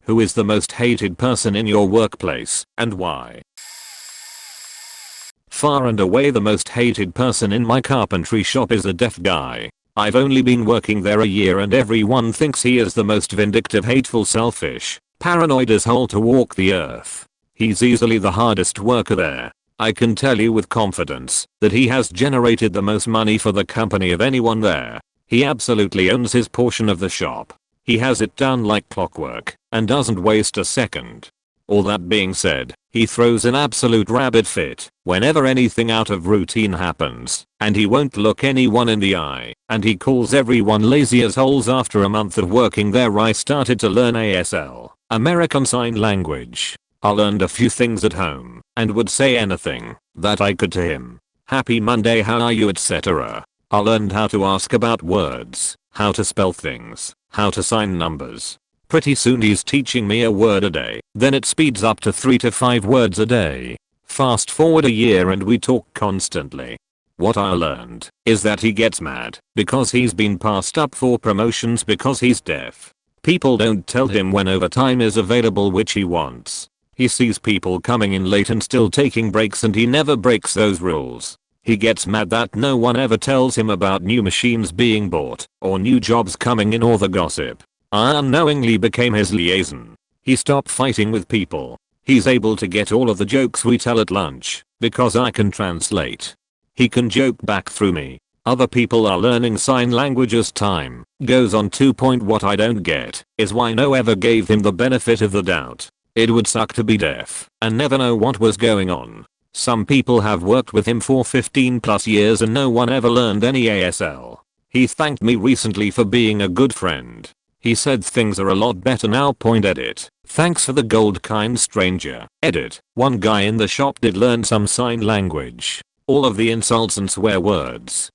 Who is the most hated person in your workplace, and why? Far and away the most hated person in my carpentry shop is a deaf guy. I've only been working there a year and everyone thinks he is the most vindictive, hateful, selfish, paranoid asshole to walk the earth. He's easily the hardest worker there. I can tell you with confidence that he has generated the most money for the company of anyone there. He absolutely owns his portion of the shop. He has it down like clockwork and doesn't waste a second. All that being said, he throws an absolute rabbit fit whenever anything out of routine happens, and he won't look anyone in the eye, and he calls everyone lazy assholes. After a month of working there I started to learn ASL, American Sign Language. I learned a few things at home and would say anything that I could to him. Happy Monday, how are you, etc. I learned how to ask about words, how to spell things, how to sign numbers. Pretty soon he's teaching me a word a day, then it speeds up to 3 to 5 words a day. Fast forward a year and we talk constantly. What I learned is that he gets mad because he's been passed up for promotions because he's deaf. People don't tell him when overtime is available, which he wants. He sees people coming in late and still taking breaks and he never breaks those rules. He gets mad that no one ever tells him about new machines being bought or new jobs coming in or the gossip. I unknowingly became his liaison. He stopped fighting with people. He's able to get all of the jokes we tell at lunch because I can translate. He can joke back through me. Other people are learning sign language as time goes on. What I don't get is why no one ever gave him the benefit of the doubt. It would suck to be deaf and never know what was going on. Some people have worked with him for 15 plus years and no one ever learned any ASL. He thanked me recently for being a good friend. He said things are a lot better now. Edit. Thanks for the gold, kind stranger. Edit. One guy in the shop did learn some sign language. All of the insults and swear words.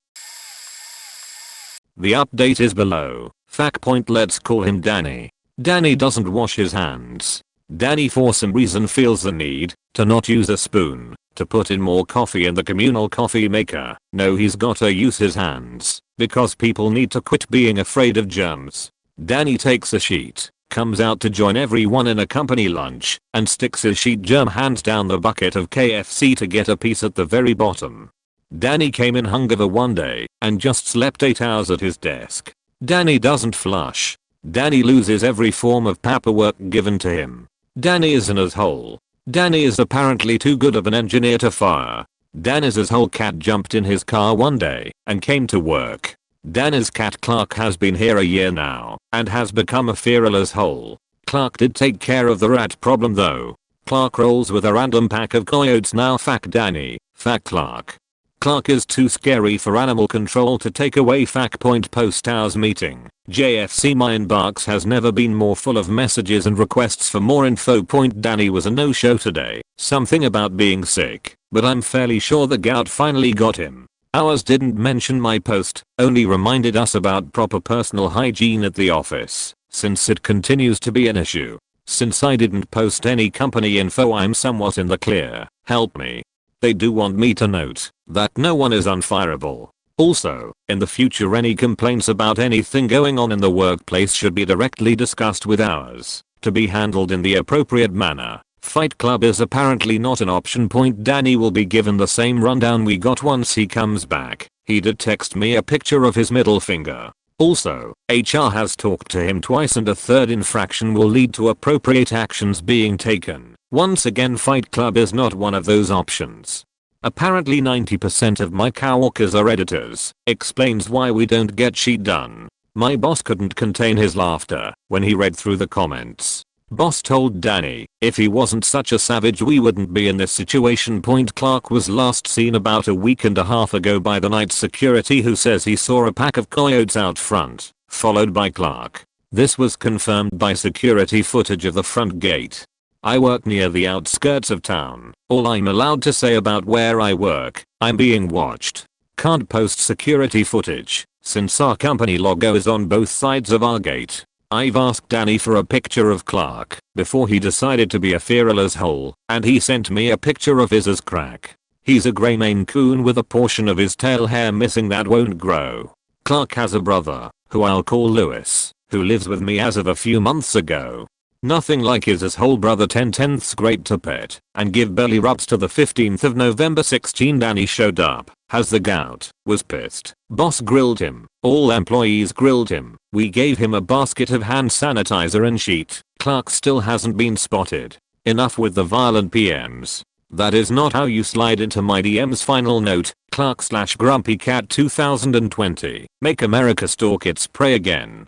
The update is below. Fact point, let's call him Danny. Danny doesn't wash his hands. Danny for some reason feels the need to not use a spoon to put in more coffee in the communal coffee maker. No, he's gotta use his hands because people need to quit being afraid of germs. Danny takes a sheet, comes out to join everyone in a company lunch, and sticks his sheet germ hands down the bucket of KFC to get a piece at the very bottom. Danny came in hungover one day and just slept 8 hours at his desk. Danny doesn't flush. Danny loses every form of paperwork given to him. Danny is an asshole. Danny is apparently too good of an engineer to fire. Danny's asshole cat jumped in his car one day and came to work. Danny's cat Clark has been here a year now and has become a feral asshole. Clark did take care of the rat problem though. Clark rolls with a random pack of coyotes now. Fact Danny. Fact Clark. Clark is too scary for animal control to take away. Fact point, post hours meeting. JFC, my inbox has never been more full of messages and requests for more info. Point, Danny was a no-show today. Something about being sick, but I'm fairly sure the gout finally got him. Ours didn't mention my post, only reminded us about proper personal hygiene at the office, since it continues to be an issue. Since I didn't post any company info, I'm somewhat in the clear. Help me. They do want me to note that no one is unfireable. Also, in the future any complaints about anything going on in the workplace should be directly discussed with ours, to be handled in the appropriate manner. Fight Club is apparently not an option. Point, Danny will be given the same rundown we got once he comes back. He did text me a picture of his middle finger. Also, HR has talked to him twice and a third infraction will lead to appropriate actions being taken. Once again, Fight Club is not one of those options. Apparently 90% of my coworkers are editors. Explains why we don't get shit done. My boss couldn't contain his laughter when he read through the comments. Boss told Danny if he wasn't such a savage we wouldn't be in this situation. Point, Clark was last seen about a week and a half ago by the night security who says he saw a pack of coyotes out front, followed by Clark. This was confirmed by security footage of the front gate. I work near the outskirts of town. All I'm allowed to say about where I work, I'm being watched. Can't post security footage since our company logo is on both sides of our gate. I've asked Danny for a picture of Clark before he decided to be a feral asshole, and he sent me a picture of his ass crack. He's a grey Maine Coon with a portion of his tail hair missing that won't grow. Clark has a brother, who I'll call Lewis, who lives with me as of a few months ago. Nothing like his whole brother 10/10ths great to pet and give belly rubs to. The 15th of November 16 Danny showed up, has the gout, was pissed. Boss grilled him, all employees grilled him, we gave him a basket of hand sanitizer and sheet. Clark still hasn't been spotted. Enough with the violent PMs. That is not how you slide into my DMs. Final note, Clark/Grumpy Cat 2020. Make America stalk its prey again.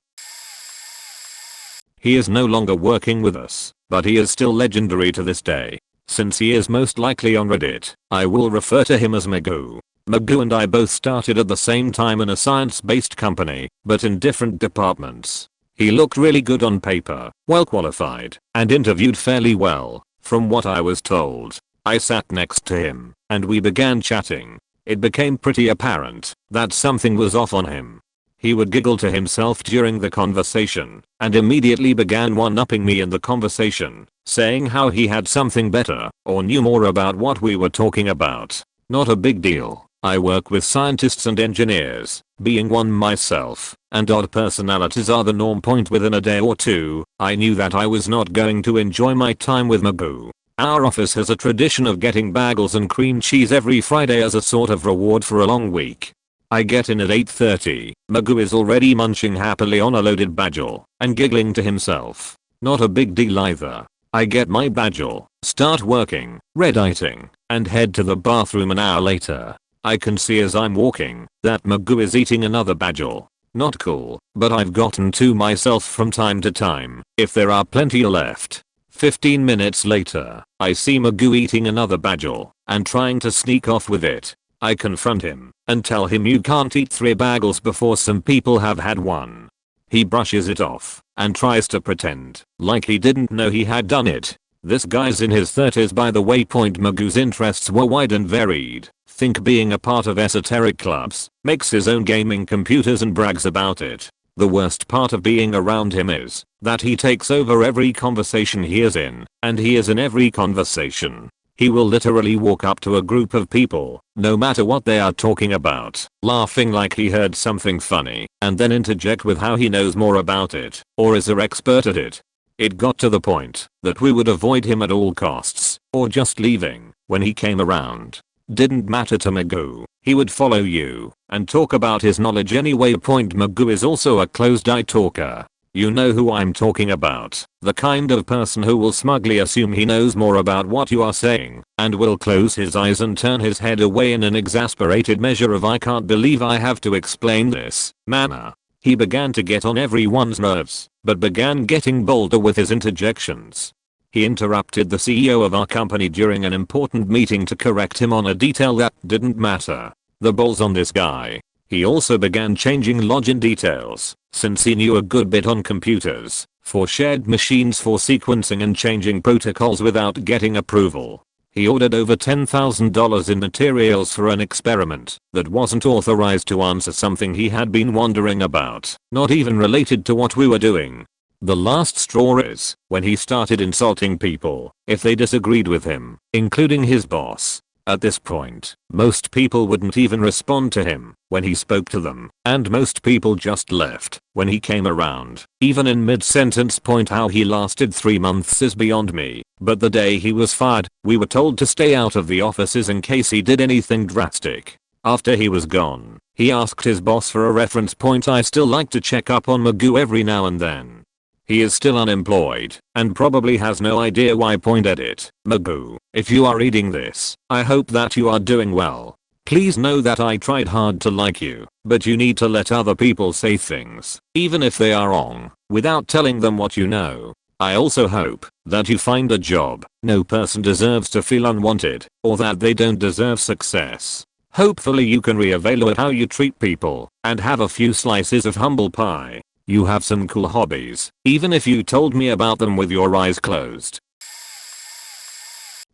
He is no longer working with us, but he is still legendary to this day. Since he is most likely on Reddit, I will refer to him as Magoo. Magoo and I both started at the same time in a science-based company, but in different departments. He looked really good on paper, well qualified, and interviewed fairly well, from what I was told. I sat next to him, and we began chatting. It became pretty apparent that something was off on him. He would giggle to himself during the conversation, and immediately began one-upping me in the conversation, saying how he had something better, or knew more about what we were talking about. Not a big deal. I work with scientists and engineers, being one myself, and odd personalities are the norm. Within a day or two, I knew that I was not going to enjoy my time with Magoo. Our office has a tradition of getting bagels and cream cheese every Friday as a sort of reward for a long week. I get in at 8:30, Magoo is already munching happily on a loaded bagel, and giggling to himself. Not a big deal either. I get my bagel, start working, Redditing, and head to the bathroom an hour later. I can see as I'm walking that Magoo is eating another bagel. Not cool, but I've gotten to myself from time to time, if there are plenty left. 15 minutes later, I see Magoo eating another bagel, and trying to sneak off with it. I confront him, and tell him you can't eat 3 bagels before some people have had one. He brushes it off, and tries to pretend like he didn't know he had done it. This guy's in his 30s by the way. Magoo's interests were wide and varied. Think being a part of esoteric clubs, makes his own gaming computers and brags about it. The worst part of being around him is that he takes over every conversation he is in, and he is in every conversation. He will literally walk up to a group of people, no matter what they are talking about, laughing like he heard something funny, and then interject with how he knows more about it, or is an expert at it. It got to the point that we would avoid him at all costs, or just leaving when he came around. Didn't matter to Magoo. He would follow you and talk about his knowledge anyway. Magoo is also a closed-eye talker. You know who I'm talking about. The kind of person who will smugly assume he knows more about what you are saying and will close his eyes and turn his head away in an exasperated measure of I can't believe I have to explain this manner. He began to get on everyone's nerves, but began getting bolder with his interjections. He interrupted the CEO of our company during an important meeting to correct him on a detail that didn't matter. The balls on this guy. He also began changing login details, since he knew a good bit on computers, for shared machines for sequencing and changing protocols without getting approval. He ordered over $10,000 in materials for an experiment that wasn't authorized to answer something he had been wondering about, not even related to what we were doing. The last straw is when he started insulting people if they disagreed with him, including his boss. At this point, most people wouldn't even respond to him when he spoke to them, and most people just left when he came around, even in mid-sentence. How he lasted 3 months is beyond me, but the day he was fired, we were told to stay out of the offices in case he did anything drastic. After he was gone, he asked his boss for a reference. I still like to check up on Magoo every now and then. He is still unemployed and probably has no idea why. Edit. Magoo, if you are reading this, I hope that you are doing well. Please know that I tried hard to like you, but you need to let other people say things, even if they are wrong, without telling them what you know. I also hope that you find a job. No person deserves to feel unwanted, or that they don't deserve success. Hopefully you can reevaluate how you treat people and have a few slices of humble pie. You have some cool hobbies, even if you told me about them with your eyes closed.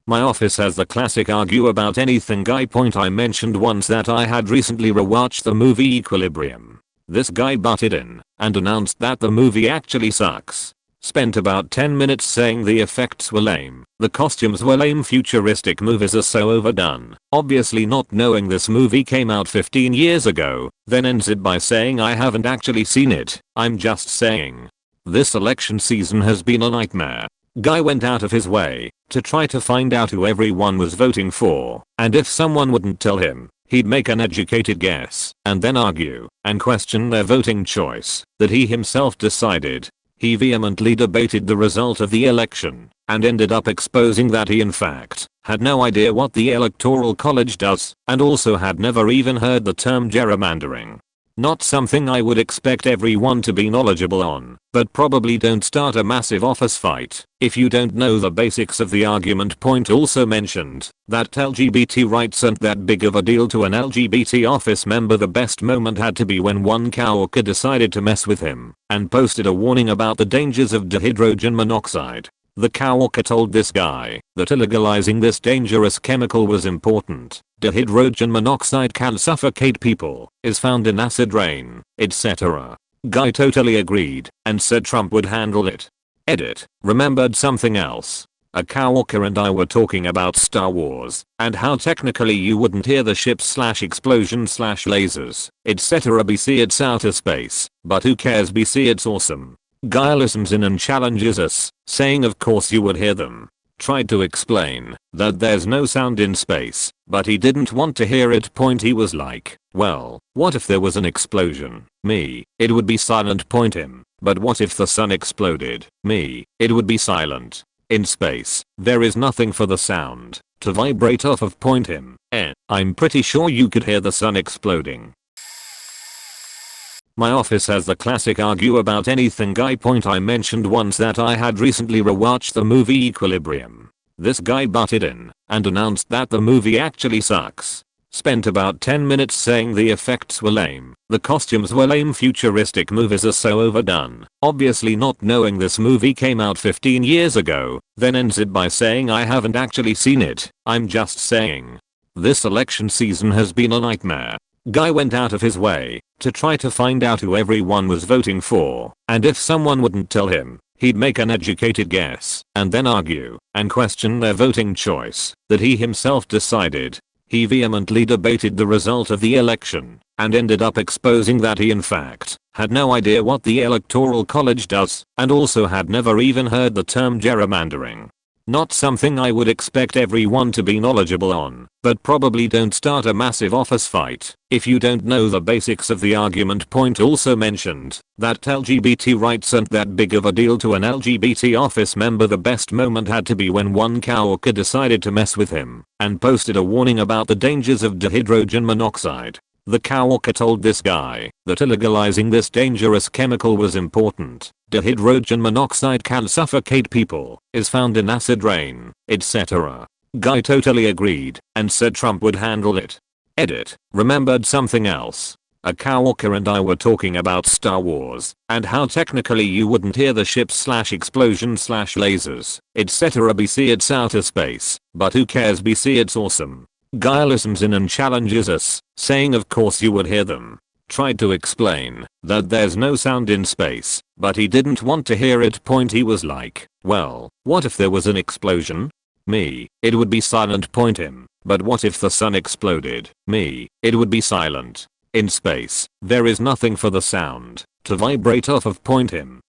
My office has the classic argue about anything guy. I mentioned once that I had recently rewatched the movie Equilibrium. This guy butted in and announced that the movie actually sucks. Spent about 10 minutes saying the effects were lame, the costumes were lame, futuristic movies are so overdone, obviously not knowing this movie came out 15 years ago, then ends it by saying I haven't actually seen it, I'm just saying. This election season has been a nightmare. Guy went out of his way to try to find out who everyone was voting for, and if someone wouldn't tell him, he'd make an educated guess and then argue and question their voting choice that he himself decided. He vehemently debated the result of the election and ended up exposing that he in fact had no idea what the Electoral College does and also had never even heard the term gerrymandering. Not something I would expect everyone to be knowledgeable on, but probably don't start a massive office fight if you don't know the basics of the argument. Point also mentioned that LGBT rights aren't that big of a deal to an LGBT office member. The best moment had to be when one coworker decided to mess with him and posted a warning about the dangers of dihydrogen monoxide. The coworker told this guy that illegalizing this dangerous chemical was important. Dihydrogen monoxide can suffocate people, is found in acid rain, etc. Guy totally agreed and said Trump would handle it. Edit. Remembered something else. A coworker and I were talking about Star Wars and how technically you wouldn't hear the ships/explosions/lasers, etc. BC it's outer space, but who cares BC it's awesome. Guy listens in and challenges us, saying of course you would hear them. Tried to explain that there's no sound in space, but he didn't want to hear it. Point he was like, well, what if there was an explosion? Me, it would be silent. Point him, but what if the sun exploded? Me, it would be silent. In space, there is nothing for the sound to vibrate off of. Point him, I'm pretty sure you could hear the sun exploding. My office has the classic argue about anything guy. Point I mentioned once that I had recently rewatched the movie Equilibrium. This guy butted in and announced that the movie actually sucks. Spent about 10 minutes saying the effects were lame, the costumes were lame, futuristic movies are so overdone, obviously not knowing this movie came out 15 years ago, then ends it by saying I haven't actually seen it, I'm just saying. This election season has been a nightmare. Guy went out of his way to try to find out who everyone was voting for, and if someone wouldn't tell him, he'd make an educated guess and then argue and question their voting choice that he himself decided. He vehemently debated the result of the election and ended up exposing that he in fact had no idea what the Electoral College does and also had never even heard the term gerrymandering. Not something I would expect everyone to be knowledgeable on, but probably don't start a massive office fight if you don't know the basics of the argument. Point also mentioned that LGBT rights aren't that big of a deal to an LGBT office member. The best moment had to be when one coworker decided to mess with him and posted a warning about the dangers of dihydrogen monoxide. The coworker told this guy that illegalizing this dangerous chemical was important. Dihydrogen monoxide can suffocate people, is found in acid rain, etc. Guy totally agreed and said Trump would handle it. Edit. Remembered something else. A coworker and I were talking about Star Wars and how technically you wouldn't hear the ships/explosions/lasers, etc. BC it's outer space, but who cares BC it's awesome. Guy listens in and challenges us, saying of course you would hear them. Tried to explain that there's no sound in space, but he didn't want to hear it. Point he was like, well, what if there was an explosion? Me, it would be silent. Point him, but what if the sun exploded? Me, it would be silent. In space, there is nothing for the sound to vibrate off of. Point him,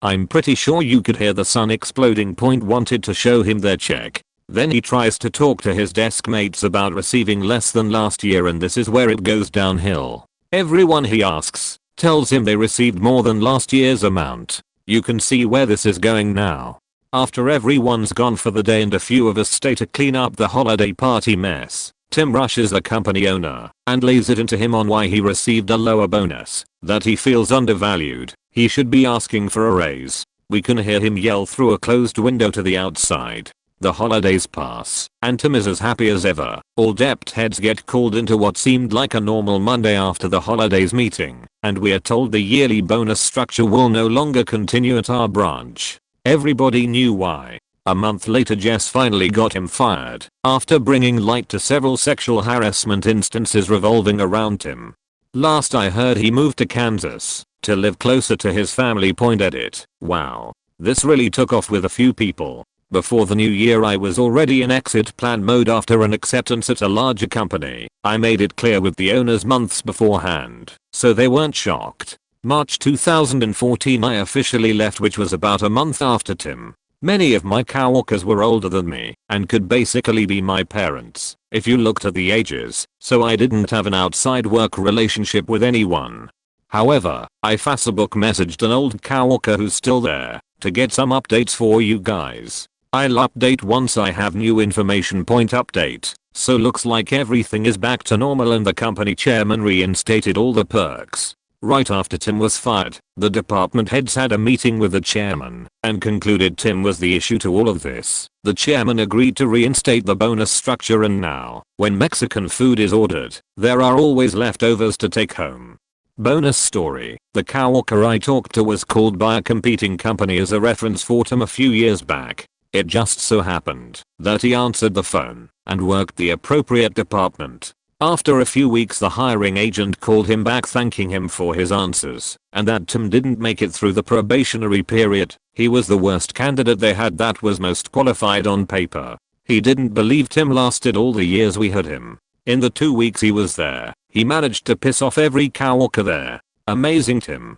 I'm pretty sure you could hear the sun exploding. Point wanted to show him their check. Then he tries to talk to his desk mates about receiving less than last year, and this is where it goes downhill. Everyone he asks tells him they received more than last year's amount. You can see where this is going now. After everyone's gone for the day and a few of us stay to clean up the holiday party mess, Tim rushes the company owner and lays it into him on why he received a lower bonus, that he feels undervalued, he should be asking for a raise. We can hear him yell through a closed window to the outside. The holidays pass, and Tim is as happy as ever. All debt heads get called into what seemed like a normal Monday after the holidays meeting, and we are told the yearly bonus structure will no longer continue at our branch. Everybody knew why. A month later Jess finally got him fired, after bringing light to several sexual harassment instances revolving around him. Last I heard he moved to Kansas, to live closer to his family. Point edit. Wow. This really took off with a few people. Before the new year I was already in exit plan mode after an acceptance at a larger company. I made it clear with the owners months beforehand, so they weren't shocked. March 2014 I officially left, which was about a month after Tim. Many of my coworkers were older than me and could basically be my parents if you looked at the ages, so I didn't have an outside work relationship with anyone. However, I Facebook messaged an old coworker who's still there to get some updates for you guys. I'll update once I have new information. Point update. So looks like everything is back to normal and the company chairman reinstated all the perks. Right after Tim was fired, the department heads had a meeting with the chairman and concluded Tim was the issue to all of this. The chairman agreed to reinstate the bonus structure, and now, when Mexican food is ordered, there are always leftovers to take home. Bonus story: the coworker I talked to was called by a competing company as a reference for Tim a few years back. It just so happened that he answered the phone and worked the appropriate department. After a few weeks, the hiring agent called him back thanking him for his answers and that Tim didn't make it through the probationary period. He was the worst candidate they had that was most qualified on paper. He didn't believe Tim lasted all the years we had him. In the 2 weeks he was there, he managed to piss off every coworker there. Amazing Tim.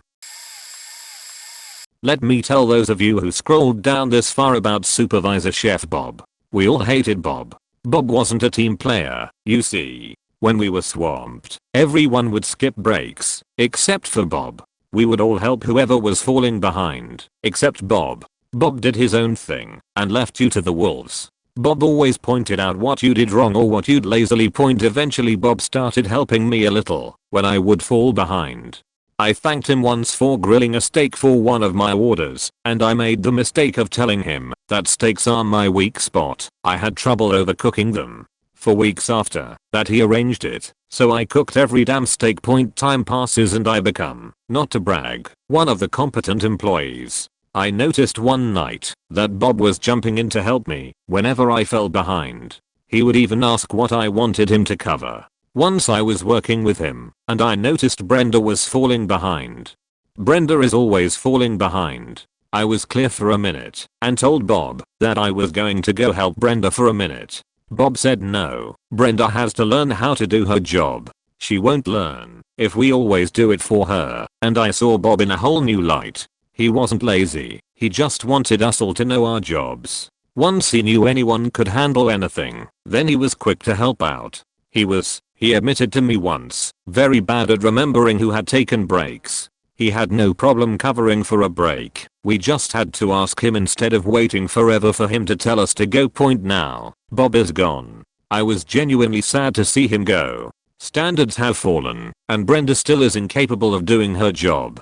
Let me tell those of you who scrolled down this far about Supervisor Chef Bob. We all hated Bob. Bob wasn't a team player, you see. When we were swamped, everyone would skip breaks, except for Bob. We would all help whoever was falling behind, except Bob. Bob did his own thing and left you to the wolves. Bob always pointed out what you did wrong or what you'd lazily point. Eventually Bob started helping me a little when I would fall behind. I thanked him once for grilling a steak for one of my orders, and I made the mistake of telling him that steaks are my weak spot. I had trouble overcooking them. For weeks after that he arranged it, so I cooked every damn steak. Time passes and I become, not to brag, one of the competent employees. I noticed one night that Bob was jumping in to help me whenever I fell behind. He would even ask what I wanted him to cover. Once I was working with him and I noticed Brenda was falling behind. Brenda is always falling behind. I was clear for a minute and told Bob that I was going to go help Brenda for a minute. Bob said no, Brenda has to learn how to do her job. She won't learn if we always do it for her. And I saw Bob in a whole new light. He wasn't lazy, he just wanted us all to know our jobs. Once he knew anyone could handle anything, then he was quick to help out. He admitted to me once, very bad at remembering who had taken breaks. He had no problem covering for a break. We just had to ask him instead of waiting forever for him to tell us to go. Now, Bob is gone. I was genuinely sad to see him go. Standards have fallen, and Brenda still is incapable of doing her job.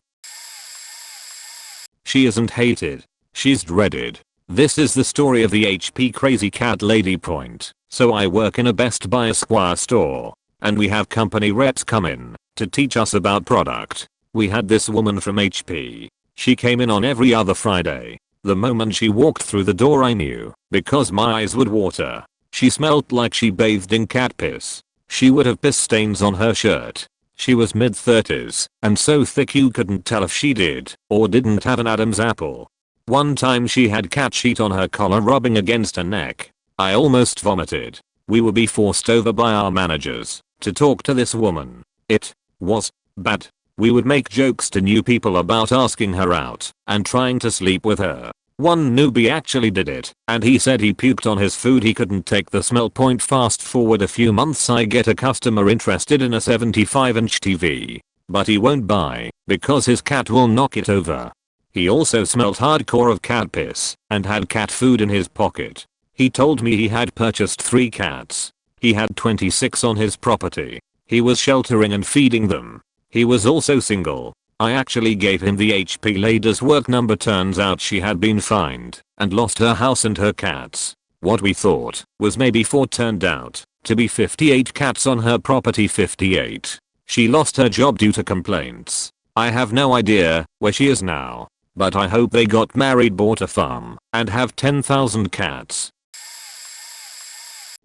She isn't hated, she's dreaded. This is the story of the HP crazy cat lady. So I work in a Best Buy Esquire store, and we have company reps come in to teach us about product. We had this woman from HP. She came in on every other Friday. The moment she walked through the door I knew, because my eyes would water. She smelled like she bathed in cat piss. She would have piss stains on her shirt. She was mid-30s and so thick you couldn't tell if she did or didn't have an Adam's apple. One time she had cat sheet on her collar rubbing against her neck. I almost vomited. We were be forced over by our managers to talk to this woman. It was bad. We would make jokes to new people about asking her out and trying to sleep with her. One newbie actually did it, and he said he puked on his food. He couldn't take the smell. Fast forward a few months, I get a customer interested in a 75-inch TV, but he won't buy because his cat will knock it over. He also smelled hardcore of cat piss and had cat food in his pocket. He told me he had purchased 3 cats. He had 26 on his property. He was sheltering and feeding them. He was also single. I actually gave him the HP lady's work number. Turns out she had been fined and lost her house and her cats. What we thought was maybe 4 turned out to be 58 cats on her property. 58. She lost her job due to complaints. I have no idea where she is now, but I hope they got married, bought a farm, and have 10,000 cats.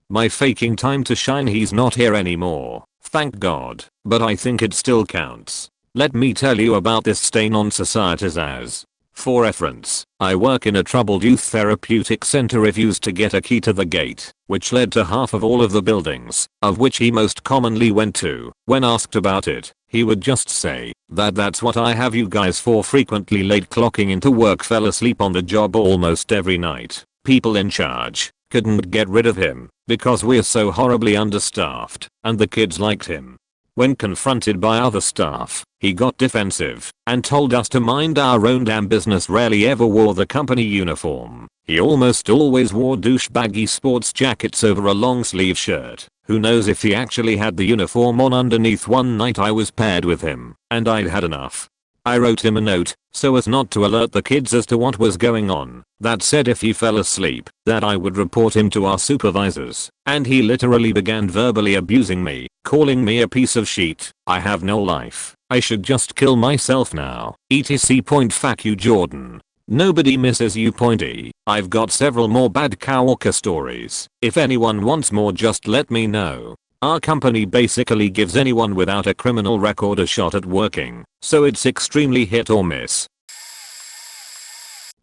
My faking time to shine. He's not here anymore, thank God, but I think it still counts. Let me tell you about this stain on society's ass. For reference, I work in a troubled youth therapeutic center. Refused to get a key to the gate, which led to half of all of the buildings, of which he most commonly went to. When asked about it, he would just say, that's what I have you guys for. Frequently late clocking into work, fell asleep on the job almost every night. People in charge couldn't get rid of him because we're so horribly understaffed, and the kids liked him. When confronted by other staff, he got defensive and told us to mind our own damn business. Rarely ever wore the company uniform. He almost always wore douchebaggy sports jackets over a long sleeve shirt. Who knows if he actually had the uniform on underneath. One night I was paired with him, and I'd had enough. I wrote him a note, so as not to alert the kids as to what was going on, that said if he fell asleep, that I would report him to our supervisors, and he literally began verbally abusing me, calling me a piece of shit. I have no life. I should just kill myself now. etc. Fuck you, Jordan. Nobody misses you. E. I've got several more bad coworker stories. If anyone wants more, just let me know. Our company basically gives anyone without a criminal record a shot at working, so it's extremely hit or miss.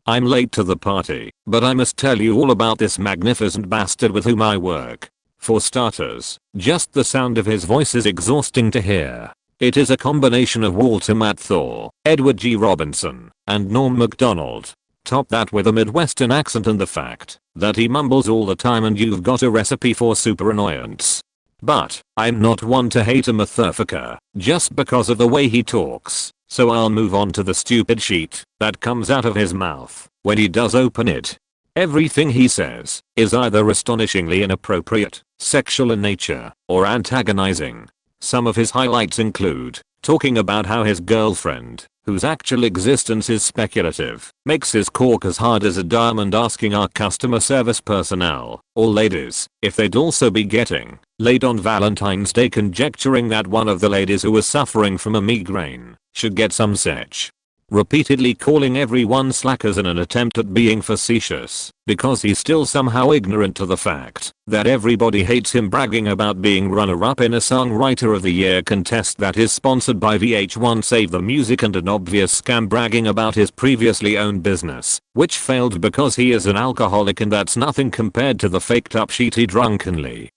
I'm late to the party, but I must tell you all about this magnificent bastard with whom I work. For starters, just the sound of his voice is exhausting to hear. It is a combination of Walter Matthau, Edward G. Robinson, and Norm Macdonald. Top that with a Midwestern accent and the fact that he mumbles all the time, and you've got a recipe for super annoyance. But I'm not one to hate a motherfucker just because of the way he talks, so I'll move on to the stupid shit that comes out of his mouth when he does open it. Everything he says is either astonishingly inappropriate, sexual in nature, or antagonizing. Some of his highlights include talking about how his girlfriend, whose actual existence is speculative, makes his cork as hard as a diamond, asking our customer service personnel, or ladies, if they'd also be getting laid on Valentine's Day, conjecturing that one of the ladies who was suffering from a migraine should get some sech. Repeatedly calling everyone slackers in an attempt at being facetious, because he's still somehow ignorant to the fact that everybody hates him, bragging about being runner-up in a Songwriter of the Year contest that is sponsored by VH1 Save the Music, and an obvious scam bragging about his previously owned business, which failed because he is an alcoholic, and that's nothing compared to the faked up sheet he drunkenly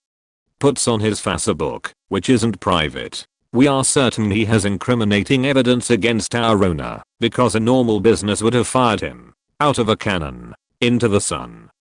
puts on his Facebook, which isn't private. We are certain he has incriminating evidence against our owner, because a normal business would have fired him out of a cannon into the sun.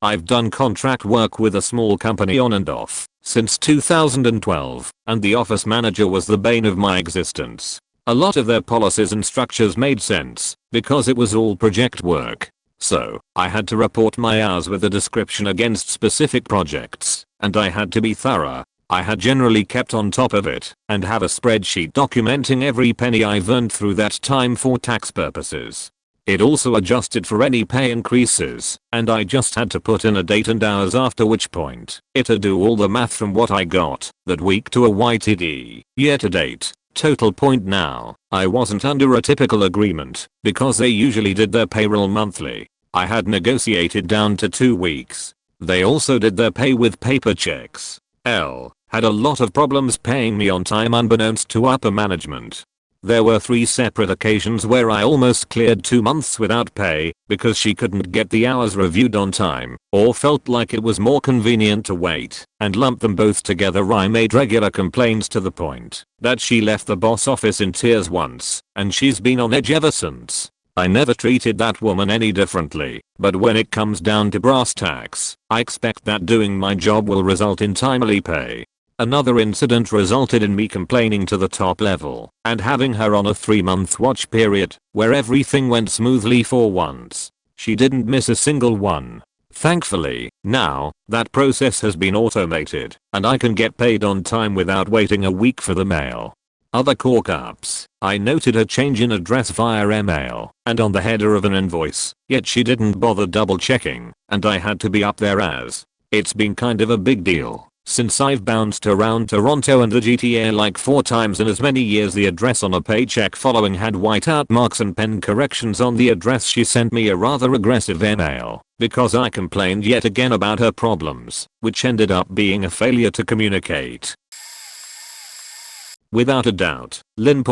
I've done contract work with a small company on and off since 2012, and the office manager was the bane of my existence. A lot of their policies and structures made sense because it was all project work. So I had to report my hours with a description against specific projects, and I had to be thorough. I had generally kept on top of it and have a spreadsheet documenting every penny I've earned through that time for tax purposes. It also adjusted for any pay increases, and I just had to put in a date and hours, after which point it'd do all the math from what I got that week to a YTD year to date. Total point. Now, I wasn't under a typical agreement because they usually did their payroll monthly. I had negotiated down to 2 weeks. They also did their pay with paper checks. Had a lot of problems paying me on time unbeknownst to upper management. There were 3 separate occasions where I almost cleared 2 months without pay because she couldn't get the hours reviewed on time, or felt like it was more convenient to wait and lump them both together. I made regular complaints to the point that she left the boss office in tears once, and she's been on edge ever since. I never treated that woman any differently, but when it comes down to brass tacks, I expect that doing my job will result in timely pay. Another incident resulted in me complaining to the top level and having her on a 3-month watch period where everything went smoothly for once. She didn't miss a single one. Thankfully, now, that process has been automated and I can get paid on time without waiting a week for the mail. Other cork-ups, I noted a change in address via email and on the header of an invoice, yet she didn't bother double checking, and I had to be up there as. It's been kind of a big deal since I've bounced around Toronto and the GTA like 4 times in as many years. The address on a paycheck following had whiteout marks and pen corrections on the address. She sent me a rather aggressive email because I complained yet again about her problems, which ended up being a failure to communicate. Without a doubt, Lynn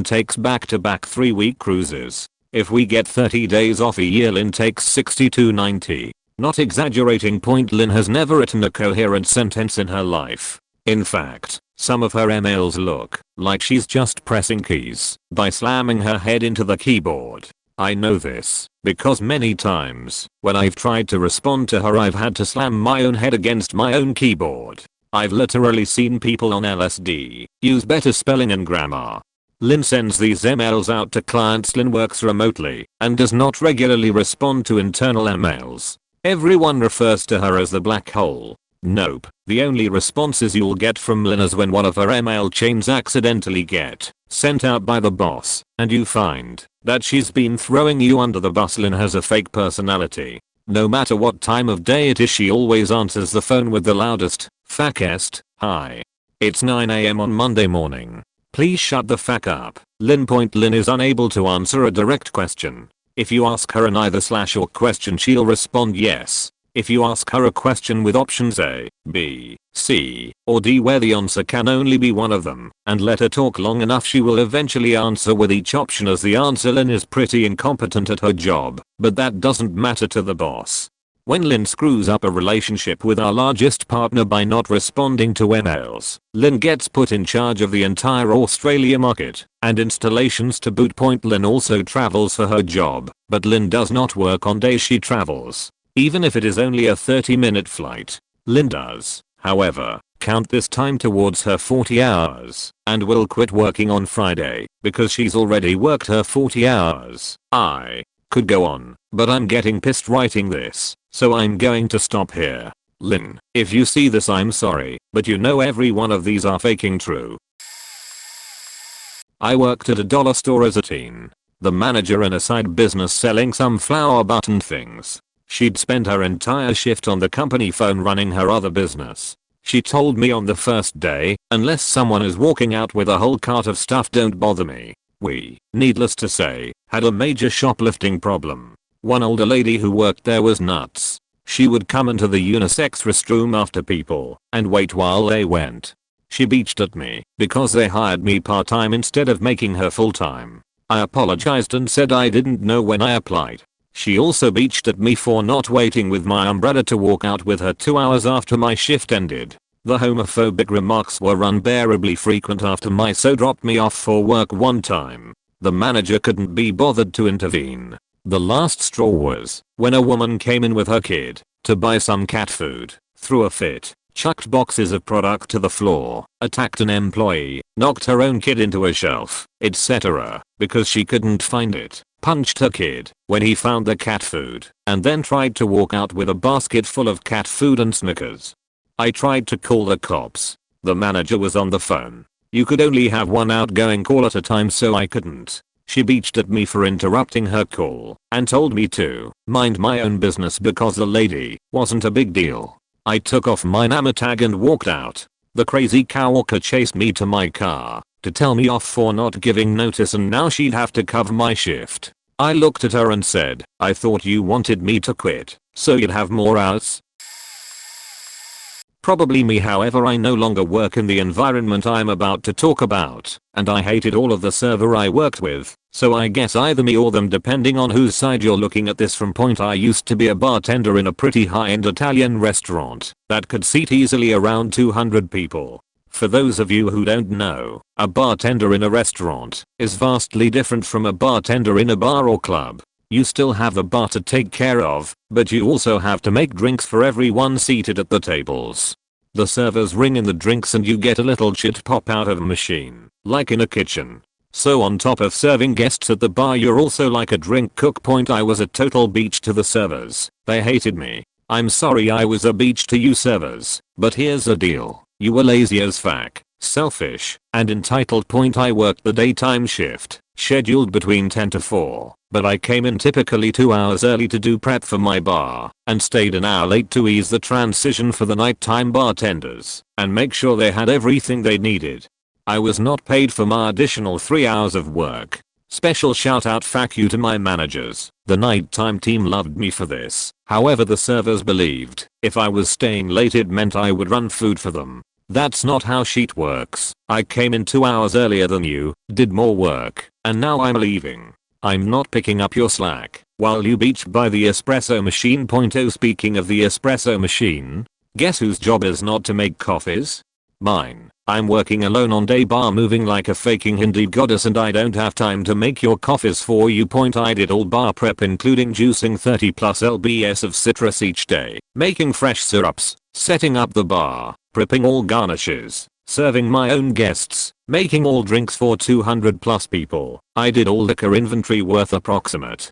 takes back-to-back 3-week cruises. If we get 30 days off a year, Lynn takes 60 to 90. Not exaggerating. Lynn has never written a coherent sentence in her life. In fact, some of her emails look like she's just pressing keys by slamming her head into the keyboard. I know this because many times when I've tried to respond to her, I've had to slam my own head against my own keyboard. I've literally seen people on LSD use better spelling and grammar. Lynn sends these emails out to clients. Lynn works remotely and does not regularly respond to internal emails. Everyone refers to her as the black hole. Nope, the only responses you'll get from Lynn is when one of her email chains accidentally get sent out by the boss and you find that she's been throwing you under the bus. Lynn has a fake personality. No matter what time of day it is, she always answers the phone with the loudest, freshest, "Hi. It's 9 AM on Monday morning. Please shut the fuck up." Lynn is unable to answer a direct question. If you ask her an either/or question, she'll respond yes. If you ask her a question with options A, B, C, or D where the answer can only be one of them, and let her talk long enough, she will eventually answer with each option as the answer. Lynn is pretty incompetent at her job, but that doesn't matter to the boss. When Lynn screws up a relationship with our largest partner by not responding to emails, Lynn gets put in charge of the entire Australia market and installations to boot. Lynn also travels for her job, but Lynn does not work on days she travels. Even if it is only a 30-minute flight. Lynn does, however, count this time towards her 40 hours and will quit working on Friday because she's already worked her 40 hours. I could go on, but I'm getting pissed writing this, so I'm going to stop here. Lynn, if you see this, I'm sorry, but you know every one of these are faking true. I worked at a dollar store as a teen. The manager in a side business selling some flower button things. She'd spent her entire shift on the company phone running her other business. She told me on the first day, unless someone is walking out with a whole cart of stuff, don't bother me. We, needless to say, had a major shoplifting problem. One older lady who worked there was nuts. She would come into the unisex restroom after people and wait while they went. She bitched at me because they hired me part-time instead of making her full-time. I apologized and said I didn't know when I applied. She also bitched at me for not waiting with my umbrella to walk out with her 2 hours after my shift ended. The homophobic remarks were unbearably frequent after my so dropped me off for work one time. The manager couldn't be bothered to intervene. The last straw was when a woman came in with her kid to buy some cat food, threw a fit, chucked boxes of product to the floor, attacked an employee, knocked her own kid into a shelf, etc. because she couldn't find it, punched her kid when he found the cat food, and then tried to walk out with a basket full of cat food and Snickers. I tried to call the cops. The manager was on the phone. You could only have one outgoing call at a time, so I couldn't. She bitched at me for interrupting her call and told me to mind my own business because the lady wasn't a big deal. I took off my name tag and walked out. The crazy coworker chased me to my car to tell me off for not giving notice, and now she'd have to cover my shift. I looked at her and said, "I thought you wanted me to quit so you'd have more hours." Probably me. However, I no longer work in the environment I'm about to talk about, and I hated all of the server I worked with, so I guess either me or them depending on whose side you're looking at this from. I used to be a bartender in a pretty high-end Italian restaurant that could seat easily around 200 people. For those of you who don't know, a bartender in a restaurant is vastly different from a bartender in a bar or club. You still have a bar to take care of, but you also have to make drinks for everyone seated at the tables. The servers ring in the drinks and you get a little shit pop out of a machine, like in a kitchen. So on top of serving guests at the bar, you're also like a drink cook. I was a total beach to the servers. They hated me. I'm sorry I was a beach to you servers, but here's the deal. You were lazy as fuck, selfish, and entitled. I worked the daytime shift, scheduled between 10 to 4, but I came in typically 2 hours early to do prep for my bar, and stayed an hour late to ease the transition for the nighttime bartenders, and make sure they had everything they needed. I was not paid for my additional 3 hours of work. Special shout out fuck you to my managers. The nighttime team loved me for this. However, the servers believed if I was staying late it meant I would run food for them. That's not how sheet works. I came in 2 hours earlier than you, did more work, and now I'm leaving. I'm not picking up your slack while you beach by the espresso machine. Oh, speaking of the espresso machine, guess whose job is not to make coffees? Mine. I'm working alone on day bar moving like a faking Hindi goddess and I don't have time to make your coffees for you. I did all bar prep including juicing 30 plus lbs of citrus each day, making fresh syrups, setting up the bar, prepping all garnishes, serving my own guests, making all drinks for 200 plus people. I did all liquor inventory worth approximate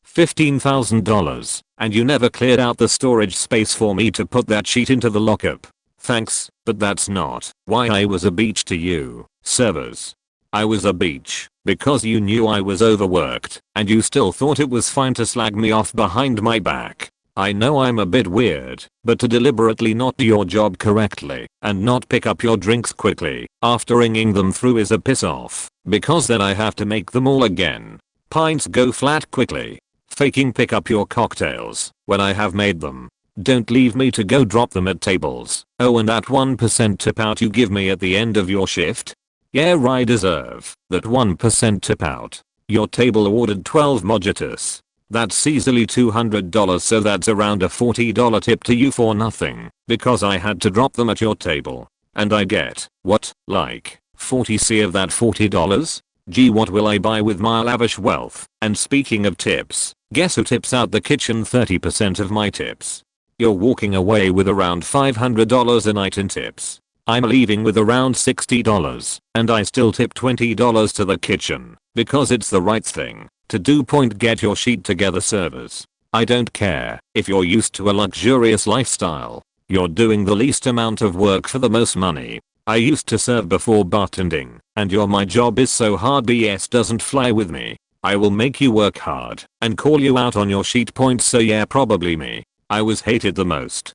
$15,000 and you never cleared out the storage space for me to put that sheet into the lockup. Thanks, but that's not why I was a beach to you, servers. I was a beach because you knew I was overworked and you still thought it was fine to slag me off behind my back. I know I'm a bit weird, but to deliberately not do your job correctly and not pick up your drinks quickly after ringing them through is a piss off, because then I have to make them all again. Pints go flat quickly. Faking pick up your cocktails when I have made them. Don't leave me to go drop them at tables. Oh, and that 1% tip out you give me at the end of your shift? Yeah, I deserve that 1% tip out. Your table ordered 12 mojitos. That's easily $200, so that's around a $40 tip to you for nothing, because I had to drop them at your table. And I get, what, like, 40c of that $40? Gee, what will I buy with my lavish wealth? And speaking of tips, guess who tips out the kitchen 30% of my tips? You're walking away with around $500 a night in tips. I'm leaving with around $60 and I still tip $20 to the kitchen because it's the right thing to do. Get your sheet together, servers. I don't care if you're used to a luxurious lifestyle. You're doing the least amount of work for the most money. I used to serve before bartending and my job is so hard BS doesn't fly with me. I will make you work hard and call you out on your sheet points, so yeah, probably me. I was hated the most.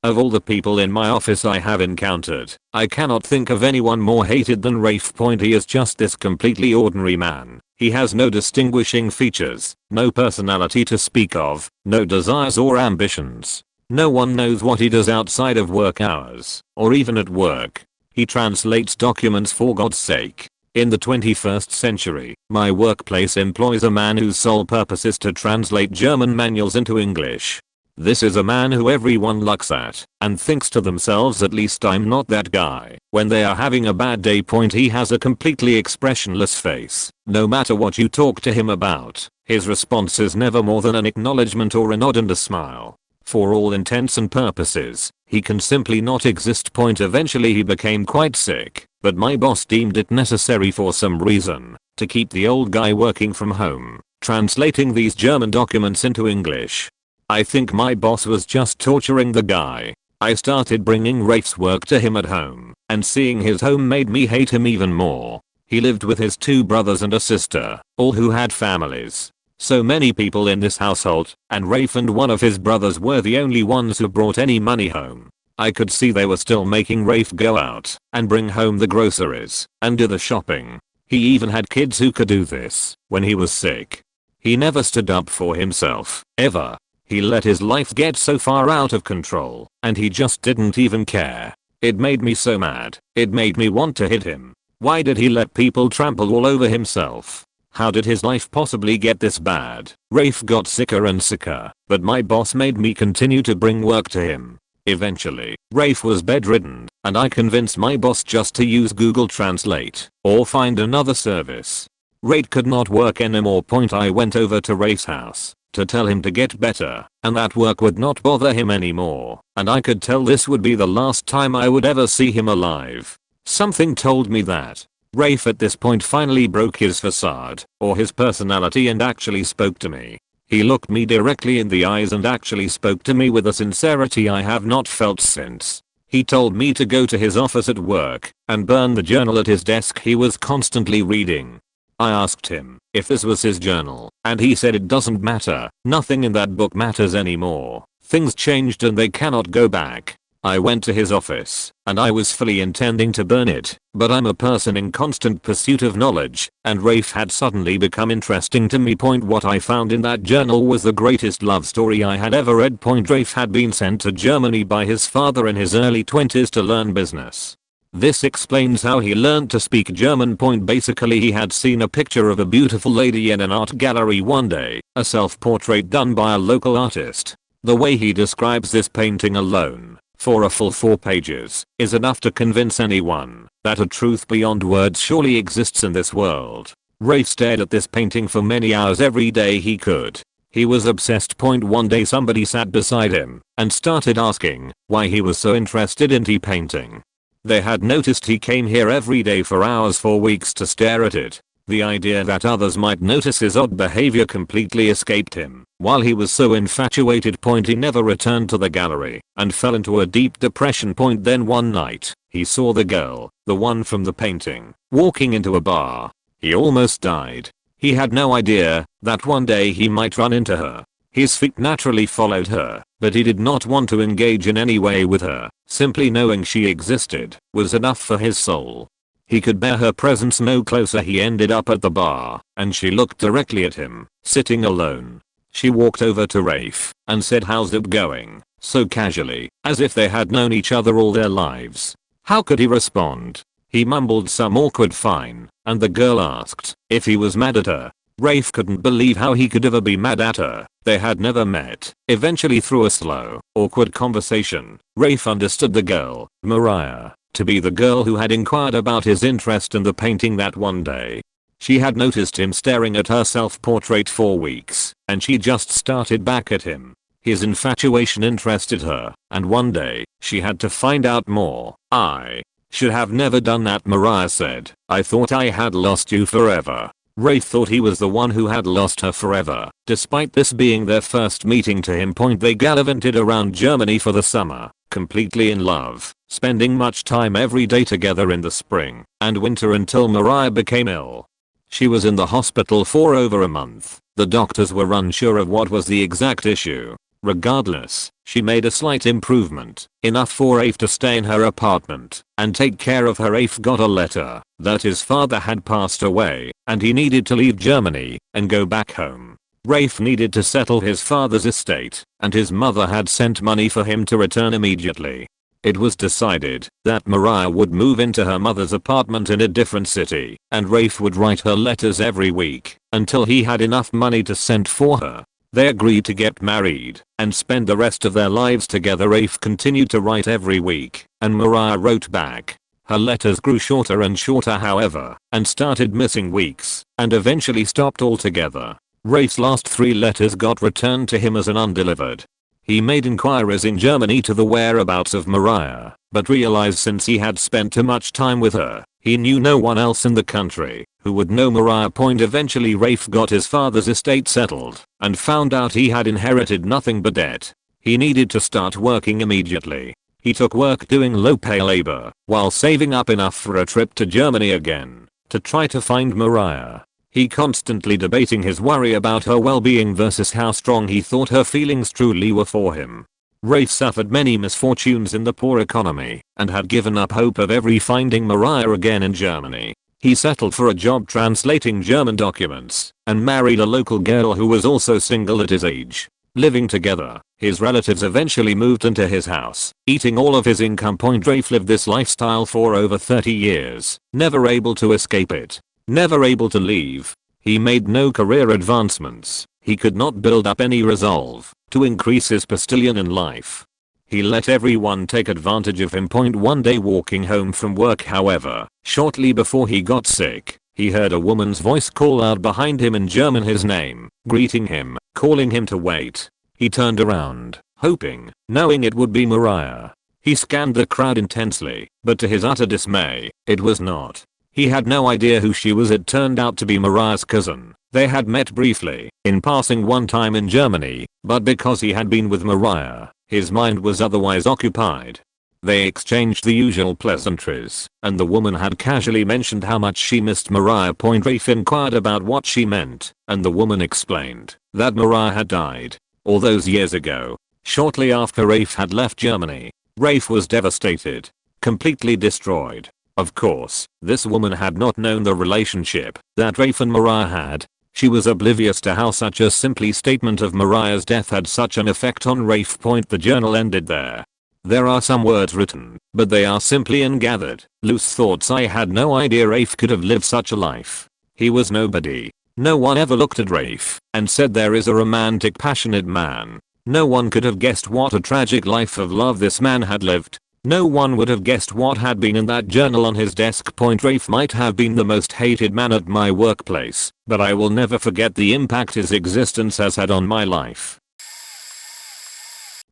Of all the people in my office I have encountered, I cannot think of anyone more hated than Rafe. He is just this completely ordinary man. He has no distinguishing features, no personality to speak of, no desires or ambitions. No one knows what he does outside of work hours, or even at work. He translates documents, for God's sake. In the 21st century, my workplace employs a man whose sole purpose is to translate German manuals into English. This is a man who everyone looks at and thinks to themselves, at least I'm not that guy. When they are having a bad day, he has a completely expressionless face. No matter what you talk to him about, his response is never more than an acknowledgement or a nod and a smile. For all intents and purposes, he can simply not exist. Eventually he became quite sick, but my boss deemed it necessary for some reason to keep the old guy working from home, translating these German documents into English. I think my boss was just torturing the guy. I started bringing Rafe's work to him at home, and seeing his home made me hate him even more. He lived with his 2 brothers and a sister, all who had families. So many people in this household, and Rafe and one of his brothers were the only ones who brought any money home. I could see they were still making Rafe go out and bring home the groceries and do the shopping. He even had kids who could do this when he was sick. He never stood up for himself, ever. He let his life get so far out of control, and he just didn't even care. It made me so mad. It made me want to hit him. Why did he let people trample all over himself? How did his life possibly get this bad? Rafe got sicker and sicker, but my boss made me continue to bring work to him. Eventually, Rafe was bedridden, and I convinced my boss just to use Google Translate or find another service. Rafe could not work anymore. I went over to Rafe's house to tell him to get better, and that work would not bother him anymore, and I could tell this would be the last time I would ever see him alive. Something told me that Rafe at this point finally broke his facade, or his personality, and actually spoke to me. He looked me directly in the eyes and actually spoke to me with a sincerity I have not felt since. He told me to go to his office at work and burn the journal at his desk he was constantly reading. I asked him if this was his journal, and he said it doesn't matter. Nothing in that book matters anymore. Things changed and they cannot go back. I went to his office, and I was fully intending to burn it, but I'm a person in constant pursuit of knowledge, and Rafe had suddenly become interesting to me. What I found in that journal was the greatest love story I had ever read. Rafe had been sent to Germany by his father in his early 20s to learn business. This explains how he learned to speak German. Basically, he had seen a picture of a beautiful lady in an art gallery one day, a self-portrait done by a local artist. The way he describes this painting alone, for a full 4 pages, is enough to convince anyone that a truth beyond words surely exists in this world. Rafe stared at this painting for many hours every day he could. He was obsessed. One day somebody sat beside him and started asking why he was so interested in tea painting. They had noticed he came here every day for hours for weeks to stare at it. The idea that others might notice his odd behavior completely escaped him. While he was so infatuated, he never returned to the gallery and fell into a deep depression. Then one night, he saw the girl, the one from the painting, walking into a bar. He almost died. He had no idea that one day he might run into her. His feet naturally followed her, but he did not want to engage in any way with her. Simply knowing she existed was enough for his soul. He could bear her presence no closer. He ended up at the bar, and she looked directly at him, sitting alone. She walked over to Rafe and said, "How's it going?" so casually, as if they had known each other all their lives. How could he respond? He mumbled some awkward "fine," and the girl asked if he was mad at her. Rafe couldn't believe how he could ever be mad at her. They had never met. Eventually, through a slow, awkward conversation, Rafe understood the girl, Mariah, to be the girl who had inquired about his interest in the painting that one day. She had noticed him staring at her self-portrait for weeks, and she just started back at him. His infatuation interested her, and one day, she had to find out more. "I should have never done that," Mariah said. "I thought I had lost you forever." Rafe thought he was the one who had lost her forever. Despite this being their first meeting to him, they gallivanted around Germany for the summer, completely in love, spending much time every day together in the spring and winter until Mariah became ill. She was in the hospital for over a month. The doctors were unsure of what was the exact issue. Regardless, she made a slight improvement, enough for Rafe to stay in her apartment and take care of her. Rafe got a letter that his father had passed away and he needed to leave Germany and go back home. Rafe needed to settle his father's estate, and his mother had sent money for him to return immediately. It was decided that Mariah would move into her mother's apartment in a different city, and Rafe would write her letters every week until he had enough money to send for her. They agreed to get married and spend the rest of their lives together. Rafe continued to write every week, and Mariah wrote back. Her letters grew shorter and shorter, however, and started missing weeks, and eventually stopped altogether. Rafe's last 3 letters got returned to him as an undelivered. He made inquiries in Germany to the whereabouts of Mariah, but realized since he had spent too much time with her, he knew no one else in the country who would know Mariah. Eventually Rafe got his father's estate settled and found out he had inherited nothing but debt. He needed to start working immediately. He took work doing low-pay labor while saving up enough for a trip to Germany again to try to find Mariah. He constantly debating his worry about her well-being versus how strong he thought her feelings truly were for him. Rafe suffered many misfortunes in the poor economy and had given up hope of ever finding Mariah again in Germany. He settled for a job translating German documents and married a local girl who was also single at his age. Living together, his relatives eventually moved into his house, eating all of his income. Rafe lived this lifestyle for over 30 years, never able to escape it. Never able to leave. He made no career advancements. He could not build up any resolve to increase his postillion in life. He let everyone take advantage of him. One day walking home from work, however, shortly before he got sick, he heard a woman's voice call out behind him in German his name, greeting him, calling him to wait. He turned around, hoping, knowing it would be Mariah. He scanned the crowd intensely, but to his utter dismay, it was not. He had no idea who she was. It turned out to be Mariah's cousin. They had met briefly, in passing one time in Germany, but because he had been with Mariah, his mind was otherwise occupied. They exchanged the usual pleasantries, and the woman had casually mentioned how much she missed Mariah. Rafe inquired about what she meant, and the woman explained that Mariah had died all those years ago, shortly after Rafe had left Germany. Rafe was devastated. Completely destroyed. Of course, this woman had not known the relationship that Rafe and Mariah had. She was oblivious to how such a simple statement of Mariah's death had such an effect on Rafe. The journal ended there. There are some words written, but they are simply ungathered, loose thoughts. I had no idea Rafe could have lived such a life. He was nobody. No one ever looked at Rafe and said there is a romantic, passionate man. No one could have guessed what a tragic life of love this man had lived. No one would have guessed what had been in that journal on his desk. Rafe might have been the most hated man at my workplace, but I will never forget the impact his existence has had on my life.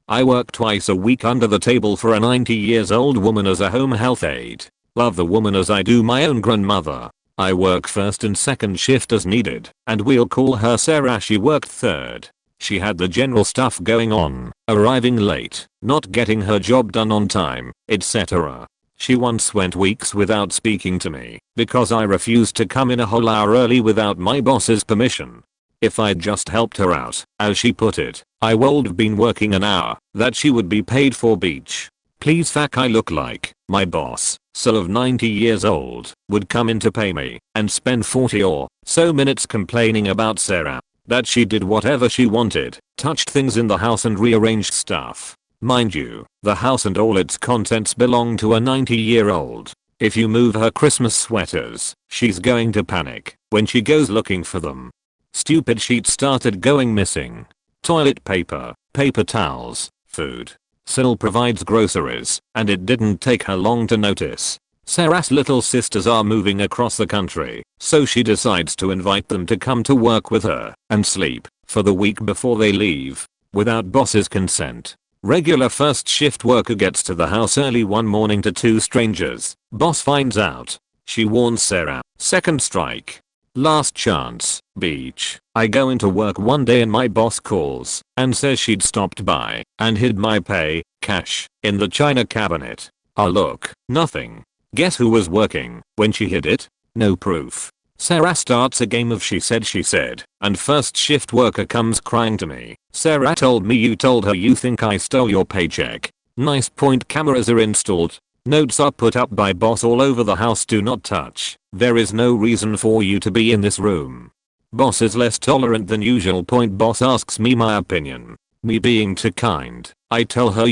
I work twice a week under the table for a 90-year-old woman as a home health aide. Love the woman as I do my own grandmother. I work first and second shift as needed, and we'll call her Sarah. She worked third. She had the general stuff going on, arriving late, not getting her job done on time, etc. She once went weeks without speaking to me because I refused to come in a whole hour early without my boss's permission. If I'd just helped her out, as she put it, I would have been working an hour that she would be paid for. Beach. Please fuck I look like my boss, still of 90 years old, would come in to pay me and spend 40 or so minutes complaining about Sarah. That she did whatever she wanted, touched things in the house and rearranged stuff. Mind you, the house and all its contents belong to a 90-year-old. If you move her Christmas sweaters, she's going to panic when she goes looking for them. Stupid sheets started going missing. Toilet paper, paper towels, food. Still provides groceries, and it didn't take her long to notice. Sarah's little sisters are moving across the country, so she decides to invite them to come to work with her and sleep for the week before they leave, without boss's consent. Regular first shift worker gets to the house early one morning to two strangers. Boss finds out. She warns Sarah. Second strike. Last chance. Beach. I go into work one day and my boss calls and says she'd stopped by and hid my pay, cash, in the china cabinet. Ah look, nothing. Guess who was working when she hid it? No proof. Sarah starts a game of she said, and first shift worker comes crying to me. Sarah told me you told her you think I stole your paycheck. Nice point. Cameras are installed. Notes are put up by boss all over the house. Do not touch. There is no reason for you to be in this room. Boss is less tolerant than usual. Boss asks me my opinion. Me being too kind, I tell her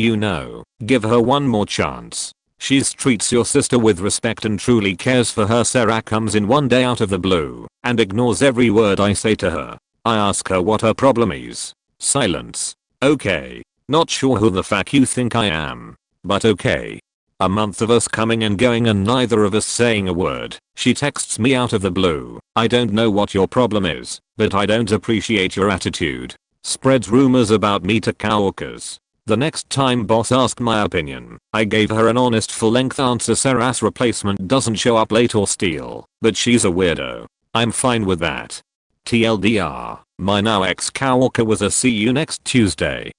give her one more chance. She treats your sister with respect and truly cares for her. Sarah comes in one day out of the blue and ignores every word I say to her. I ask her what her problem is. Silence. Okay. Not sure who the fuck you think I am, but okay. A month of us coming and going and neither of us saying a word. She texts me out of the blue. I don't know what your problem is, but I don't appreciate your attitude. Spreads rumors about me to coworkers. The next time boss asked my opinion, I gave her an honest full-length answer. Sarah's replacement doesn't show up late or steal, but she's a weirdo. I'm fine with that. TLDR, my now ex-coworker was a see you next Tuesday.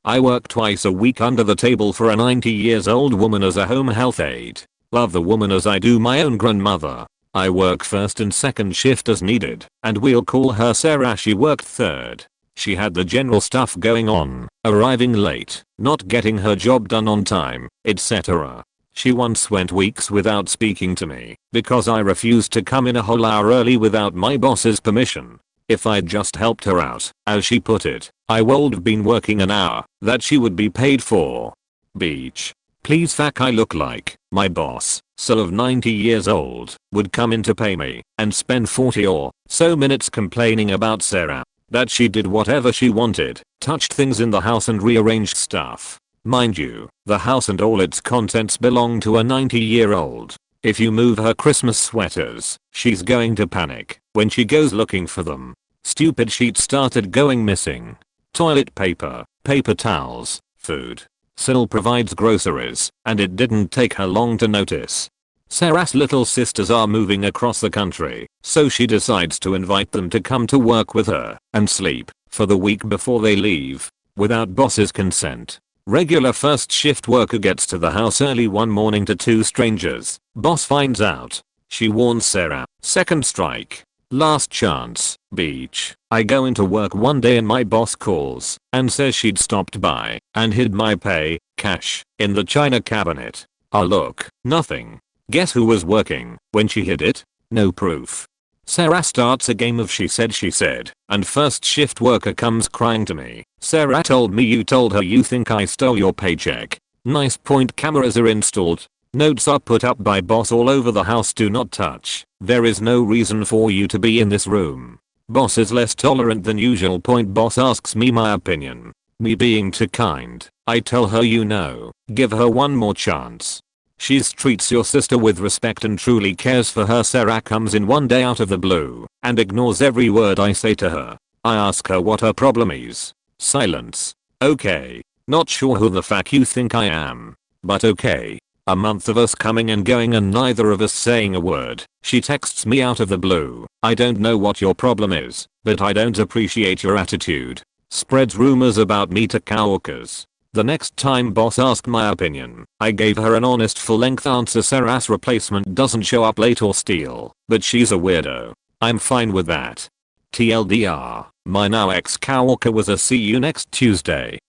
I work twice a week under the table for a 90-year-old woman as a home health aide. Love the woman as I do my own grandmother. I work first and second shift as needed, and we'll call her Sarah. She worked third. She had the general stuff going on, arriving late, not getting her job done on time, etc. She once went weeks without speaking to me because I refused to come in a whole hour early without my boss's permission. If I'd just helped her out, as she put it, I would have been working an hour that she would be paid for. Beach. Please fuck I look like my boss, still of 90 years old, would come in to pay me and spend 40 or so minutes complaining about Sarah. That she did whatever she wanted, touched things in the house and rearranged stuff. Mind you, the house and all its contents belong to a 90-year-old. If you move her Christmas sweaters, she's going to panic when she goes looking for them. Stupid sheets started going missing. Toilet paper, paper towels, food. Still provides groceries, and it didn't take her long to notice. Sarah's little sisters are moving across the country, so she decides to invite them to come to work with her and sleep for the week before they leave, without boss's consent. Regular first shift worker gets to the house early one morning to two strangers. Boss finds out. She warns Sarah. Second strike. Last chance, beach. I go into work one day and my boss calls and says she'd stopped by and hid my pay, cash, in the china cabinet. Ah look, nothing. Guess who was working when she hid it? No proof. Sarah starts a game of she said, and first shift worker comes crying to me. Sarah told me you told her you think I stole your paycheck. Nice point, cameras are installed. Notes are put up by boss all over the house, do not touch. There is no reason for you to be in this room. Boss is less tolerant than usual. Point, boss asks me my opinion. Me being too kind, I tell her you know, give her one more chance. She treats your sister with respect and truly cares for her. Sarah comes in one day out of the blue and ignores every word I say to her. I ask her what her problem is. Silence. Okay. Not sure who the fuck you think I am. But okay. A month of us coming and going and neither of us saying a word. She texts me out of the blue. I don't know what your problem is, but I don't appreciate your attitude. Spreads rumors about me to coworkers. The next time boss asked my opinion, I gave her an honest full-length answer. Sarah's replacement doesn't show up late or steal, but she's a weirdo. I'm fine with that. TLDR, my now ex-coworker was a see you next Tuesday.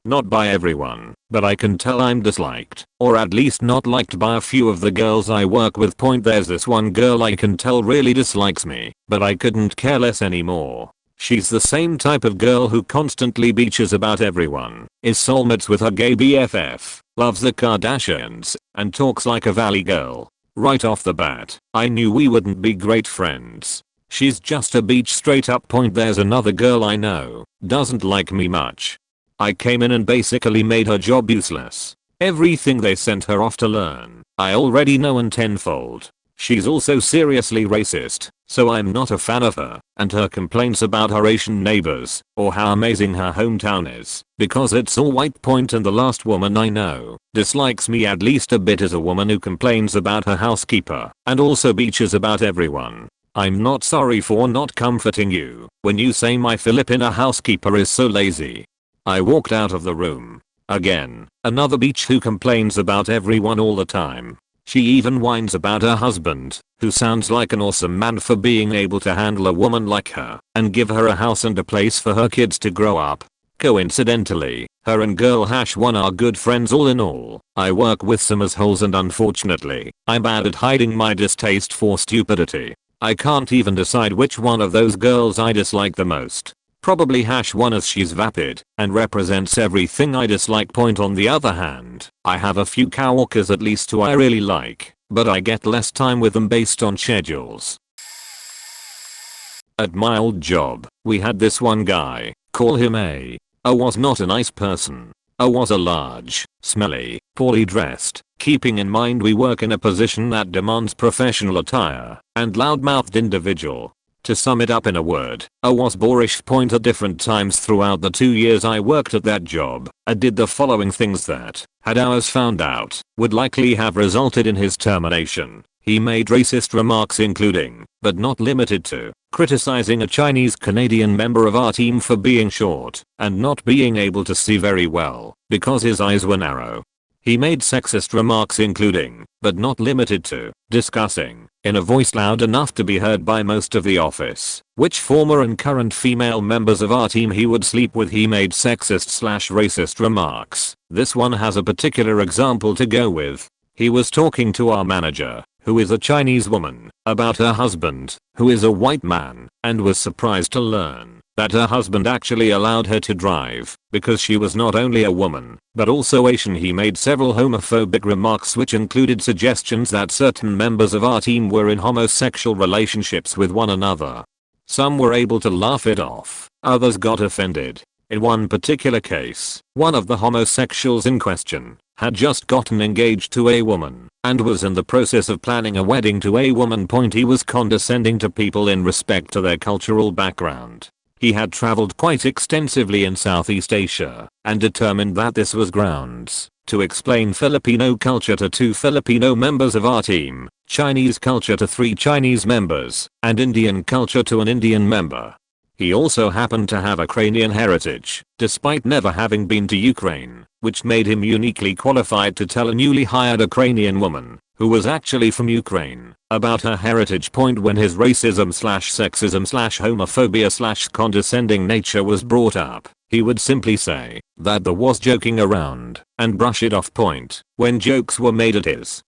Not by everyone, but I can tell I'm disliked, or at least not liked by a few of the girls I work with. Point, there's this one girl I can tell really dislikes me, but I couldn't care less anymore. She's the same type of girl who constantly bitches about everyone, is soulmates with her gay BFF, loves the Kardashians, and talks like a valley girl. Right off the bat, I knew we wouldn't be great friends. She's just a bitch straight up. Point, there's another girl I know, doesn't like me much. I came in and basically made her job useless. Everything they sent her off to learn, I already know and tenfold. She's also seriously racist, so I'm not a fan of her, and her complaints about her Asian neighbors, or how amazing her hometown is, because it's all white. Point, and the last woman I know, dislikes me at least a bit, is a woman who complains about her housekeeper, and also bitches about everyone. I'm not sorry for not comforting you when you say my Filipina housekeeper is so lazy. I walked out of the room. Again, another bitch who complains about everyone all the time. She even whines about her husband, who sounds like an awesome man for being able to handle a woman like her and give her a house and a place for her kids to grow up. Coincidentally, her and girl #1 are good friends. All in all, I work with some assholes and unfortunately, I'm bad at hiding my distaste for stupidity. I can't even decide which one of those girls I dislike the most. Probably #1 as she's vapid and represents everything I dislike. Point, on the other hand, I have a few coworkers at least who I really like, but I get less time with them based on schedules. At my old job, we had this one guy, call him A. Was not a nice person. Was a large, smelly, poorly dressed, keeping in mind we work in a position that demands professional attire, and loudmouthed individual. To sum it up in a word, was boorish. Point, at different times throughout the 2 years I worked at that job, I did the following things that, had ours found out, would likely have resulted in his termination. He made racist remarks including, but not limited to, criticizing a Chinese Canadian member of our team for being short and not being able to see very well because his eyes were narrow. He made sexist remarks including, but not limited to, discussing, in a voice loud enough to be heard by most of the office, which former and current female members of our team he would sleep with. He made sexist/racist remarks. This one has a particular example to go with. He was talking to our manager, who is a Chinese woman, about her husband, who is a white man, and was surprised to learn that her husband actually allowed her to drive because she was not only a woman, but also Asian. He made several homophobic remarks which included suggestions that certain members of our team were in homosexual relationships with one another. Some were able to laugh it off, others got offended. In one particular case, one of the homosexuals in question had just gotten engaged to a woman and was in the process of planning a wedding to a woman. Point, he was condescending to people in respect to their cultural background. He had traveled quite extensively in Southeast Asia and determined that this was grounds to explain Filipino culture to 2 Filipino members of our team, Chinese culture to 3 Chinese members, and Indian culture to an Indian member. He also happened to have Ukrainian heritage, despite never having been to Ukraine, which made him uniquely qualified to tell a newly hired Ukrainian woman who was actually from Ukraine, about her heritage. When his racism/sexism/homophobia/condescending nature was brought up, he would simply say that there was joking around and brush it off. When jokes were made at his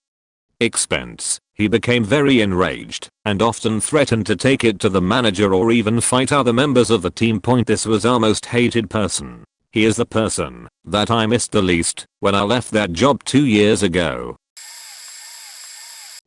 expense, he became very enraged and often threatened to take it to the manager or even fight other members of the team. This was our most hated person. He is the person that I missed the least when I left that job 2 years ago.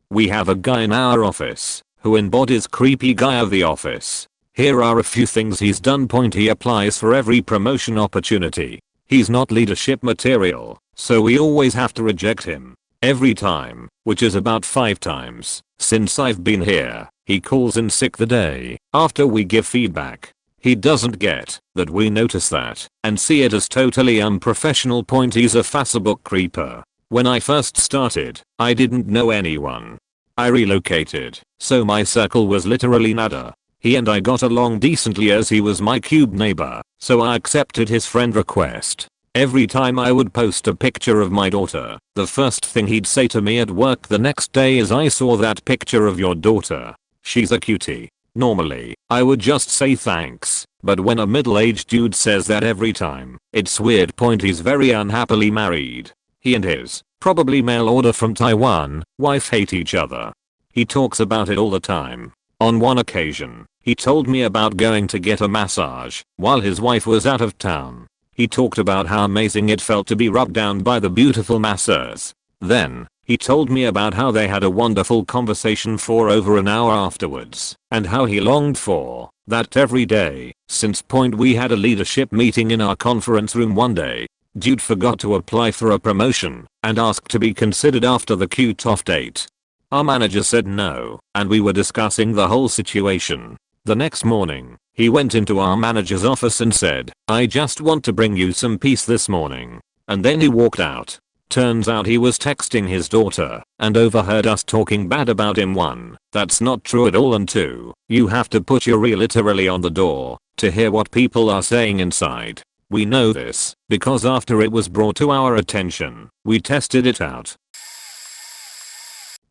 We have a guy in our office who embodies creepy guy of the office. Here are a few things he's done. He applies for every promotion opportunity. He's not leadership material, so we always have to reject him. Every time, which is about 5 times since I've been here. He calls in sick the day after we give feedback. He doesn't get that we notice that and see it as totally unprofessional. He's a Facebook creeper. When I first started, I didn't know anyone. I relocated, so my circle was literally nada. He and I got along decently as he was my cube neighbor, so I accepted his friend request. Every time I would post a picture of my daughter, the first thing he'd say to me at work the next day is, "I saw that picture of your daughter. She's a cutie." Normally, I would just say thanks, but when a middle-aged dude says that every time, it's weird. He's very unhappily married. He and his, probably mail order from Taiwan, wife hate each other. He talks about it all the time. On one occasion, he told me about going to get a massage while his wife was out of town. He talked about how amazing it felt to be rubbed down by the beautiful masseurs. Then, he told me about how they had a wonderful conversation for over an hour afterwards, and how he longed for that every day. Since we had a leadership meeting in our conference room one day. Dude forgot to apply for a promotion and asked to be considered after the cut-off date. Our manager said no, and we were discussing the whole situation. The next morning, he went into our manager's office and said, "I just want to bring you some peace this morning." And then he walked out. Turns out he was texting his daughter and overheard us talking bad about him. 1. That's not true at all, and 2. You have to put your ear literally on the door to hear what people are saying inside. We know this because after it was brought to our attention, we tested it out.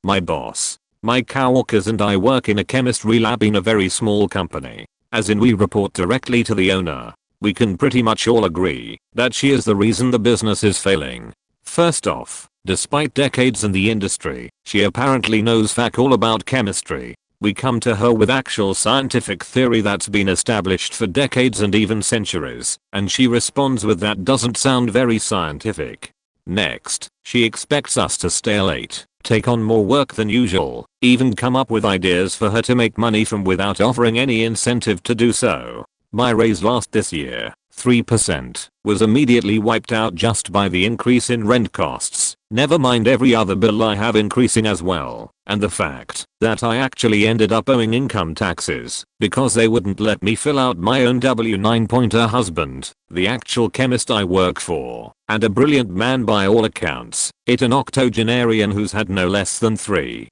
My boss, my coworkers and I work in a chemistry lab in a very small company. As in, we report directly to the owner. We can pretty much all agree that she is the reason the business is failing. First off, despite decades in the industry, she apparently knows all about chemistry. We come to her with actual scientific theory that's been established for decades and even centuries, and she responds with "that doesn't sound very scientific." Next, she expects us to stay late, take on more work than usual, even come up with ideas for her to make money from without offering any incentive to do so. My raise this year, 3%, was immediately wiped out just by the increase in rent costs, never mind every other bill I have increasing as well, and the fact that I actually ended up owing income taxes because they wouldn't let me fill out my own W-9. Her husband, the actual chemist I work for, and a brilliant man by all accounts, an octogenarian who's had no less than 3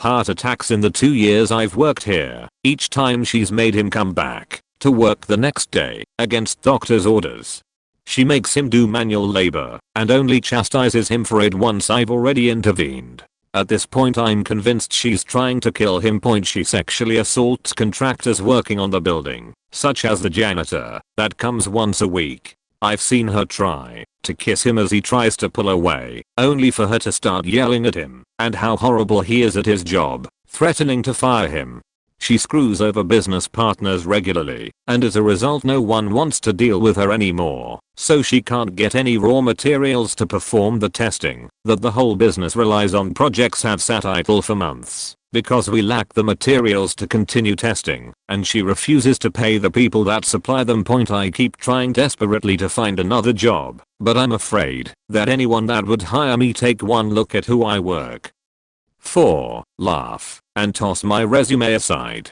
heart attacks in the 2 years I've worked here. Each time she's made him come back to work the next day against doctor's orders. She makes him do manual labor and only chastises him for it once I've already intervened. At this point I'm convinced she's trying to kill him. She sexually assaults contractors working on the building, such as the janitor that comes once a week. I've seen her try to kiss him as he tries to pull away, only for her to start yelling at him and how horrible he is at his job, threatening to fire him. She screws over business partners regularly, and as a result no one wants to deal with her anymore, so she can't get any raw materials to perform the testing that the whole business relies on. Projects have sat idle for months because we lack the materials to continue testing, and she refuses to pay the people that supply them. I keep trying desperately to find another job, but I'm afraid that anyone that would hire me take one look at who I work 4. Laugh and toss my resume aside.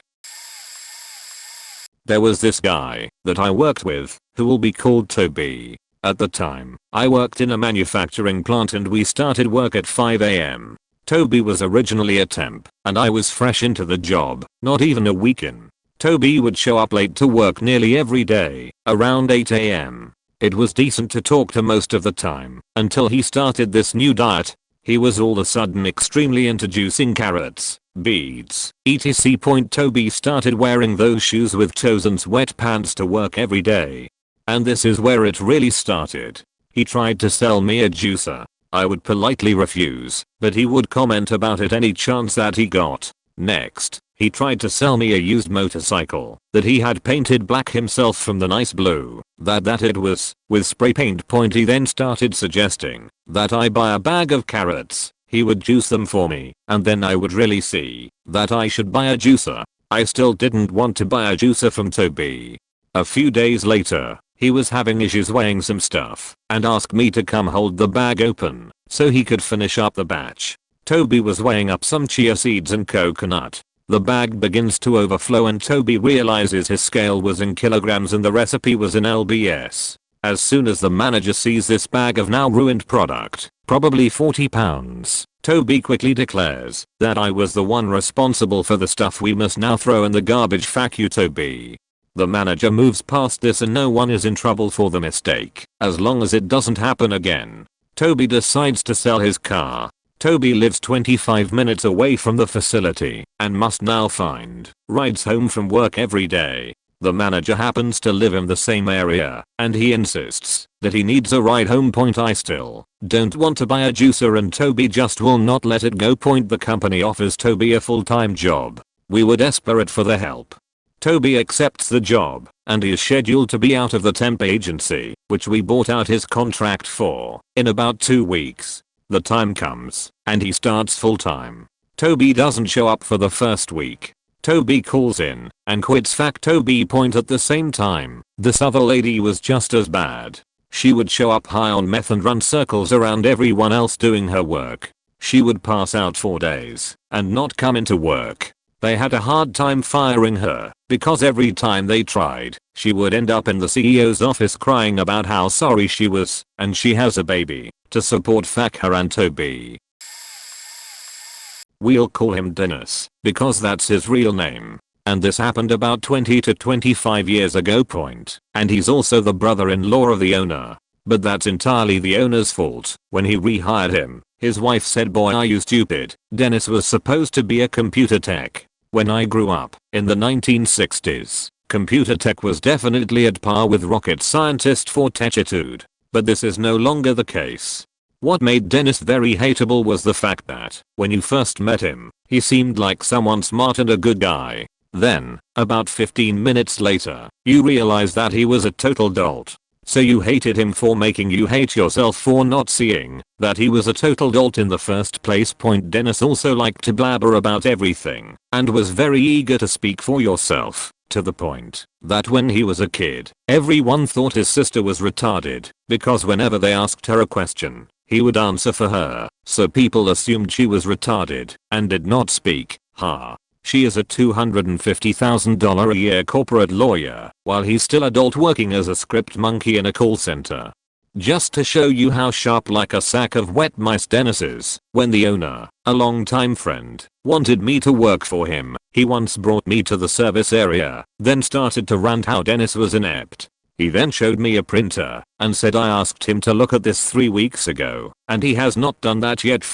There was this guy that I worked with who will be called Toby. At the time, I worked in a manufacturing plant and we started work at 5 AM. Toby was originally a temp and I was fresh into the job, not even a week in. Toby would show up late to work nearly every day, around 8 AM. It was decent to talk to most of the time until he started this new diet. He was all of a sudden extremely into juicing carrots, beets, etc. Toby started wearing those shoes with toes and sweatpants to work every day. And this is where it really started. He tried to sell me a juicer. I would politely refuse, but he would comment about it any chance that he got. Next, he tried to sell me a used motorcycle that he had painted black himself from the nice blue that it was, with spray paint. He then started suggesting that I buy a bag of carrots, he would juice them for me, and then I would really see that I should buy a juicer. I still didn't want to buy a juicer from Toby. A few days later, he was having issues weighing some stuff and asked me to come hold the bag open so he could finish up the batch. Toby was weighing up some chia seeds and coconut. The bag begins to overflow and Toby realizes his scale was in kilograms and the recipe was in lbs. As soon as the manager sees this bag of now ruined product, probably 40 pounds, Toby quickly declares that I was the one responsible for the stuff we must now throw in the garbage. Fuck you, Toby. The manager moves past this and no one is in trouble for the mistake, as long as it doesn't happen again. Toby decides to sell his car. Toby lives 25 minutes away from the facility and must now find rides home from work every day. The manager happens to live in the same area and he insists that he needs a ride home. I still don't want to buy a juicer and Toby just will not let it go. The company offers Toby a full-time job. We were desperate for the help. Toby accepts the job and he is scheduled to be out of the temp agency, which we bought out his contract for, in about 2 weeks. The time comes and he starts full time. Toby doesn't show up for the first week. Toby calls in and quits. Toby. At the same time, this other lady was just as bad. She would show up high on meth and run circles around everyone else doing her work. She would pass out for days and not come into work. They had a hard time firing her because every time they tried, she would end up in the CEO's office crying about how sorry she was and she has a baby to support. Her and Toby. We'll call him Dennis because that's his real name. And this happened about 20 to 25 years ago. And he's also the brother-in-law of the owner. But that's entirely the owner's fault. When he rehired him, his wife said, "Boy, are you stupid. Dennis was supposed to be a computer tech." When I grew up, in the 1960s, computer tech was definitely at par with rocket scientist fortitude. But this is no longer the case. What made Dennis very hateable was the fact that, when you first met him, he seemed like someone smart and a good guy. Then, about 15 minutes later, you realize that he was a total dolt. So you hated him for making you hate yourself for not seeing that he was a total dolt in the first place. Dennis also liked to blabber about everything and was very eager to speak for yourself, to the point that when he was a kid, everyone thought his sister was retarded because whenever they asked her a question, he would answer for her, so people assumed she was retarded and did not speak. She is a $250,000 a year corporate lawyer, while he's still adult working as a script monkey in a call center. Just to show you how sharp like a sack of wet mice Dennis is, when the owner, a longtime friend, wanted me to work for him, he once brought me to the service area, then started to rant how Dennis was inept. He then showed me a printer and said I asked him to look at this 3 weeks ago and he has not done that yet.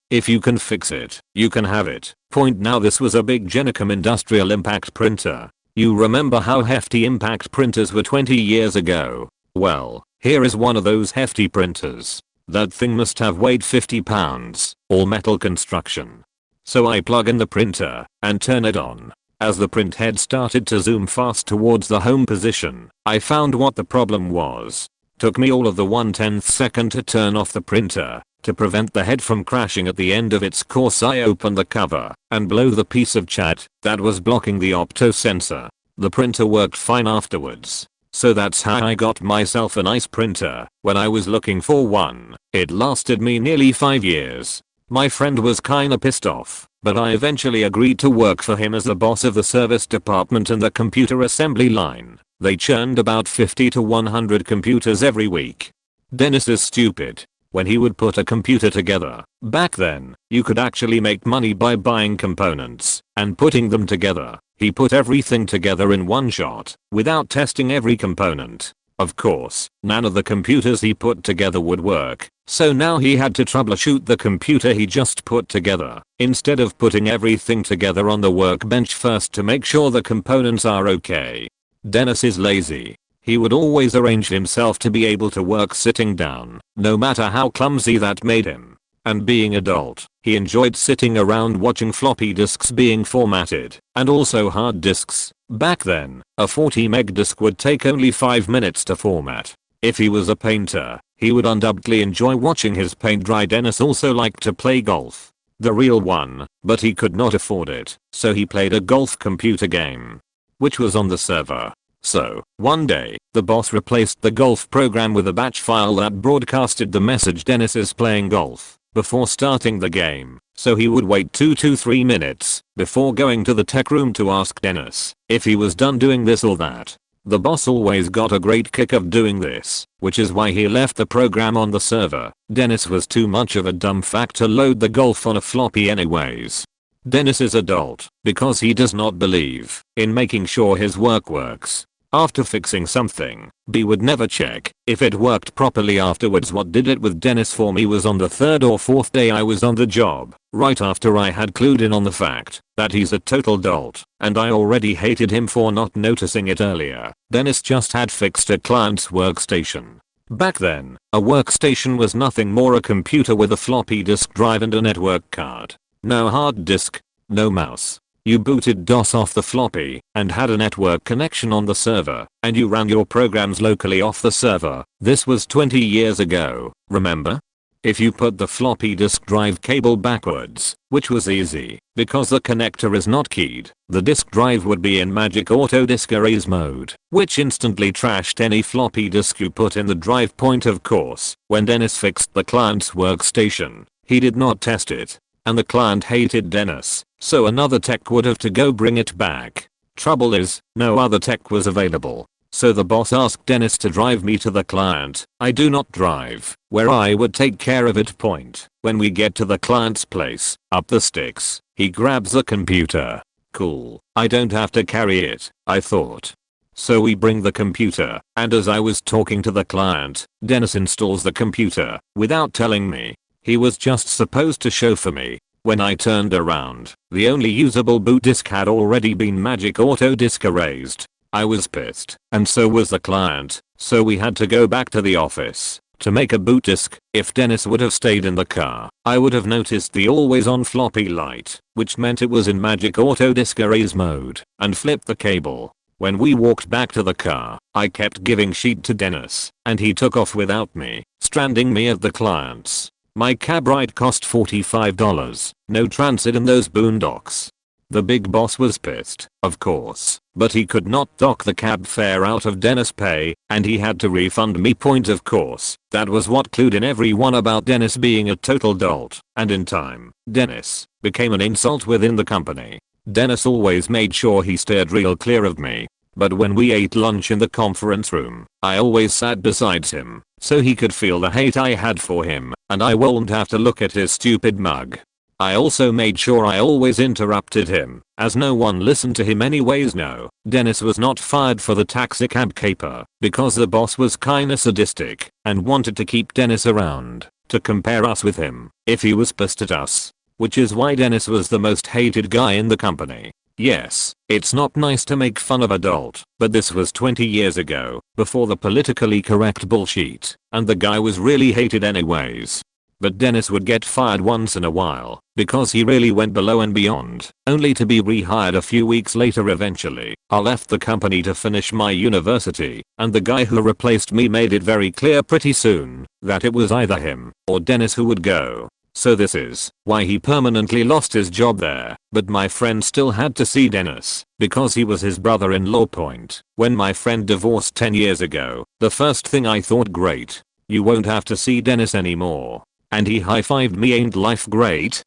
If you can fix it, you can have it. Now this was a big Genicom industrial impact printer. You remember how hefty impact printers were 20 years ago? Well, here is one of those hefty printers. That thing must have weighed 50 pounds, all metal construction. So I plug in the printer and turn it on. As the print head started to zoom fast towards the home position, I found what the problem was. Took me all of the 1/10th second to turn off the printer. To prevent the head from crashing at the end of its course, I opened the cover and blow the piece of chat that was blocking the opto sensor. The printer worked fine afterwards. So that's how I got myself a nice printer when I was looking for one. It lasted me nearly 5 years. My friend was kinda pissed off, but I eventually agreed to work for him as the boss of the service department and the computer assembly line. They churned about 50 to 100 computers every week. Dennis is stupid. When he would put a computer together, back then, you could actually make money by buying components and putting them together. He put everything together in one shot, without testing every component. Of course, none of the computers he put together would work, so now he had to troubleshoot the computer he just put together, instead of putting everything together on the workbench first to make sure the components are okay. Dennis is lazy. He would always arrange himself to be able to work sitting down, no matter how clumsy that made him. And being adult, he enjoyed sitting around watching floppy disks being formatted, and also hard disks. Back then, a 40 meg disk would take only 5 minutes to format. If he was a painter, he would undoubtedly enjoy watching his paint dry. Dennis also liked to play golf. The real one, but he could not afford it, so he played a golf computer game, which was on the server. So, one day, the boss replaced the golf program with a batch file that broadcasted the message Dennis is playing golf before starting the game, so he would wait 2 to 3 minutes before going to the tech room to ask Dennis if he was done doing this or that. The boss always got a great kick of doing this, which is why he left the program on the server. Dennis was too much of a dumb fuck to load the golf on a floppy anyways. Dennis is adult because he does not believe in making sure his work works. After fixing something, B would never check if it worked properly afterwards. What did it with Dennis for me was on the 3rd or 4th day I was on the job, right after I had clued in on the fact that he's a total dolt, and I already hated him for not noticing it earlier. Dennis just had fixed a client's workstation. Back then, a workstation was nothing more a computer with a floppy disk drive and a network card. No hard disk, no mouse. You booted DOS off the floppy and had a network connection on the server, and you ran your programs locally off the server. This was 20 years ago, remember? If you put the floppy disk drive cable backwards, which was easy because the connector is not keyed, the disk drive would be in Magic Auto Disk Erase mode, which instantly trashed any floppy disk you put in the drive. Point of course, when Dennis fixed the client's workstation, he did not test it, and the client hated Dennis, so another tech would have to go bring it back. Trouble is, no other tech was available. So the boss asked Dennis to drive me to the client. I do not drive, where I would take care of it. Point. When we get to the client's place, up the sticks, he grabs the computer. Cool, I don't have to carry it, I thought. So we bring the computer, and as I was talking to the client, Dennis installs the computer, without telling me. He was just supposed to chauffeur me. When I turned around, the only usable boot disk had already been Magic Auto Disk erased. I was pissed, and so was the client, so we had to go back to the office to make a boot disk. If Dennis would have stayed in the car, I would have noticed the always on floppy light, which meant it was in Magic Auto Disk erase mode, and flipped the cable. When we walked back to the car, I kept giving shit to Dennis, and he took off without me, stranding me at the client's. My cab ride cost $45. No transit in those boondocks. The big boss was pissed, of course, but he could not dock the cab fare out of Dennis' pay, and he had to refund me. Point of course, that was what clued in everyone about Dennis being a total dolt, and in time, Dennis became an insult within the company. Dennis always made sure he steered real clear of me, but when we ate lunch in the conference room, I always sat beside him, so he could feel the hate I had for him, and I wouldn't have to look at his stupid mug. I also made sure I always interrupted him, as no one listened to him anyways. No, Dennis was not fired for the taxi cab caper, because the boss was kinda sadistic, and wanted to keep Dennis around, to compare us with him, if he was pissed at us. Which is why Dennis was the most hated guy in the company. Yes, it's not nice to make fun of adult, but this was 20 years ago, before the politically correct bullshit, and the guy was really hated anyways. But Dennis would get fired once in a while, because he really went below and beyond, only to be rehired a few weeks later eventually. I left the company to finish my university, and the guy who replaced me made it very clear pretty soon that it was either him or Dennis who would go. So this is why he permanently lost his job there, but my friend still had to see Dennis, because he was his brother-in-law. Point. When my friend divorced 10 years ago, the first thing I thought, great, you won't have to see Dennis anymore. And he high-fived me. Ain't life great?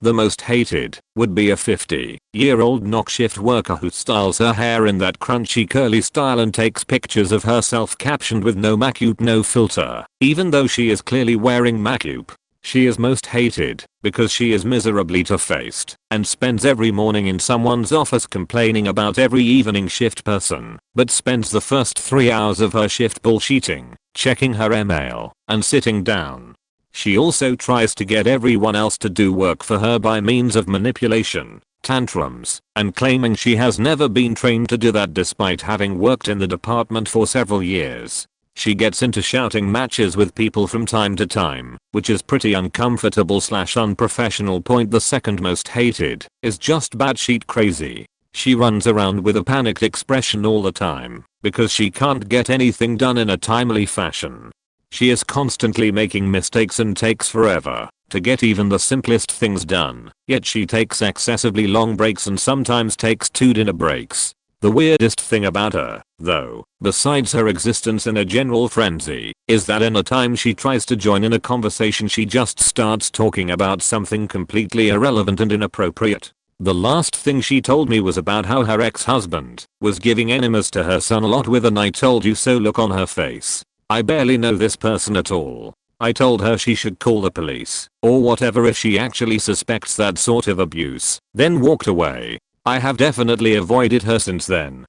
The most hated would be a 50-year-old knock shift worker who styles her hair in that crunchy curly style and takes pictures of herself captioned with no makeup, no filter, even though she is clearly wearing makeup. She is most hated because she is miserably two-faced and spends every morning in someone's office complaining about every evening shift person, but spends the first 3 hours of her shift bullshitting, checking her email, and sitting down. She also tries to get everyone else to do work for her by means of manipulation, tantrums, and claiming she has never been trained to do that despite having worked in the department for several years. She gets into shouting matches with people from time to time, which is pretty uncomfortable / unprofessional. The second most hated is just batshit crazy. She runs around with a panicked expression all the time because she can't get anything done in a timely fashion. She is constantly making mistakes and takes forever to get even the simplest things done, yet she takes excessively long breaks and sometimes takes 2 dinner breaks. The weirdest thing about her, though, besides her existence in a general frenzy, is that anytime she tries to join in a conversation she just starts talking about something completely irrelevant and inappropriate. The last thing she told me was about how her ex-husband was giving enemas to her son a lot with an "I told you so" look on her face. I barely know this person at all. I told her she should call the police or whatever if she actually suspects that sort of abuse, then walked away. I have definitely avoided her since then.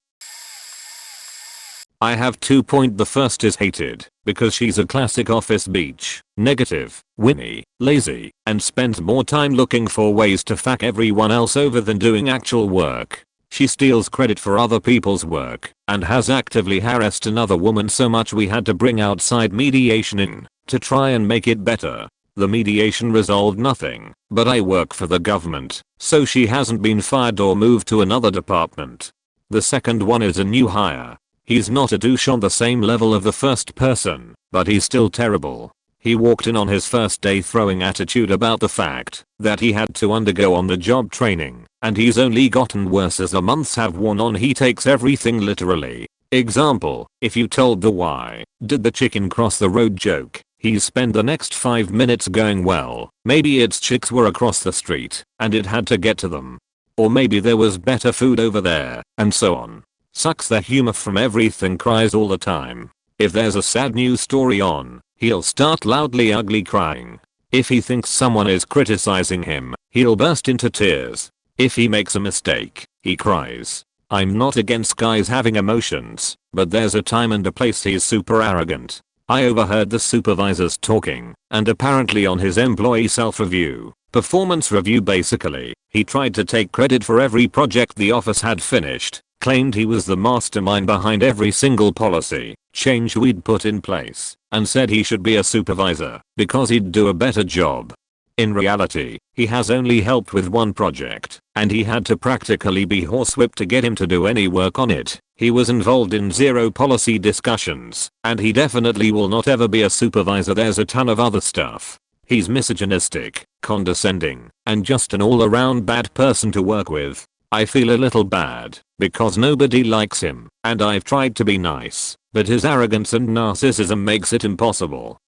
I have 2. The first is hated because she's a classic office bitch, negative, whiny, lazy, and spends more time looking for ways to fuck everyone else over than doing actual work. She steals credit for other people's work and has actively harassed another woman so much we had to bring outside mediation in to try and make it better. The mediation resolved nothing, but I work for the government, so she hasn't been fired or moved to another department. The second one is a new hire. He's not a douche on the same level of the first person, but he's still terrible. He walked in on his first day throwing attitude about the fact that he had to undergo on-the-job training, and he's only gotten worse as the months have worn on. He takes everything literally. Example, if you told the "why did the chicken cross the road" joke, he'd spend the next 5 minutes going, well, maybe its chicks were across the street and it had to get to them. Or maybe there was better food over there, and so on. Sucks the humor from everything, cries all the time. If there's a sad news story on, he'll start loudly ugly crying. If he thinks someone is criticizing him, he'll burst into tears. If he makes a mistake, he cries. I'm not against guys having emotions, but there's a time and a place. He's super arrogant. I overheard the supervisors talking, and apparently on his employee self-review, performance review basically, he tried to take credit for every project the office had finished, claimed he was the mastermind behind every single policy change we'd put in place, and said he should be a supervisor because he'd do a better job. In reality, he has only helped with one project, and he had to practically be horsewhipped to get him to do any work on it. He was involved in 0 policy discussions, and he definitely will not ever be a supervisor. There's a ton of other stuff. He's misogynistic, condescending, and just an all-around bad person to work with. I feel a little bad because nobody likes him, and I've tried to be nice, but his arrogance and narcissism makes it impossible.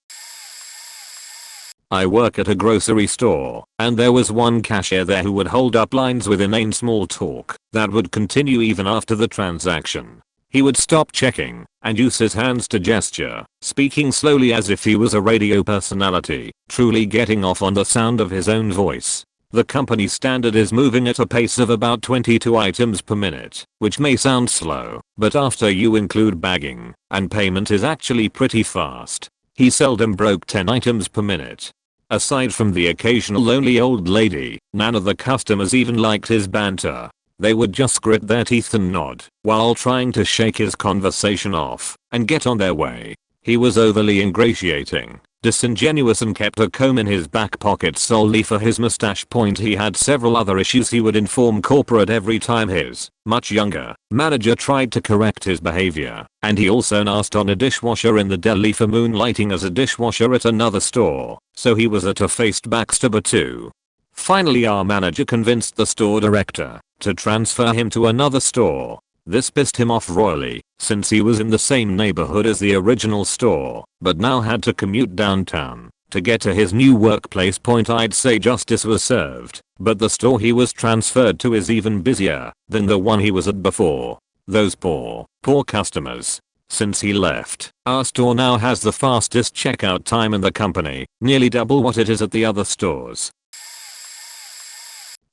I work at a grocery store, and there was one cashier there who would hold up lines with inane small talk that would continue even after the transaction. He would stop checking and use his hands to gesture, speaking slowly as if he was a radio personality, truly getting off on the sound of his own voice. The company standard is moving at a pace of about 22 items per minute, which may sound slow, but after you include bagging and payment is actually pretty fast. He seldom broke 10 items per minute. Aside from the occasional lonely old lady, none of the customers even liked his banter. They would just grit their teeth and nod while trying to shake his conversation off and get on their way. He was overly ingratiating, disingenuous, and kept a comb in his back pocket solely for his mustache. He had several other issues. He would inform corporate every time his much younger manager tried to correct his behavior, and he also asked on a dishwasher in the deli for moonlighting as a dishwasher at another store, so he was a two-faced backstabber too. Finally, our manager convinced the store director to transfer him to another store. This pissed him off royally, since he was in the same neighborhood as the original store, but now had to commute downtown to get to his new workplace. I'd say justice was served, but the store he was transferred to is even busier than the one he was at before. Those poor customers. since he left. Our store now has the fastest checkout time in the company, nearly double what it is at the other stores.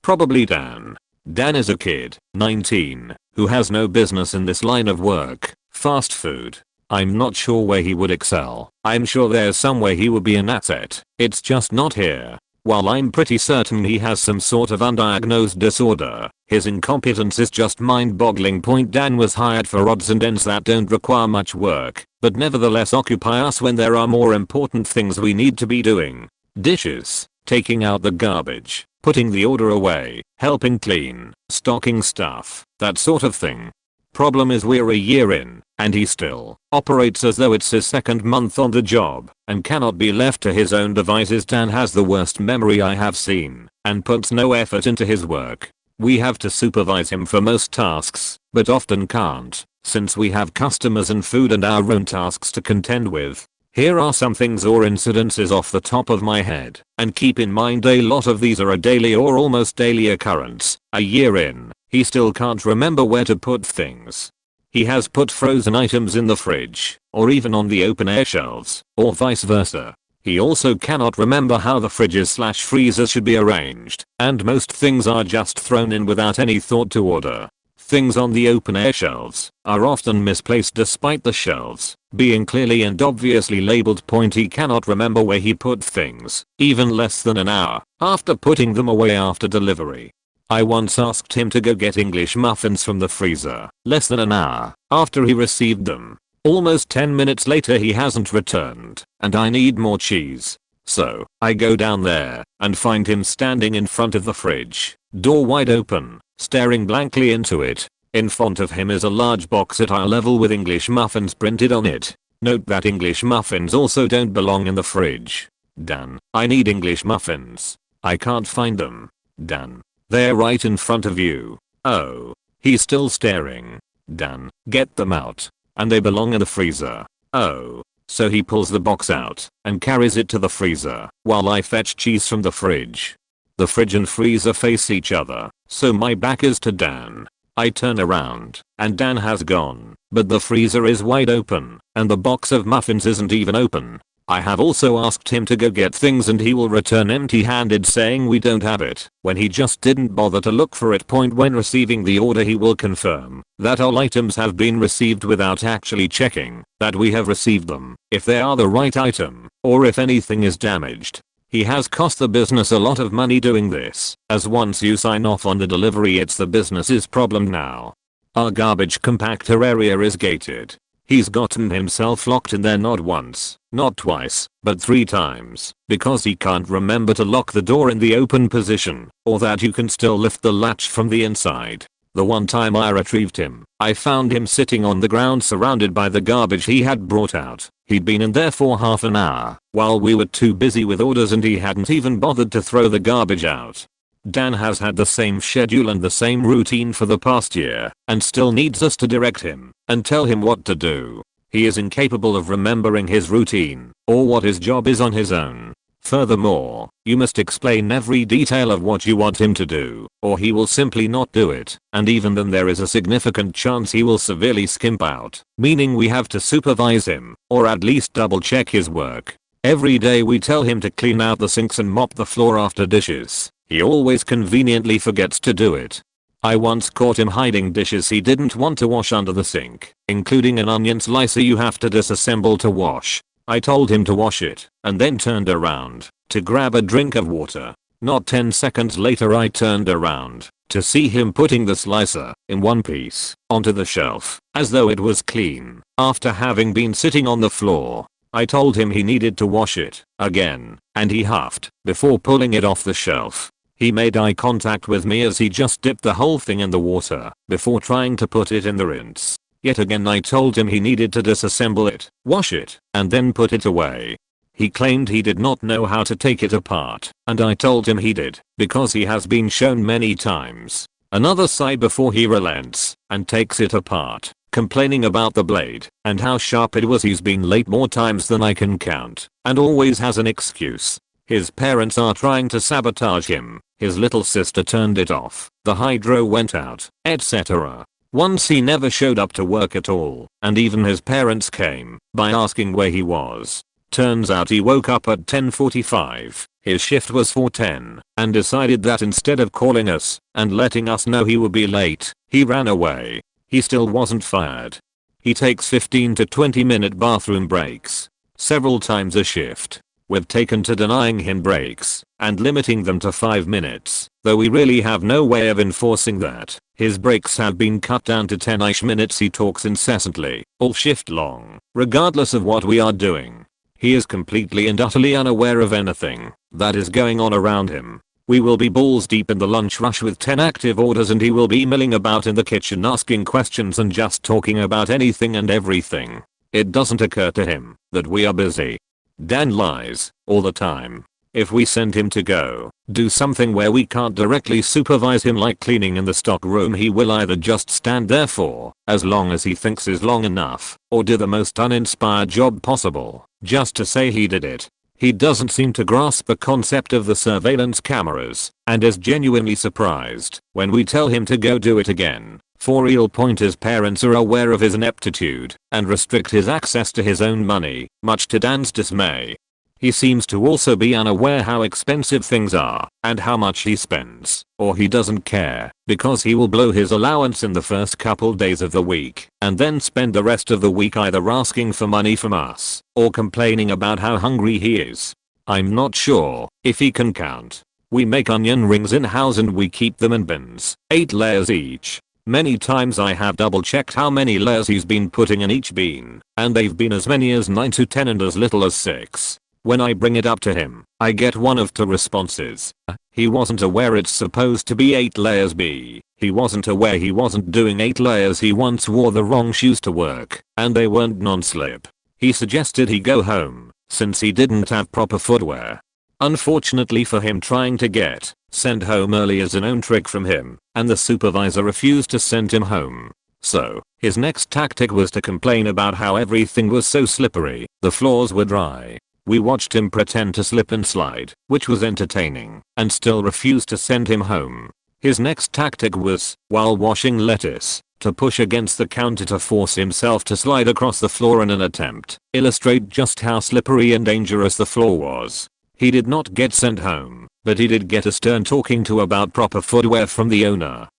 Probably Dan. Dan is a kid, 19, who has no business in this line of work, fast food. I'm not sure where he would excel. I'm sure there's somewhere he would be an asset. It's just not here. While I'm pretty certain he has some sort of undiagnosed disorder, his incompetence is just mind-boggling. Dan was hired for odds and ends that don't require much work, but nevertheless occupy us when there are more important things we need to be doing. Dishes, taking out the garbage, putting the order away, helping clean, stocking stuff, that sort of thing. Problem is we're a year in, and he still operates as though it's his second month on the job, and cannot be left to his own devices. Dan has the worst memory I have seen, and puts no effort into his work. We have to supervise him for most tasks, but often can't, since we have customers and food and our own tasks to contend with. Here are some things or incidences off the top of my head, and keep in mind a lot of these are a daily or almost daily occurrence. A year in, he still can't remember where to put things. He has put frozen items in the fridge, or even on the open air shelves, or vice versa. He also cannot remember how the fridges/freezers should be arranged, and most things are just thrown in without any thought to order. Things on the open air shelves are often misplaced despite the shelves being clearly and obviously labeled. He cannot remember where he put things, even less than an hour after putting them away after delivery. I once asked him to go get English muffins from the freezer, less than an hour after he received them. Almost 10 minutes later he hasn't returned, and I need more cheese. So, I go down there, and find him standing in front of the fridge, door wide open, staring blankly into it. In front of him is a large box at eye level with English muffins printed on it. Note that English muffins also don't belong in the fridge. Dan, I need English muffins. I can't find them. Dan, they're right in front of you. Oh. He's still staring. Dan, get them out. And they belong in the freezer. Oh. So he pulls the box out and carries it to the freezer while I fetch cheese from the fridge. The fridge and freezer face each other, so my back is to Dan. I turn around, and Dan has gone, but the freezer is wide open, and the box of muffins isn't even open. I have also asked him to go get things and he will return empty-handed saying we don't have it, when he just didn't bother to look for it. When receiving the order he will confirm that all items have been received without actually checking that we have received them, if they are the right item, or if anything is damaged. He has cost the business a lot of money doing this, as once you sign off on the delivery it's the business's problem now. Our garbage compactor area is gated. He's gotten himself locked in there not once, not twice, but 3 times, because he can't remember to lock the door in the open position, or that you can still lift the latch from the inside. The one time I retrieved him, I found him sitting on the ground surrounded by the garbage he had brought out. He'd been in there for half an hour, while we were too busy with orders and he hadn't even bothered to throw the garbage out. Dan has had the same schedule and the same routine for the past year, and still needs us to direct him and tell him what to do. He is incapable of remembering his routine, or what his job is on his own. Furthermore, you must explain every detail of what you want him to do, or he will simply not do it, and even then there is a significant chance he will severely skimp out, meaning we have to supervise him, or at least double check his work. Every day we tell him to clean out the sinks and mop the floor after dishes. He always conveniently forgets to do it. I once caught him hiding dishes he didn't want to wash under the sink, including an onion slicer you have to disassemble to wash. I told him to wash it, and then turned around to grab a drink of water. Not 10 seconds later I turned around to see him putting the slicer, in one piece, onto the shelf, as though it was clean, after having been sitting on the floor. I told him he needed to wash it, again, and he huffed, before pulling it off the shelf. He made eye contact with me as he just dipped the whole thing in the water, before trying to put it in the rinse. Yet again I told him he needed to disassemble it, wash it, and then put it away. He claimed he did not know how to take it apart, and I told him he did, because he has been shown many times. Another sigh before he relents, and takes it apart, complaining about the blade, and how sharp it was. He's been late more times than I can count, and always has an excuse. His parents are trying to sabotage him, his little sister turned it off, the hydro went out, etc. Once he never showed up to work at all, and even his parents came by asking where he was. Turns out he woke up at 10:45, his shift was 4:10, and decided that instead of calling us and letting us know he would be late, he ran away. He still wasn't fired. He takes 15 to 20-minute bathroom breaks several times a shift. We've taken to denying him breaks and limiting them to 5 minutes, though we really have no way of enforcing that. His breaks have been cut down to 10ish minutes. He talks incessantly, all shift long, regardless of what we are doing. He is completely and utterly unaware of anything that is going on around him. We will be balls deep in the lunch rush with 10 active orders and he will be milling about in the kitchen asking questions and just talking about anything and everything. It doesn't occur to him that we are busy. Dan lies all the time. If we send him to go do something where we can't directly supervise him, like cleaning in the stock room, he will either just stand there for as long as he thinks is long enough, or do the most uninspired job possible just to say he did it. He doesn't seem to grasp the concept of the surveillance cameras and is genuinely surprised when we tell him to go do it again. For real point, his parents are aware of his ineptitude and restrict his access to his own money, much to Dan's dismay. He seems to also be unaware how expensive things are and how much he spends, or he doesn't care, because he will blow his allowance in the first couple days of the week and then spend the rest of the week either asking for money from us or complaining about how hungry he is. I'm not sure if he can count. We make onion rings in-house and we keep them in bins, 8 layers each. Many times I have double checked how many layers he's been putting in each bean, and they've been as many as 9 to 10 and as little as 6. When I bring it up to him, I get one of 2 responses. He wasn't aware it's supposed to be 8 layers. B. He wasn't aware he wasn't doing 8 layers. He once wore the wrong shoes to work, and they weren't non-slip. He suggested he go home, since he didn't have proper footwear. Unfortunately for him, trying to get sent home early is a known trick from him, and the supervisor refused to send him home. So, his next tactic was to complain about how everything was so slippery, the floors were dry. We watched him pretend to slip and slide, which was entertaining, and still refused to send him home. His next tactic was, while washing lettuce, to push against the counter to force himself to slide across the floor in an attempt to illustrate just how slippery and dangerous the floor was. He did not get sent home, but he did get a stern talking to about proper footwear from the owner.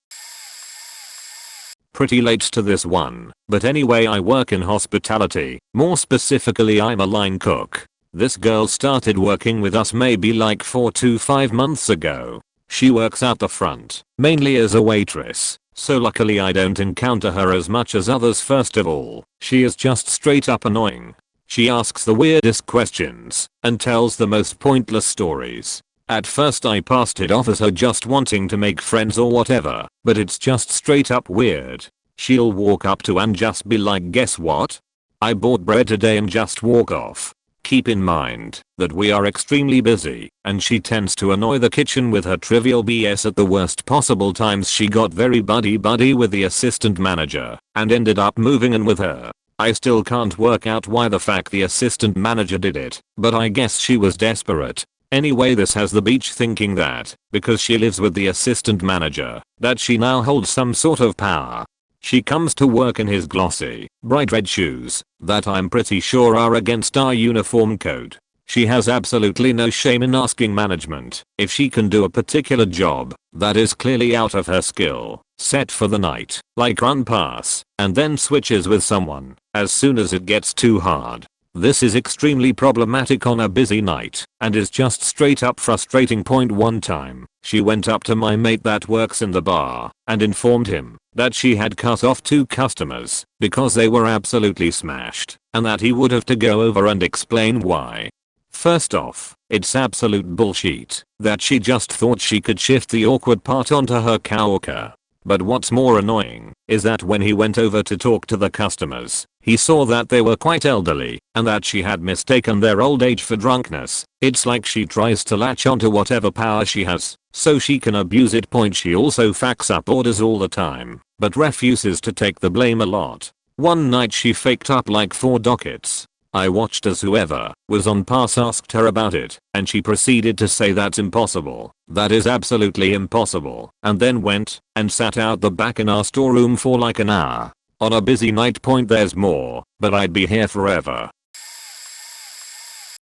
Pretty late to this one, but anyway, I work in hospitality. More specifically, I'm a line cook. This girl started working with us maybe like 4 to 5 months ago. She works out the front, mainly as a waitress, so luckily I don't encounter her as much as others. First of all, she is just straight up annoying. She asks the weirdest questions and tells the most pointless stories. At first I passed it off as her just wanting to make friends or whatever, but it's just straight up weird. She'll walk up to and just be like, "Guess what? I bought bread today," and just walk off. Keep in mind that we are extremely busy, and she tends to annoy the kitchen with her trivial BS at the worst possible times. She got very buddy with the assistant manager and ended up moving in with her. I still can't work out why the fact the assistant manager did it, but I guess she was desperate. Anyway, this has the beach thinking that, because she lives with the assistant manager, that she now holds some sort of power. She comes to work in his glossy, bright red shoes that I'm pretty sure are against our uniform code. She has absolutely no shame in asking management if she can do a particular job that is clearly out of her skill set for the night, like run pass, and then switches with someone as soon as it gets too hard. This is extremely problematic on a busy night and is just straight up frustrating. One time, she went up to my mate that works in the bar and informed him that she had cut off 2 customers because they were absolutely smashed, and that he would have to go over and explain why. First off, it's absolute bullshit that she just thought she could shift the awkward part onto her coworker. But what's more annoying is that when he went over to talk to the customers, he saw that they were quite elderly and that she had mistaken their old age for drunkenness. It's like she tries to latch onto whatever power she has so she can abuse it. She also fucks up orders all the time, but refuses to take the blame a lot. One night she faked up like 4 dockets. I watched as whoever was on pass asked her about it, and she proceeded to say that's impossible. That is absolutely impossible. And then went and sat out the back in our storeroom for like an hour. On a busy night. There's more, but I'd be here forever.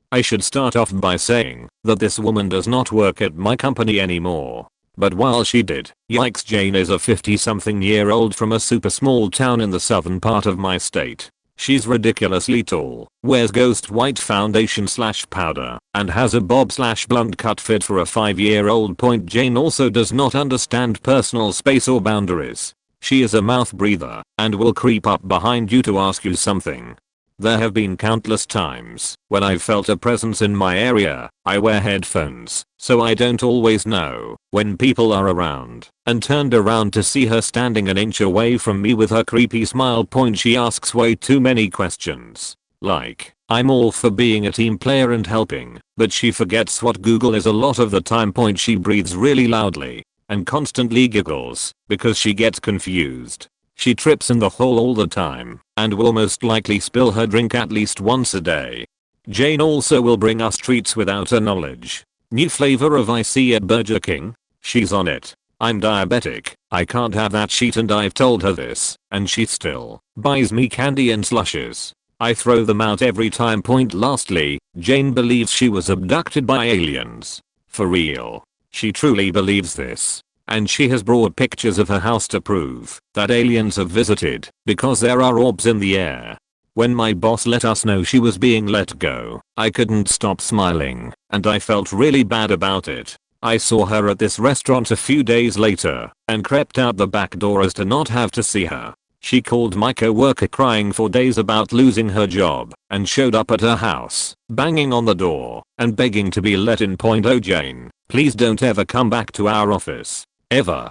I should start off by saying that this woman does not work at my company anymore. But while she did, yikes, Jane is a 50-something-year-old from a super small town in the southern part of my state. She's ridiculously tall, wears ghost white foundation / powder, and has a bob / blunt cut fit for a 5-year-old. Jane also does not understand personal space or boundaries. She is a mouth breather and will creep up behind you to ask you something. There have been countless times when I've felt a presence in my area. I wear headphones, so I don't always know when people are around, and turned around to see her standing an inch away from me with her creepy smile. She asks way too many questions. Like, I'm all for being a team player and helping, but she forgets what Google is a lot of the time. She breathes really loudly and constantly giggles because she gets confused. She trips in the hall all the time and will most likely spill her drink at least once a day. Jane also will bring us treats without her knowledge. New flavor of icy at Burger King? She's on it. I'm diabetic. I can't have that shit, and I've told her this, and she still buys me candy and slushes. I throw them out every time. Lastly, Jane believes she was abducted by aliens. For real. She truly believes this. And she has brought pictures of her house to prove that aliens have visited because there are orbs in the air. When my boss let us know she was being let go, I couldn't stop smiling, and I felt really bad about it. I saw her at this restaurant a few days later and crept out the back door as to not have to see her. She called my coworker crying for days about losing her job and showed up at her house, banging on the door and begging to be let in. Oh Jane, please don't ever come back to our office. Ever.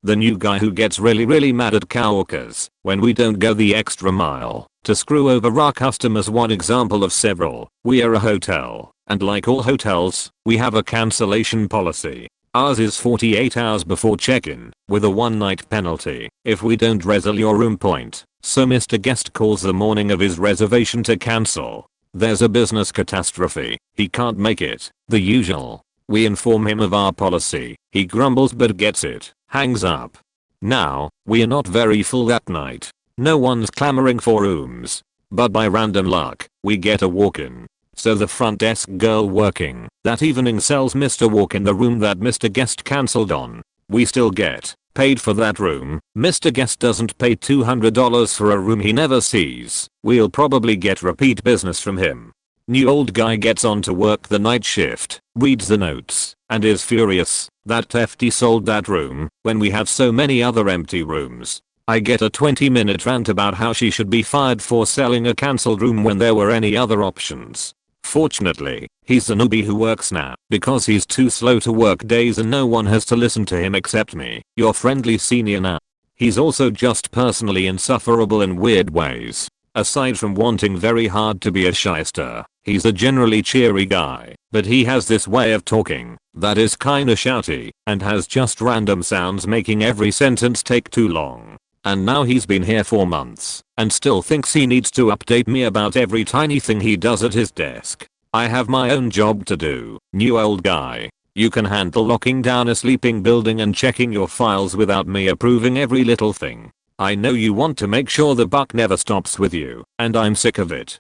The new guy who gets really mad at coworkers when we don't go the extra mile to screw over our customers. One example of several. We are a hotel, and like all hotels, we have a cancellation policy. Ours is 48 hours before check-in, with a one-night penalty if we don't reserve your room. So Mr. Guest calls the morning of his reservation to cancel. There's a business catastrophe, he can't make it, the usual. We inform him of our policy, he grumbles but gets it, hangs up. Now, we are not very full that night. No one's clamoring for rooms. But by random luck, we get a walk-in. So the front desk girl working that evening sells Mr. Walk-in the room that Mr. Guest cancelled on. We still get paid for that room. Mr. Guest doesn't pay $200 for a room he never sees. We'll probably get repeat business from him. New old guy gets on to work the night shift, reads the notes, and is furious that FT sold that room when we have so many other empty rooms. I get a 20-minute rant about how she should be fired for selling a cancelled room when there were any other options. Fortunately, he's the newbie who works now because he's too slow to work days and no one has to listen to him except me, your friendly senior now. He's also just personally insufferable in weird ways. Aside from wanting very hard to be a shyster, he's a generally cheery guy, but he has this way of talking that is kinda shouty and has just random sounds making every sentence take too long. And now he's been here for months and still thinks he needs to update me about every tiny thing he does at his desk. I have my own job to do, new old guy. You can handle locking down a sleeping building and checking your files without me approving every little thing. I know you want to make sure the buck never stops with you, and I'm sick of it.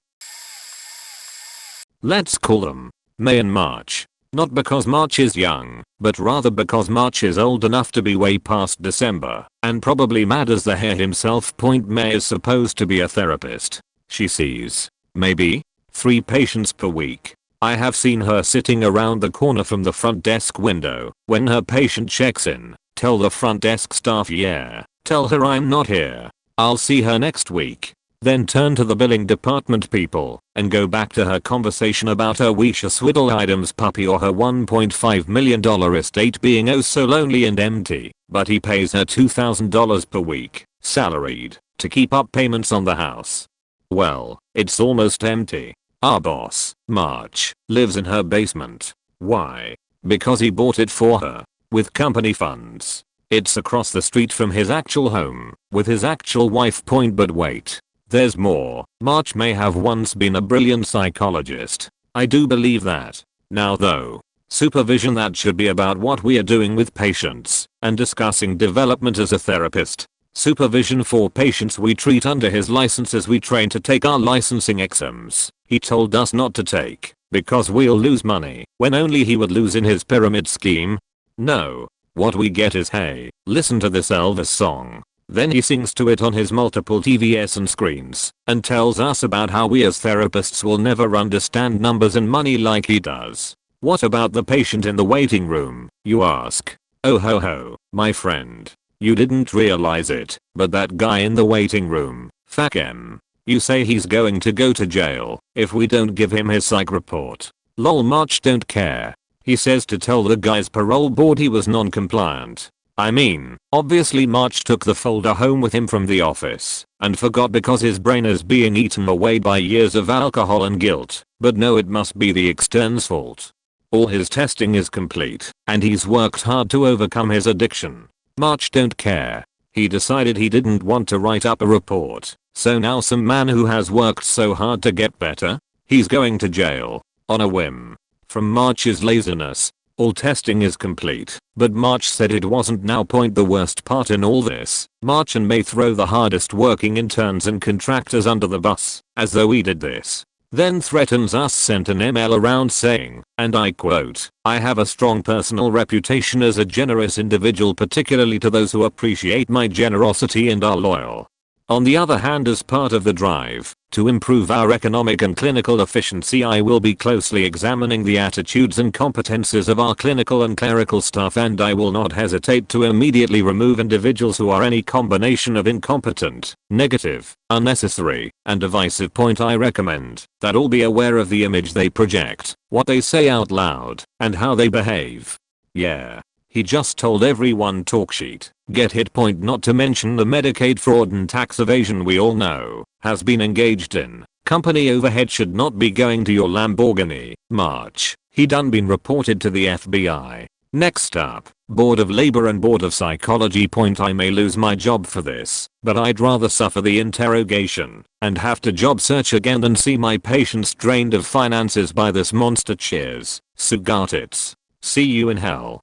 Let's call them May and March. Not because March is young, but rather because March is old enough to be way past December, and probably mad as the hare himself. May is supposed to be a therapist. She sees, maybe, 3 patients per week. I have seen her sitting around the corner from the front desk window when her patient checks in. Tell the front desk staff yeah. Tell her I'm not here. I'll see her next week. Then turn to the billing department people and go back to her conversation about her Weisha Swiddle items puppy or her $1.5 million estate being oh so lonely and empty, but he pays her $2,000 per week, salaried, to keep up payments on the house. Well, it's almost empty. Our boss, March, lives in her basement. Why? Because he bought it for her. With company funds. It's across the street from his actual home, with his actual wife. But wait. There's more. March may have once been a brilliant psychologist. I do believe that. Now though, supervision that should be about what we are doing with patients and discussing development as a therapist. Supervision for patients we treat under his licenses we train to take our licensing exams. He told us not to take because we'll lose money when only he would lose in his pyramid scheme. No. What we get is, hey, listen to this Elvis song. Then he sings to it on his multiple TVs and screens and tells us about how we as therapists will never understand numbers and money like he does. What about the patient in the waiting room, you ask? Oh ho ho, my friend. You didn't realize it, but that guy in the waiting room, fuck him. You say he's going to go to jail if we don't give him his psych report. Lol, March don't care. He says to tell the guy's parole board he was non-compliant. I mean, obviously March took the folder home with him from the office and forgot because his brain is being eaten away by years of alcohol and guilt. But no, it must be the extern's fault. All his testing is complete and he's worked hard to overcome his addiction. March don't care. He decided he didn't want to write up a report. So now some man who has worked so hard to get better, he's going to jail. On a whim. From March's laziness. All testing is complete, but March said it wasn't. Now point the worst part in all this. March and May throw the hardest working interns and contractors under the bus, as though we did this. Then threatens us, sent an email around saying, and I quote, I have a strong personal reputation as a generous individual, particularly to those who appreciate my generosity and are loyal. On the other hand, as part of the drive to improve our economic and clinical efficiency, I will be closely examining the attitudes and competences of our clinical and clerical staff, and I will not hesitate to immediately remove individuals who are any combination of incompetent, negative, unnecessary, and divisive. Point I recommend that all be aware of the image they project, what they say out loud, and how they behave. Yeah. He just told everyone talk sheet, get hit. Point not to mention the Medicaid fraud and tax evasion we all know has been engaged in. Company overhead should not be going to your Lamborghini. March. He done been reported to the FBI. Next up, Board of Labor and Board of Psychology. Point I may lose my job for this, but I'd rather suffer the interrogation and have to job search again than see my patients drained of finances by this monster. Cheers, Sugatits. See you in hell.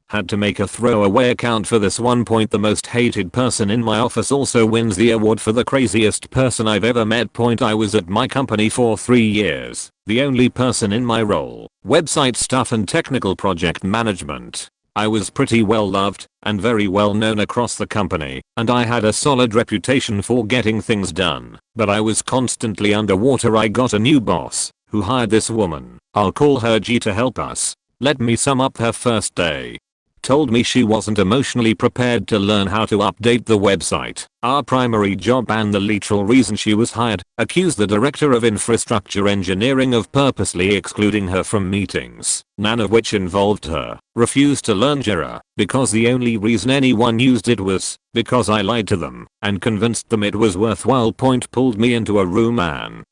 Had to make a throwaway account for this one. Point the most hated person in my office also wins the award for the craziest person I've ever met. Point I was at my company for 3 years, the only person in my role, website stuff and technical project management. I was pretty well loved and very well known across the company, and I had a solid reputation for getting things done, but I was constantly underwater. I got a new boss who hired this woman, I'll call her G, to help us. Let me sum up her first day. Told me she wasn't emotionally prepared to learn how to update the website, our primary job and the literal reason she was hired. Accused the director of infrastructure engineering of purposely excluding her from meetings, none of which involved her. Refused to learn Jira because the only reason anyone used it was because I lied to them and convinced them it was worthwhile. Point pulled me into a room and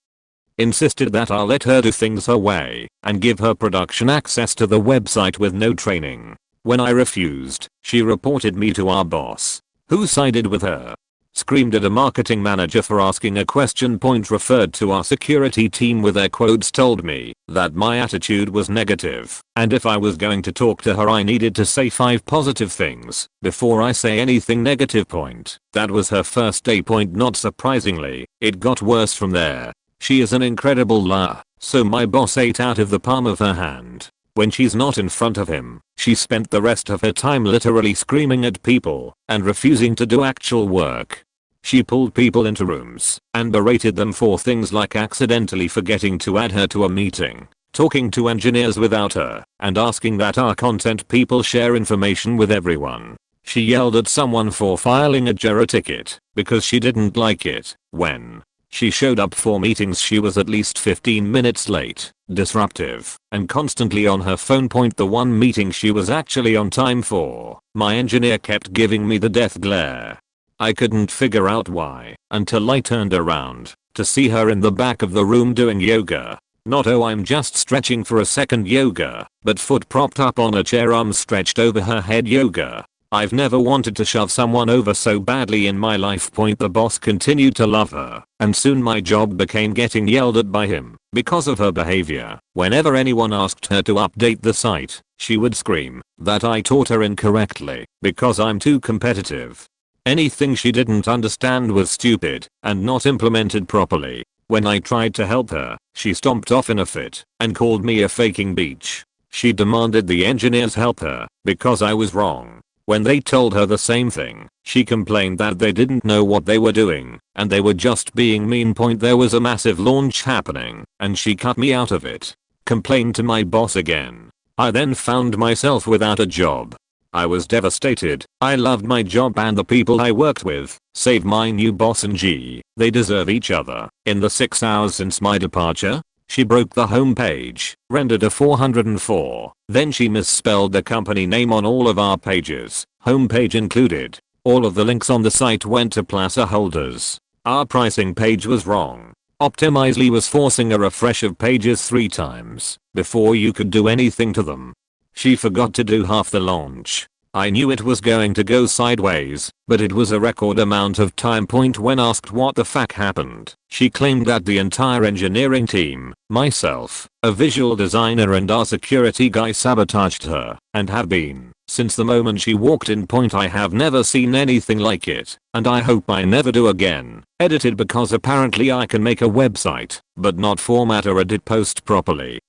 insisted that I'll let her do things her way and give her production access to the website with no training. When I refused, she reported me to our boss, who sided with her. Screamed at a marketing manager for asking a question. Point referred to our security team with their quotes, told me that my attitude was negative, and if I was going to talk to her I needed to say 5 positive things before I say anything negative. Point. That was her first day. Point not surprisingly, it got worse from there. She is an incredible liar, so my boss ate out of the palm of her hand. When she's not in front of him, she spent the rest of her time literally screaming at people and refusing to do actual work. She pulled people into rooms and berated them for things like accidentally forgetting to add her to a meeting, talking to engineers without her, and asking that our content people share information with everyone. She yelled at someone for filing a Jira ticket because she didn't like it. When she showed up for meetings she was at least 15 minutes late, disruptive, and constantly on her phone. Point the one meeting she was actually on time for, my engineer kept giving me the death glare. I couldn't figure out why until I turned around to see her in the back of the room doing yoga. Not oh I'm just stretching for a second yoga, but foot propped up on a chair, arms stretched over her head yoga. I've never wanted to shove someone over so badly in my life. The boss continued to love her, and soon my job became getting yelled at by him because of her behavior. Whenever anyone asked her to update the site, she would scream that I taught her incorrectly because I'm too competitive. Anything she didn't understand was stupid and not implemented properly. When I tried to help her, she stomped off in a fit and called me a faking beach. She demanded the engineers help her because I was wrong. When they told her the same thing, she complained that they didn't know what they were doing and they were just being mean. There was a massive launch happening and she cut me out of it. Complained to my boss again. I then found myself without a job. I was devastated. I loved my job and the people I worked with, save my new boss and they deserve each other. In the 6 hours since my departure, she broke the homepage, rendered a 404. Then she misspelled the company name on all of our pages, homepage included. All of the links on the site went to placeholders. Our pricing page was wrong. Optimizely was forcing a refresh of pages 3 times before you could do anything to them. She forgot to do half the launch. I knew it was going to go sideways, but it was a record amount of time. When asked what the fuck happened, she claimed that the entire engineering team, myself, a visual designer and our security guy sabotaged her, and have been, since the moment she walked in. I have never seen anything like it, and I hope I never do again. Edited because apparently I can make a website, but not format or edit post properly.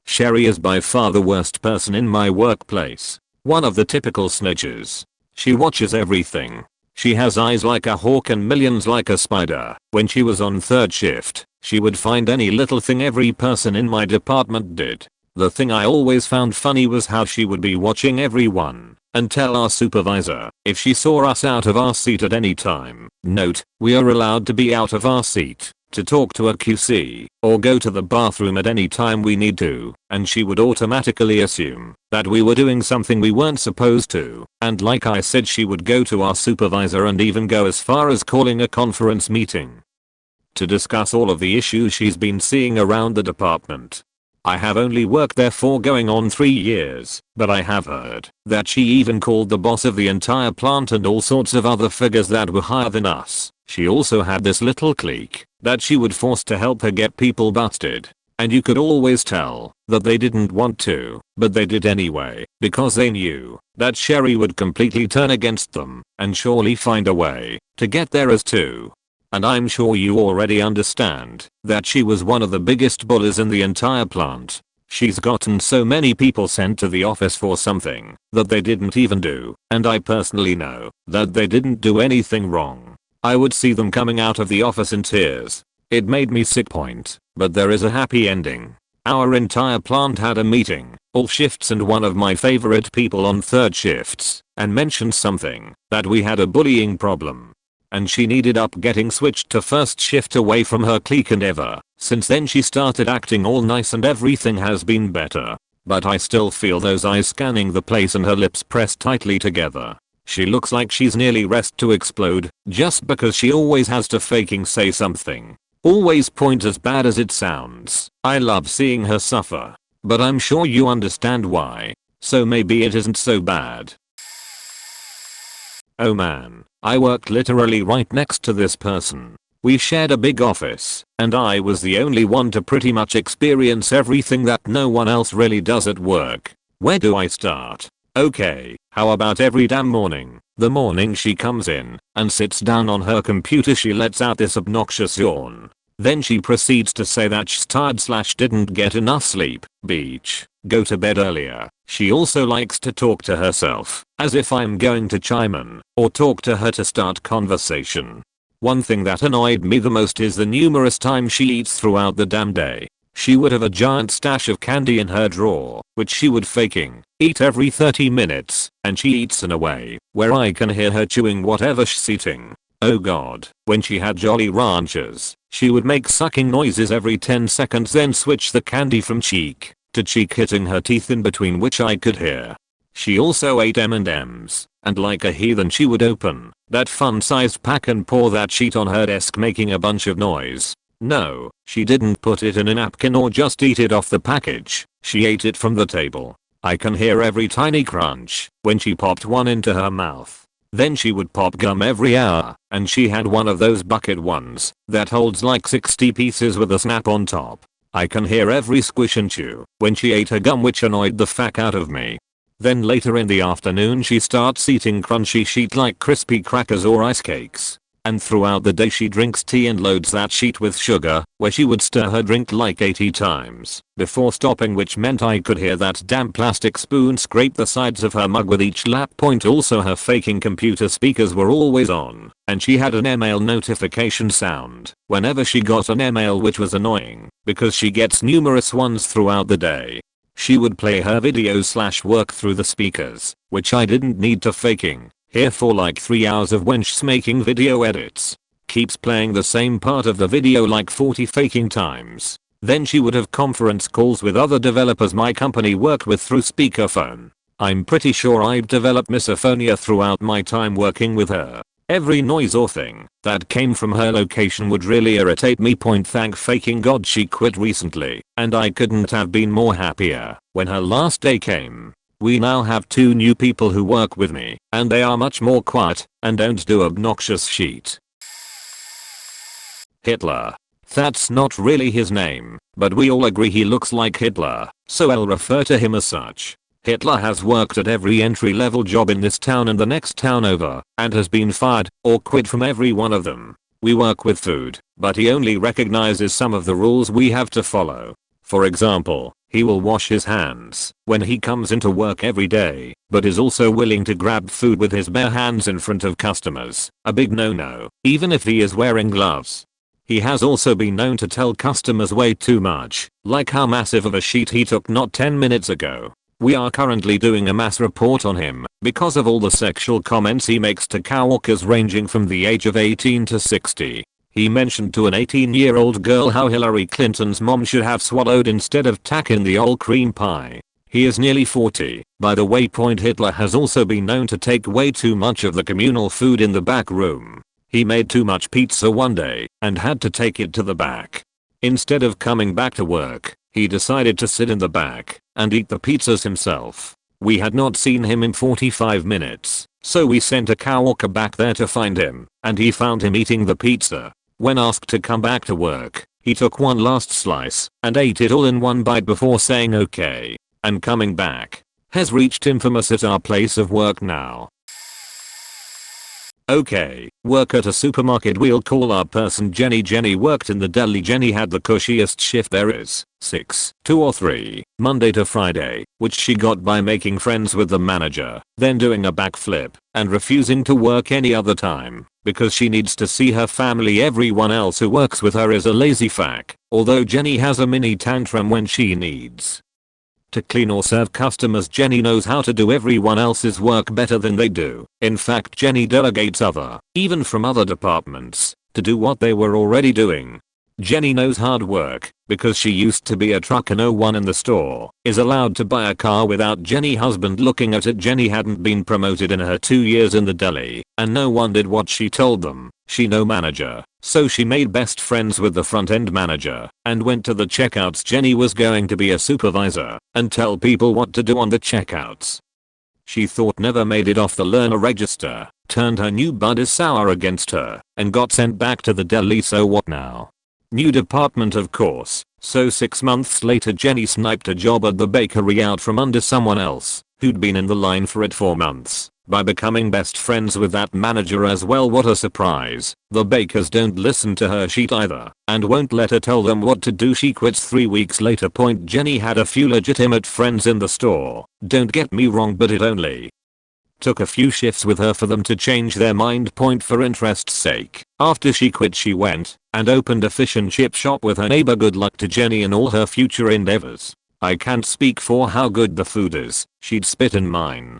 Sherry is by far the worst person in my workplace. One of the typical snitches. She watches everything. She has eyes like a hawk and millions like a spider. When she was on third shift, she would find any little thing every person in my department did. The thing I always found funny was how she would be watching everyone and tell our supervisor if she saw us out of our seat at any time. Note, we are allowed to be out of our seat to talk to a QC or go to the bathroom at any time we need to, and she would automatically assume that we were doing something we weren't supposed to, and like I said, she would go to our supervisor and even go as far as calling a conference meeting to discuss all of the issues she's been seeing around the department. I have only worked there for going on 3 years, but I have heard that she even called the boss of the entire plant and all sorts of other figures that were higher than us. She also had this little clique that she would force to help her get people busted. And you could always tell that they didn't want to, but they did anyway, because they knew that Sherry would completely turn against them and surely find a way to get there as too. And I'm sure you already understand that she was one of the biggest bullies in the entire plant. She's gotten so many people sent to the office for something that they didn't even do, and I personally know that they didn't do anything wrong. I would see them coming out of the office in tears. It made me sick. But there is a happy ending. Our entire plant had a meeting, all shifts, and one of my favorite people on third shifts, and mentioned something that we had a bullying problem. And she needed up getting switched to first shift away from her clique, and ever since then she started acting all nice and everything has been better. But I still feel those eyes scanning the place and her lips pressed tightly together. She looks like she's nearly ready to explode just because she always has to faking say something. Always point as bad as it sounds. I love seeing her suffer, but I'm sure you understand why. So maybe it isn't so bad. Oh man, I worked literally right next to this person. We shared a big office, and I was the only one to pretty much experience everything that no one else really does at work. Where do I start? Okay, how about every damn morning? The morning she comes in and sits down on her computer, she lets out this obnoxious yawn. Then she proceeds to say that she's tired / didn't get enough sleep. Beach. Go to bed earlier. She also likes to talk to herself, as if I'm going to chime in or talk to her to start conversation. One thing that annoyed me the most is the numerous times she eats throughout the damn day. She would have a giant stash of candy in her drawer, which she would faking eat every 30 minutes, and she eats in a way where I can hear her chewing whatever she's eating. Oh god, when she had Jolly Ranchers, she would make sucking noises every 10 seconds, then switch the candy from cheek to cheek, hitting her teeth in between, which I could hear. She also ate M&Ms, and like a heathen she would open that fun-sized pack and pour that sheet on her desk, making a bunch of noise. No, she didn't put it in a napkin or just eat it off the package. She ate it from the table. I can hear every tiny crunch when she popped one into her mouth. Then she would pop gum every hour, and she had one of those bucket ones that holds like 60 pieces with a snap on top. I can hear every squish and chew when she ate her gum, which annoyed the fuck out of me. Then later in the afternoon she starts eating crunchy sheet like crispy crackers or ice cakes. And throughout the day she drinks tea and loads that sheet with sugar, where she would stir her drink like 80 times before stopping, which meant I could hear that damn plastic spoon scrape the sides of her mug with each lap. Also her faking computer speakers were always on, and she had an email notification sound whenever she got an email, which was annoying because she gets numerous ones throughout the day. She would play her videos / work through the speakers, which I didn't need to faking. Here for like 3 hours of wench's making video edits. Keeps playing the same part of the video like 40 faking times. Then she would have conference calls with other developers my company worked with through speakerphone. I'm pretty sure I've developed misophonia throughout my time working with her. Every noise or thing that came from her location would really irritate me. Thank faking God she quit recently, and I couldn't have been more happier when her last day came. We now have 2 new people who work with me, and they are much more quiet and don't do obnoxious shit. Hitler. That's not really his name, but we all agree he looks like Hitler, so I'll refer to him as such. Hitler has worked at every entry-level job in this town and the next town over, and has been fired or quit from every one of them. We work with food, but he only recognizes some of the rules we have to follow. For example, he will wash his hands when he comes into work every day, but is also willing to grab food with his bare hands in front of customers. A big no-no, even if he is wearing gloves. He has also been known to tell customers way too much, like how massive of a sheet he took not 10 minutes ago. We are currently doing a mass report on him because of all the sexual comments he makes to coworkers ranging from the age of 18 to 60. He mentioned to an 18-year-old girl how Hillary Clinton's mom should have swallowed instead of tacking the old cream pie. He is nearly 40, by the way. Hitler has also been known to take way too much of the communal food in the back room. He made too much pizza one day and had to take it to the back. Instead of coming back to work, he decided to sit in the back and eat the pizzas himself. We had not seen him in 45 minutes, so we sent a coworker back there to find him, and he found him eating the pizza. When asked to come back to work, he took one last slice and ate it all in one bite before saying okay and coming back. Has reached infamous at our place of work now. Okay, work at a supermarket. We'll call our person Jenny. Jenny worked in the deli. Jenny had the cushiest shift there is, 6, 2 or 3, Monday to Friday, which she got by making friends with the manager, then doing a backflip, and refusing to work any other time, because she needs to see her family. Everyone else who works with her is a lazy fuck, although Jenny has a mini tantrum when she needs to clean or serve customers. Jenny knows how to do everyone else's work better than they do. In fact, Jenny delegates even from other departments, to do what they were already doing. Jenny knows hard work because she used to be a trucker. No one in the store is allowed to buy a car without Jenny's husband looking at it. Jenny hadn't been promoted in her 2 years in the deli, and no one did what she told them. She no manager, so she made best friends with the front end manager and went to the checkouts. Jenny was going to be a supervisor and tell people what to do on the checkouts. She thought never made it off the learner register, turned her new buddies sour against her, and got sent back to the deli. So what now? New department of course, so 6 months later Jenny sniped a job at the bakery out from under someone else who'd been in the line for it 4 months by becoming best friends with that manager as well. What a surprise. The bakers don't listen to her sheet either and won't let her tell them what to do. She quits 3 weeks later. Jenny had a few legitimate friends in the store, don't get me wrong, but it only took a few shifts with her for them to change their mind. For interest's sake, after she quit she went and opened a fish and chip shop with her neighbor. Good luck to Jenny in all her future endeavors. I can't speak for how good the food is. She'd spit in mine.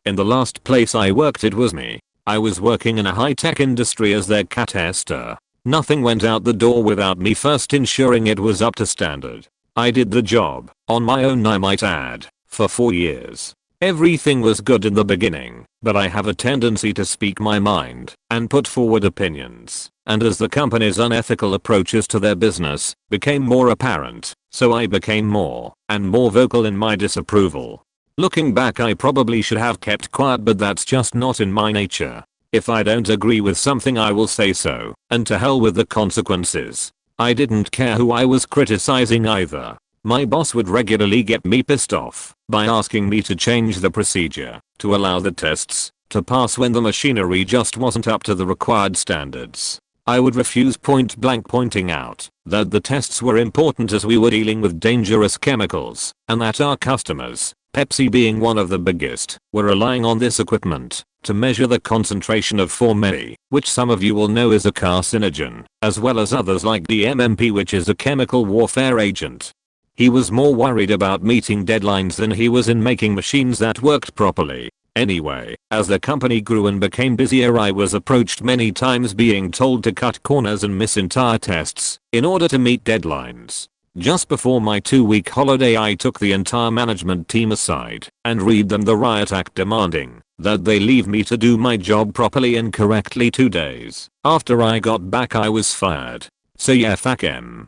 In the last place I worked, it was me. I was working in a high-tech industry as their cat tester. Nothing went out the door without me first ensuring it was up to standard. I did the job on my own, I might add, for 4 years. Everything was good in the beginning, but I have a tendency to speak my mind and put forward opinions, and as the company's unethical approaches to their business became more apparent, so I became more and more vocal in my disapproval. Looking back, I probably should have kept quiet, but that's just not in my nature. If I don't agree with something, I will say so, and to hell with the consequences. I didn't care who I was criticizing either. My boss would regularly get me pissed off by asking me to change the procedure to allow the tests to pass when the machinery just wasn't up to the required standards. I would refuse, point blank, pointing out that the tests were important as we were dealing with dangerous chemicals and that our customers, Pepsi being one of the biggest, were relying on this equipment to measure the concentration of formaldehyde, which some of you will know is a carcinogen, as well as others like DMMP, which is a chemical warfare agent. He was more worried about meeting deadlines than he was in making machines that worked properly. Anyway, as the company grew and became busier, I was approached many times being told to cut corners and miss entire tests in order to meet deadlines. Just before my 2-week holiday, I took the entire management team aside and read them the riot act demanding that they leave me to do my job properly and correctly. 2 days after I got back, I was fired. So yeah, fuck em.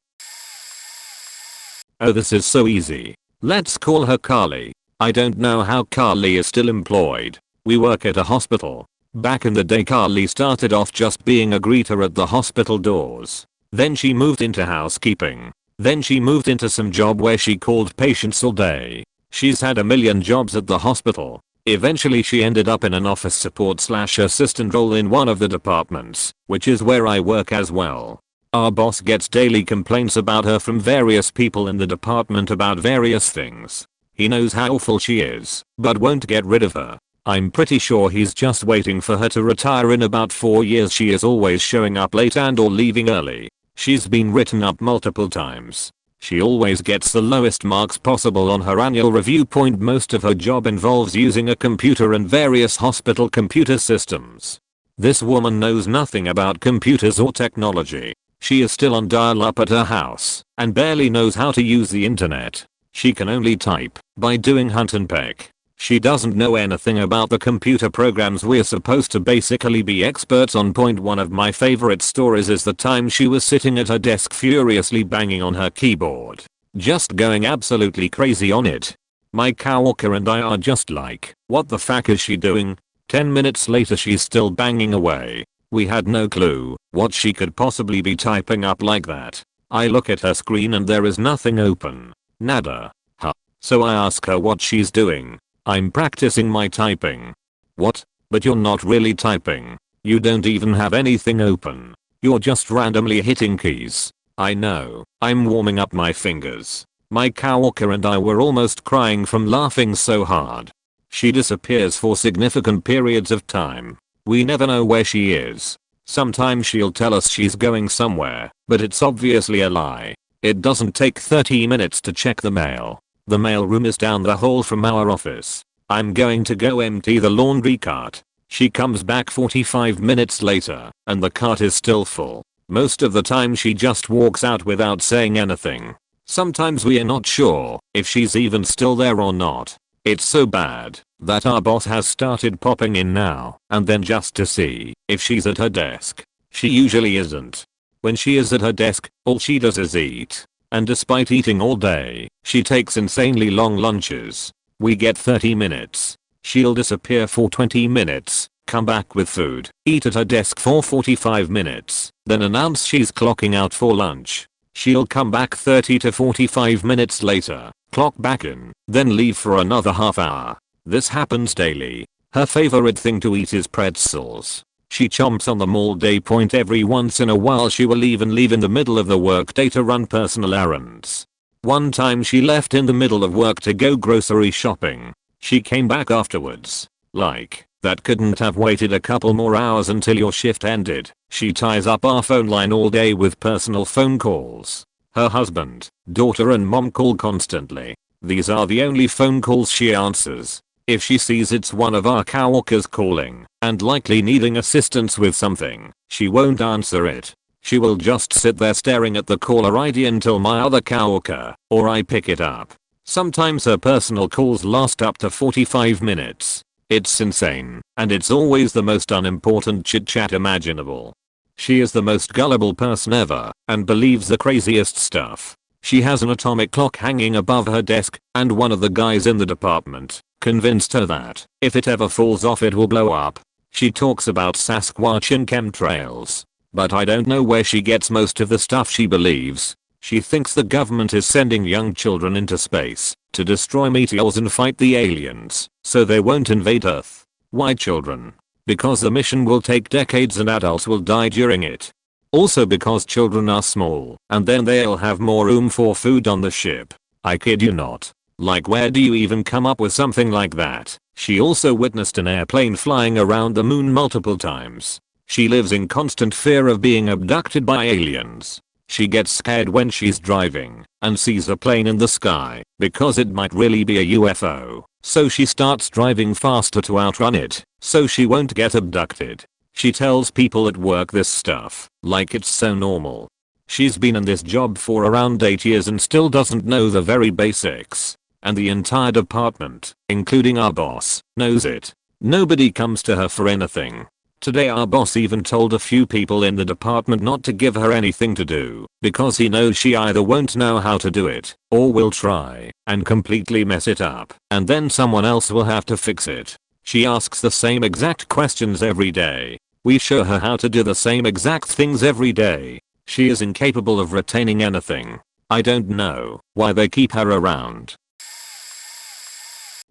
Oh, this is so easy. Let's call her Carly. I don't know how Carly is still employed. We work at a hospital. Back in the day, Carly started off just being a greeter at the hospital doors. Then she moved into housekeeping. Then she moved into some job where she called patients all day. She's had a million jobs at the hospital. Eventually she ended up in an office support / assistant role in one of the departments, which is where I work as well. Our boss gets daily complaints about her from various people in the department about various things. He knows how awful she is, but won't get rid of her. I'm pretty sure he's just waiting for her to retire in about 4 years. She is always showing up late and or leaving early. She's been written up multiple times. She always gets the lowest marks possible on her annual review. Most of her job involves using a computer and various hospital computer systems. This woman knows nothing about computers or technology. She is still on dial-up at her house and barely knows how to use the internet. She can only type by doing hunt and peck. She doesn't know anything about the computer programs we're supposed to basically be experts on. One of my favorite stories is the time she was sitting at her desk furiously banging on her keyboard, just going absolutely crazy on it. My coworker and I are just like, what the fuck is she doing? 10 minutes later she's still banging away. We had no clue what she could possibly be typing up like that. I look at her screen and there is nothing open. Nada. Huh. So I ask her what she's doing. I'm practicing my typing. What? But you're not really typing. You don't even have anything open. You're just randomly hitting keys. I know. I'm warming up my fingers. My coworker and I were almost crying from laughing so hard. She disappears for significant periods of time. We never know where she is. Sometimes she'll tell us she's going somewhere, but it's obviously a lie. It doesn't take 30 minutes to check the mail. The mail room is down the hall from our office. I'm going to go empty the laundry cart. She comes back 45 minutes later, and the cart is still full. Most of the time she just walks out without saying anything. Sometimes we are not sure if she's even still there or not. It's so bad that our boss has started popping in now and then just to see if she's at her desk. She usually isn't. When she is at her desk, all she does is eat. And despite eating all day, she takes insanely long lunches. We get 30 minutes. She'll disappear for 20 minutes, come back with food, eat at her desk for 45 minutes, then announce she's clocking out for lunch. She'll come back 30 to 45 minutes later, clock back in, then leave for another half hour. This happens daily. Her favorite thing to eat is pretzels. She chomps on them all day. Every once in a while she will even leave in the middle of the workday to run personal errands. One time she left in the middle of work to go grocery shopping. She came back afterwards. Like, that couldn't have waited a couple more hours until your shift ended. She ties up our phone line all day with personal phone calls. Her husband, daughter and mom call constantly. These are the only phone calls she answers. If she sees it's one of our coworkers calling and likely needing assistance with something, she won't answer it. She will just sit there staring at the caller ID until my other coworker or I pick it up. Sometimes her personal calls last up to 45 minutes. It's insane, and it's always the most unimportant chit chat imaginable. She is the most gullible person ever and believes the craziest stuff. She has an atomic clock hanging above her desk, and one of the guys in the department convinced her that if it ever falls off it will blow up. She talks about Sasquatch and chemtrails. But I don't know where she gets most of the stuff she believes. She thinks the government is sending young children into space to destroy meteors and fight the aliens so they won't invade Earth. Why children? Because the mission will take decades and adults will die during it. Also because children are small and then they'll have more room for food on the ship. I kid you not. Like where do you even come up with something like that? She also witnessed an airplane flying around the moon multiple times. She lives in constant fear of being abducted by aliens. She gets scared when she's driving and sees a plane in the sky because it might really be a UFO. So she starts driving faster to outrun it so she won't get abducted. She tells people at work this stuff like it's so normal. She's been in this job for around 8 years and still doesn't know the very basics. And the entire department, including our boss, knows it. Nobody comes to her for anything. Today our boss even told a few people in the department not to give her anything to do because he knows she either won't know how to do it or will try and completely mess it up and then someone else will have to fix it. She asks the same exact questions every day. We show her how to do the same exact things every day. She is incapable of retaining anything. I don't know why they keep her around.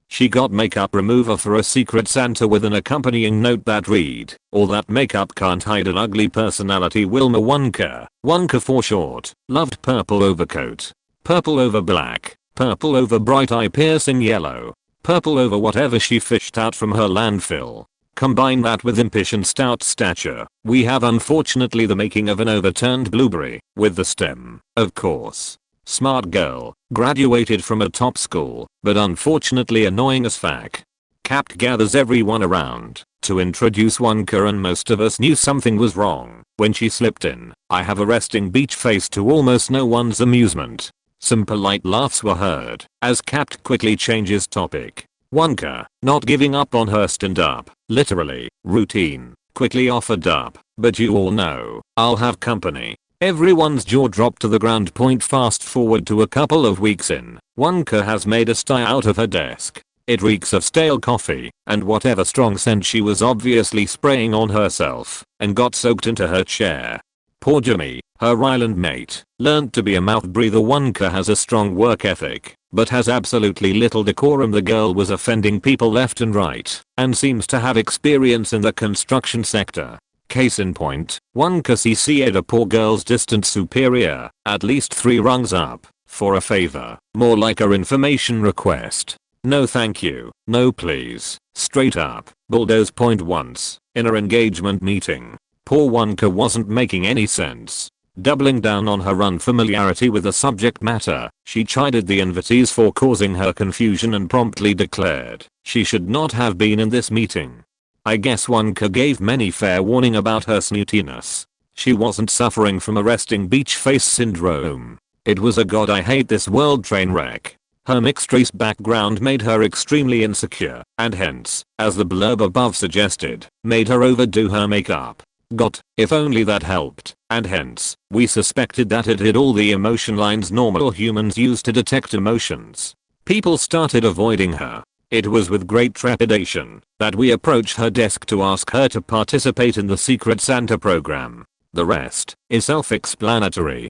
She got makeup remover for a secret Santa with an accompanying note that read, "All that makeup can't hide an ugly personality. Wilma Wonka, Wonka for short, loved purple overcoat. Purple over black, purple over bright eye piercing yellow, purple over whatever she fished out from her landfill. Combine that with impish and stout stature, we have unfortunately the making of an overturned blueberry, with the stem, of course. Smart girl, graduated from a top school, but unfortunately annoying as fuck." Capt gathers everyone around to introduce Wonka and most of us knew something was wrong when she slipped in. I have a resting beach face to almost no one's amusement. Some polite laughs were heard as Capt quickly changes topic. Wonka, not giving up on her stand-up, literally, routine, quickly offered up, "But you all know, I'll have company." Everyone's jaw dropped to the ground. Fast forward to a couple of weeks in, Wonka has made a sty out of her desk. It reeks of stale coffee and whatever strong scent she was obviously spraying on herself and got soaked into her chair. Poor Jimmy, her island mate, learned to be a mouth breather. Wonka has a strong work ethic, but has absolutely little decorum. The girl was offending people left and right and seems to have experience in the construction sector. Case in point, Wonka CC'd a poor girl's distant superior, at least 3 rungs up, for a favor, more like a information request. No thank you, no please, straight up, bulldoze point once, in her engagement meeting. Poor Wonka wasn't making any sense. Doubling down on her unfamiliarity with the subject matter, she chided the invitees for causing her confusion and promptly declared she should not have been in this meeting. I guess Wonka gave many fair warning about her snootiness. She wasn't suffering from a resting beach face syndrome. It was a God I hate this world train wreck. Her mixed race background made her extremely insecure and hence, as the blurb above suggested, made her overdo her makeup. God, if only that helped, and hence, we suspected that it hid all the emotion lines normal humans use to detect emotions. People started avoiding her. It was with great trepidation that we approached her desk to ask her to participate in the Secret Santa program. The rest is self-explanatory.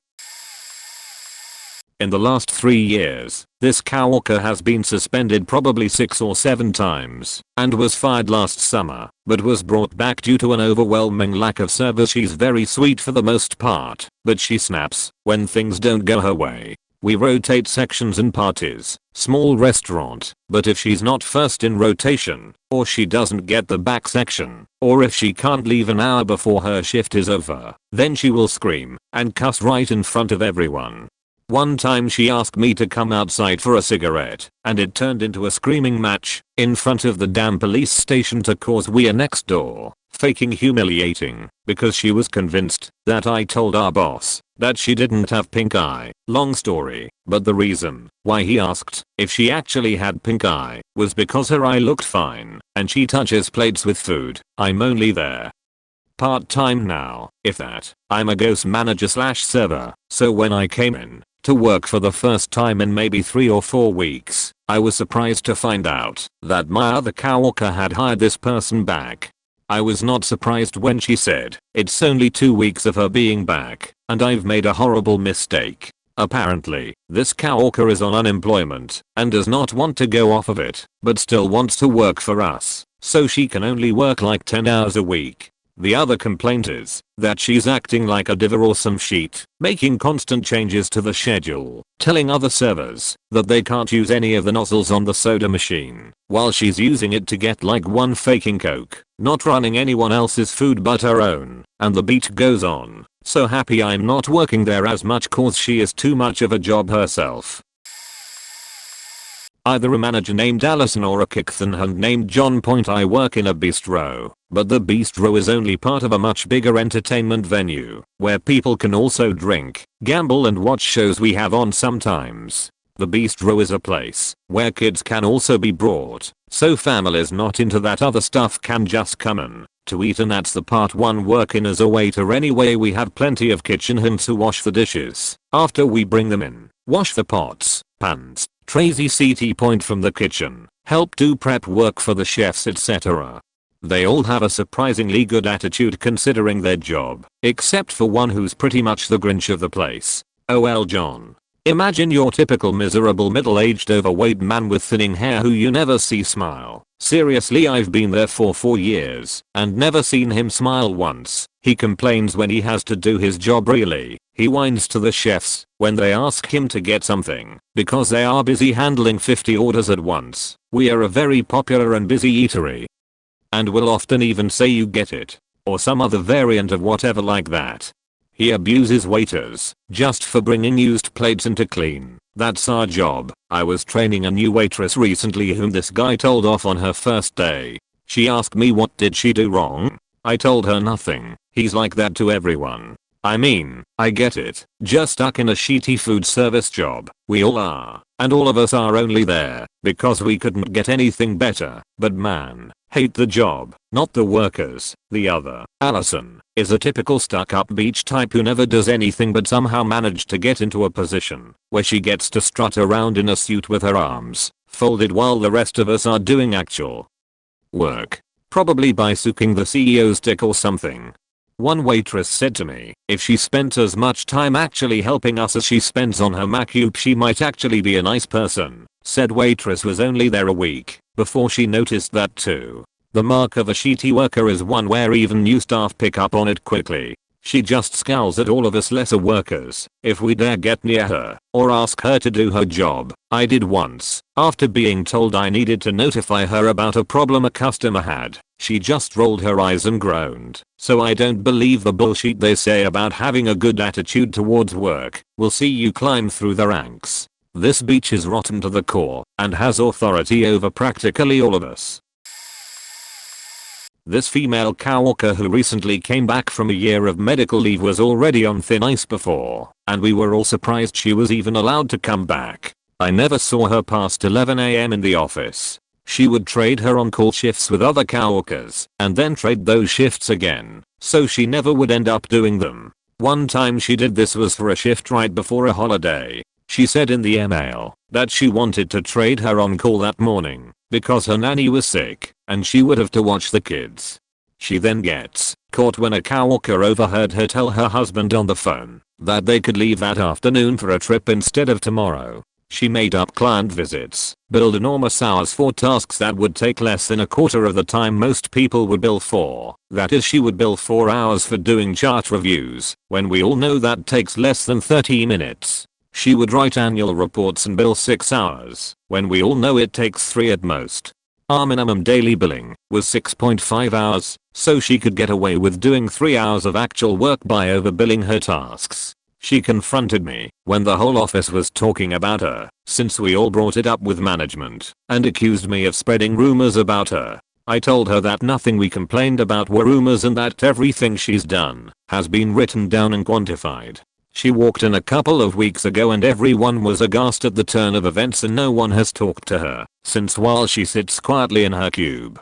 In the last 3 years, this coworker has been suspended probably 6 or 7 times and was fired last summer, but was brought back due to an overwhelming lack of service. She's very sweet for the most part, but she snaps when things don't go her way. We rotate sections and parties, small restaurant, but if she's not first in rotation, or she doesn't get the back section, or if she can't leave an hour before her shift is over, then she will scream and cuss right in front of everyone. One time she asked me to come outside for a cigarette, and it turned into a screaming match in front of the damn police station to cause we're next door, faking humiliating, because she was convinced that I told our boss that she didn't have pink eye. Long story, but the reason why he asked if she actually had pink eye was because her eye looked fine and she touches plates with food. I'm only there part-time now, if that. I'm a ghost manager slash server, so when I came in to work for the first time in maybe 3 or 4 weeks, I was surprised to find out that my other coworker had hired this person back. I was not surprised when she said it's only 2 weeks of her being back and I've made a horrible mistake. Apparently, this coworker is on unemployment and does not want to go off of it, but still wants to work for us, so she can only work like 10 hours a week. The other complaint is that she's acting like a diva or some sheet, making constant changes to the schedule, telling other servers that they can't use any of the nozzles on the soda machine, while she's using it to get like one faking Coke, not running anyone else's food but her own, and the beat goes on. So happy I'm not working there as much cause she is too much of a job herself. Either a manager named Allison or a kickthun hand named John. I work in a bistro, but the bistro is only part of a much bigger entertainment venue, where people can also drink, gamble and watch shows we have on sometimes. The bistro is a place where kids can also be brought, so families not into that other stuff can just come in to eat, and that's the part one work in as a waiter anyway. We have plenty of kitchen hands who wash the dishes after we bring them in, wash the pots, pans, trays etc. from the kitchen, help do prep work for the chefs etc. They all have a surprisingly good attitude considering their job, except for one who's pretty much the Grinch of the place. OL John. Imagine your typical miserable middle-aged overweight man with thinning hair who you never see smile. Seriously, I've been there for 4 years and never seen him smile once. He complains when he has to do his job really. He whines to the chefs when they ask him to get something because they are busy handling 50 orders at once. We are a very popular and busy eatery. And will often even say you get it, or some other variant of whatever like that. He abuses waiters just for bringing used plates in to clean. That's our job. I was training a new waitress recently whom this guy told off on her first day. She asked me what did she do wrong. I told her nothing. He's like that to everyone. I mean, I get it. Just stuck in a shitty food service job. We all are. And all of us are only there because we couldn't get anything better. But man, hate the job, not the workers. The other, Allison, is a typical stuck-up beach type who never does anything but somehow managed to get into a position where she gets to strut around in a suit with her arms folded while the rest of us are doing actual work. Probably by sucking the CEO's dick or something. One waitress said to me, if she spent as much time actually helping us as she spends on her MacUp she might actually be a nice person. Said waitress was only there a week before she noticed that too. The mark of a shitty worker is one where even new staff pick up on it quickly. She just scowls at all of us lesser workers if we dare get near her or ask her to do her job. I did once, after being told I needed to notify her about a problem a customer had. She just rolled her eyes and groaned. So I don't believe the bullshit they say about having a good attitude towards work. We'll see you climb through the ranks. This beach is rotten to the core and has authority over practically all of us. This female coworker who recently came back from a year of medical leave was already on thin ice before, and we were all surprised she was even allowed to come back. I never saw her past 11 AM in the office. She would trade her on-call shifts with other coworkers and then trade those shifts again, so she never would end up doing them. One time she did this was for a shift right before a holiday. She said in the email that she wanted to trade her on-call that morning because her nanny was sick and she would have to watch the kids. She then gets caught when a coworker overheard her tell her husband on the phone that they could leave that afternoon for a trip instead of tomorrow. She made up client visits, billed enormous hours for tasks that would take less than a quarter of the time most people would bill for. That is, she would bill 4 hours for doing chart reviews, when we all know that takes less than 30 minutes. She would write annual reports and bill 6 hours, when we all know it takes 3 at most. Our minimum daily billing was 6.5 hours, so she could get away with doing 3 hours of actual work by overbilling her tasks. She confronted me when the whole office was talking about her, since we all brought it up with management, and accused me of spreading rumors about her. I told her that nothing we complained about were rumors and that everything she's done has been written down and quantified. She walked in a couple of weeks ago and everyone was aghast at the turn of events and no one has talked to her since while she sits quietly in her cube.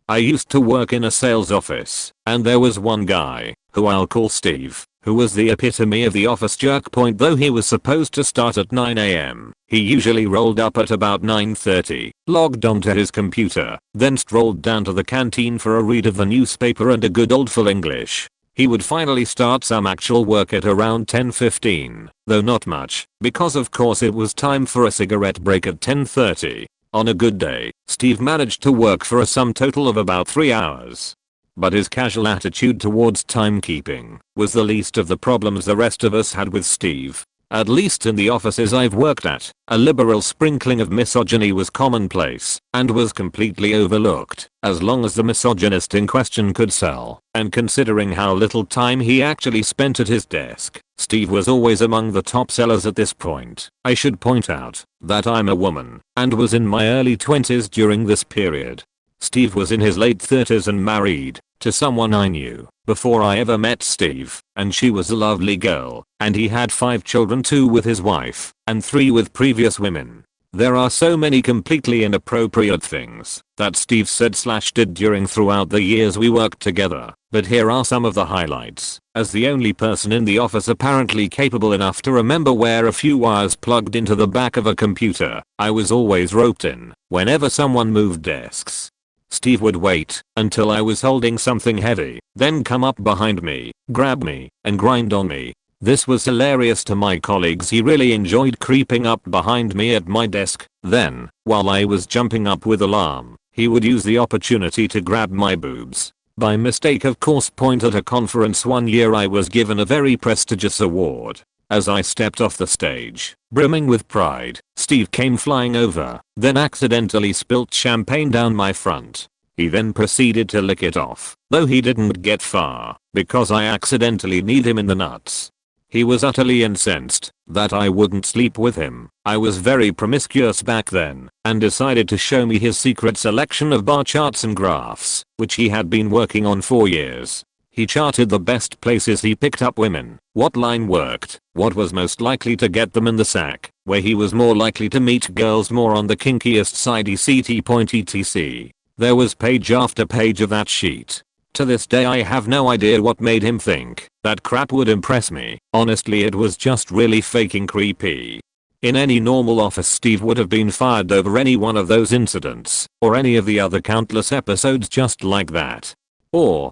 I used to work in a sales office, and there was one guy, who I'll call Steve, who was the epitome of the office jerk point. Though he was supposed to start at 9 AM, he usually rolled up at about 9:30, logged onto his computer, then strolled down to the canteen for a read of the newspaper and a good old full English. He would finally start some actual work at around 10:15, though not much, because of course it was time for a cigarette break at 10:30. On a good day, Steve managed to work for a sum total of about 3 hours. But his casual attitude towards timekeeping was the least of the problems the rest of us had with Steve. At least in the offices I've worked at, a liberal sprinkling of misogyny was commonplace and was completely overlooked as long as the misogynist in question could sell. And considering how little time he actually spent at his desk, Steve was always among the top sellers at this point. I should point out that I'm a woman and was in my early 20s during this period. Steve was in his late 30s and married to someone I knew before I ever met Steve, and she was a lovely girl, and he had 5 children, 2 with his wife and 3 with previous women. There are so many completely inappropriate things that Steve said/did throughout the years we worked together, but here are some of the highlights. As the only person in the office apparently capable enough to remember where a few wires plugged into the back of a computer, I was always roped in whenever someone moved desks. Steve would wait until I was holding something heavy, then come up behind me, grab me, and grind on me. This was hilarious to my colleagues. He really enjoyed creeping up behind me at my desk. Then, while I was jumping up with alarm, he would use the opportunity to grab my boobs. By mistake, of course. Point at a conference one year I was given a very prestigious award. As I stepped off the stage, brimming with pride, Steve came flying over, then accidentally spilt champagne down my front. He then proceeded to lick it off, though he didn't get far, because I accidentally kneed him in the nuts. He was utterly incensed that I wouldn't sleep with him. I was very promiscuous back then, and decided to show me his secret selection of bar charts and graphs, which he had been working on for years. He charted the best places he picked up women, what line worked, what was most likely to get them in the sack, where he was more likely to meet girls more on the kinkiest side etc. There was page after page of that sheet. To this day I have no idea what made him think that crap would impress me. Honestly, it was just really fucking creepy. In any normal office Steve would have been fired over any one of those incidents, or any of the other countless episodes just like that. Or,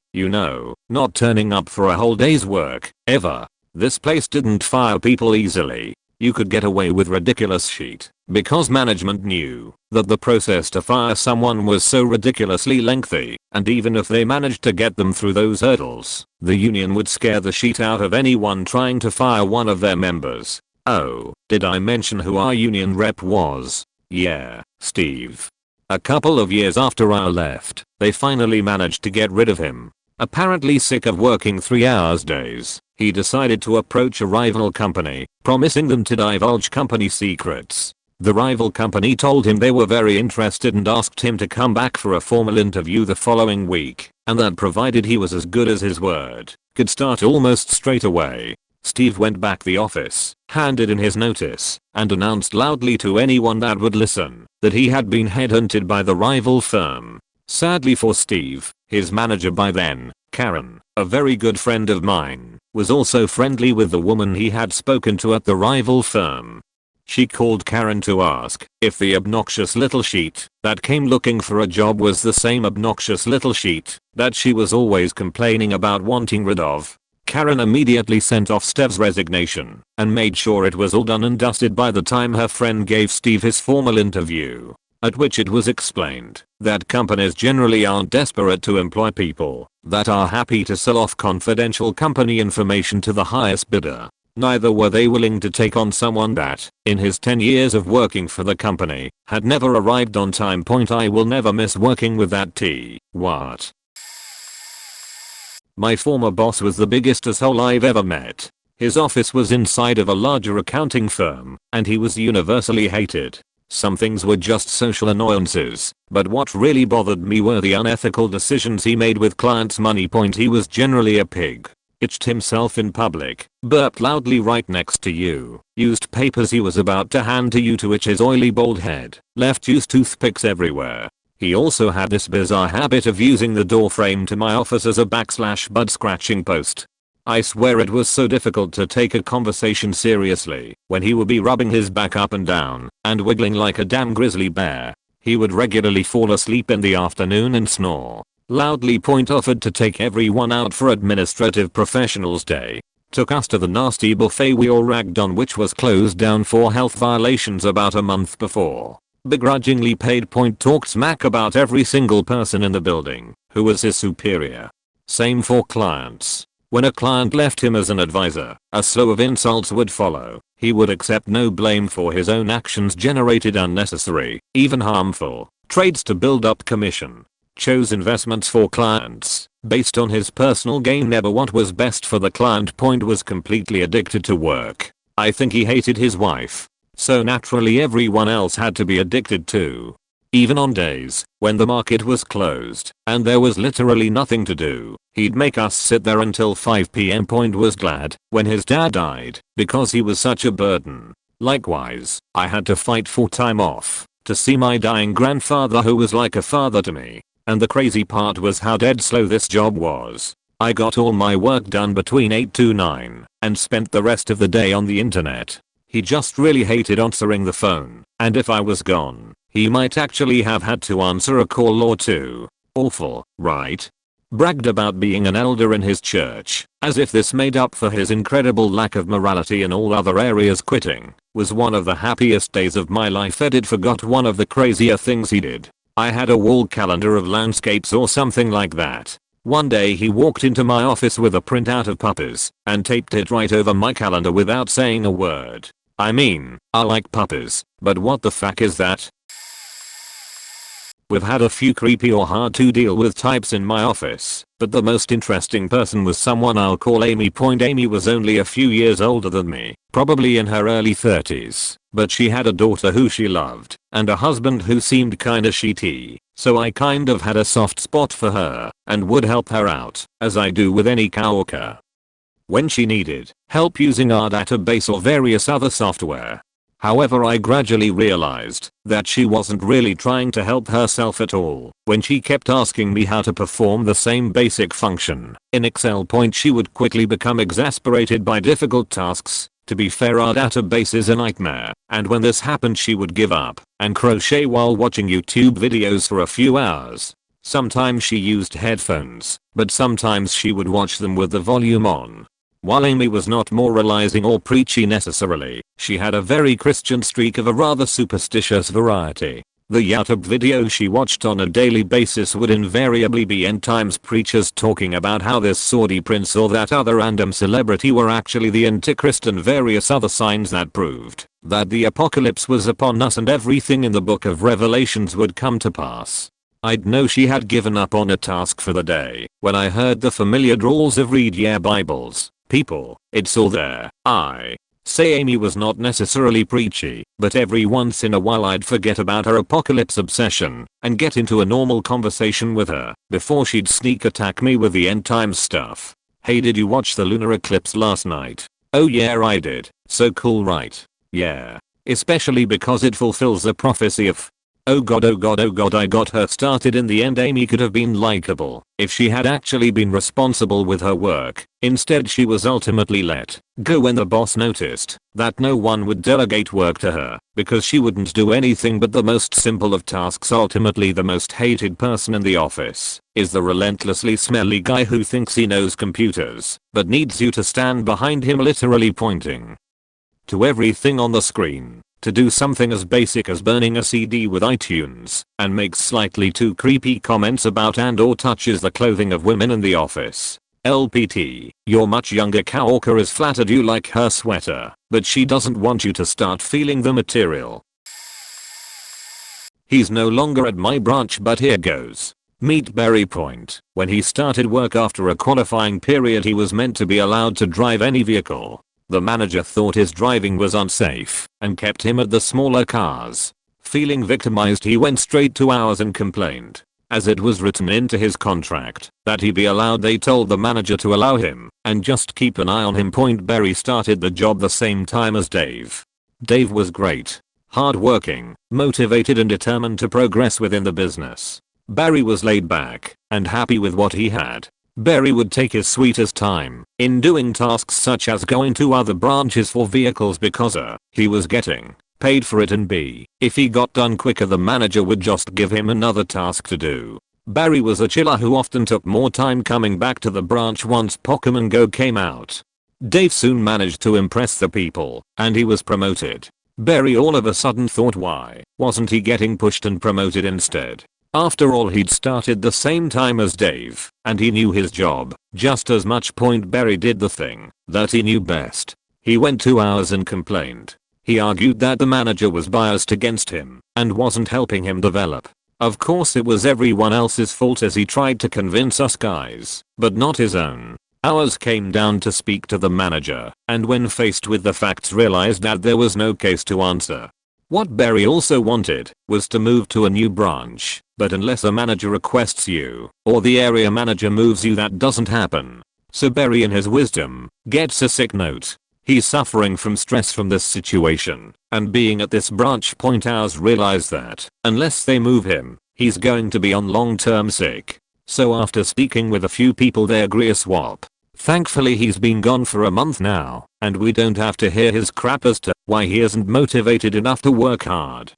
not turning up for a whole day's work, ever. This place didn't fire people easily. You could get away with ridiculous shit, because management knew that the process to fire someone was so ridiculously lengthy, and even if they managed to get them through those hurdles, the union would scare the shit out of anyone trying to fire one of their members. Oh, did I mention who our union rep was? Yeah, Steve. A couple of years after I left, they finally managed to get rid of him. Apparently sick of working 3-hour days, he decided to approach a rival company, promising them to divulge company secrets. The rival company told him they were very interested and asked him to come back for a formal interview the following week, and that provided he was as good as his word, could start almost straight away. Steve went back the office, handed in his notice, and announced loudly to anyone that would listen that he had been headhunted by the rival firm. Sadly for Steve, his manager by then, Karen, a very good friend of mine, was also friendly with the woman he had spoken to at the rival firm. She called Karen to ask if the obnoxious little sheet that came looking for a job was the same obnoxious little sheet that she was always complaining about wanting rid of. Karen immediately sent off Steve's resignation and made sure it was all done and dusted by the time her friend gave Steve his formal interview, at which it was explained that companies generally aren't desperate to employ people that are happy to sell off confidential company information to the highest bidder. Neither were they willing to take on someone that, in his 10 years of working for the company, had never arrived on time. I will never miss working with that T. What? My former boss was the biggest asshole I've ever met. His office was inside of a larger accounting firm, and he was universally hated. Some things were just social annoyances, but what really bothered me were the unethical decisions he made with clients' money. He was generally a pig. itched himself in public, burped loudly right next to you, used papers he was about to hand to you to itch his oily bald head, left used toothpicks everywhere. He also had this bizarre habit of using the door frame to my office as a bud scratching post. I swear it was so difficult to take a conversation seriously when he would be rubbing his back up and down and wiggling like a damn grizzly bear. He would regularly fall asleep in the afternoon and snore loudly. Point offered to take everyone out for administrative professionals day. Took us to the nasty buffet we all ragged on, which was closed down for health violations about a month before. Begrudgingly paid. Point talked smack about every single person in the building who was his superior. Same for clients. When a client left him as an advisor, a slew of insults would follow. He would accept no blame for his own actions, generated unnecessary, even harmful, trades to build up commission. Chose investments for clients based on his personal gain, never what was best for the client. Point was completely addicted to work. I think he hated his wife. So naturally everyone else had to be addicted too. Even on days when the market was closed and there was literally nothing to do, he'd make us sit there until 5 PM. Point was glad when his dad died because he was such a burden. Likewise, I had to fight for time off to see my dying grandfather, who was like a father to me. And the crazy part was how dead slow this job was. I got all my work done between 8 to 9 and spent the rest of the day on the internet. He just really hated answering the phone, and if I was gone, he might actually have had to answer a call or two. Awful, right? Bragged about being an elder in his church, as if this made up for his incredible lack of morality in all other areas. Quitting was one of the happiest days of my life. Edit forgot one of the crazier things he did. I had a wall calendar of landscapes or something like that. One day he walked into my office with a printout of puppies and taped it right over my calendar without saying a word. I mean, I like puppies, but what the fuck is that? We've had a few creepy or hard to deal with types in my office, but the most interesting person was someone I'll call Amy. Amy was only a few years older than me, probably in her early 30s, but she had a daughter who she loved and a husband who seemed kinda shitty, so I kind of had a soft spot for her and would help her out, as I do with any coworker, when she needed help using our database or various other software. However, I gradually realized that she wasn't really trying to help herself at all when she kept asking me how to perform the same basic function in Excel. She would quickly become exasperated by difficult tasks. To be fair, our database is a nightmare, and when this happened she would give up and crochet while watching YouTube videos for a few hours. Sometimes she used headphones, but sometimes she would watch them with the volume on. While Amy was not moralizing or preachy necessarily, she had a very Christian streak of a rather superstitious variety. The YouTube videos she watched on a daily basis would invariably be end times preachers talking about how this Saudi prince or that other random celebrity were actually the Antichrist, and various other signs that proved that the apocalypse was upon us and everything in the book of Revelations would come to pass. I'd know she had given up on a task for the day when I heard the familiar drawls of "read your Bibles, people, it's all there." I say Amy was not necessarily preachy, but every once in a while I'd forget about her apocalypse obsession and get into a normal conversation with her before she'd sneak attack me with the end times stuff. "Hey, did you watch the lunar eclipse last night?" "Oh yeah, I did. So cool, right?" "Yeah. Especially because it fulfills the prophecy of..." Oh god, oh god, oh god. I got her started. In the end, Amy could have been likable if she had actually been responsible with her work. Instead, she was ultimately let go when the boss noticed that no one would delegate work to her because she wouldn't do anything but the most simple of tasks. Ultimately, the most hated person in the office is the relentlessly smelly guy who thinks he knows computers but needs you to stand behind him, literally pointing to everything on the screen to do something as basic as burning a CD with iTunes, and makes slightly too creepy comments about and or touches the clothing of women in the office. LPT, your much younger coworker has flattered you like her sweater, but she doesn't want you to start feeling the material. He's no longer at my branch, but here goes. Meet Barry Point. When he started work after a qualifying period, he was meant to be allowed to drive any vehicle. The manager thought his driving was unsafe and kept him at the smaller cars. Feeling victimized, he went straight to ours and complained. As it was written into his contract that he be allowed, they told the manager to allow him and just keep an eye on him. Barry started the job the same time as Dave. Dave was great, hardworking, motivated and determined to progress within the business. Barry was laid back and happy with what he had. Barry would take his sweetest time in doing tasks such as going to other branches for vehicles because he was getting paid for it, and b, if he got done quicker the manager would just give him another task to do. Barry was a chiller who often took more time coming back to the branch once Pokemon Go came out. Dave soon managed to impress the people and he was promoted. Barry all of a sudden thought, why wasn't he getting pushed and promoted instead? After all, he'd started the same time as Dave and he knew his job just as much. Barry did the thing that he knew best. He went to ours and complained. He argued that the manager was biased against him and wasn't helping him develop. Of course it was everyone else's fault, as he tried to convince us guys, but not his own. Ours came down to speak to the manager and when faced with the facts realized that there was no case to answer. What Barry also wanted was to move to a new branch, but unless a manager requests you or the area manager moves you, that doesn't happen. So Barry in his wisdom gets a sick note. He's suffering from stress from this situation, and being at this branch, ours realize that unless they move him, he's going to be on long-term sick. So after speaking with a few people they agree a swap. Thankfully he's been gone for a month now, and we don't have to hear his crap as to why he isn't motivated enough to work hard.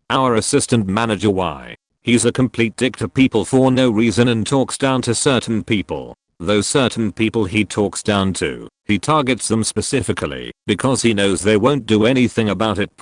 Our assistant manager, why? He's a complete dick to people for no reason and talks down to certain people. Those certain people he talks down to, he targets them specifically because he knows they won't do anything about it.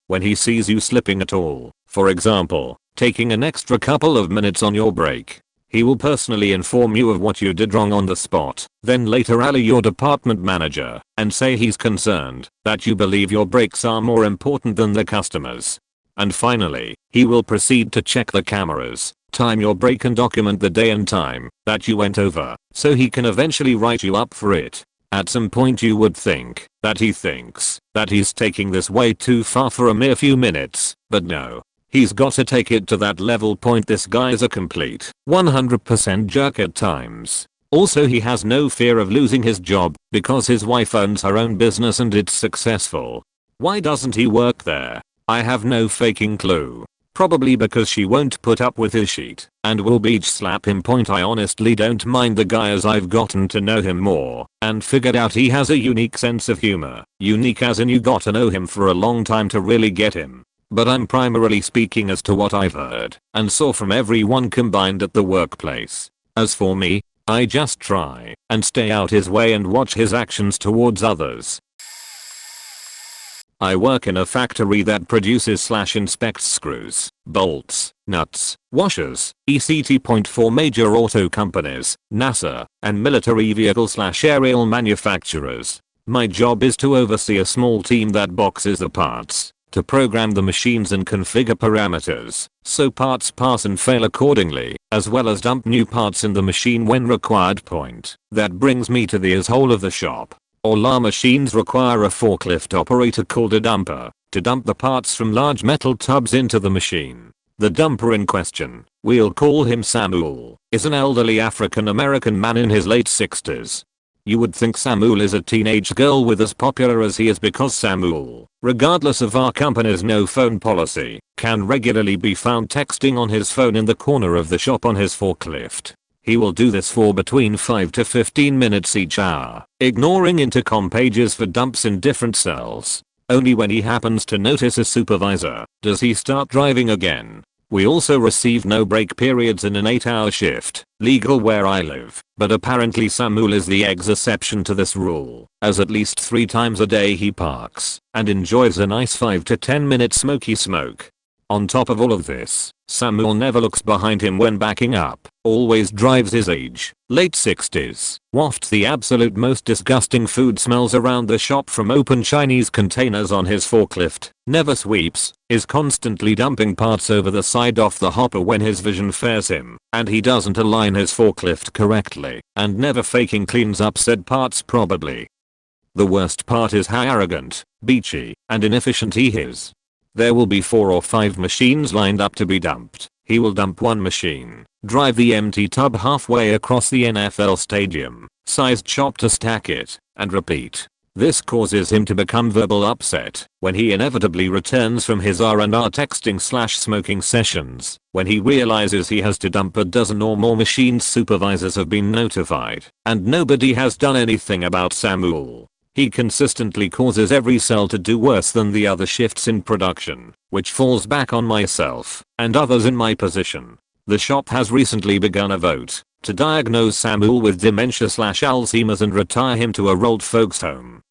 When he sees you slipping at all, for example, taking an extra couple of minutes on your break, he will personally inform you of what you did wrong on the spot, then later alley your department manager and say he's concerned that you believe your breaks are more important than the customers. And finally, he will proceed to check the cameras, time your break and document the day and time that you went over, so he can eventually write you up for it. At some point you would think that he thinks that he's taking this way too far for a mere few minutes, but no. He's got to take it to that level. This guy is a complete 100% jerk at times. Also he has no fear of losing his job because his wife owns her own business and it's successful. Why doesn't he work there? I have no fucking clue. Probably because she won't put up with his shit and will beach slap him. I honestly don't mind the guy as I've gotten to know him more and figured out he has a unique sense of humor. Unique as in you got to know him for a long time to really get him. But I'm primarily speaking as to what I've heard and saw from everyone combined at the workplace. As for me, I just try and stay out his way and watch his actions towards others. I work in a factory that produces/inspects screws, bolts, nuts, washers, etc. for major auto companies, NASA, and military vehicle/aerial manufacturers. My job is to oversee a small team that boxes the parts, to program the machines and configure parameters, so parts pass and fail accordingly, as well as dump new parts in the machine when required. That brings me to the as-whole of the shop. All our machines require a forklift operator called a dumper to dump the parts from large metal tubs into the machine. The dumper in question, we'll call him Samuel, is an elderly African American man in his late 60s. You would think Samuel is a teenage girl with as popular as he is because Samuel, regardless of our company's no phone policy, can regularly be found texting on his phone in the corner of the shop on his forklift. He will do this for between 5 to 15 minutes each hour, ignoring intercom pages for dumps in different cells. Only when he happens to notice a supervisor does he start driving again. We also receive no break periods in an 8-hour shift, legal where I live, but apparently Samuel is the exception to this rule, as at least 3 times a day he parks and enjoys a nice 5 to 10 minute smoky smoke. On top of all of this, Samuel never looks behind him when backing up, always drives his late 60s, wafts the absolute most disgusting food smells around the shop from open Chinese containers on his forklift, never sweeps, is constantly dumping parts over the side off the hopper when his vision fails him, and he doesn't align his forklift correctly, and never faking cleans up said parts probably. The worst part is how arrogant, beachy, and inefficient he is. There will be 4 or 5 machines lined up to be dumped, He will dump one machine, drive the empty tub halfway across the NFL stadium, size chop to stack it, and repeat. This causes him to become verbal upset when he inevitably returns from his R&R texting/smoking sessions. When he realizes he has to dump a dozen or more machines, supervisors have been notified, and nobody has done anything about Samuel. He consistently causes every cell to do worse than the other shifts in production, which falls back on myself and others in my position. The shop has recently begun a vote to diagnose Samuel with dementia/Alzheimer's and retire him to a old folks home.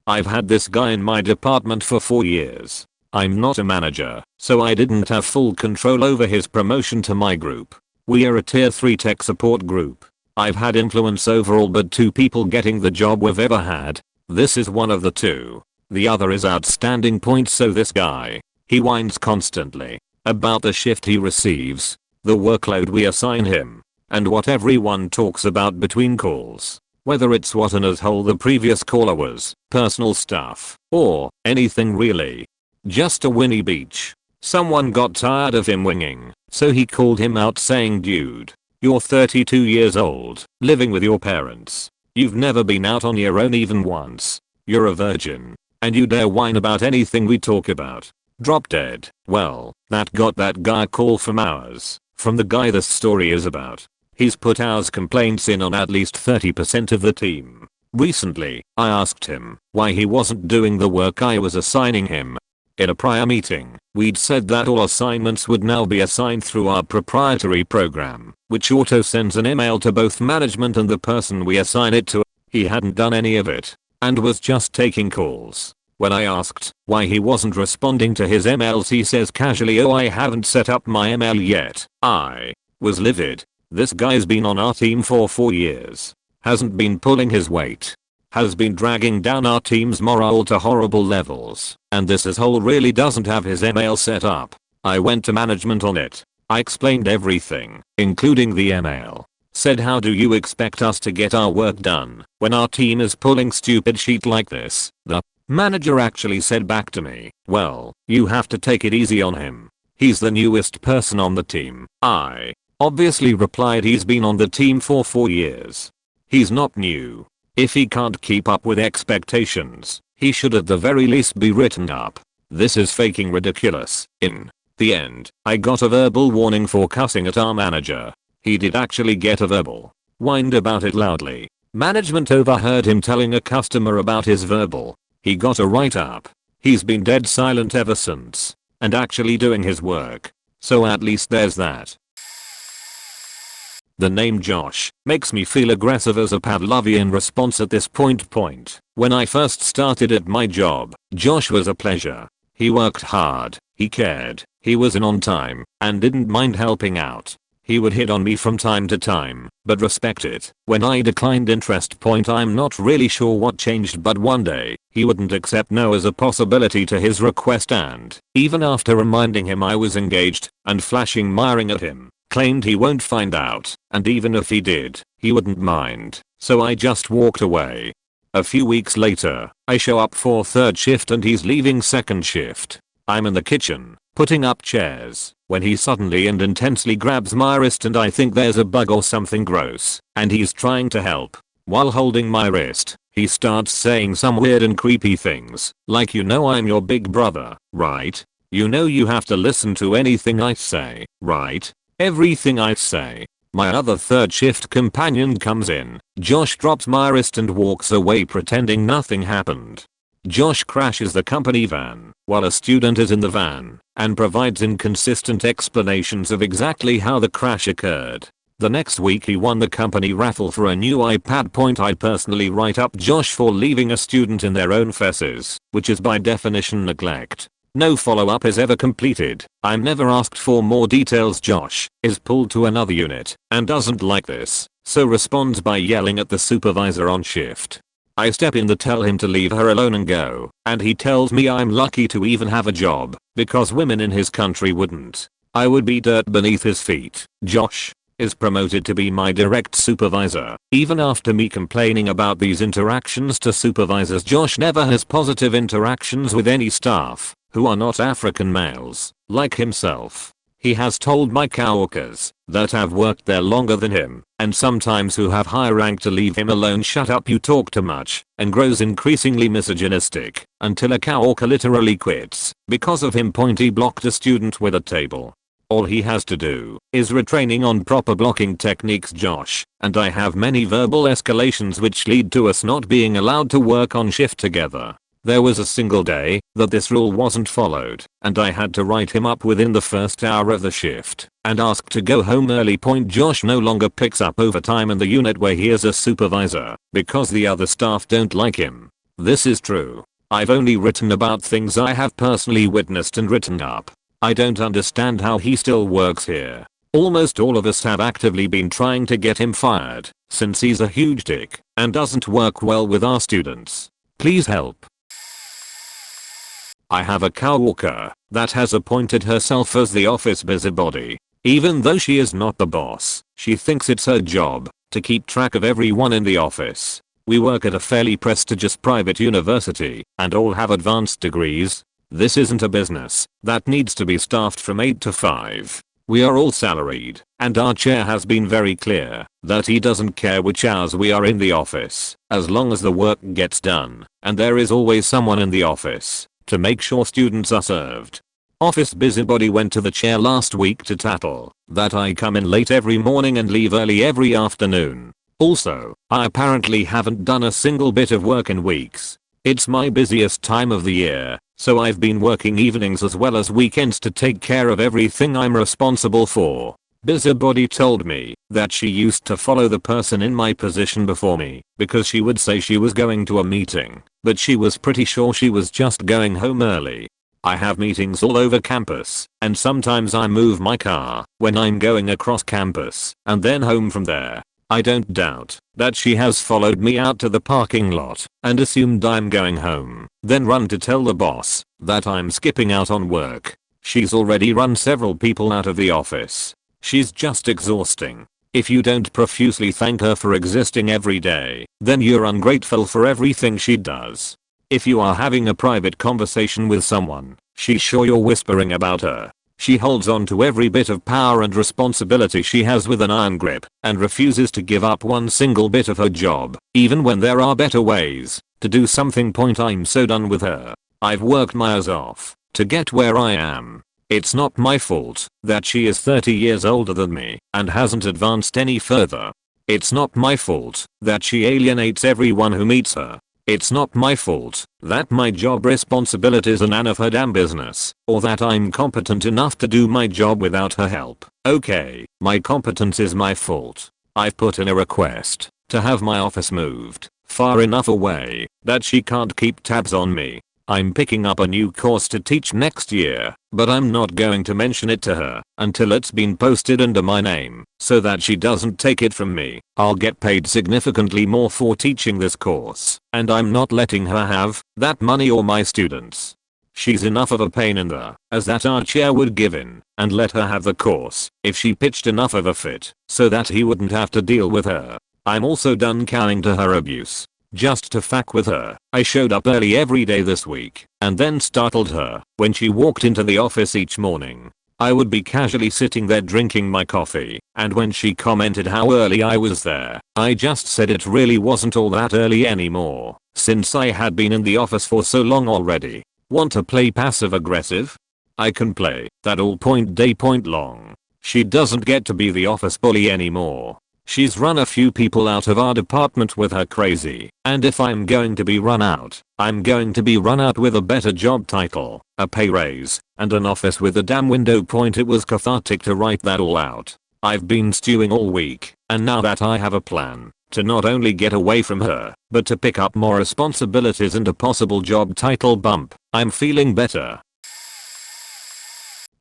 I've had this guy in my department for 4 years. I'm not a manager, so I didn't have full control over his promotion to my group. We are a tier 3 tech support group. I've had influence over all but 2 people getting the job we've ever had. This is one of the 2. The other is outstanding points. So this guy, he whines constantly about the shift he receives, the workload we assign him, and what everyone talks about between calls. Whether it's what an asshole the previous caller was, personal stuff, or anything really. Just a Winnie Beach. Someone got tired of him winging, so he called him out saying, "Dude, you're 32 years old, living with your parents. You've never been out on your own even once. You're a virgin, and you dare whine about anything we talk about. Drop dead." Well, that got that guy a call from ours, from the guy this story is about. He's put ours complaints in on at least 30% of the team. Recently, I asked him why he wasn't doing the work I was assigning him. In a prior meeting, we'd said that all assignments would now be assigned through our proprietary program, which auto sends an email to both management and the person we assign it to. He hadn't done any of it, and was just taking calls. When I asked why he wasn't responding to his emails, he says casually, "Oh, I haven't set up my email yet." I was livid. This guy's been on our team for 4 years. Hasn't been pulling his weight. Has been dragging down our team's morale to horrible levels. And this asshole really doesn't have his email set up. I went to management on it. I explained everything, including the email. Said, "How do you expect us to get our work done when our team is pulling stupid shit like this?" The manager actually said back to me, "Well, you have to take it easy on him. He's the newest person on the team." I obviously replied, "He's been on the team for 4 years. He's not new. If he can't keep up with expectations, he should at the very least be written up. This is faking ridiculous." In the end, I got a verbal warning for cussing at our manager. He did actually get a verbal. Whined about it loudly. Management overheard him telling a customer about his verbal. He got a write-up. He's been dead silent ever since, and actually doing his work. So at least there's that. The name Josh makes me feel aggressive as a Pavlovian response at this point. When I first started at my job, Josh was a pleasure. He worked hard, he cared, he was in on time, and didn't mind helping out. He would hit on me from time to time, but respect it. When I declined interest, I'm not really sure what changed, but one day, he wouldn't accept no as a possibility to his request, and even after reminding him I was engaged and flashing my ring at him, claimed he won't find out, and even if he did, he wouldn't mind. So I just walked away. A few weeks later, I show up for 3rd shift and he's leaving 2nd shift. I'm in the kitchen, putting up chairs, when he suddenly and intensely grabs my wrist, and I think there's a bug or something gross, and he's trying to help. While holding my wrist, he starts saying some weird and creepy things, like, "You know I'm your big brother, right? You know you have to listen to anything I say, right? Everything I say." My other 3rd shift companion comes in. Josh drops my wrist and walks away pretending nothing happened. Josh crashes the company van while a student is in the van and provides inconsistent explanations of exactly how the crash occurred. The next week he won the company raffle for a new iPad. I personally write up Josh for leaving a student in their own fesses, which is by definition neglect. No follow-up is ever completed. I'm never asked for more details. Josh is pulled to another unit and doesn't like this, so responds by yelling at the supervisor on shift. I step in to tell him to leave her alone and go, and he tells me I'm lucky to even have a job, because women in his country wouldn't. I would be dirt beneath his feet. Josh is promoted to be my direct supervisor. Even after me complaining about these interactions to supervisors, Josh never has positive interactions with any staff who are not African males, like himself. He has told my coworkers that have worked there longer than him, and sometimes who have higher rank, to leave him alone. Shut up, you talk too much, and grows increasingly misogynistic until a coworker literally quits because of him. He blocked a student with a table. All he has to do is retraining on proper blocking techniques, Josh, and I have many verbal escalations which lead to us not being allowed to work on shift together. There was a single day that this rule wasn't followed, and I had to write him up within the first hour of the shift and ask to go home early. Josh no longer picks up overtime in the unit where he is a supervisor because the other staff don't like him. This is true. I've only written about things I have personally witnessed and written up. I don't understand how he still works here. Almost all of us have actively been trying to get him fired since he's a huge dick and doesn't work well with our students. Please help. I have a coworker that has appointed herself as the office busybody. Even though she is not the boss, she thinks it's her job to keep track of everyone in the office. We work at a fairly prestigious private university and all have advanced degrees. This isn't a business that needs to be staffed from 8 to 5. We are all salaried, and our chair has been very clear that he doesn't care which hours we are in the office, as long as the work gets done, and there is always someone in the office to make sure students are served. Office busybody went to the chair last week to tattle that I come in late every morning and leave early every afternoon. Also, I apparently haven't done a single bit of work in weeks. It's my busiest time of the year, so I've been working evenings as well as weekends to take care of everything I'm responsible for. Busybody told me that she used to follow the person in my position before me because she would say she was going to a meeting, but she was pretty sure she was just going home early. I have meetings all over campus, and sometimes I move my car when I'm going across campus and then home from there. I don't doubt that she has followed me out to the parking lot and assumed I'm going home, then run to tell the boss that I'm skipping out on work. She's already run several people out of the office. She's just exhausting. If you don't profusely thank her for existing every day, then you're ungrateful for everything she does. If you are having a private conversation with someone, she's sure you're whispering about her. She holds on to every bit of power and responsibility she has with an iron grip and refuses to give up one single bit of her job, even when there are better ways to do something. I'm so done with her. I've worked my ass off to get where I am. It's not my fault that she is 30 years older than me and hasn't advanced any further. It's not my fault that she alienates everyone who meets her. It's not my fault that my job responsibilities are none of her damn business, or that I'm competent enough to do my job without her help. Okay, my competence is my fault. I've put in a request to have my office moved far enough away that she can't keep tabs on me. I'm picking up a new course to teach next year, but I'm not going to mention it to her until it's been posted under my name so that she doesn't take it from me. I'll get paid significantly more for teaching this course, and I'm not letting her have that money or my students. She's enough of a pain in the ass that our chair would give in and let her have the course if she pitched enough of a fit so that he wouldn't have to deal with her. I'm also done cowing to her abuse. Just to fuck with her, I showed up early every day this week and then startled her when she walked into the office each morning. I would be casually sitting there drinking my coffee, and when she commented how early I was there, I just said it really wasn't all that early anymore, since I had been in the office for so long already. Want to play passive aggressive? I can play that all day long. She doesn't get to be the office bully anymore. She's run a few people out of our department with her crazy, and if I'm going to be run out, I'm going to be run out with a better job title, a pay raise, and an office with a damn window. It was cathartic to write that all out. I've been stewing all week, and now that I have a plan to not only get away from her, but to pick up more responsibilities and a possible job title bump, I'm feeling better.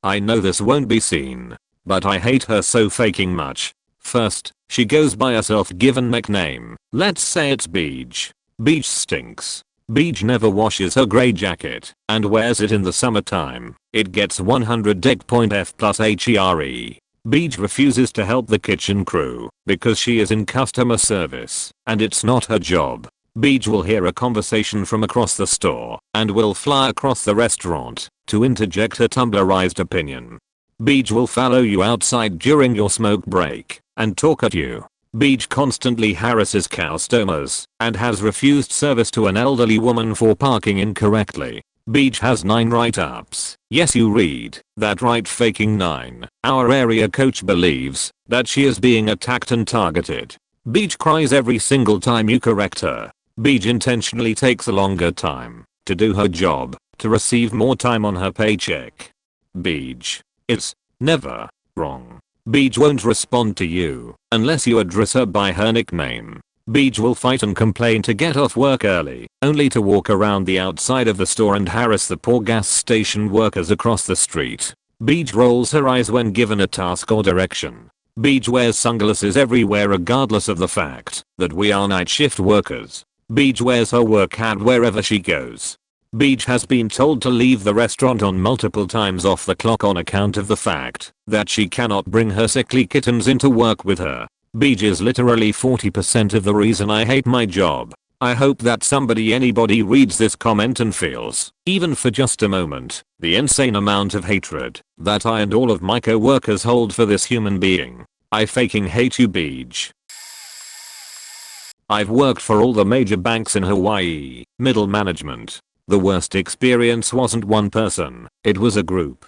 I know this won't be seen, but I hate her so faking much. First, she goes by a self-given nickname. Let's say it's Beach. Beach stinks. Beach never washes her grey jacket and wears it in the summertime. It gets 100 deck.f plus HERE. Beach refuses to help the kitchen crew because she is in customer service and it's not her job. Beej will hear a conversation from across the store and will fly across the restaurant to interject her Tumblrized opinion. Beej will follow you outside during your smoke break and talk at you. Beej constantly harasses customers and has refused service to an elderly woman for parking incorrectly. Beej has 9 write-ups. Yes, you read that right, faking 9. Our area coach believes that she is being attacked and targeted. Beej cries every single time you correct her. Beej intentionally takes a longer time to do her job to receive more time on her paycheck. Beej is never wrong. Beej won't respond to you unless you address her by her nickname. Beej will fight and complain to get off work early, only to walk around the outside of the store and harass the poor gas station workers across the street. Beej rolls her eyes when given a task or direction. Beej wears sunglasses everywhere regardless of the fact that we are night shift workers. Beej wears her work hat wherever she goes. Beej has been told to leave the restaurant on multiple times off the clock on account of the fact that she cannot bring her sickly kittens into work with her. Beej is literally 40% of the reason I hate my job. I hope that anybody reads this comment and feels, even for just a moment, the insane amount of hatred that I and all of my co-workers hold for this human being. I fucking hate you, Beej. I've worked for all the major banks in Hawaii, middle management. The worst experience wasn't one person, it was a group.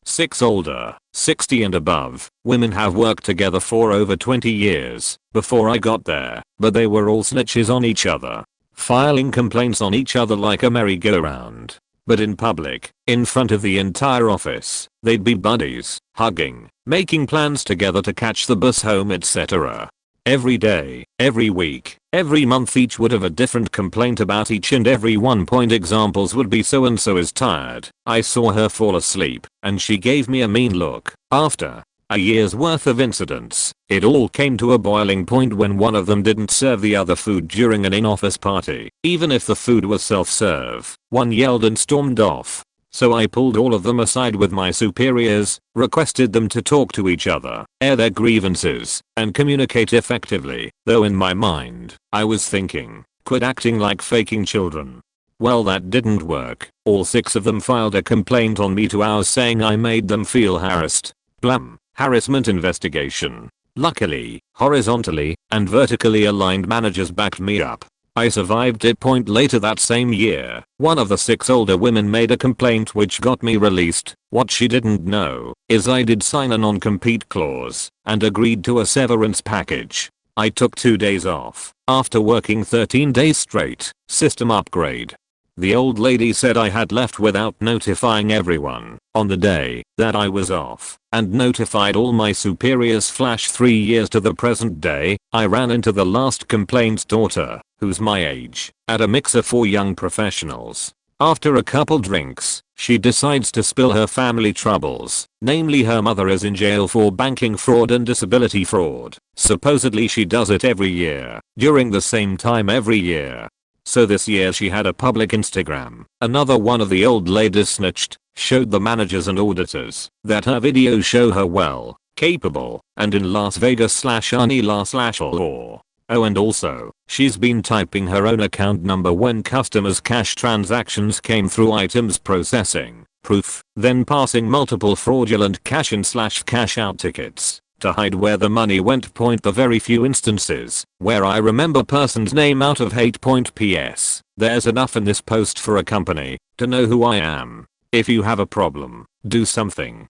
6 older, 60 and above, women have worked together for over 20 years before I got there, but they were all snitches on each other, filing complaints on each other like a merry-go-round. But in public, in front of the entire office, they'd be buddies, hugging, making plans together to catch the bus home, etc. Every day, every week, every month each would have a different complaint about each and every one. Examples would be so and so is tired. I saw her fall asleep and she gave me a mean look. After a year's worth of incidents, it all came to a boiling point when one of them didn't serve the other food during an in-office party. Even if the food was self-serve, one yelled and stormed off. So I pulled all of them aside with my superiors, requested them to talk to each other, air their grievances, and communicate effectively, though in my mind, I was thinking, quit acting like faking children. Well, that didn't work. All 6 of them filed a complaint on me 2 hours saying I made them feel harassed. Blam. Harassment investigation. Luckily, horizontally and vertically aligned managers backed me up. I survived it. Later that same year, one of the 6 older women made a complaint which got me released. What she didn't know is I did sign a non-compete clause and agreed to a severance package. I took 2 days off after working 13 days straight. System upgrade. The old lady said I had left without notifying everyone on the day that I was off and notified all my superiors. 3 years to the present day, I ran into the last complaint's daughter, who's my age, at a mixer for young professionals. After a couple drinks, she decides to spill her family troubles, namely her mother is in jail for banking fraud and disability fraud. Supposedly she does it every year, during the same time every year. So this year she had a public Instagram. Another one of the old ladies snitched, showed the managers and auditors that her videos show her well, capable, and in Las Vegas/Anila/or. Oh, and also, she's been typing her own account number when customers' cash transactions came through items processing, proof, then passing multiple fraudulent cash in/cash out tickets to hide where the money went. The very few instances where I remember person's name out of hate. PS. There's enough in this post for a company to know who I am. If you have a problem, do something.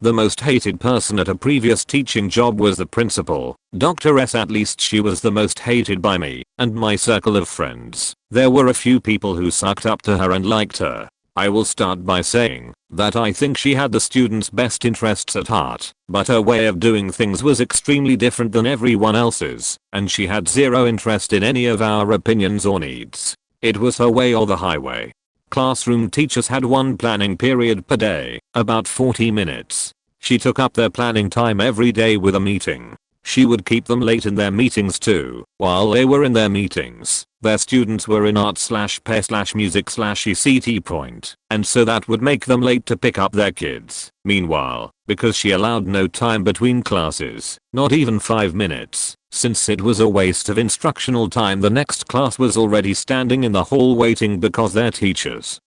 The most hated person at a previous teaching job was the principal, Dr. S. At least she was the most hated by me and my circle of friends. There were a few people who sucked up to her and liked her. I will start by saying that I think she had the students' best interests at heart, but her way of doing things was extremely different than everyone else's, and she had zero interest in any of our opinions or needs. It was her way or the highway. Classroom teachers had one planning period per day, about 40 minutes. She took up their planning time every day with a meeting. She would keep them late in their meetings too. While they were in their meetings, their students were in art/pair/music/ECT point, and so that would make them late to pick up their kids. Meanwhile, because she allowed no time between classes, not even 5 minutes, since it was a waste of instructional time, the next class was already standing in the hall waiting because their teachers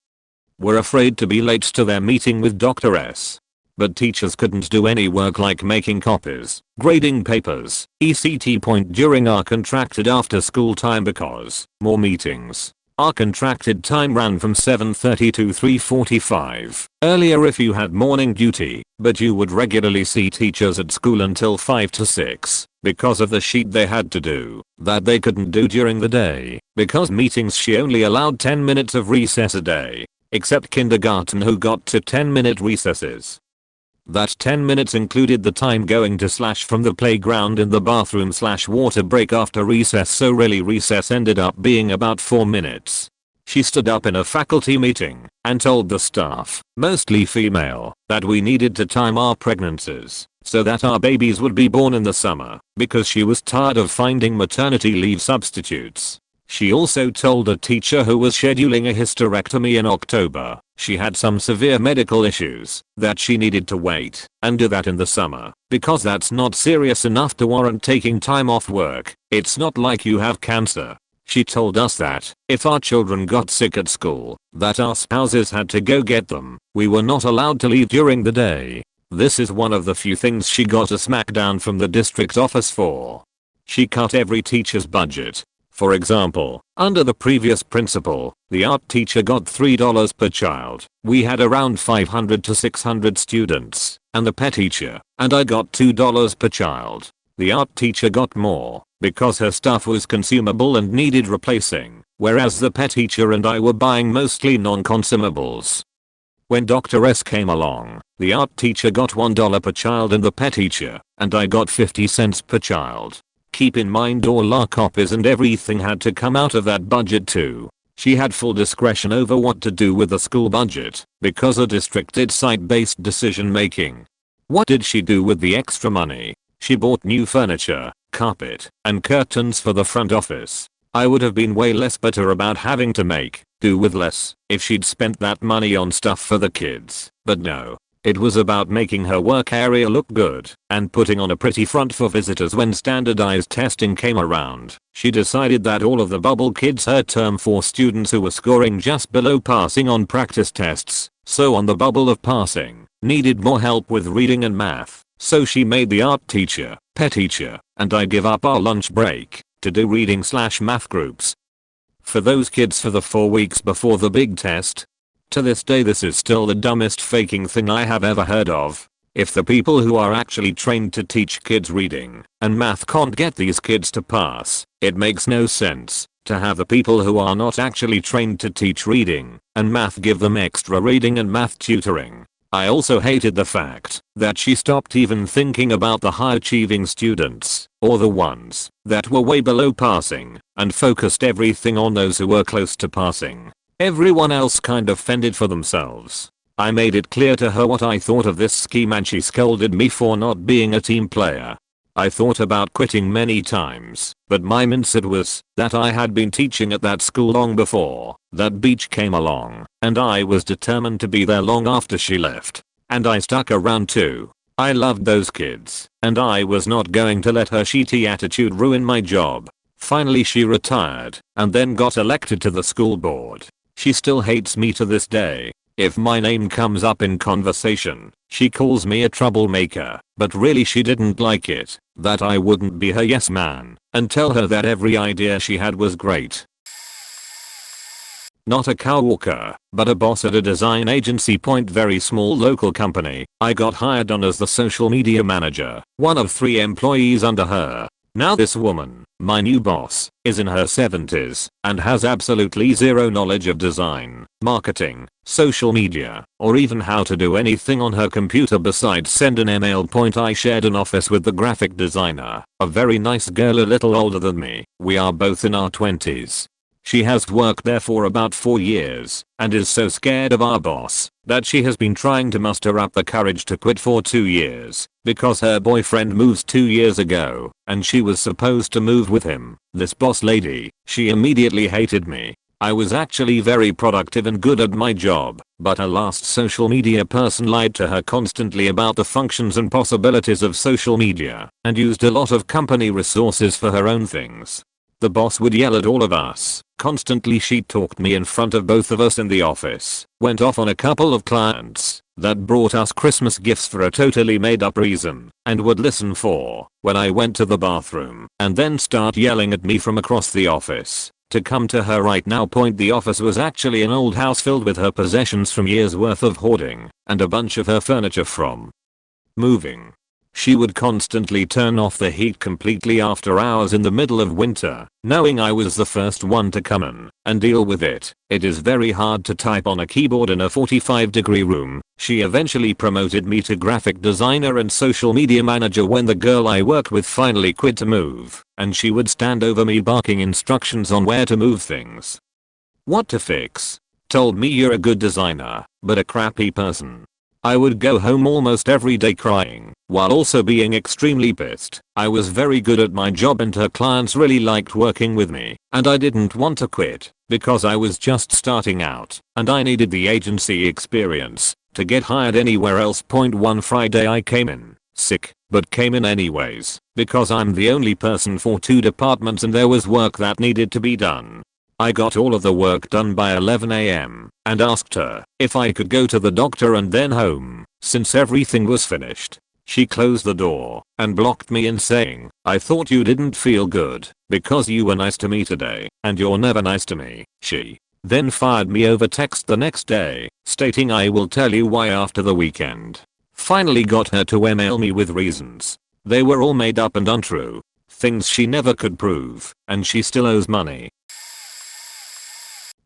were afraid to be late to their meeting with Dr. S. But teachers couldn't do any work like making copies, grading papers, ECT point during our contracted after school time because more meetings. Our contracted time ran from 7:30 to 3:45. Earlier if you had morning duty, but you would regularly see teachers at school until 5 to 6 because of the sheet they had to do that they couldn't do during the day. Because meetings, she only allowed 10 minutes of recess a day, except kindergarten who got to 10-minute recesses. That 10 minutes included the time going to / from the playground in the bathroom / water break after recess, so really recess ended up being about 4 minutes. She stood up in a faculty meeting and told the staff, mostly female, that we needed to time our pregnancies so that our babies would be born in the summer because she was tired of finding maternity leave substitutes. She also told a teacher who was scheduling a hysterectomy in October she had some severe medical issues that she needed to wait and do that in the summer because that's not serious enough to warrant taking time off work. It's not like you have cancer. She told us that if our children got sick at school, that our spouses had to go get them. We were not allowed to leave during the day. This is one of the few things she got a smackdown from the district office for. She cut every teacher's budget. For example, under the previous principal, the art teacher got $3 per child. We had around 500 to 600 students, and the pet teacher and I got $2 per child. The art teacher got more because her stuff was consumable and needed replacing, whereas the pet teacher and I were buying mostly non-consumables. When Dr. S came along, the art teacher got $1 per child and the pet teacher and I got 50 cents per child. Keep in mind all our copies and everything had to come out of that budget too. She had full discretion over what to do with the school budget because the district did site-based decision making. What did she do with the extra money? She bought new furniture, carpet, and curtains for the front office. I would have been way less bitter about having to make do with less if she'd spent that money on stuff for the kids, but no. It was about making her work area look good and putting on a pretty front for visitors. When standardized testing came around, she decided that all of the bubble kids, her term for students who were scoring just below passing on practice tests, so on the bubble of passing, needed more help with reading and math. So she made the art teacher, pet teacher, and I give up our lunch break to do reading/math groups for those kids for the 4 weeks before the big test. To this day this is still the dumbest faking thing I have ever heard of. If the people who are actually trained to teach kids reading and math can't get these kids to pass, it makes no sense to have the people who are not actually trained to teach reading and math give them extra reading and math tutoring. I also hated the fact that she stopped even thinking about the high achieving students or the ones that were way below passing and focused everything on those who were close to passing. Everyone else kind of fended for themselves. I made it clear to her what I thought of this scheme and she scolded me for not being a team player. I thought about quitting many times, but my mindset was that I had been teaching at that school long before that beach came along, and I was determined to be there long after she left. And I stuck around too. I loved those kids, and I was not going to let her shitty attitude ruin my job. Finally she retired, and then got elected to the school board. She still hates me to this day. If my name comes up in conversation, she calls me a troublemaker, but really she didn't like it that I wouldn't be her yes man and tell her that every idea she had was great. Not a cowwalker, but a boss at a design agency. Very small local company. I got hired on as the social media manager, one of 3 employees under her. Now this woman, my new boss, is in her 70s and has absolutely zero knowledge of design, marketing, social media, or even how to do anything on her computer besides send an email. I shared an office with the graphic designer, a very nice girl a little older than me. We are both in our 20s. She has worked there for about 4 years and is so scared of our boss that she has been trying to muster up the courage to quit for 2 years because her boyfriend moved 2 years ago and she was supposed to move with him. This boss lady, she immediately hated me. I was actually very productive and good at my job, but her last social media person lied to her constantly about the functions and possibilities of social media and used a lot of company resources for her own things. The boss would yell at all of us. Constantly she talked me in front of both of us in the office, went off on a couple of clients that brought us Christmas gifts for a totally made up reason, and would listen for when I went to the bathroom and then start yelling at me from across the office. To come to her right now point, the office was actually an old house filled with her possessions from years worth of hoarding and a bunch of her furniture from moving. She would constantly turn off the heat completely after hours in the middle of winter, knowing I was the first one to come in and deal with it. It is very hard to type on a keyboard in a 45-degree room. She eventually promoted me to graphic designer and social media manager when the girl I worked with finally quit to move, and she would stand over me barking instructions on where to move things. What to fix. Told me you're a good designer, but a crappy person. I would go home almost every day crying, while also being extremely pissed. I was very good at my job and her clients really liked working with me, and I didn't want to quit, because I was just starting out, and I needed the agency experience to get hired anywhere else. One Friday I came in, sick, but came in anyways, because I'm the only person for 2 departments and there was work that needed to be done. I got all of the work done by 11 AM and asked her if I could go to the doctor and then home, since everything was finished. She closed the door and blocked me in, saying, "I thought you didn't feel good because you were nice to me today and you're never nice to me." She then fired me over text the next day, stating, "I will tell you why after the weekend." Finally got her to email me with reasons. They were all made up and untrue. Things she never could prove, and she still owes money.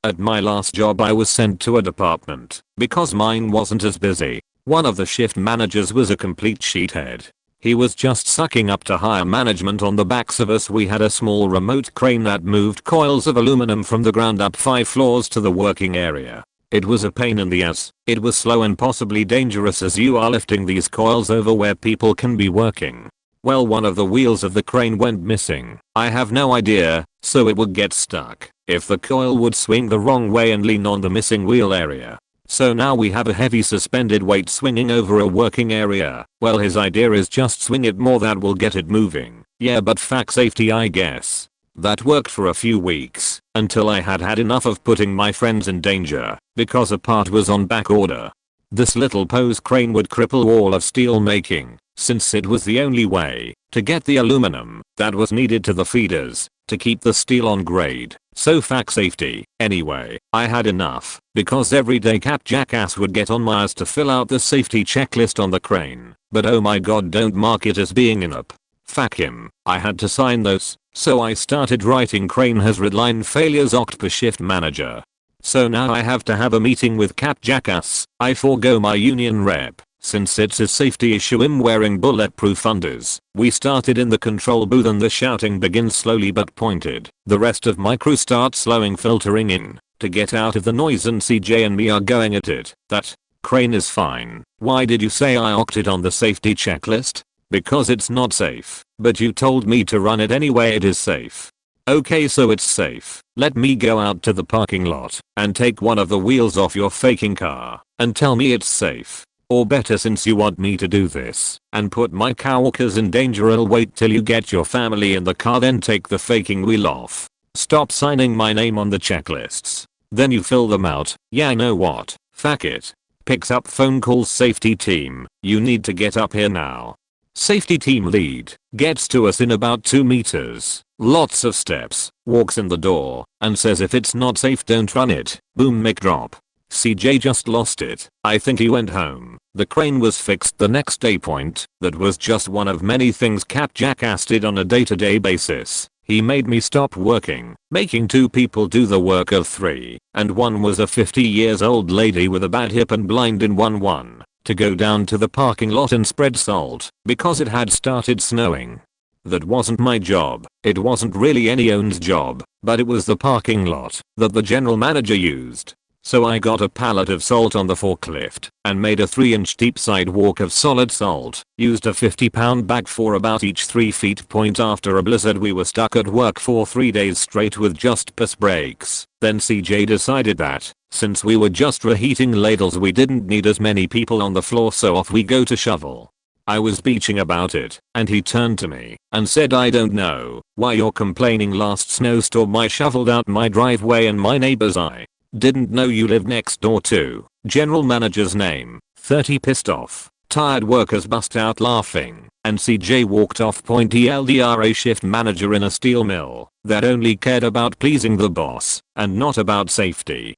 At my last job I was sent to a department because mine wasn't as busy. One of the shift managers was a complete sheethead. He was just sucking up to higher management on the backs of us. We had a small remote crane that moved coils of aluminum from the ground up 5 floors to the working area. It was a pain in the ass. It was slow and possibly dangerous as you are lifting these coils over where people can be working. Well, one of the wheels of the crane went missing. I have no idea, so it would get stuck if the coil would swing the wrong way and lean on the missing wheel area. So now we have a heavy suspended weight swinging over a working area. Well, his idea is just swing it more, that will get it moving. Yeah, but fuck safety, I guess. That worked for a few weeks until I had had enough of putting my friends in danger because a part was on back order. This little pose crane would cripple all of steel making, since it was the only way to get the aluminum that was needed to the feeders to keep the steel on grade. So fuck safety. Anyway, I had enough because every day Cap Jackass would get on my ass to fill out the safety checklist on the crane, but oh my god, don't mark it as being inup. Fuck him. I had to sign those, so I started writing crane has redline failures oct per shift manager. So now I have to have a meeting with Cap Jackass. I forego my union rep since it's a safety issue. I'm wearing bulletproof unders. We started in the control booth and the shouting begins slowly but pointed. The rest of my crew starts slowing, filtering in to get out of the noise, and CJ and me are going at it. That crane is fine. Why did you say I octed on the safety checklist? Because it's not safe. But you told me to run it anyway. It is safe. Okay, so it's safe. Let me go out to the parking lot and take one of the wheels off your faking car and tell me it's safe. Or better, since you want me to do this and put my coworkers in danger, I'll wait till you get your family in the car, then take the faking wheel off. Stop signing my name on the checklists. Then you fill them out. Yeah, I know what. Fuck it. Picks up phone, calls safety team. You need to get up here now. Safety team lead gets to us in about 2 meters. Lots of steps. Walks in the door and says if it's not safe don't run it. Boom, mic drop. CJ just lost it. I think he went home. The crane was fixed the next day. That was just one of many things Cap Jackass did on a day-to-day basis. He made me stop working, making 2 people do the work of 3, and one was a 50 years old lady with a bad hip and blind in one to go down to the parking lot and spread salt because it had started snowing. That wasn't my job. It wasn't really anyone's job, but it was the parking lot that the general manager used. So I got a pallet of salt on the forklift and made a 3-inch deep sidewalk of solid salt, used a 50-pound bag for about each 3 feet point. After a blizzard we were stuck at work for 3 days straight with just bus breaks. Then CJ decided that, since we were just reheating ladles, we didn't need as many people on the floor, so off we go to shovel. I was bitching about it, and he turned to me and said, "I don't know why you're complaining. Last snowstorm I shoveled out my driveway and my neighbor's eye. Didn't know you lived next door to." General manager's name. 30 pissed off. Tired workers bust out laughing, and CJ walked off. ELDR, a shift manager in a steel mill that only cared about pleasing the boss and not about safety.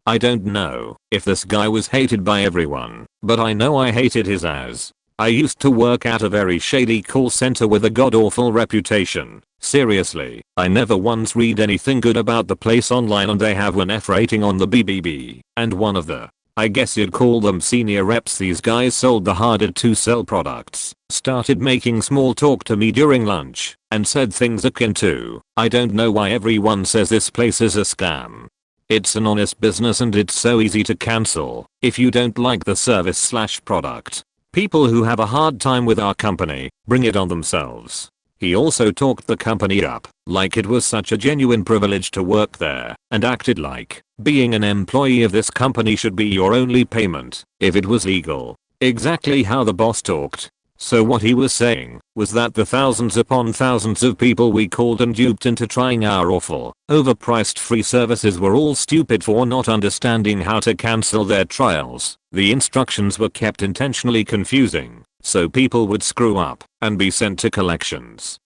I don't know if this guy was hated by everyone, but I know I hated his ass. I used to work at a very shady call center with a god-awful reputation. Seriously, I never once read anything good about the place online, and they have an F rating on the BBB. And one of the, I guess you'd call them, senior reps, these guys sold the harder to sell products, started making small talk to me during lunch, and said things akin to, "I don't know why everyone says this place is a scam. It's an honest business and it's so easy to cancel if you don't like the service/product. People who have a hard time with our company bring it on themselves." He also talked the company up like it was such a genuine privilege to work there, and acted like being an employee of this company should be your only payment if it was legal. Exactly how the boss talked. So what he was saying was that the thousands upon thousands of people we called and duped into trying our awful, overpriced free services were all stupid for not understanding how to cancel their trials. The instructions were kept intentionally confusing, so people would screw up and be sent to collections.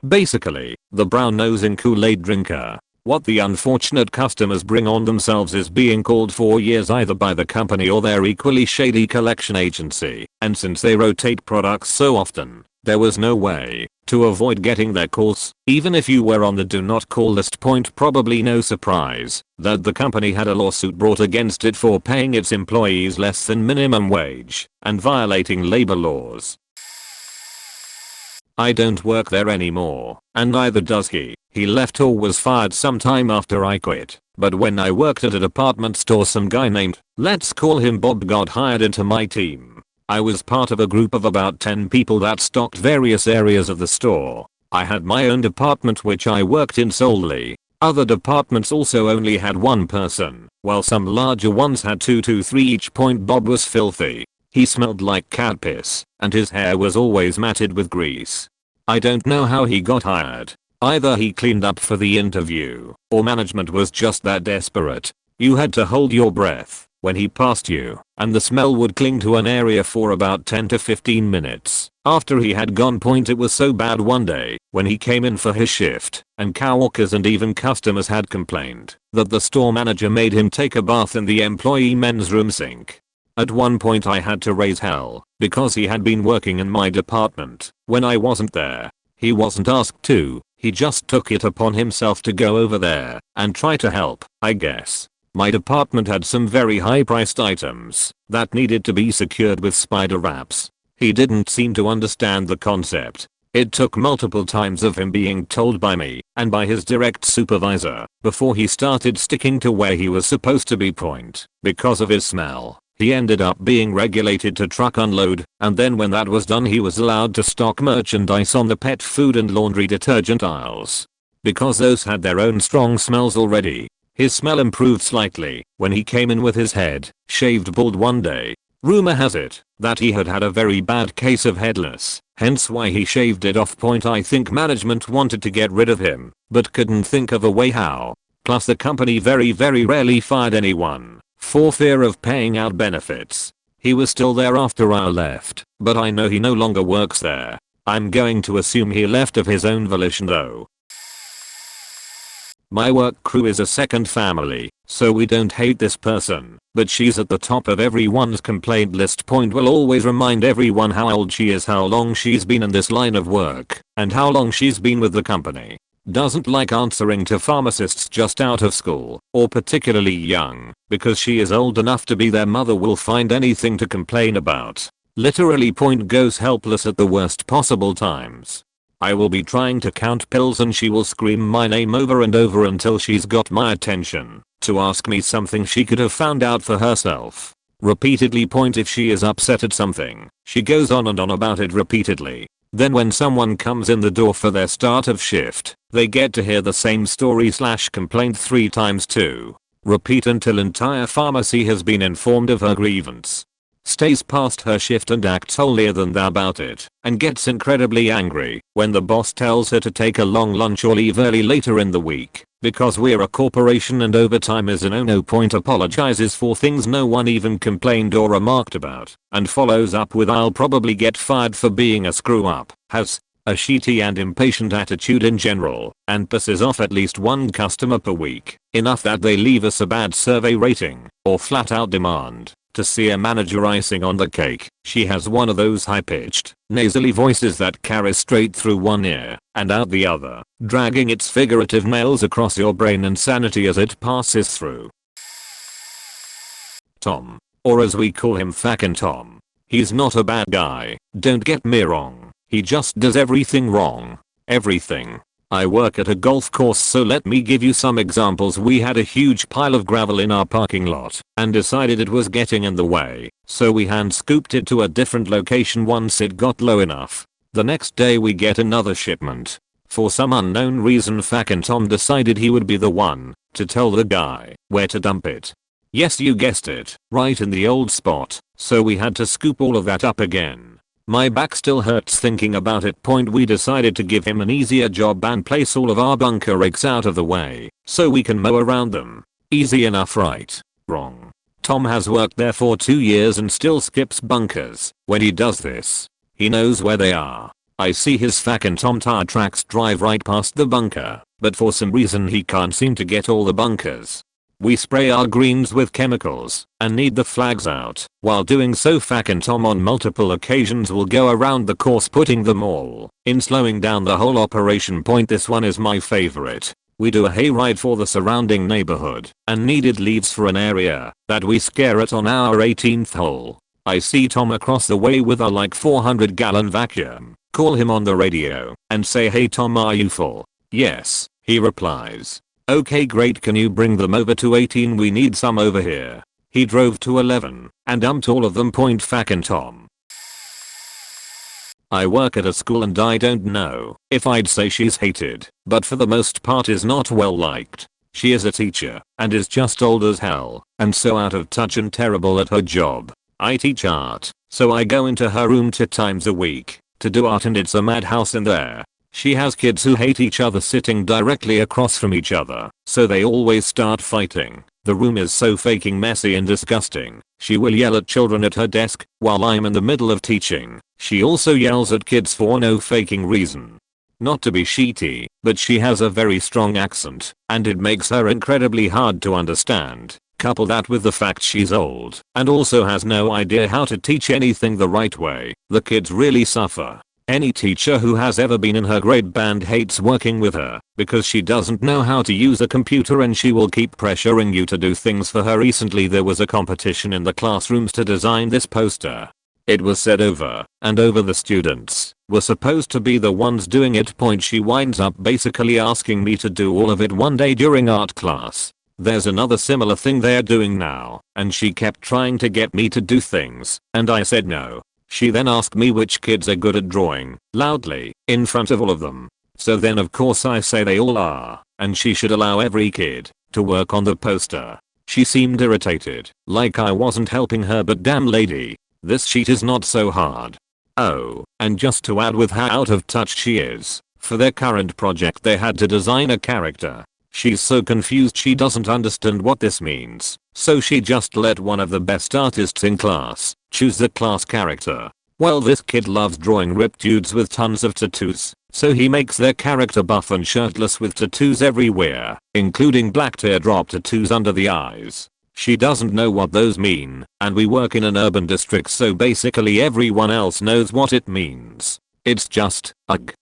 Basically, the brown-nosing Kool-Aid drinker. What the unfortunate customers bring on themselves is being called for years either by the company or their equally shady collection agency, and since they rotate products so often, there was no way to avoid getting their calls. Even if you were on the do not call list, probably no surprise that the company had a lawsuit brought against it for paying its employees less than minimum wage and violating labor laws. I don't work there anymore, and neither does he. He left or was fired sometime after I quit. But when I worked at a department store, some guy named, let's call him Bob, got hired into my team. I was part of a group of about 10 people that stocked various areas of the store. I had my own department which I worked in solely. Other departments also only had one person, while some larger ones had 2 to 3 each. Bob was filthy. He smelled like cat piss, and his hair was always matted with grease. I don't know how he got hired. Either he cleaned up for the interview, or management was just that desperate. You had to hold your breath when he passed you, and the smell would cling to an area for about 10 to 15 minutes after he had gone. It was so bad one day when he came in for his shift, and coworkers and even customers had complained that the store manager made him take a bath in the employee men's room sink. At one point I had to raise hell because he had been working in my department when I wasn't there. He wasn't asked to, he just took it upon himself to go over there and try to help, I guess. My department had some very high-priced items that needed to be secured with spider wraps. He didn't seem to understand the concept. It took multiple times of him being told by me and by his direct supervisor before he started sticking to where he was supposed to be. Because of his smell, he ended up being regulated to truck unload, and then when that was done he was allowed to stock merchandise on the pet food and laundry detergent aisles. Because those had their own strong smells already, his smell improved slightly when he came in with his head shaved bald one day. Rumor has it that he had had a very bad case of headless, hence why he shaved it off. I think management wanted to get rid of him, but couldn't think of a way how. Plus the company very rarely fired anyone for fear of paying out benefits. He was still there after I left, but I know he no longer works there. I'm going to assume he left of his own volition though. My work crew is a second family, so we don't hate this person, but she's at the top of everyone's complaint list. Will always remind everyone how old she is, how long she's been in this line of work, and how long she's been with the company. Doesn't like answering to pharmacists just out of school, or particularly young, because she is old enough to be their mother will find anything to complain about. Literally point goes helpless at the worst possible times. I will be trying to count pills and she will scream my name over and over until she's got my attention to ask me something she could have found out for herself. Repeatedly point if she is upset at something. She goes on and on about it repeatedly. Then when someone comes in the door for their start of shift, they get to hear the same story/complaint 3 times too. Repeat until entire pharmacy has been informed of her grievance. Stays past her shift and acts holier than thou about it, and gets incredibly angry when the boss tells her to take a long lunch or leave early later in the week. Because we're a corporation and overtime is a no point, apologizes for things no one even complained or remarked about, and follows up with "I'll probably get fired for being a screw up." Has a shitty and impatient attitude in general, and pisses off at least one customer per week, enough that they leave us a bad survey rating, or flat out demand to see a manager icing on the cake. She has one of those high-pitched, nasally voices that carries straight through one ear and out the other, dragging its figurative mails across your brain and sanity as it passes through. Tom, or as we call him, Fucking Tom. He's not a bad guy, don't get me wrong. He just does everything wrong. Everything. I work at a golf course, so let me give you some examples. We had a huge pile of gravel in our parking lot and decided it was getting in the way, so we hand scooped it to a different location once it got low enough. The next day we get another shipment. For some unknown reason, Fucking Tom decided he would be the one to tell the guy where to dump it. Yes, you guessed it, right in the old spot, so we had to scoop all of that up again. My back still hurts thinking about it. We decided to give him an easier job and place all of our bunker rakes out of the way so we can mow around them. Easy enough, right? Wrong. Tom has worked there for 2 years and still skips bunkers. When he does this, he knows where they are. I see his Fucking Tom tire tracks drive right past the bunker, but for some reason he can't seem to get all the bunkers. We spray our greens with chemicals and need the flags out. While doing so, Fucking Tom on multiple occasions will go around the course putting them all in, slowing down the whole operation. This one is my favorite. We do a hayride for the surrounding neighborhood and needed leaves for an area that we scare at on our 18th hole. I see Tom across the way with a like 400-gallon vacuum. Call him on the radio and say, "Hey Tom, are you full?" "Yes," he replies. "Okay, great, can you bring them over to 18? We need some over here." He drove to 11 and dumped all of them. Fucking Tom. I work at a school and I don't know if I'd say she's hated, but for the most part is not well liked. She is a teacher and is just old as hell and so out of touch and terrible at her job. I teach art, so I go into her room 2 times a week to do art, and it's a madhouse in there. She has kids who hate each other sitting directly across from each other, so they always start fighting. The room is so fucking messy and disgusting. She will yell at children at her desk while I'm in the middle of teaching. She also yells at kids for no fucking reason. Not to be shitty, but she has a very strong accent, and it makes her incredibly hard to understand. Couple that with the fact she's old and also has no idea how to teach anything the right way. The kids really suffer. Any teacher who has ever been in her grade band hates working with her because she doesn't know how to use a computer and she will keep pressuring you to do things for her. Recently there was a competition in the classrooms to design this poster. It was said over and over the students were supposed to be the ones doing it. She winds up basically asking me to do all of it one day during art class. There's another similar thing they're doing now, and she kept trying to get me to do things, and I said no. She then asked me which kids are good at drawing, loudly, in front of all of them. So then of course I say they all are, and she should allow every kid to work on the poster. She seemed irritated, like I wasn't helping her, but damn lady, this sheet is not so hard. Oh, and just to add with how out of touch she is, for their current project they had to design a character. She's so confused she doesn't understand what this means, so she just let one of the best artists in class choose the class character. Well, this kid loves drawing ripped dudes with tons of tattoos, so he makes their character buff and shirtless with tattoos everywhere, including black teardrop tattoos under the eyes. She doesn't know what those mean, and we work in an urban district, so basically everyone else knows what it means. It's just, ugh.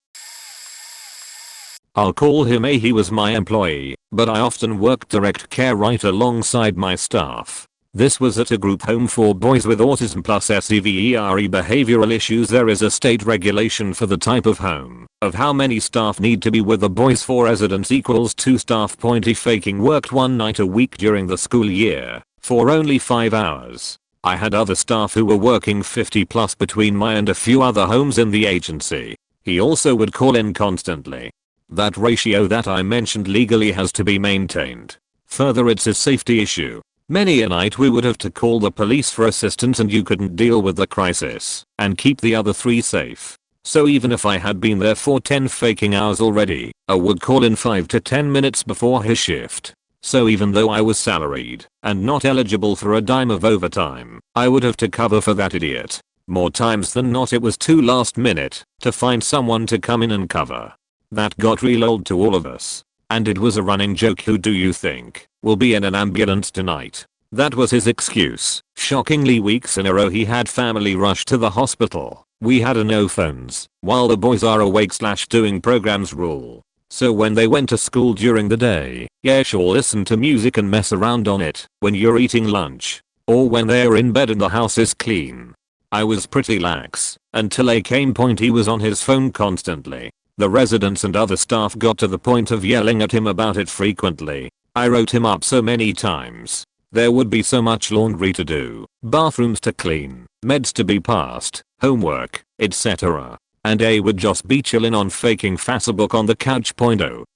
I'll call him A. He was my employee, but I often worked direct care right alongside my staff. This was at a group home for boys with autism plus SEVERE behavioral issues. There is a state regulation for the type of home, of how many staff need to be with the boys. 4 residents equals 2 staff. He faking worked 1 night a week during the school year, for only 5 hours. I had other staff who were working 50 plus between my and a few other homes in the agency. He also would call in constantly. That ratio that I mentioned legally has to be maintained. Further, it's a safety issue. Many a night we would have to call the police for assistance and you couldn't deal with the crisis and keep the other 3 safe. So even if I had been there for 10 faking hours already, I would call in 5 to 10 minutes before his shift. So even though I was salaried and not eligible for a dime of overtime, I would have to cover for that idiot. More times than not it was too last minute to find someone to come in and cover. That got real old to all of us. And it was a running joke. Who do you think will be in an ambulance tonight? That was his excuse. Shockingly, weeks in a row he had family rush to the hospital. We had a no phones while the boys are awake / doing programs rule. So when they went to school during the day, yeah sure, listen to music and mess around on it when you're eating lunch. Or when they're in bed and the house is clean. I was pretty lax until a came point he was on his phone constantly. The residents and other staff got to the point of yelling at him about it frequently. I wrote him up so many times. There would be so much laundry to do, bathrooms to clean, meds to be passed, homework, etc. And A would just be chillin' on faking Facebook on the couch.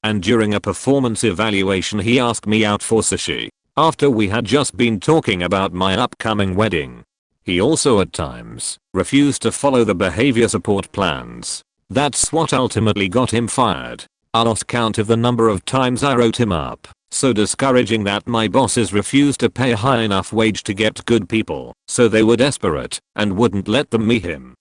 And during a performance evaluation he asked me out for sushi after we had just been talking about my upcoming wedding. He also at times refused to follow the behavior support plans. That's what ultimately got him fired. I lost count of the number of times I wrote him up. So discouraging that my bosses refused to pay a high enough wage to get good people, so they were desperate and wouldn't let them meet him.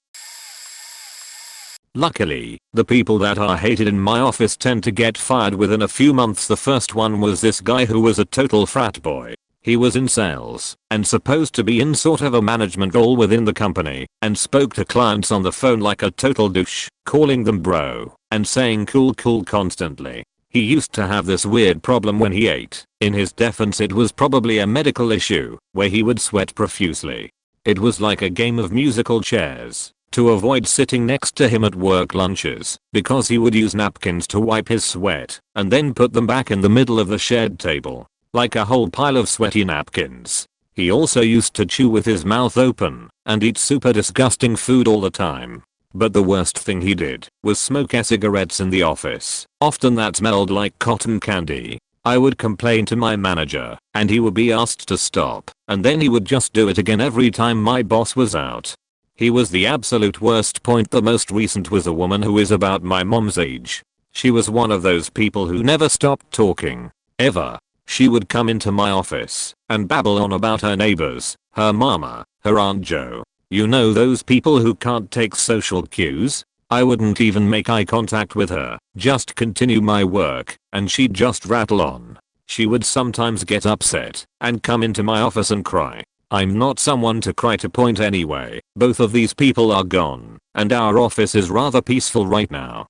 Luckily, the people that are hated in my office tend to get fired within a few months. The first one was this guy who was a total frat boy. He was in sales and supposed to be in sort of a management role within the company and spoke to clients on the phone like a total douche, calling them bro and saying cool constantly. He used to have this weird problem when he ate. In his defense, it was probably a medical issue where he would sweat profusely. It was like a game of musical chairs to avoid sitting next to him at work lunches because he would use napkins to wipe his sweat and then put them back in the middle of the shared table. Like a whole pile of sweaty napkins. He also used to chew with his mouth open and eat super disgusting food all the time. But the worst thing he did was smoke cigarettes in the office. Often that smelled like cotton candy. I would complain to my manager and he would be asked to stop, and then he would just do it again every time my boss was out. He was the absolute worst. The most recent was a woman who is about my mom's age. She was one of those people who never stopped talking. Ever. She would come into my office and babble on about her neighbors, her mama, her Aunt Joe. You know, those people who can't take social cues? I wouldn't even make eye contact with her, just continue my work, and she'd just rattle on. She would sometimes get upset and come into my office and cry. I'm not someone to cry to anyway. Both of these people are gone, and our office is rather peaceful right now.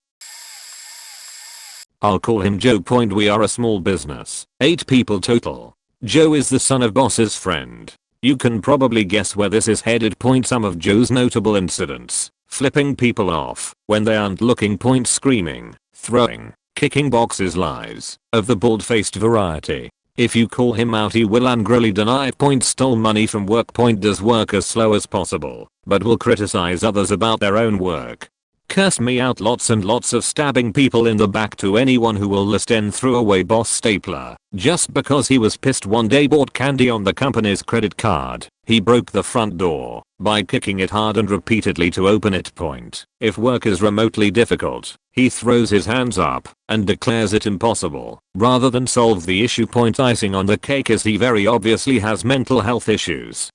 I'll call him Joe. We are a small business, 8 people total. Joe is the son of boss's friend. You can probably guess where this is headed. Some of Joe's notable incidents: flipping people off when they aren't looking, screaming, throwing, kicking boxes, lies of the bald-faced variety. If you call him out he will angrily deny. Stole money from work. Does work as slow as possible but will criticize others about their own work. Curse me out. Lots and lots of stabbing people in the back to anyone who will list and threw away boss stapler just because he was pissed one day. Bought candy on the company's credit card. He broke the front door by kicking it hard and repeatedly to open it. If work is remotely difficult, he throws his hands up and declares it impossible rather than solve the issue. Icing on the cake is he very obviously has mental health issues,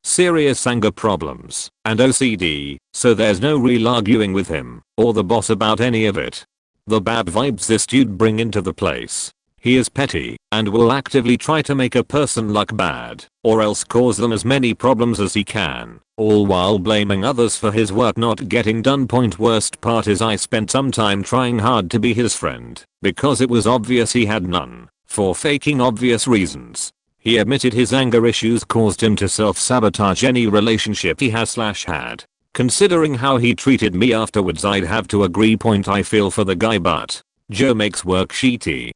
serious anger problems, and OCD, so there's no real arguing with him or the boss about any of it. The bad vibes this dude bring into the place. He is petty and will actively try to make a person look bad or else cause them as many problems as he can, all while blaming others for his work not getting done. Worst part is I spent some time trying hard to be his friend because it was obvious he had none, for faking obvious reasons. He admitted his anger issues caused him to self-sabotage any relationship he has/had. Considering how he treated me afterwards, I'd have to agree. I feel for the guy, but Joe makes work shitty.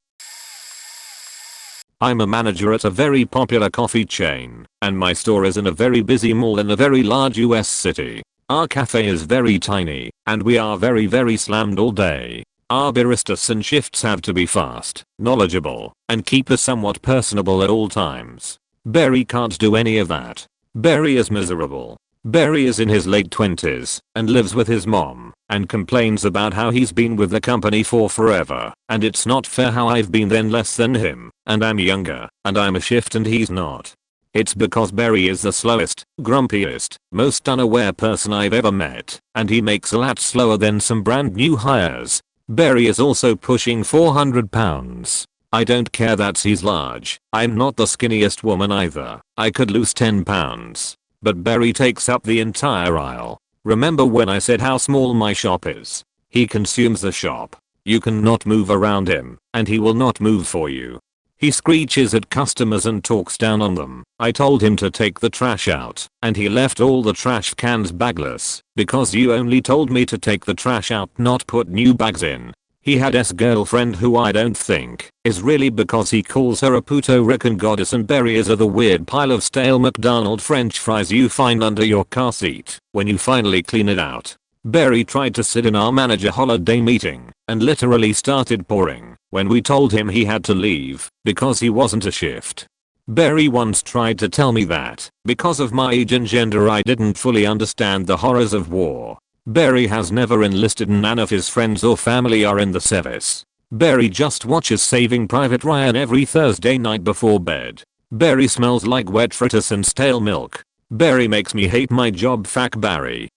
I'm a manager at a very popular coffee chain, and my store is in a very busy mall in a very large US city. Our cafe is very tiny, and we are very slammed all day. Our baristas and shifts have to be fast, knowledgeable, and keep us somewhat personable at all times. Barry can't do any of that. Barry is miserable. Barry is in his late 20s and lives with his mom and complains about how he's been with the company for forever and it's not fair how I've been then less than him and I'm younger and I'm a shift and he's not. It's because Barry is the slowest, grumpiest, most unaware person I've ever met and he makes a lot slower than some brand new hires. Barry is also pushing 400 pounds. I don't care that he's large. I'm not the skinniest woman either. I could lose 10 pounds. But Barry takes up the entire aisle. Remember when I said how small my shop is? He consumes the shop. You cannot move around him, and he will not move for you. He screeches at customers and talks down on them. I told him to take the trash out, and he left all the trash cans bagless, because you only told me to take the trash out, not put new bags in. He had a girlfriend who I don't think is really, because he calls her a Puerto Rican goddess, and Barry is the weird pile of stale McDonald's french fries you find under your car seat when you finally clean it out. Barry tried to sit in our manager holiday meeting and literally started pouring when we told him he had to leave because he wasn't a shift. Barry once tried to tell me that because of my age and gender I didn't fully understand the horrors of war. Barry has never enlisted and none of his friends or family are in the service. Barry just watches Saving Private Ryan every Thursday night before bed. Barry smells like wet fritters and stale milk. Barry makes me hate my job. Fuck Barry.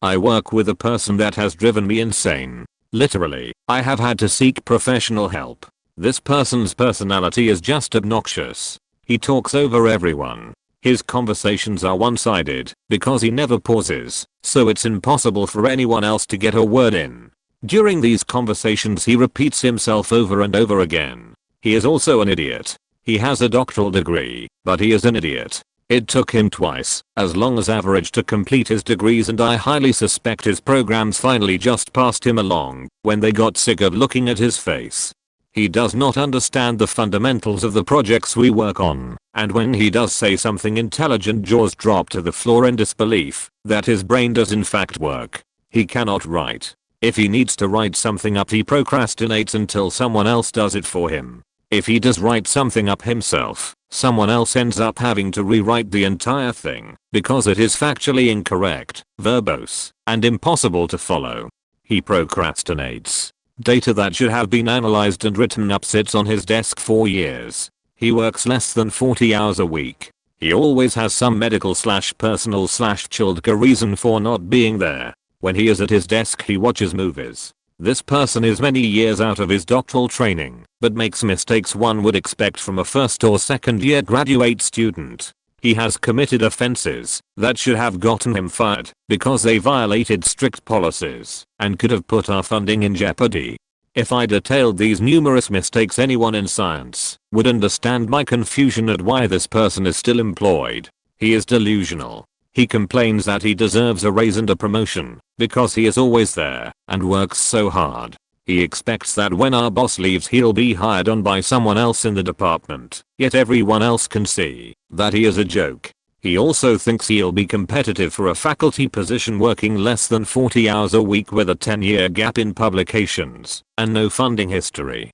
I work with a person that has driven me insane. Literally, I have had to seek professional help. This person's personality is just obnoxious. He talks over everyone. His conversations are one-sided because he never pauses, so it's impossible for anyone else to get a word in. During these conversations he repeats himself over and over again. He is also an idiot. He has a doctoral degree, but he is an idiot. It took him twice as long as average to complete his degrees, and I highly suspect his programs finally just passed him along when they got sick of looking at his face. He does not understand the fundamentals of the projects we work on, and when he does say something intelligent, jaws drop to the floor in disbelief that his brain does in fact work. He cannot write. If he needs to write something up, he procrastinates until someone else does it for him. If he does write something up himself, someone else ends up having to rewrite the entire thing because it is factually incorrect, verbose, and impossible to follow. He procrastinates. Data that should have been analyzed and written up sits on his desk for years. He works less than 40 hours a week. He always has some medical/personal/childcare reason for not being there. When he is at his desk he watches movies. This person is many years out of his doctoral training, but makes mistakes one would expect from a first or second year graduate student. He has committed offenses that should have gotten him fired because they violated strict policies and could have put our funding in jeopardy. If I detailed these numerous mistakes, anyone in science would understand my confusion at why this person is still employed. He is delusional. He complains that he deserves a raise and a promotion because he is always there and works so hard. He expects that when our boss leaves he'll be hired on by someone else in the department, yet everyone else can see that he is a joke. He also thinks he'll be competitive for a faculty position working less than 40 hours a week with a 10-year gap in publications and no funding history.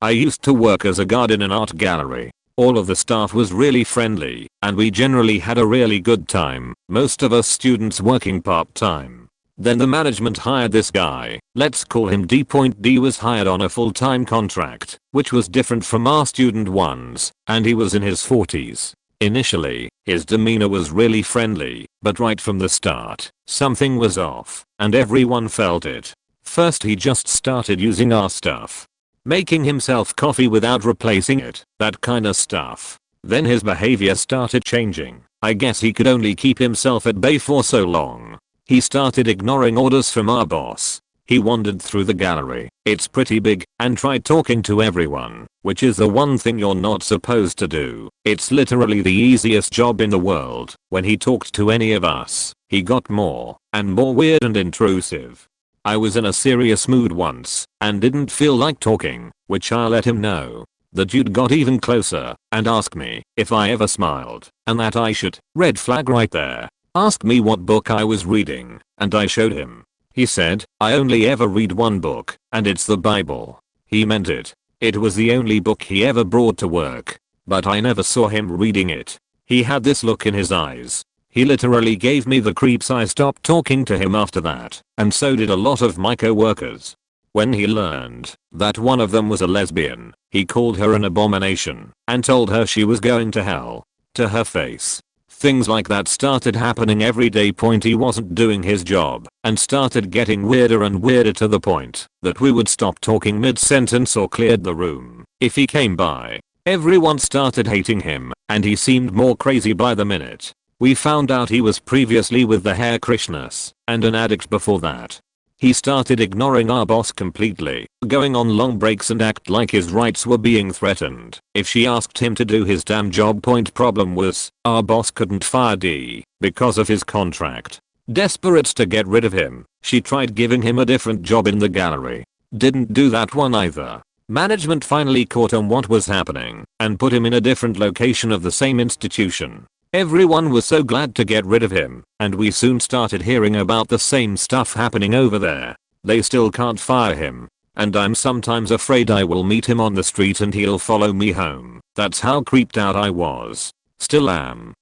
I used to work as a guard in an art gallery. All of the staff was really friendly and we generally had a really good time, most of us students working part-time. Then the management hired this guy, let's call him D. D was hired on a full-time contract, which was different from our student ones, and he was in his 40s. Initially, his demeanor was really friendly, but right from the start, something was off, and everyone felt it. First he just started using our stuff. Making himself coffee without replacing it, that kinda stuff. Then his behavior started changing. I guess he could only keep himself at bay for so long. He started ignoring orders from our boss. He wandered through the gallery, it's pretty big, and tried talking to everyone, which is the one thing you're not supposed to do. It's literally the easiest job in the world. When he talked to any of us, he got more and more weird and intrusive. I was in a serious mood once and didn't feel like talking, which I let him know. The dude got even closer and asked me if I ever smiled and that I should. Red flag right there. Asked me what book I was reading and I showed him. He said, I only ever read one book and it's the Bible. He meant it. It was the only book he ever brought to work, but I never saw him reading it. He had this look in his eyes. He literally gave me the creeps. I stopped talking to him after that, and so did a lot of my co-workers. When he learned that one of them was a lesbian, he called her an abomination and told her she was going to hell. To her face. Things like that started happening every day. He wasn't doing his job and started getting weirder and weirder to the point that we would stop talking mid-sentence or cleared the room if he came by. Everyone started hating him and he seemed more crazy by the minute. We found out he was previously with the Hare Krishnas and an addict before that. He started ignoring our boss completely, going on long breaks and act like his rights were being threatened if she asked him to do his damn job. Problem was, our boss couldn't fire D because of his contract. Desperate to get rid of him, she tried giving him a different job in the gallery. Didn't do that one either. Management finally caught on what was happening and put him in a different location of the same institution. Everyone was so glad to get rid of him, and we soon started hearing about the same stuff happening over there. They still can't fire him, and I'm sometimes afraid I will meet him on the street and he'll follow me home. That's how creeped out I was. Still am.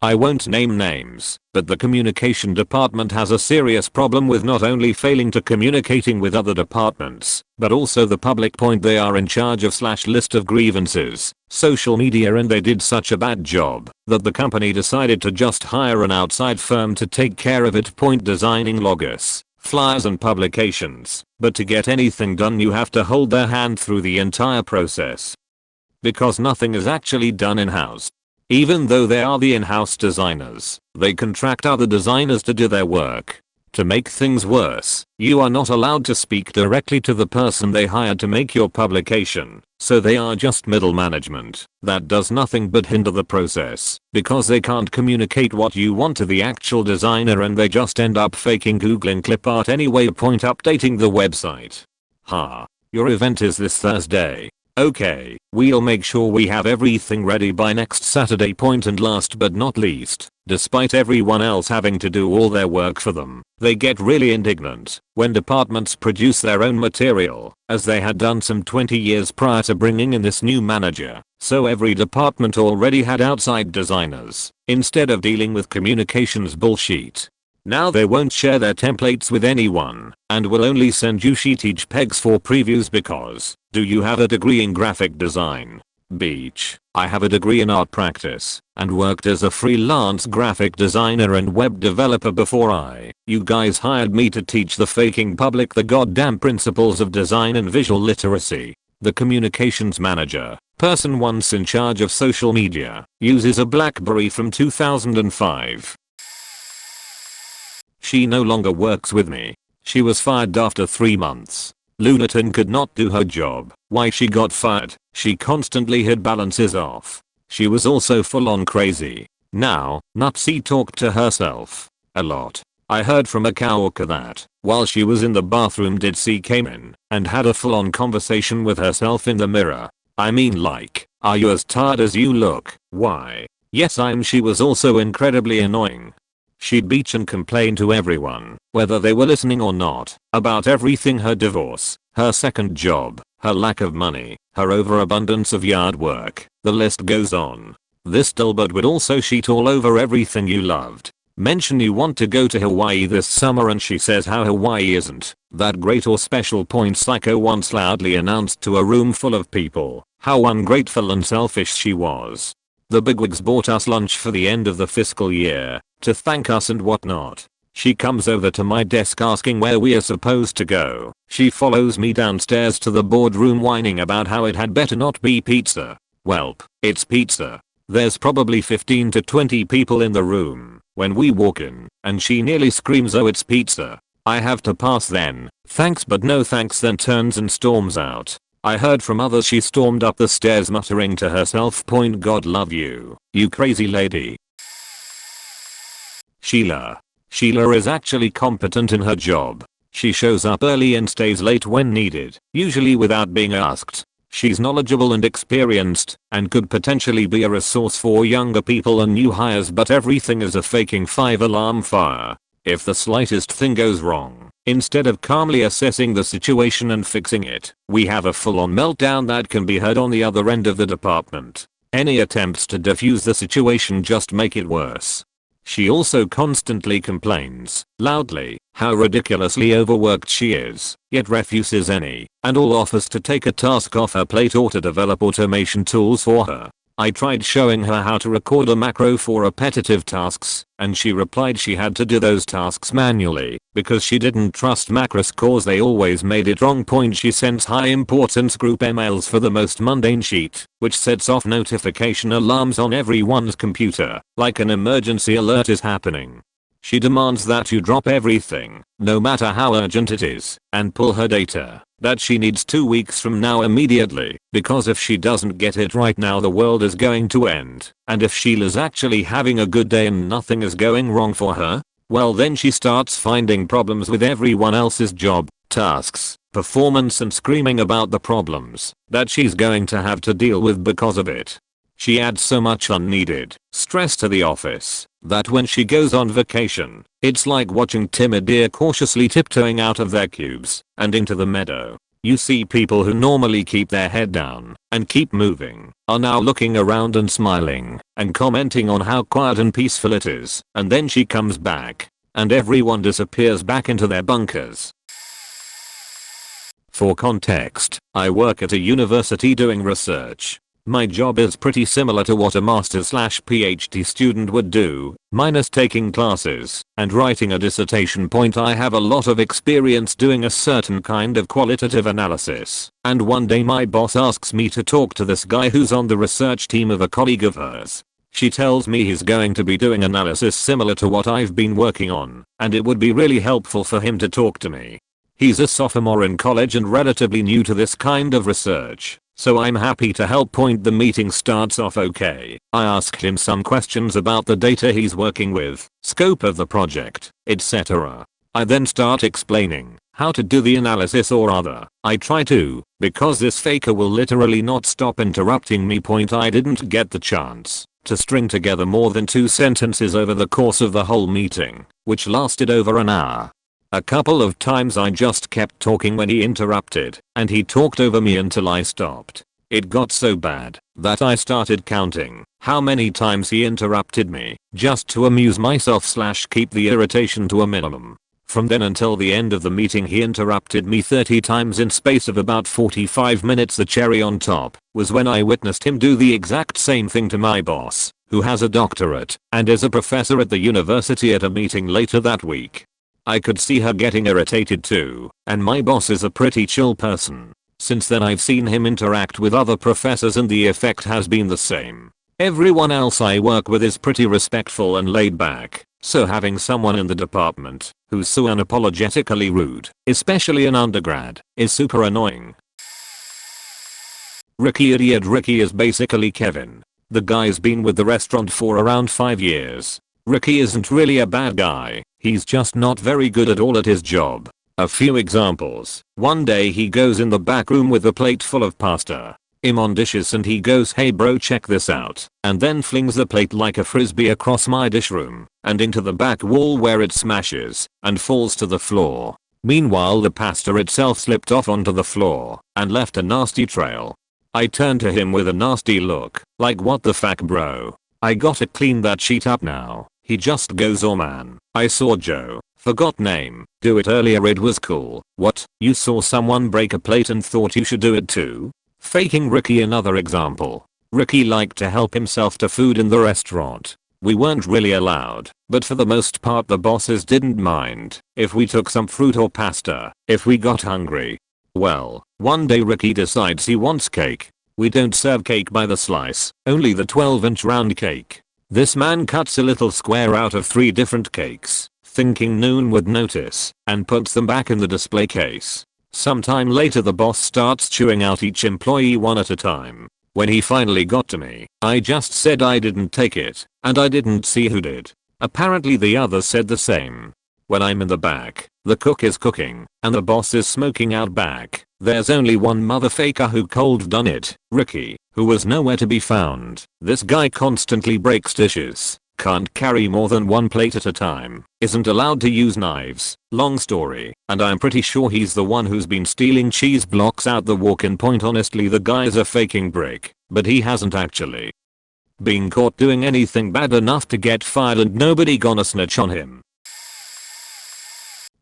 I won't name names, but the communication department has a serious problem with not only failing to communicating with other departments, but also the public. They are in charge of /list of grievances, social media, and they did such a bad job that the company decided to just hire an outside firm to take care of it. Designing logos, flyers and publications, but to get anything done you have to hold their hand through the entire process. Because nothing is actually done in-house. Even though they are the in-house designers, they contract other designers to do their work. To make things worse, you are not allowed to speak directly to the person they hired to make your publication, so they are just middle management that does nothing but hinder the process because they can't communicate what you want to the actual designer and they just end up faking Googling clip art anyway. Updating the website. Your event is this Thursday. Okay, we'll make sure we have everything ready by next Saturday. And last but not least, despite everyone else having to do all their work for them, they get really indignant when departments produce their own material, as they had done some 20 years prior to bringing in this new manager. So every department already had outside designers, instead of dealing with communications bullshit. Now they won't share their templates with anyone and will only send you sheetage pegs for previews because, do you have a degree in graphic design? Beach. I have a degree in art practice and worked as a freelance graphic designer and web developer before you guys hired me to teach the faking public the goddamn principles of design and visual literacy. The communications manager, person once in charge of social media, uses a BlackBerry from 2005. She no longer works with me. She was fired after 3 months. Lunaton could not do her job. Why she got fired? She constantly had balances off. She was also full on crazy. Now, Nutsy talked to herself. A lot. I heard from a coworker that, while she was in the bathroom Ditsy came in and had a full on conversation with herself in the mirror. I mean like, are you as tired as you look? Why? Yes She was also incredibly annoying. She'd bitch and complain to everyone, whether they were listening or not, about everything: her divorce, her second job, her lack of money, her overabundance of yard work, the list goes on. This Dilbert would also sheet all over everything you loved. Mention you want to go to Hawaii this summer and she says how Hawaii isn't that great or special. Psycho once loudly announced to a room full of people how ungrateful and selfish she was. The bigwigs bought us lunch for the end of the fiscal year to thank us and whatnot. She comes over to my desk asking where we are supposed to go. She follows me downstairs to the boardroom whining about how it had better not be pizza. Welp, it's pizza. There's probably 15 to 20 people in the room when we walk in, and she nearly screams, oh it's pizza. I have to pass then. Thanks but no thanks, then turns and storms out. I heard from others she stormed up the stairs muttering to herself, God love you, you crazy lady. Sheila. Sheila is actually competent in her job. She shows up early and stays late when needed, usually without being asked. She's knowledgeable and experienced, and could potentially be a resource for younger people and new hires, but everything is a faking 5-alarm fire. If the slightest thing goes wrong, instead of calmly assessing the situation and fixing it, we have a full-on meltdown that can be heard on the other end of the department. Any attempts to defuse the situation just make it worse. She also constantly complains, loudly, how ridiculously overworked she is, yet refuses any and all offers to take a task off her plate or to develop automation tools for her. I tried showing her how to record a macro for repetitive tasks, and she replied she had to do those tasks manually because she didn't trust macros cause they always made it wrong. She sends high importance group emails for the most mundane sheet, which sets off notification alarms on everyone's computer, like an emergency alert is happening. She demands that you drop everything, no matter how urgent it is, and pull her data that she needs 2 weeks from now immediately, because if she doesn't get it right now the world is going to end. And if Sheila's actually having a good day and nothing is going wrong for her, well then she starts finding problems with everyone else's job, tasks, performance, and screaming about the problems that she's going to have to deal with because of it. She adds so much unneeded stress to the office that when she goes on vacation, it's like watching timid deer cautiously tiptoeing out of their cubes and into the meadow. You see people who normally keep their head down and keep moving are now looking around and smiling and commenting on how quiet and peaceful it is, and then she comes back and everyone disappears back into their bunkers. For context, I work at a university doing research. My job is pretty similar to what a master's/PhD student would do, minus taking classes and writing a dissertation. I have a lot of experience doing a certain kind of qualitative analysis, and one day my boss asks me to talk to this guy who's on the research team of a colleague of hers. She tells me he's going to be doing analysis similar to what I've been working on, and it would be really helpful for him to talk to me. He's a sophomore in college and relatively new to this kind of research, so I'm happy to help. The meeting starts off okay. I asked him some questions about the data he's working with, scope of the project, etc. I then start explaining how to do the analysis, or rather, I try to, because this faker will literally not stop interrupting me. I didn't get the chance to string together more than 2 sentences over the course of the whole meeting, which lasted over an hour. A couple of times I just kept talking when he interrupted, and he talked over me until I stopped. It got so bad that I started counting how many times he interrupted me, just to amuse myself/keep the irritation to a minimum. From then until the end of the meeting he interrupted me 30 times in space of about 45 minutes. The cherry on top was when I witnessed him do the exact same thing to my boss, who has a doctorate and is a professor at the university, at a meeting later that week. I could see her getting irritated too, and my boss is a pretty chill person. Since then I've seen him interact with other professors and the effect has been the same. Everyone else I work with is pretty respectful and laid back, so having someone in the department who's so unapologetically rude, especially an undergrad, is super annoying. Ricky. Idiot. Ricky is basically Kevin. The guy's been with the restaurant for around 5 years. Ricky isn't really a bad guy, he's just not very good at all at his job. A few examples. One day he goes in the back room with a plate full of pasta. I'm on dishes and he goes, "Hey bro, check this out," and then flings the plate like a frisbee across my dish room and into the back wall, where it smashes and falls to the floor. Meanwhile the pasta itself slipped off onto the floor and left a nasty trail. I turned to him with a nasty look, like what the fuck bro? I gotta clean that sheet up now. He just goes, "Oh man, I saw Joe, forgot name, do it earlier, it was cool." What? You saw someone break a plate and thought you should do it too? Faking Ricky. Another example. Ricky liked to help himself to food in the restaurant. We weren't really allowed, but for the most part the bosses didn't mind if we took some fruit or pasta if we got hungry. Well, one day Ricky decides he wants cake. We don't serve cake by the slice, only the 12-inch round cake. This man cuts a little square out of 3 different cakes, thinking noon would notice, and puts them back in the display case. Sometime later the boss starts chewing out each employee one at a time. When he finally got to me, I just said I didn't take it, and I didn't see who did. Apparently the others said the same. When I'm in the back, the cook is cooking, and the boss is smoking out back. There's only one motherfucker who cold done it, Ricky, who was nowhere to be found. This guy constantly breaks dishes, can't carry more than one plate at a time, isn't allowed to use knives, long story, and I'm pretty sure he's the one who's been stealing cheese blocks out the walk-in point. Honestly, the guy's a faking brick, but he hasn't actually been caught doing anything bad enough to get fired, and nobody gonna snitch on him.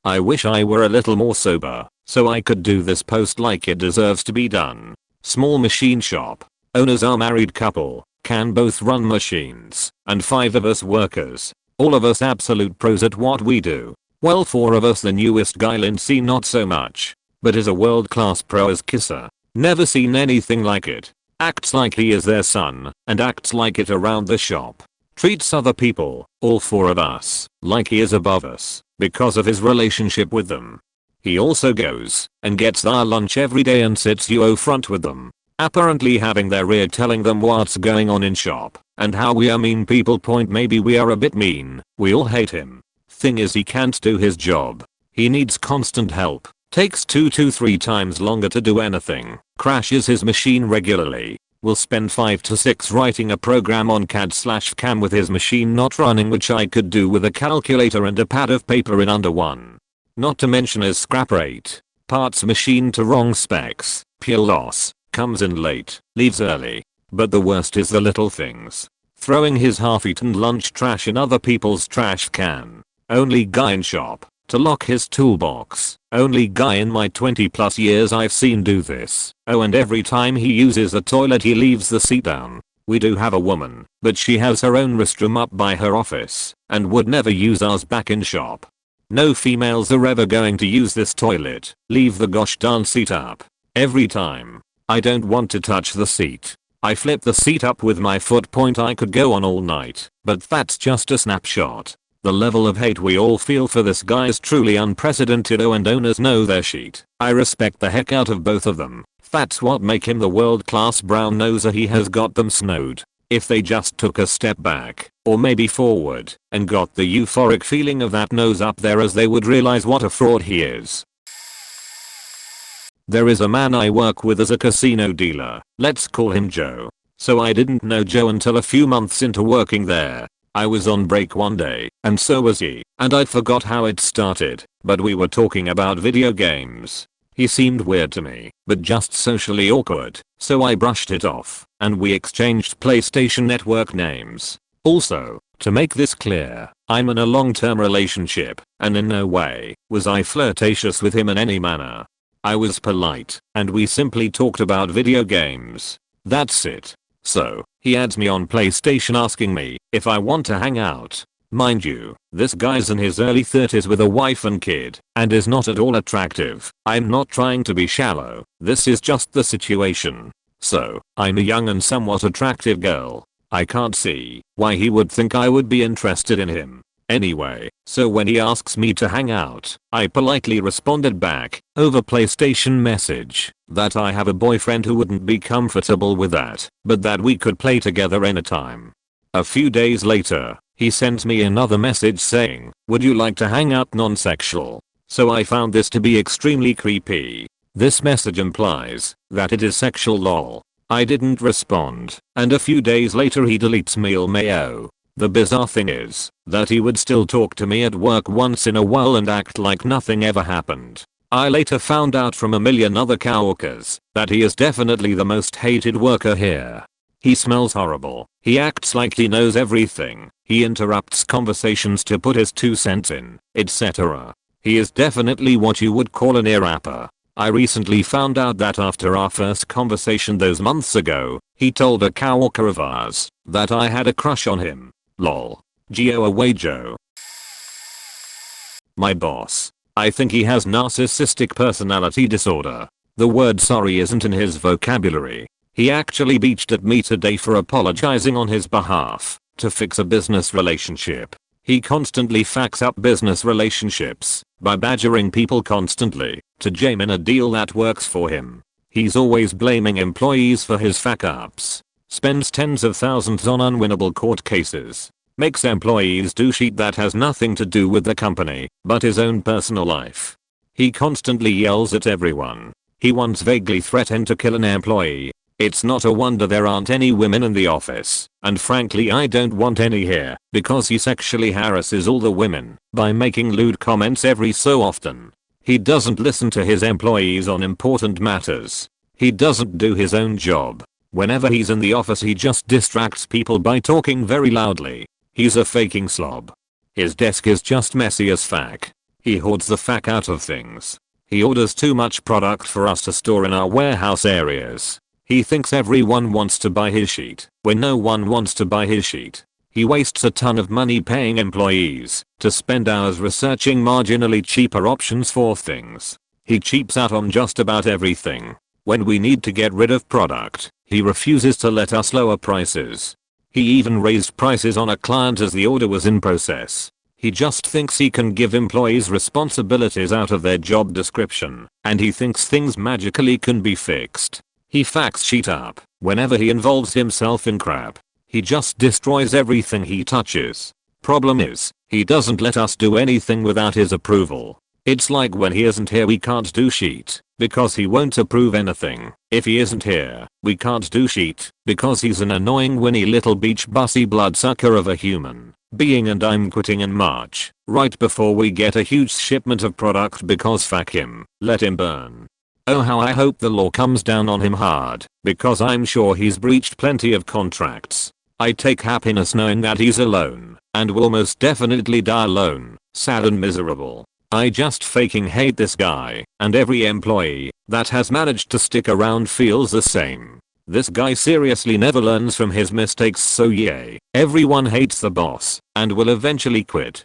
I wish I were a little more sober, so I could do this post like it deserves to be done. Small machine shop. Owners are married couple, can both run machines, and 5 of us workers. All of us absolute pros at what we do. Well, 4 of us, the newest guy Lindsay not so much, but is a world class pro as kisser. Never seen anything like it. Acts like he is their son, and acts like it around the shop. Treats other people, all 4 of us, like he is above us, because of his relationship with them. He also goes and gets our lunch every day and sits front with them, apparently having their ear telling them what's going on in shop, and how we are mean people. Point, maybe we are a bit mean. We all hate him. Thing is, he can't do his job. He needs constant help. Takes 2 to 3 times longer to do anything. Crashes his machine regularly. Will spend 5 to 6 writing a program on CAD/CAM with his machine not running, which I could do with a calculator and a pad of paper in under 1. Not to mention his scrap rate. Parts machine to wrong specs. Pure loss. Comes in late. Leaves early. But the worst is the little things. Throwing his half-eaten lunch trash in other people's trash can. Only guy in shop to lock his toolbox. Only guy in my 20+ years I've seen do this. Oh, and every time he uses a toilet he leaves the seat down. We do have a woman, but she has her own restroom up by her office, and would never use ours back in shop. No females are ever going to use this toilet. Leave the gosh darn seat up. Every time. I don't want to touch the seat. I flip the seat up with my foot. Point, I could go on all night, but that's just a snapshot. The level of hate we all feel for this guy is truly unprecedented. Oh, and owners know their shit. I respect the heck out of both of them. That's what make him the world class brown noser he has got them snowed. If they just took a step back, or maybe forward, and got the euphoric feeling of that nose up theirs, they would realize what a fraud he is. There is a man I work with as a casino dealer. Let's call him Joe. So I didn't know Joe until a few months into working there. I was on break one day, and so was he, and I'd forgot how it started, but we were talking about video games. He seemed weird to me, but just socially awkward, so I brushed it off, and we exchanged PlayStation Network names. Also, to make this clear, I'm in a long-term relationship, and in no way was I flirtatious with him in any manner. I was polite, and we simply talked about video games. That's it. So, he adds me on PlayStation asking me if I want to hang out. Mind you, this guy's in his early 30s with a wife and kid, and is not at all attractive. I'm not trying to be shallow, this is just the situation. So, I'm a young and somewhat attractive girl. I can't see why he would think I would be interested in him. Anyway, so when he asks me to hang out, I politely responded back, over PlayStation message, that I have a boyfriend who wouldn't be comfortable with that, but that we could play together anytime. A few days later, he sent me another message saying, would you like to hang out, non-sexual? So I found this to be extremely creepy. This message implies that it is sexual, lol. I didn't respond, and a few days later he deletes me LMAO. The bizarre thing is that he would still talk to me at work once in a while and act like nothing ever happened. I later found out from a million other coworkers that he is definitely the most hated worker here. He smells horrible. He acts like he knows everything. He interrupts conversations to put his 2 cents in, etc. He is definitely what you would call an ear rapper. I recently found out that after our first conversation those months ago, he told a coworker of ours that I had a crush on him. Lol. Go away, Joe. My boss. I think he has narcissistic personality disorder. The word sorry isn't in his vocabulary. He actually beached at me today for apologizing on his behalf to fix a business relationship. He constantly fucks up business relationships by badgering people constantly to jam in a deal that works for him. He's always blaming employees for his fuck ups. Spends tens of thousands on unwinnable court cases. Makes employees do shit that has nothing to do with the company but his own personal life. He constantly yells at everyone. He once vaguely threatened to kill an employee. It's not a wonder there aren't any women in the office, and frankly I don't want any here, because he sexually harasses all the women by making lewd comments every so often. He doesn't listen to his employees on important matters. He doesn't do his own job. Whenever he's in the office he just distracts people by talking very loudly. He's a faking slob. His desk is just messy as fuck. He hoards the fuck out of things. He orders too much product for us to store in our warehouse areas. He thinks everyone wants to buy his sheet when no one wants to buy his sheet. He wastes a ton of money paying employees to spend hours researching marginally cheaper options for things. He cheaps out on just about everything. When we need to get rid of product, he refuses to let us lower prices. He even raised prices on a client as the order was in process. He just thinks he can give employees responsibilities out of their job description, and he thinks things magically can be fixed. He fucks shit up whenever he involves himself in crap. He just destroys everything he touches. Problem is, he doesn't let us do anything without his approval. It's like when he isn't here we can't do shit, because he won't approve anything. If he isn't here, we can't do shit, because he's an annoying whiny little beach bussy bloodsucker of a human being, and I'm quitting in March, right before we get a huge shipment of product because fuck him, let him burn. Oh how I hope the law comes down on him hard, because I'm sure he's breached plenty of contracts. I take happiness knowing that he's alone, and will most definitely die alone, sad and miserable. I just fucking hate this guy, and every employee that has managed to stick around feels the same. This guy seriously never learns from his mistakes, so yay. Everyone hates the boss, and will eventually quit.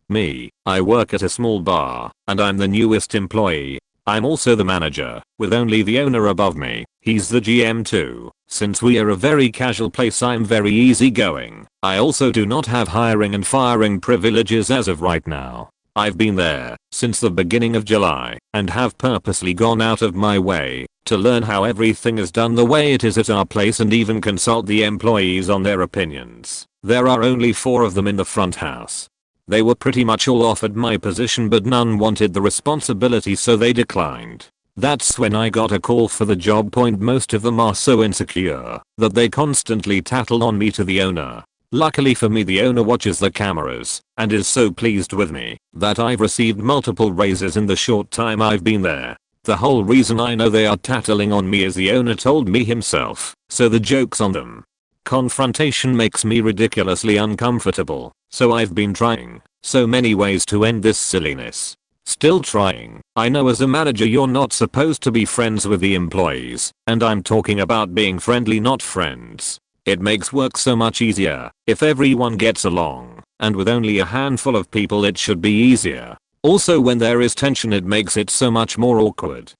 Me, I work at a small bar, and I'm the newest employee. I'm also the manager, with only the owner above me. He's the GM too. Since we are a very casual place I'm very easygoing. I also do not have hiring and firing privileges as of right now. I've been there since the beginning of July, and have purposely gone out of my way to learn how everything is done the way it is at our place, and even consult the employees on their opinions. There are only 4 of them in the front house. They were pretty much all offered my position, but none wanted the responsibility, so they declined. That's when I got a call for the job. Most of them are so insecure that they constantly tattle on me to the owner. Luckily for me, the owner watches the cameras and is so pleased with me that I've received multiple raises in the short time I've been there. The whole reason I know they are tattling on me is the owner told me himself, so the joke's on them. Confrontation makes me ridiculously uncomfortable, so I've been trying so many ways to end this silliness. Still trying. I know as a manager you're not supposed to be friends with the employees, and I'm talking about being friendly, not friends. It makes work so much easier if everyone gets along, and with only a handful of people it should be easier. Also, when there is tension it makes it so much more awkward.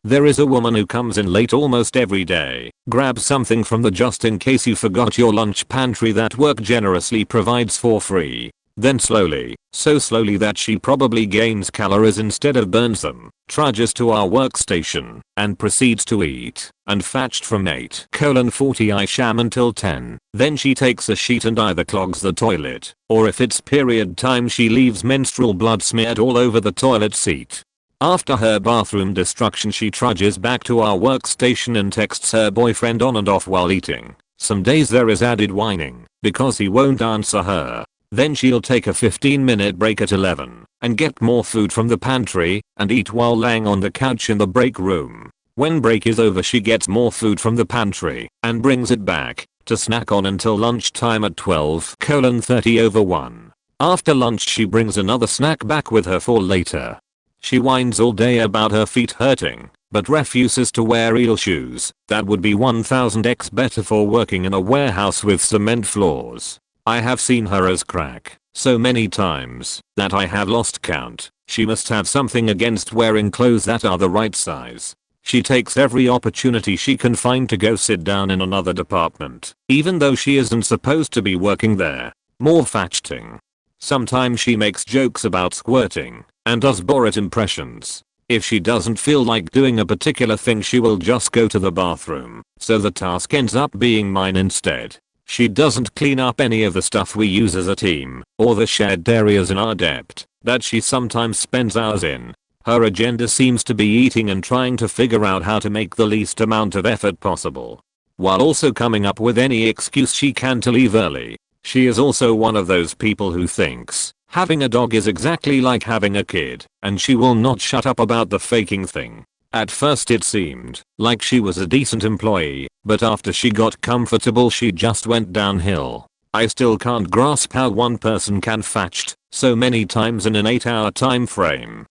There is a woman who comes in late almost every day, grabs something from the just in case you forgot your lunch pantry that work generously provides for free. Then slowly, so slowly that she probably gains calories instead of burns them, trudges to our workstation and proceeds to eat, and fetched from 8:40 I sham until 10. Then she takes a sheet and either clogs the toilet, or if it's period time she leaves menstrual blood smeared all over the toilet seat. After her bathroom destruction she trudges back to our workstation and texts her boyfriend on and off while eating. Some days there is added whining because he won't answer her. Then she'll take a 15-minute break at 11 and get more food from the pantry and eat while laying on the couch in the break room. When break is over she gets more food from the pantry and brings it back to snack on until lunchtime at 12:30 After lunch she brings another snack back with her for later. She whines all day about her feet hurting, but refuses to wear heel shoes that would be 1000x better for working in a warehouse with cement floors. I have seen her as crack so many times that I have lost count. She must have something against wearing clothes that are the right size. She takes every opportunity she can find to go sit down in another department, even though she isn't supposed to be working there. More fetchting. Sometimes she makes jokes about squirting and does Borat impressions. If she doesn't feel like doing a particular thing, she will just go to the bathroom, so the task ends up being mine instead. She doesn't clean up any of the stuff we use as a team, or the shared areas in our debt that she sometimes spends hours in. Her agenda seems to be eating and trying to figure out how to make the least amount of effort possible, while also coming up with any excuse she can to leave early. She is also one of those people who thinks having a dog is exactly like having a kid, and she will not shut up about the faking thing. At first it seemed like she was a decent employee, but after she got comfortable she just went downhill. I still can't grasp how one person can fetch so many times in an 8-hour time frame.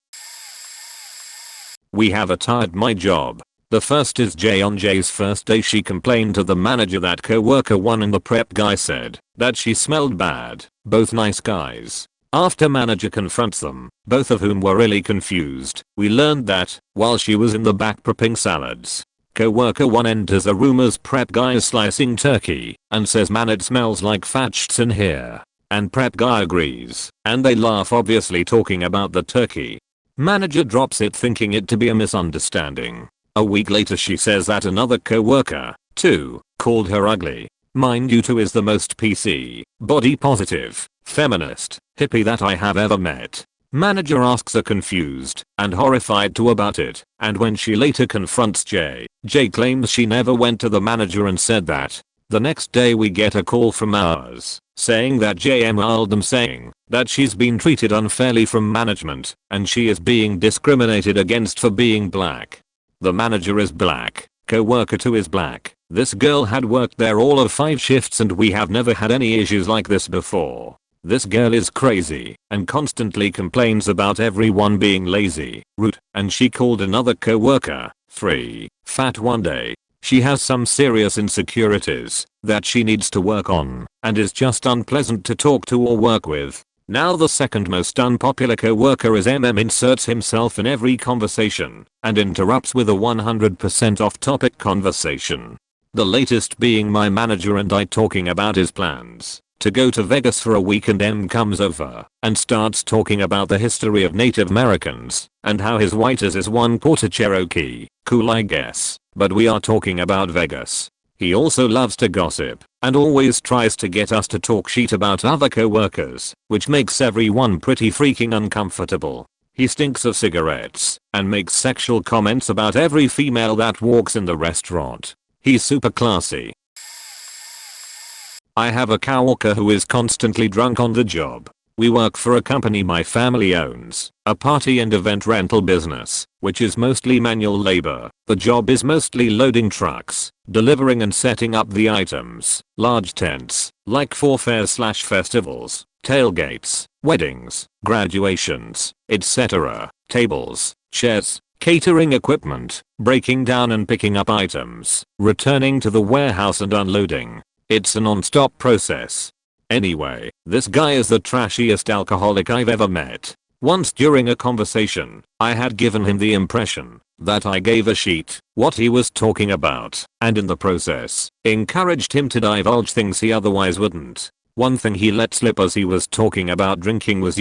We have a tie at my job. The first is Jay. On Jay's first day she complained to the manager that coworker 1 and the prep guy said that she smelled bad. Both nice guys. After manager confronts them, both of whom were really confused, we learned that while she was in the back prepping salads, coworker 1 enters the room as prep guy is slicing turkey and says, "Man, it smells like fetched in here." And prep guy agrees, and they laugh, obviously talking about the turkey. Manager drops it, thinking it to be a misunderstanding. A week later she says that another coworker, 2, called her ugly. Mind you, 2 is the most PC, body positive, feminist, hippie that I have ever met. Manager asks her, confused and horrified, 2 about it, and when she later confronts Jay, Jay claims she never went to the manager and said that. The next day we get a call from ours saying that Jay emailed them saying that she's been treated unfairly from management and she is being discriminated against for being black. The manager is black, coworker 2 is black. This girl had worked there all of 5 shifts and we have never had any issues like this before. This girl is crazy and constantly complains about everyone being lazy, rude, and she called another coworker, 3, fat one day. She has some serious insecurities that she needs to work on and is just unpleasant to talk to or work with. Now the second most unpopular coworker is inserts himself in every conversation and interrupts with a 100% off-topic conversation. The latest being my manager and I talking about his plans to go to Vegas for a week, and comes over and starts talking about the history of Native Americans and how his white is 1/4 Cherokee. Cool, I guess, but we are talking about Vegas. He also loves to gossip and always tries to get us to talk shit about other coworkers, which makes everyone pretty freaking uncomfortable. He stinks of cigarettes and makes sexual comments about every female that walks in the restaurant. He's super classy. I have a coworker who is constantly drunk on the job. We work for a company my family owns, a party and event rental business, which is mostly manual labor. The job is mostly loading trucks, delivering and setting up the items, large tents, like for fairs/festivals, tailgates, weddings, graduations, etc., tables, chairs, catering equipment, breaking down and picking up items, returning to the warehouse and unloading. It's a non-stop process. Anyway, this guy is the trashiest alcoholic I've ever met. Once during a conversation, I had given him the impression that I gave a shit what he was talking about, and in the process, encouraged him to divulge things he otherwise wouldn't. One thing he let slip as he was talking about drinking was,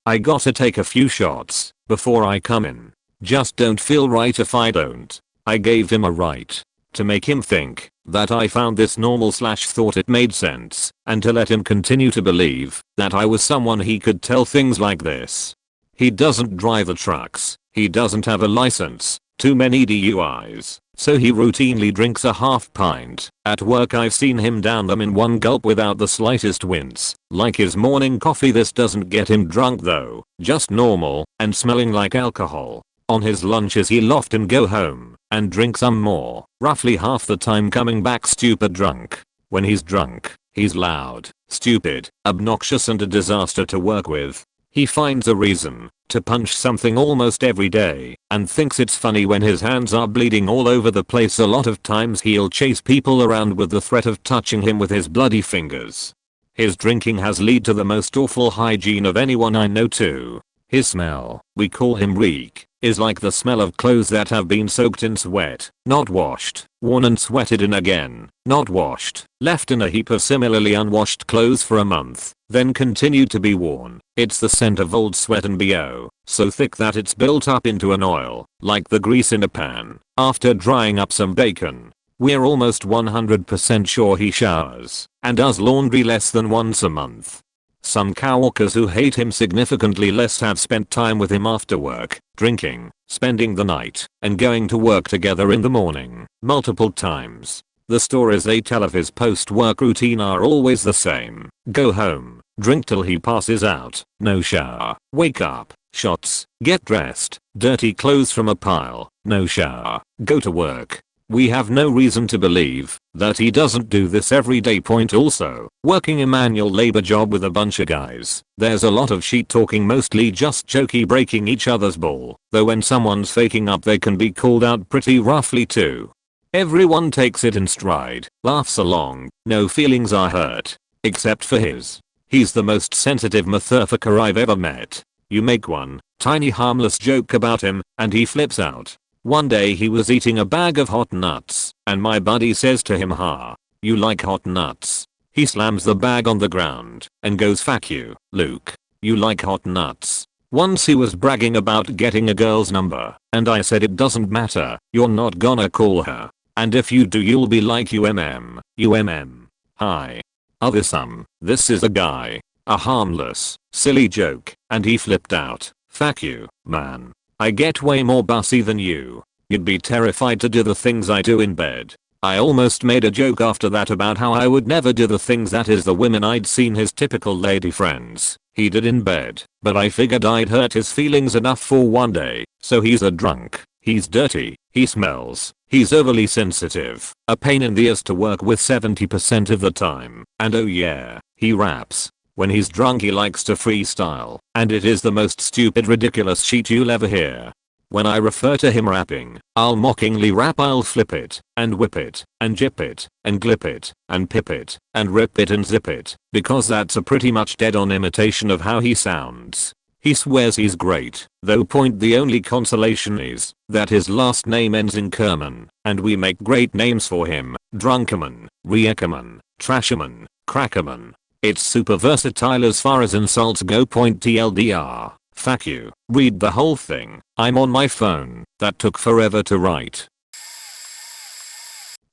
I gotta take a few shots before I come in. Just don't feel right if I don't. I gave him a right to make him think that I found this normal / thought it made sense, and to let him continue to believe that I was someone he could tell things like this. He doesn't drive the trucks, he doesn't have a license, too many DUIs, so he routinely drinks a half pint. At work I've seen him down them in one gulp without the slightest wince, like his morning coffee. This doesn't get him drunk though, just normal, and smelling like alcohol. On his lunches he'll often go home and drink some more, roughly half the time coming back stupid drunk. When he's drunk, he's loud, stupid, obnoxious and a disaster to work with. He finds a reason to punch something almost every day and thinks it's funny when his hands are bleeding all over the place. A lot of times he'll chase people around with the threat of touching him with his bloody fingers. His drinking has led to the most awful hygiene of anyone I know too. His smell, we call him reek, is like the smell of clothes that have been soaked in sweat, not washed, worn and sweated in again, not washed, left in a heap of similarly unwashed clothes for a month, then continued to be worn. It's the scent of old sweat and BO, so thick that it's built up into an oil, like the grease in a pan, after drying up some bacon. We're almost 100% sure he showers and does laundry less than once a month. Some coworkers who hate him significantly less have spent time with him after work, drinking, spending the night, and going to work together in the morning, multiple times. The stories they tell of his post-work routine are always the same. Go home, drink till he passes out, no shower, wake up, shots, get dressed, dirty clothes from a pile, no shower, go to work. We have no reason to believe that he doesn't do this every day. Also, working a manual labor job with a bunch of guys, there's a lot of sheet talking, mostly just jokey, breaking each other's ball, though when someone's faking up they can be called out pretty roughly too. Everyone takes it in stride, laughs along, no feelings are hurt, except for his. He's the most sensitive motherfucker I've ever met. You make one tiny harmless joke about him and he flips out. One day he was eating a bag of hot nuts, and my buddy says to him, "Ha, you like hot nuts?" He slams the bag on the ground and goes, "Fuck you, Luke. You like hot nuts." Once he was bragging about getting a girl's number, and I said, "It doesn't matter, you're not gonna call her. And if you do, you'll be like UMM. Hi. Other some, this is a guy. A harmless, silly joke, and he flipped out. Fuck you, man. I get way more bossy than you. You'd be terrified to do the things I do in bed." I almost made a joke after that about how I would never do the things that is the women I'd seen his typical lady friends he did in bed, but I figured I'd hurt his feelings enough for one day. So he's a drunk, he's dirty, he smells, he's overly sensitive, a pain in the ass to work with 70% of the time, and oh yeah, he raps. When he's drunk he likes to freestyle, and it is the most stupid, ridiculous shit you'll ever hear. When I refer to him rapping, I'll mockingly rap, I'll flip it, and whip it, and jip it, and glip it, and pip it, and rip it and zip it, because that's a pretty much dead-on imitation of how he sounds. He swears he's great, though the only consolation is that his last name ends in Kerman, and we make great names for him: Drunkerman, Reekerman, Trasherman, Crackerman. It's super versatile as far as insults go. TLDR. Fuck you. Read the whole thing. I'm on my phone. That took forever to write.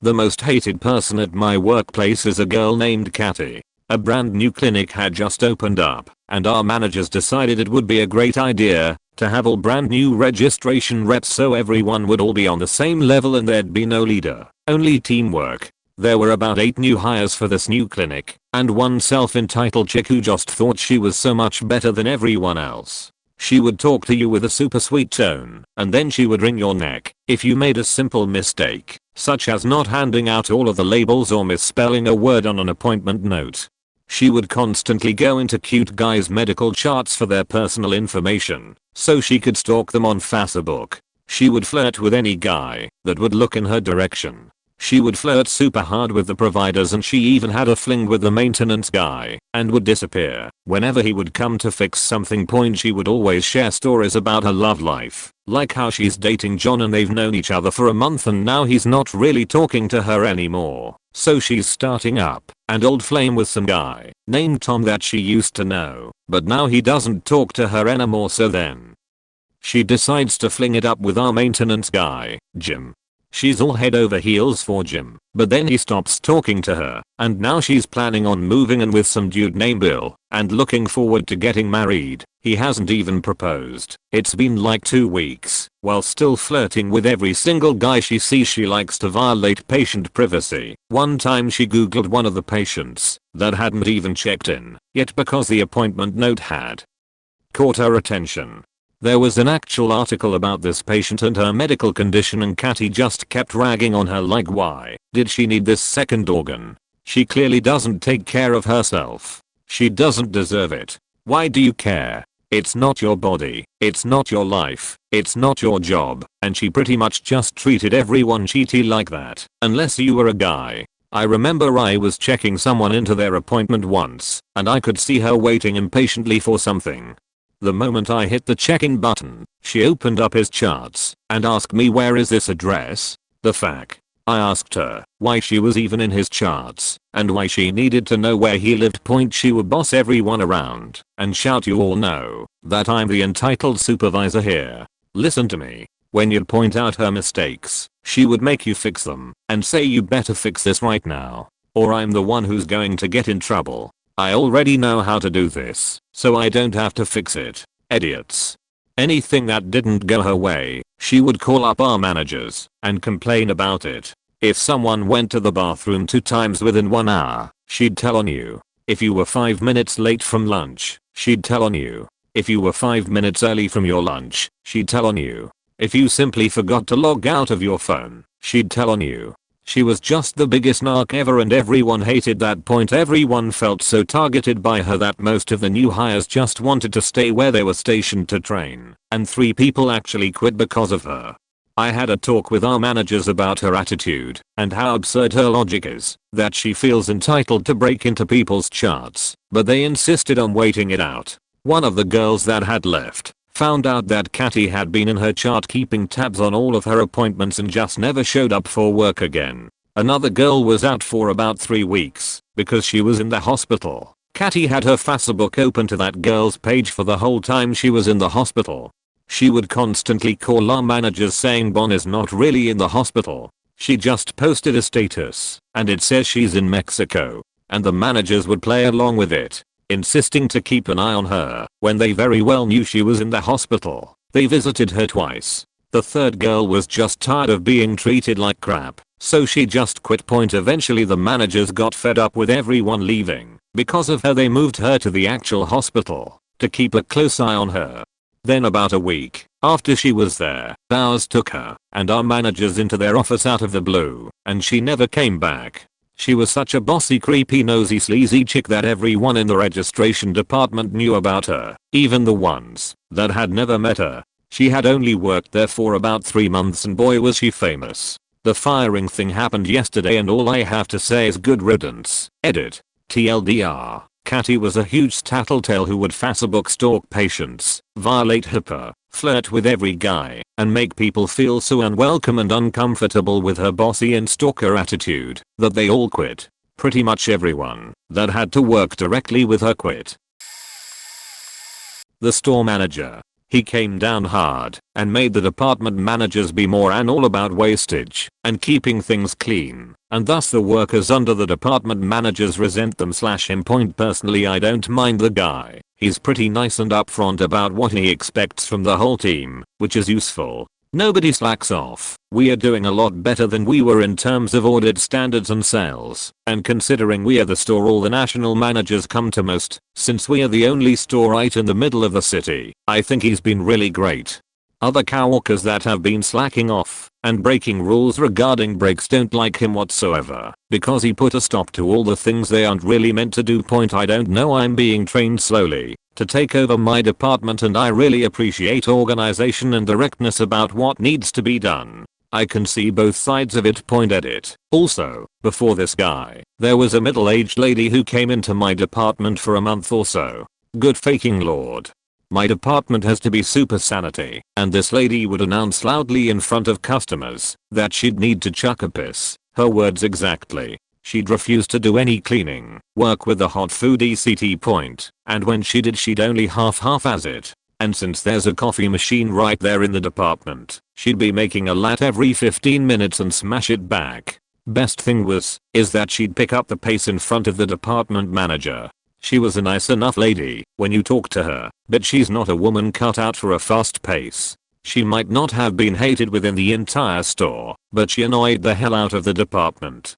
The most hated person at my workplace is a girl named Kathy. A brand new clinic had just opened up, and our managers decided it would be a great idea to have all brand new registration reps so everyone would all be on the same level and there'd be no leader, only teamwork. There were about 8 new hires for this new clinic, and one self-entitled chick who just thought she was so much better than everyone else. She would talk to you with a super sweet tone, and then she would wring your neck if you made a simple mistake, such as not handing out all of the labels or misspelling a word on an appointment note. She would constantly go into cute guys' medical charts for their personal information, so she could stalk them on Facebook. She would flirt with any guy that would look in her direction. She would flirt super hard with the providers, and she even had a fling with the maintenance guy and would disappear whenever he would come to fix something. She would always share stories about her love life, like how she's dating John and they've known each other for a month and now he's not really talking to her anymore, so she's starting up an old flame with some guy named Tom that she used to know, but now he doesn't talk to her anymore. So then she decides to fling it up with our maintenance guy, Jim. She's all head over heels for Jim, but then he stops talking to her, and now she's planning on moving in with some dude named Bill, and looking forward to getting married. He hasn't even proposed. It's been like 2 weeks, while still flirting with every single guy she sees. She likes to violate patient privacy. One time she googled one of the patients that hadn't even checked in yet because the appointment note had caught her attention. There was an actual article about this patient and her medical condition, and Cathy just kept ragging on her like, why did she need this second organ? She clearly doesn't take care of herself. She doesn't deserve it. Why do you care? It's not your body, it's not your life, it's not your job. And she pretty much just treated everyone cheaty like that, unless you were a guy. I remember I was checking someone into their appointment once, and I could see her waiting impatiently for something. The moment I hit the check-in button, she opened up his charts and asked me where is this address? The fuck? I asked her why she was even in his charts and why she needed to know where he lived. She would boss everyone around and shout, you all know that I'm the entitled supervisor here. Listen to me. When you'd point out her mistakes, she would make you fix them and say you better fix this right now or I'm the one who's going to get in trouble. I already know how to do this, so I don't have to fix it. Idiots. Anything that didn't go her way, she would call up our managers and complain about it. If someone went to the bathroom 2 times within 1 hour, she'd tell on you. If you were 5 minutes late from lunch, she'd tell on you. If you were 5 minutes early from your lunch, she'd tell on you. If you simply forgot to log out of your phone, she'd tell on you. She was just the biggest narc ever and everyone hated that. Everyone felt so targeted by her that most of the new hires just wanted to stay where they were stationed to train, and 3 people actually quit because of her. I had a talk with our managers about her attitude and how absurd her logic is, that she feels entitled to break into people's charts, but they insisted on waiting it out. One of the girls that had left found out that Catty had been in her chart keeping tabs on all of her appointments and just never showed up for work again. Another girl was out for about 3 weeks because she was in the hospital. Catty had her Facebook open to that girl's page for the whole time she was in the hospital. She would constantly call our managers saying Bon is not really in the hospital. She just posted a status and it says she's in Mexico, and the managers would play along with it, insisting to keep an eye on her when they very well knew she was in the hospital. They visited her twice. The 3rd girl was just tired of being treated like crap, so she just quit. Eventually the managers got fed up with everyone leaving. Because of her they moved her to the actual hospital to keep a close eye on her. Then about a week after she was there, ours took her and our managers into their office out of the blue, and she never came back. She was such a bossy, creepy, nosy, sleazy chick that everyone in the registration department knew about her, even the ones that had never met her. She had only worked there for about 3 months and boy was she famous. The firing thing happened yesterday and all I have to say is good riddance. Edit. TLDR. Catty was a huge tattletale who would Facebook stalk patients, violate HIPAA, flirt with every guy, and make people feel so unwelcome and uncomfortable with her bossy and stalker attitude that they all quit. Pretty much everyone that had to work directly with her quit. The store manager. He came down hard and made the department managers be more all about wastage and keeping things clean, and thus the workers under the department managers resent them /him. Personally I don't mind the guy. He's pretty nice and upfront about what he expects from the whole team, which is useful. Nobody slacks off. We are doing a lot better than we were in terms of audit standards and sales, and considering we are the store all the national managers come to most, since we are the only store right in the middle of the city, I think he's been really great. Other coworkers that have been slacking off and breaking rules regarding breaks don't like him whatsoever because he put a stop to all the things they aren't really meant to do. I don't know, I'm being trained slowly to take over my department and I really appreciate organization and directness about what needs to be done. I can see both sides of it. Edit. Also, before this guy, there was a middle-aged lady who came into my department for a month or so. Good faking lord. My department has to be super sanity, and this lady would announce loudly in front of customers that she'd need to chuck a piss. Her words exactly. She'd refuse to do any cleaning, work with the hot food etc. And when she did she'd only half-as it. And since there's a coffee machine right there in the department, she'd be making a latte every 15 minutes and smash it back. Best thing is that she'd pick up the pace in front of the department manager. She was a nice enough lady when you talk to her, but she's not a woman cut out for a fast pace. She might not have been hated within the entire store, but she annoyed the hell out of the department.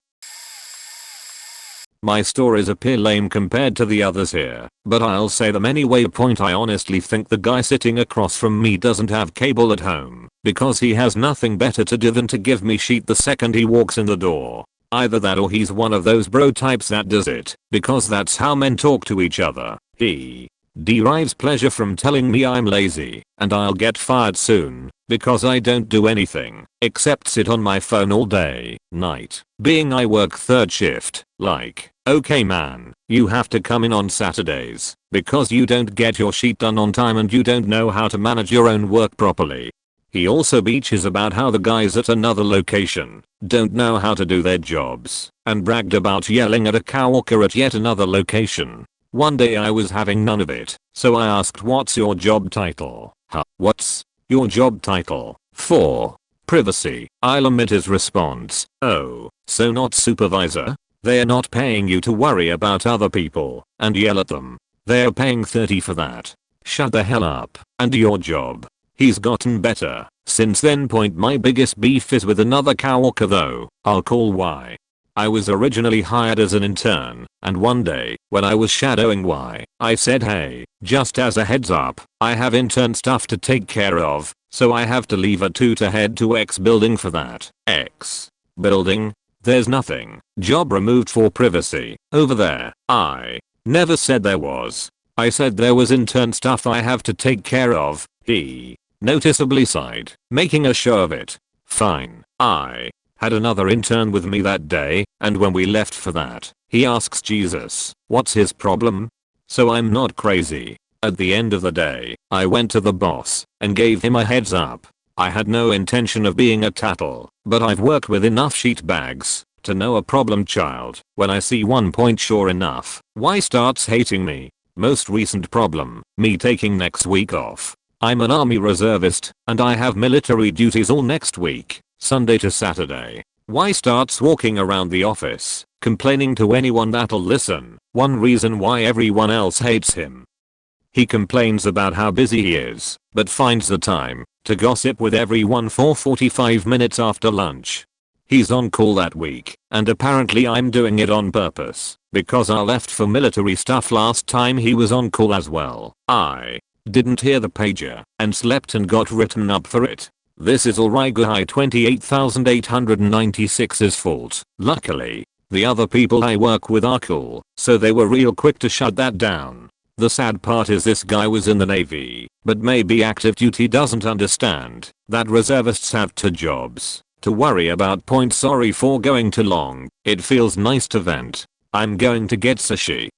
My stories appear lame compared to the others here, but I'll say them anyway. I honestly think the guy sitting across from me doesn't have cable at home, because he has nothing better to do than to give me shit the second he walks in the door. Either that or he's one of those bro types that does it, because that's how men talk to each other. He derives pleasure from telling me I'm lazy and I'll get fired soon because I don't do anything except sit on my phone all day, night, being I work third shift, like, okay man, you have to come in on Saturdays because you don't get your sheet done on time and you don't know how to manage your own work properly. He also bitches about how the guys at another location don't know how to do their jobs and bragged about yelling at a coworker at yet another location. One day I was having none of it, so I asked, what's your job title? Huh, what's your job title? For privacy. I'll omit his response. Oh, so not supervisor? They're not paying you to worry about other people and yell at them. They're paying 30 for that. Shut the hell up and do your job. He's gotten better since then. My biggest beef is with another coworker though. I'll call Y. I was originally hired as an intern, and one day, when I was shadowing Y, I said, hey, just as a heads up, I have intern stuff to take care of, so I have to leave at 2 to head to X building for that. X building? There's nothing. Job removed for privacy. Over there. I never said there was. I said there was intern stuff I have to take care of. He noticeably sighed, making a show of it. Fine. I had another intern with me that day, and when we left for that, he asks Jesus, what's his problem? So I'm not crazy. At the end of the day, I went to the boss and gave him a heads up. I had no intention of being a tattle, but I've worked with enough sheet bags to know a problem child when I see one. Sure enough, Y starts hating me. Most recent problem, me taking next week off. I'm an army reservist and I have military duties all next week. Sunday to Saturday. Y starts walking around the office, complaining to anyone that'll listen. One reason why everyone else hates him. He complains about how busy he is, but finds the time to gossip with everyone for 45 minutes after lunch. He's on call that week, and apparently I'm doing it on purpose, because I left for military stuff last time he was on call as well. I didn't hear the pager, and slept and got written up for it. This is Alrighguy 28896's fault. Luckily, the other people I work with are cool, so they were real quick to shut that down. The sad part is this guy was in the Navy, but maybe active duty doesn't understand that reservists have 2 jobs to worry about. Sorry for going too long, it feels nice to vent. I'm going to get sushi.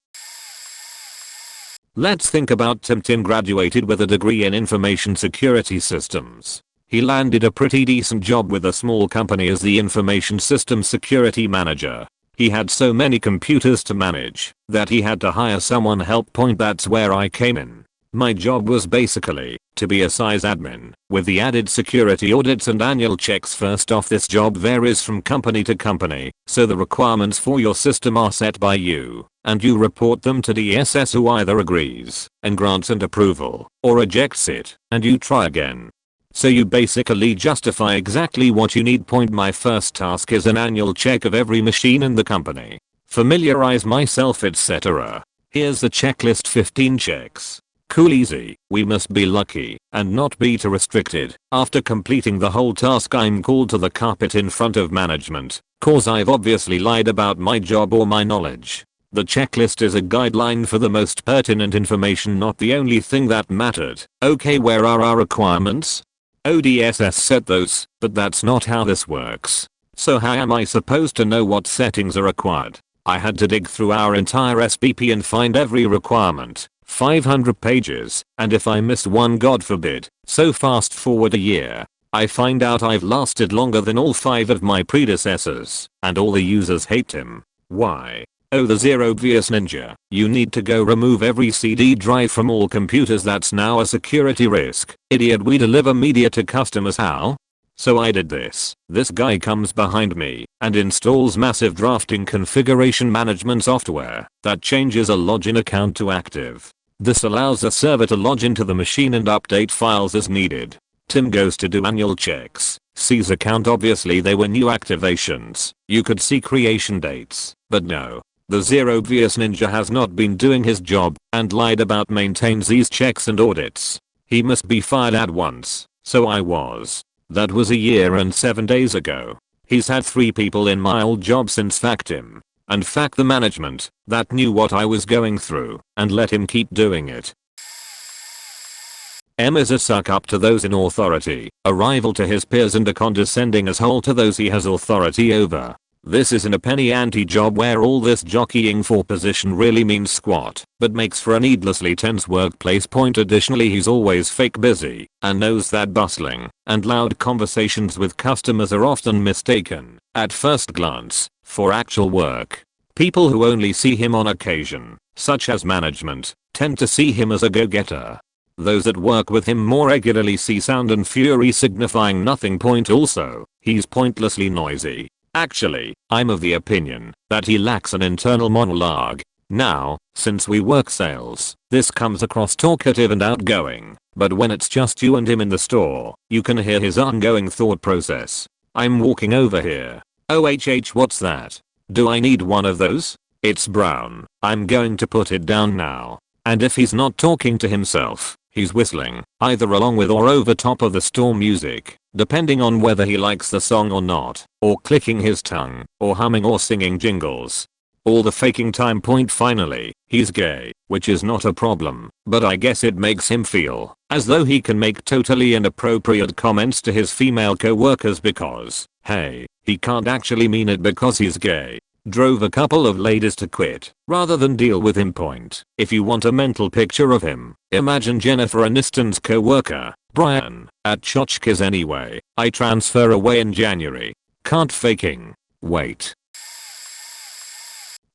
Let's think about Tim. Tim graduated with a degree in information security systems. He landed a pretty decent job with a small company as the information systems security manager. He had so many computers to manage that he had to hire someone help. That's where I came in. My job was basically to be a sysadmin with the added security audits and annual checks. First off, this job varies from company to company, so the requirements for your system are set by you, and you report them to DSS, who either agrees and grants an approval or rejects it, and you try again. So you basically justify exactly what you need. My first task is an annual check of every machine in the company. Familiarize myself, etc. Here's the checklist: 15 checks. Cool, easy. We must be lucky and not be too restricted. After completing the whole task, I'm called to the carpet in front of management, cause I've obviously lied about my job or my knowledge. The checklist is a guideline for the most pertinent information, not the only thing that mattered. Okay, where are our requirements? ODSS set those, but that's not how this works. So how am I supposed to know what settings are required? I had to dig through our entire SBP and find every requirement. 500 pages, and if I miss one, God forbid, so fast forward a year, I find out I've lasted longer than all 5 of my predecessors, and all the users hate him. Why? Oh, the zero obvious ninja. You need to go remove every CD drive from all computers. That's now a security risk. Idiot, we deliver media to customers. How? So I did this. This guy comes behind me and installs massive drafting configuration management software that changes a login account to active. This allows the server to log into the machine and update files as needed. Tim goes to do annual checks, sees account, obviously they were new activations. You could see creation dates, but no. The zero obvious ninja has not been doing his job and lied about maintains these checks and audits. He must be fired at once. So I was. That was a year and 7 days ago. He's had 3 people in my old job since. Fact him. And fact the management that knew what I was going through and let him keep doing it. M is a suck up to those in authority, a rival to his peers and a condescending asshole to those he has authority over. This isn't a penny ante job where all this jockeying for position really means squat, but makes for a needlessly tense workplace. Additionally, he's always fake busy, and knows that bustling and loud conversations with customers are often mistaken, at first glance, for actual work. People who only see him on occasion, such as management, tend to see him as a go-getter. Those that work with him more regularly see sound and fury signifying nothing. Also, he's pointlessly noisy. Actually, I'm of the opinion that he lacks an internal monologue. Now, since we work sales, this comes across talkative and outgoing, but when it's just you and him in the store, you can hear his ongoing thought process. I'm walking over here. OHH, what's that? Do I need one of those? It's brown. I'm going to put it down now. And if he's not talking to himself, he's whistling, either along with or over top of the store music, depending on whether he likes the song or not, or clicking his tongue, or humming or singing jingles. All the faking time. Finally, he's gay, which is not a problem, but I guess it makes him feel as though he can make totally inappropriate comments to his female co-workers because, hey, he can't actually mean it because he's gay. Drove a couple of ladies to quit rather than deal with him. If you want a mental picture of him, imagine Jennifer Aniston's co-worker, Brian, at Chotchkiss. Anyway, I transfer away in January. Can't faking. Wait.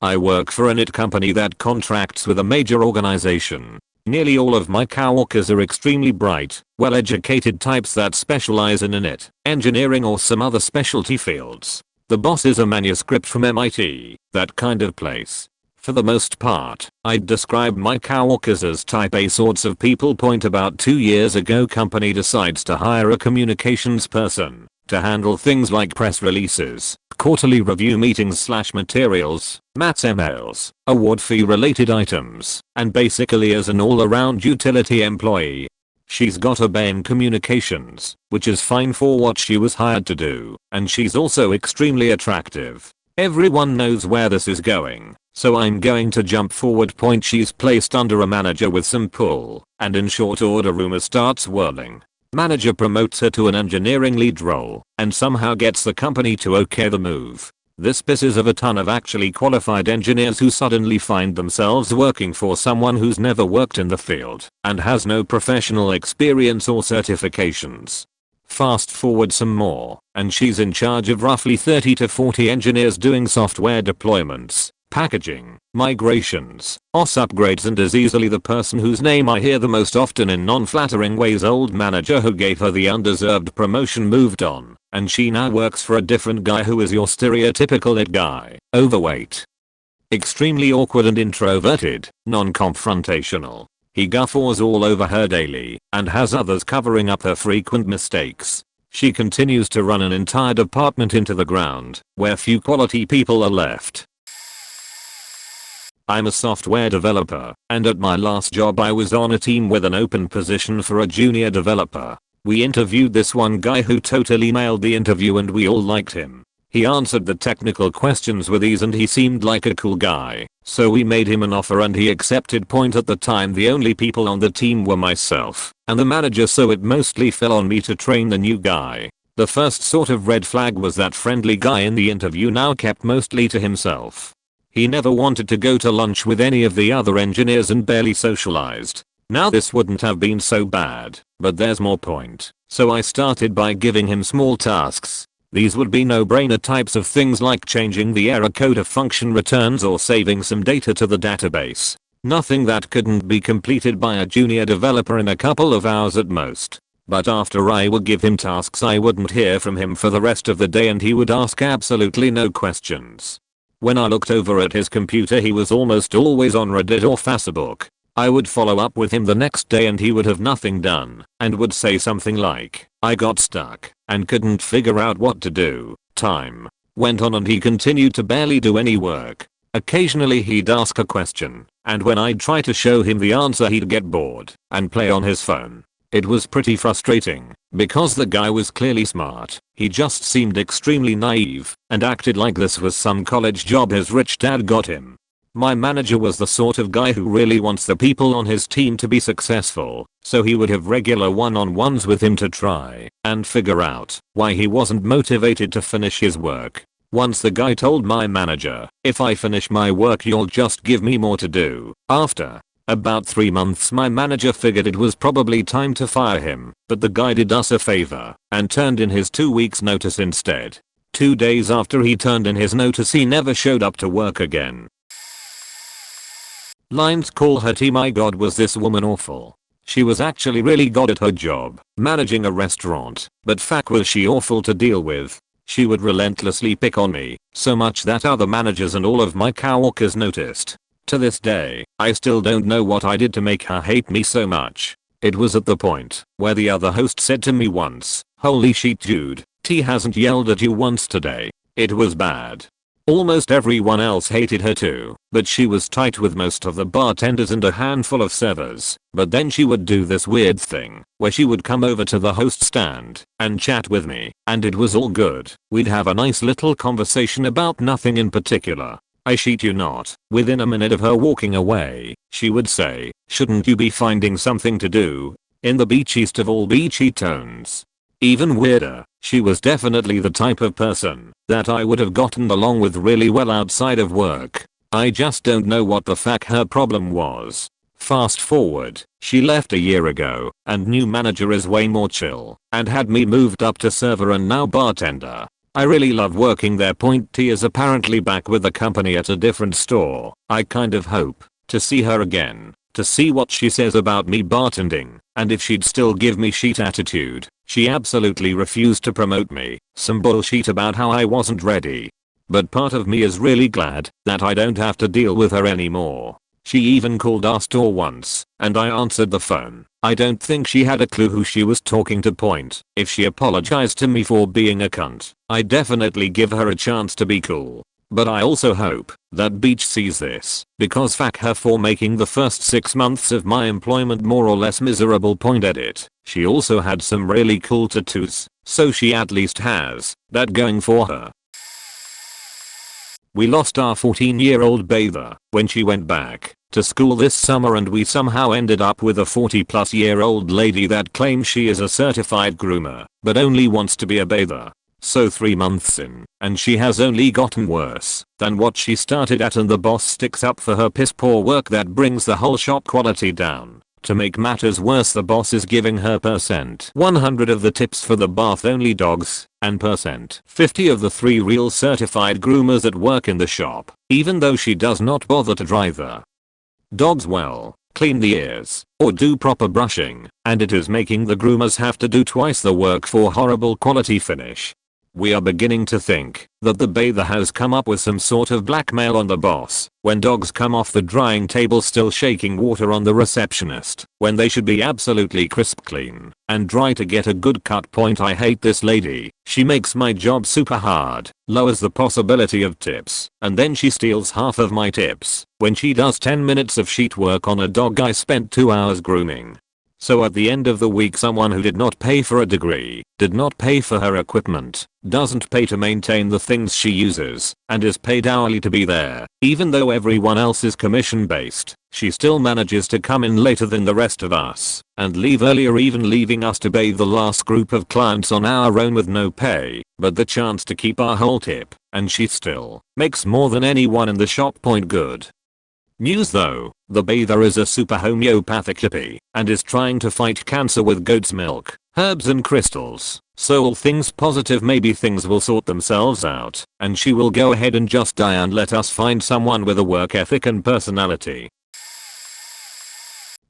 I work for an IT company that contracts with a major organization. Nearly all of my coworkers are extremely bright, well-educated types that specialize in IT, engineering or some other specialty fields. The boss is a manuscript from MIT, that kind of place. For the most part, I'd describe my coworkers as type A sorts of people. About 2 years ago, company decides to hire a communications person to handle things like press releases, quarterly review meetings / materials, Matt's emails, award fee related items, and basically as an all-around utility employee. She's got a B.A in communications, which is fine for what she was hired to do, and she's also extremely attractive. Everyone knows where this is going, so I'm going to jump forward. She's placed under a manager with some pull, and in short order rumors start swirling. Manager promotes her to an engineering lead role, and somehow gets the company to okay the move. This pisses off a ton of actually qualified engineers who suddenly find themselves working for someone who's never worked in the field and has no professional experience or certifications. Fast forward some more, and she's in charge of roughly 30 to 40 engineers doing software deployments, packaging, migrations, OS upgrades, and is easily the person whose name I hear the most often in non-flattering ways. Old manager who gave her the undeserved promotion moved on, and she now works for a different guy who is your stereotypical IT guy, overweight, extremely awkward and introverted, non-confrontational. He guffaws all over her daily and has others covering up her frequent mistakes. She continues to run an entire department into the ground, where few quality people are left. I'm a software developer, and at my last job I was on a team with an open position for a junior developer. We interviewed this one guy who totally nailed the interview and we all liked him. He answered the technical questions with ease and he seemed like a cool guy, so we made him an offer and he accepted. At the time the only people on the team were myself and the manager, so it mostly fell on me to train the new guy. The first sort of red flag was that friendly guy in the interview now kept mostly to himself. He never wanted to go to lunch with any of the other engineers and barely socialized. Now this wouldn't have been so bad, but there's more. So I started by giving him small tasks. These would be no-brainer types of things like changing the error code of function returns or saving some data to the database. Nothing that couldn't be completed by a junior developer in a couple of hours at most. But after I would give him tasks I wouldn't hear from him for the rest of the day and he would ask absolutely no questions. When I looked over at his computer he was almost always on Reddit or Facebook. I would follow up with him the next day and he would have nothing done and would say something like, "I got stuck and couldn't figure out what to do." Time went on and he continued to barely do any work. Occasionally he'd ask a question, and when I'd try to show him the answer he'd get bored and play on his phone. It was pretty frustrating, because the guy was clearly smart. He just seemed extremely naive and acted like this was some college job his rich dad got him. My manager was the sort of guy who really wants the people on his team to be successful, so he would have regular one-on-ones with him to try and figure out why he wasn't motivated to finish his work. Once the guy told my manager, "If I finish my work you'll just give me more to do." After about 3 months my manager figured it was probably time to fire him, but the guy did us a favor and turned in his 2 weeks notice instead. 2 days after he turned in his notice he never showed up to work again. Lines call her tea. My god, was this woman awful. She was actually really good at her job, managing a restaurant, but fuck was she awful to deal with. She would relentlessly pick on me, so much that other managers and all of my coworkers noticed. To this day, I still don't know what I did to make her hate me so much. It was at the point where the other host said to me once, "Holy shit dude, T hasn't yelled at you once today." It was bad. Almost everyone else hated her too, but she was tight with most of the bartenders and a handful of servers. But then she would do this weird thing where she would come over to the host stand and chat with me, and it was all good. We'd have a nice little conversation about nothing in particular. I shit you not, within a minute of her walking away, she would say, "Shouldn't you be finding something to do?" in the beachiest of all beachy tones. Even weirder, she was definitely the type of person that I would have gotten along with really well outside of work. I just don't know what the fuck her problem was. Fast forward, she left a year ago, and new manager is way more chill, and had me moved up to server and now bartender. I really love working there. T is apparently back with the company at a different store. I kind of hope to see her again, to see what she says about me bartending, and if she'd still give me shit attitude. She absolutely refused to promote me, some bullshit about how I wasn't ready. But part of me is really glad that I don't have to deal with her anymore. She even called our store once, and I answered the phone. I don't think she had a clue who she was talking to. If she apologized to me for being a cunt, I'd definitely give her a chance to be cool. But I also hope that Beach sees this, because fuck her for making the first 6 months of my employment more or less miserable. Edit. She also had some really cool tattoos, so she at least has that going for her. We lost our 14-year-old bather when she went back to school this summer, and we somehow ended up with a 40-plus-year-old lady that claims she is a certified groomer, but only wants to be a bather. So 3 months in, and she has only gotten worse than what she started at, and the boss sticks up for her piss poor work that brings the whole shop quality down. To make matters worse, the boss is giving her %100 of the tips for the bath only dogs, and %50 of the 3 real certified groomers that work in the shop, even though she does not bother to dry the dogs well, clean the ears, or do proper brushing, and it is making the groomers have to do twice the work for horrible quality finish. We are beginning to think that the bather has come up with some sort of blackmail on the boss when dogs come off the drying table still shaking water on the receptionist when they should be absolutely crisp clean and dry to get a good cut. I hate this lady. She makes my job super hard, lowers the possibility of tips, and then she steals half of my tips when she does 10 minutes of sheet work on a dog I spent 2 hours grooming. So at the end of the week, someone who did not pay for a degree, did not pay for her equipment, doesn't pay to maintain the things she uses, and is paid hourly to be there. Even though everyone else is commission based, she still manages to come in later than the rest of us, and leave earlier, even leaving us to bathe the last group of clients on our own with no pay, but the chance to keep our whole tip, and she still makes more than anyone in the shop. Good news though, the bather is a super homeopathic hippie and is trying to fight cancer with goat's milk, herbs and crystals. So all things positive, maybe things will sort themselves out and she will go ahead and just die and let us find someone with a work ethic and personality.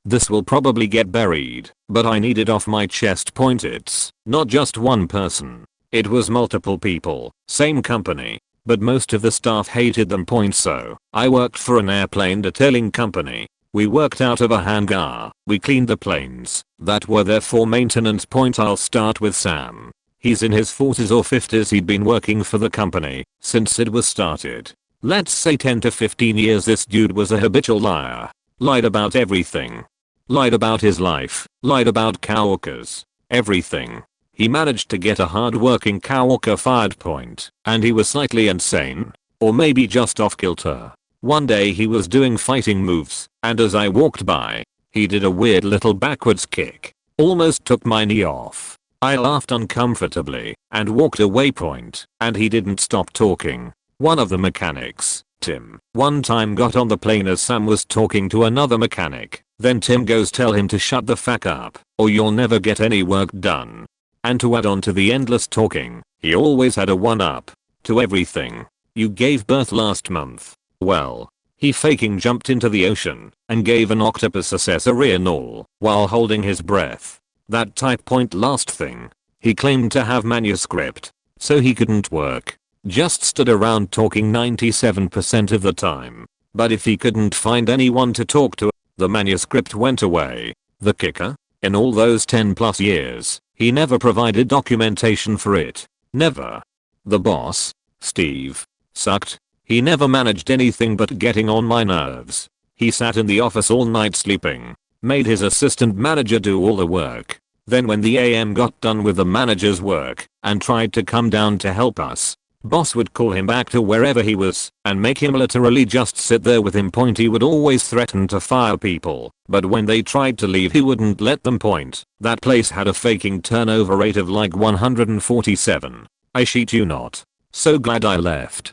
This will probably get buried, but I need it off my chest. It's not just one person. It was multiple people, same company. But most of the staff hated them. So I worked for an airplane detailing company. We worked out of a hangar. We cleaned the planes that were there for maintenance. I'll start with Sam. He's in his 40s or 50s. He'd been working for the company since it was started. Let's say 10 to 15 years. This dude was a habitual liar. Lied about everything. Lied about his life. Lied about coworkers. Everything. He managed to get a hard-working coworker fired. And he was slightly insane. Or maybe just off kilter. One day he was doing fighting moves, and as I walked by, he did a weird little backwards kick. Almost took my knee off. I laughed uncomfortably and walked away. And he didn't stop talking. One of the mechanics, Tim, one time got on the plane as Sam was talking to another mechanic. Then Tim goes, tell him to shut the fuck up or you'll never get any work done. And to add on to the endless talking, he always had a one-up to everything. You gave birth last month. Well, he faking jumped into the ocean and gave an octopus a cesarean while holding his breath. That type. Last thing. He claimed to have manuscript, so he couldn't work. Just stood around talking 97% of the time. But if he couldn't find anyone to talk to, the manuscript went away. The kicker? In all those 10+ years, he never provided documentation for it. Never. The boss, Steve, sucked. He never managed anything but getting on my nerves. He sat in the office all night sleeping. Made his assistant manager do all the work. Then when the AM got done with the manager's work and tried to come down to help us, boss would call him back to wherever he was and make him literally just sit there with him. He would always threaten to fire people, but when they tried to leave he wouldn't let them. That place had a faking turnover rate of like 147. I shit you not. So glad I left.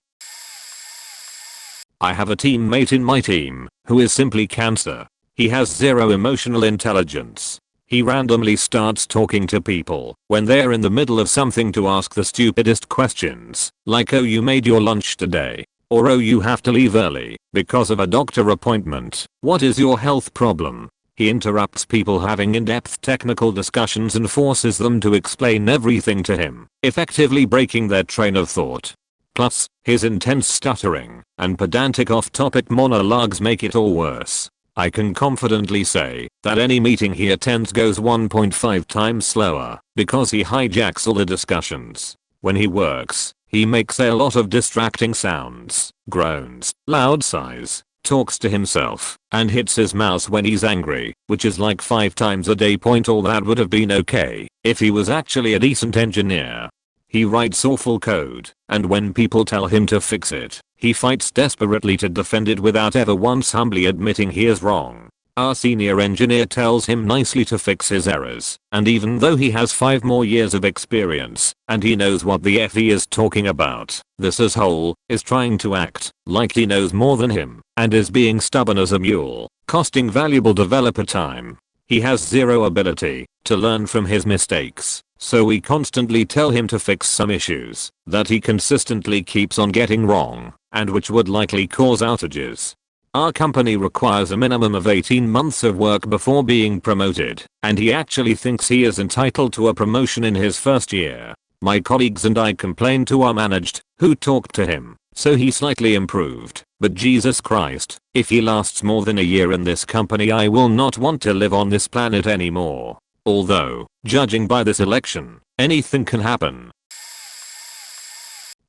I have a teammate in my team who is simply cancer. He has zero emotional intelligence. He randomly starts talking to people when they're in the middle of something to ask the stupidest questions, like, oh, you made your lunch today, or oh, you have to leave early because of a doctor appointment. What is your health problem? He interrupts people having in-depth technical discussions and forces them to explain everything to him, effectively breaking their train of thought. Plus, his intense stuttering and pedantic off-topic monologues make it all worse. I can confidently say that any meeting he attends goes 1.5 times slower because he hijacks all the discussions. When he works, he makes a lot of distracting sounds, groans, loud sighs, talks to himself, and hits his mouse when he's angry, which is like 5 times a day. All that would have been okay if he was actually a decent engineer. He writes awful code, and when people tell him to fix it, he fights desperately to defend it without ever once humbly admitting he is wrong. Our senior engineer tells him nicely to fix his errors, and even though he has 5 more years of experience, and he knows what the F he is talking about, this asshole is trying to act like he knows more than him, and is being stubborn as a mule, costing valuable developer time. He has zero ability to learn from his mistakes, so we constantly tell him to fix some issues that he consistently keeps on getting wrong, and which would likely cause outages. Our company requires a minimum of 18 months of work before being promoted, and he actually thinks he is entitled to a promotion in his first year. My colleagues and I complained to our manager, who talked to him, so he slightly improved. But Jesus Christ, if he lasts more than a year in this company, I will not want to live on this planet anymore. Although, judging by this election, anything can happen.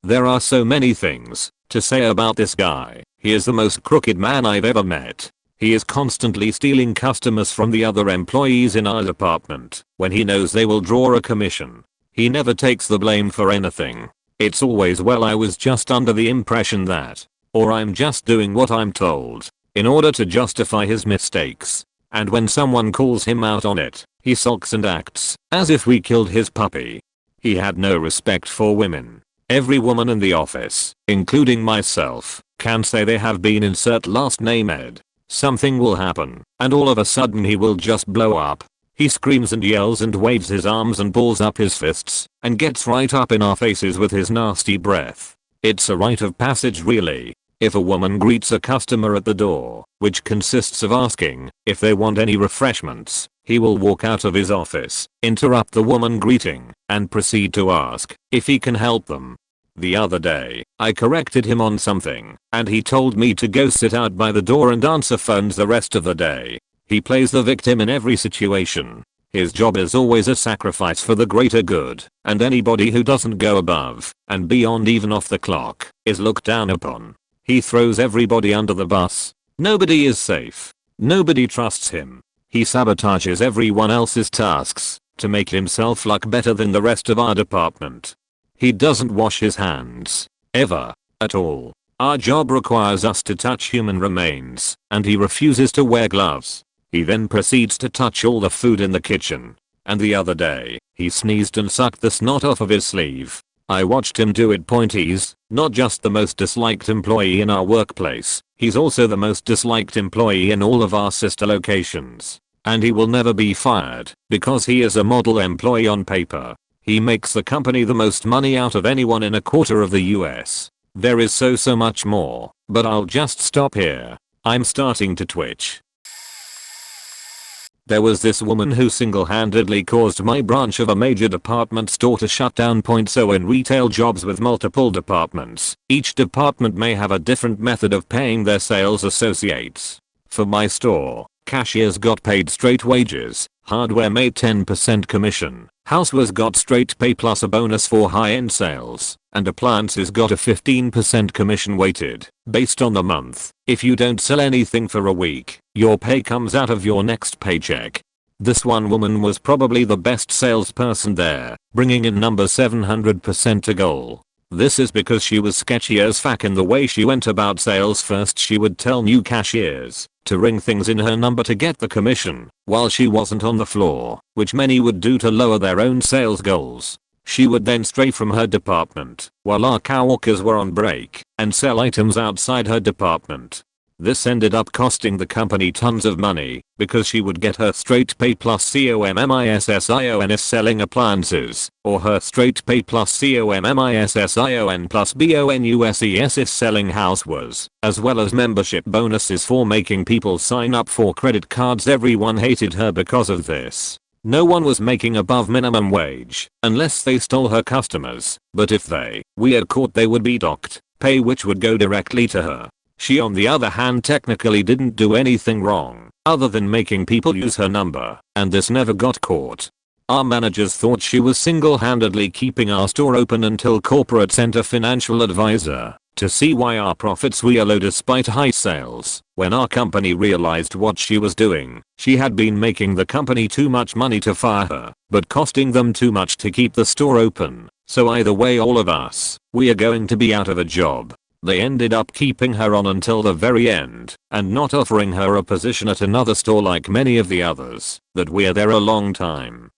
There are so many things to say about this guy. He is the most crooked man I've ever met. He is constantly stealing customers from the other employees in our department when he knows they will draw a commission. He never takes the blame for anything. It's always, well, I was just under the impression that, or I'm just doing what I'm told, in order to justify his mistakes. And when someone calls him out on it, he sulks and acts as if we killed his puppy. He had no respect for women. Every woman in the office, including myself, can say they have been insert last name Ed. Something will happen, and all of a sudden he will just blow up. He screams and yells and waves his arms and balls up his fists, and gets right up in our faces with his nasty breath. It's a rite of passage really. If a woman greets a customer at the door, which consists of asking if they want any refreshments, he will walk out of his office, interrupt the woman greeting, and proceed to ask if he can help them. The other day, I corrected him on something, and he told me to go sit out by the door and answer phones the rest of the day. He plays the victim in every situation. His job is always a sacrifice for the greater good, and anybody who doesn't go above and beyond even off the clock is looked down upon. He throws everybody under the bus. Nobody is safe. Nobody trusts him. He sabotages everyone else's tasks to make himself look better than the rest of our department. He doesn't wash his hands. Ever. At all. Our job requires us to touch human remains, and he refuses to wear gloves. He then proceeds to touch all the food in the kitchen. And the other day, he sneezed and sucked the snot off of his sleeve. I watched him do it. He's not just the most disliked employee in our workplace, he's also the most disliked employee in all of our sister locations. And he will never be fired, because he is a model employee on paper. He makes the company the most money out of anyone in a quarter of the US. There is so much more, but I'll just stop here. I'm starting to twitch. There was this woman who single-handedly caused my branch of a major department store to shut down. So in retail jobs with multiple departments, each department may have a different method of paying their sales associates. For my store, cashiers got paid straight wages, hardware made 10% commission, housewares got straight pay plus a bonus for high-end sales, and appliances got a 15% commission weighted, based on the month. If you don't sell anything for a week, your pay comes out of your next paycheck. This one woman was probably the best salesperson there, bringing in number 700% to goal. This is because she was sketchy as fuck in the way she went about sales. First she would tell new cashiers to ring things in her number to get the commission, while she wasn't on the floor, which many would do to lower their own sales goals. She would then stray from her department, while our coworkers were on break, and sell items outside her department. This ended up costing the company tons of money, because she would get her straight pay plus COMMISSION selling appliances, or her straight pay plus COMMISSION plus BONUSES selling housewares, as well as membership bonuses for making people sign up for credit cards. Everyone hated her because of this. No one was making above minimum wage, unless they stole her customers, but if we had caught, they would be docked pay, which would go directly to her. She on the other hand technically didn't do anything wrong, other than making people use her number, and this never got caught. Our managers thought she was single-handedly keeping our store open until corporate sent a financial advisor to see why our profits were low despite high sales. When our company realized what she was doing, she had been making the company too much money to fire her, but costing them too much to keep the store open. So either way, all of us, we are going to be out of a job. They ended up keeping her on until the very end, and not offering her a position at another store like many of the others that were there a long time.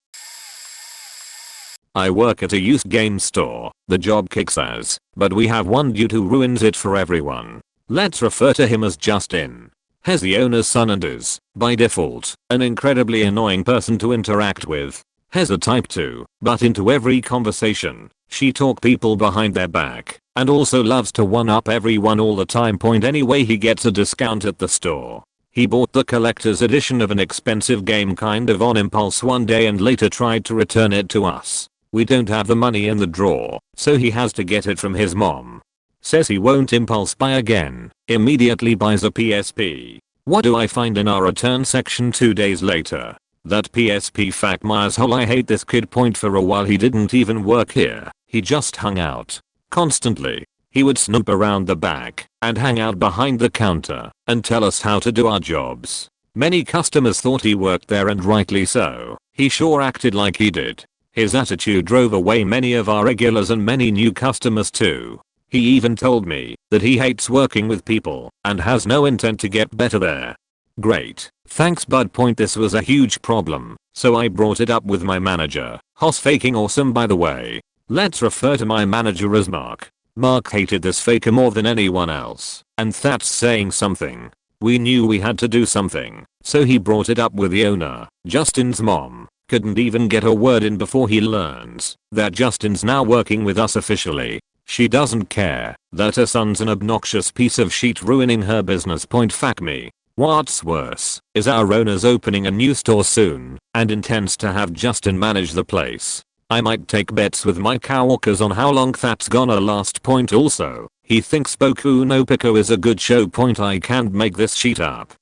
I work at a used game store. The job kicks ass, but we have one dude who ruins it for everyone. Let's refer to him as Justin. He's the owner's son and is, by default, an incredibly annoying person to interact with. He's a type 2, but into every conversation, she talk people behind their back, and also loves to one-up everyone all the time. Anyway, he gets a discount at the store. He bought the collector's edition of an expensive game kind of on impulse one day and later tried to return it to us. We don't have the money in the drawer, so he has to get it from his mom. Says he won't impulse buy again, immediately buys a PSP. What do I find in our return section 2 days later? That PSP fact Myers hole. I hate this kid. For a while he didn't even work here, he just hung out. Constantly. He would snoop around the back and hang out behind the counter and tell us how to do our jobs. Many customers thought he worked there, and rightly so. He sure acted like he did. His attitude drove away many of our regulars and many new customers too. He even told me that he hates working with people and has no intent to get better there. Great, thanks bud. This was a huge problem, so I brought it up with my manager. Hoss faking awesome by the way. Let's refer to my manager as Mark. Mark hated this faker more than anyone else, and that's saying something. We knew we had to do something, so he brought it up with the owner. Justin's mom couldn't even get a word in before he learns that Justin's now working with us officially. She doesn't care that her son's an obnoxious piece of shit ruining her business. Fuck me. What's worse is our owner's opening a new store soon and intends to have Justin manage the place. I might take bets with my coworkers on how long that's gonna last. Also, he thinks Boku no Pico is a good show. I can't make this shit up.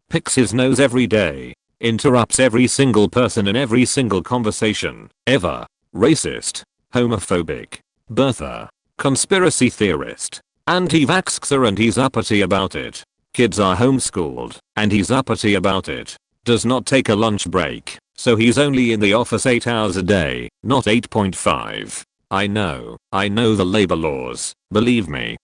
Picks his nose every day. Interrupts every single person in every single conversation, ever. Racist. Homophobic. Birther. Conspiracy theorist. Anti-vaxxer, and he's uppity about it. Kids are homeschooled, and he's uppity about it. Does not take a lunch break, so he's only in the office 8 hours a day, not 8.5. I know the labor laws, believe me.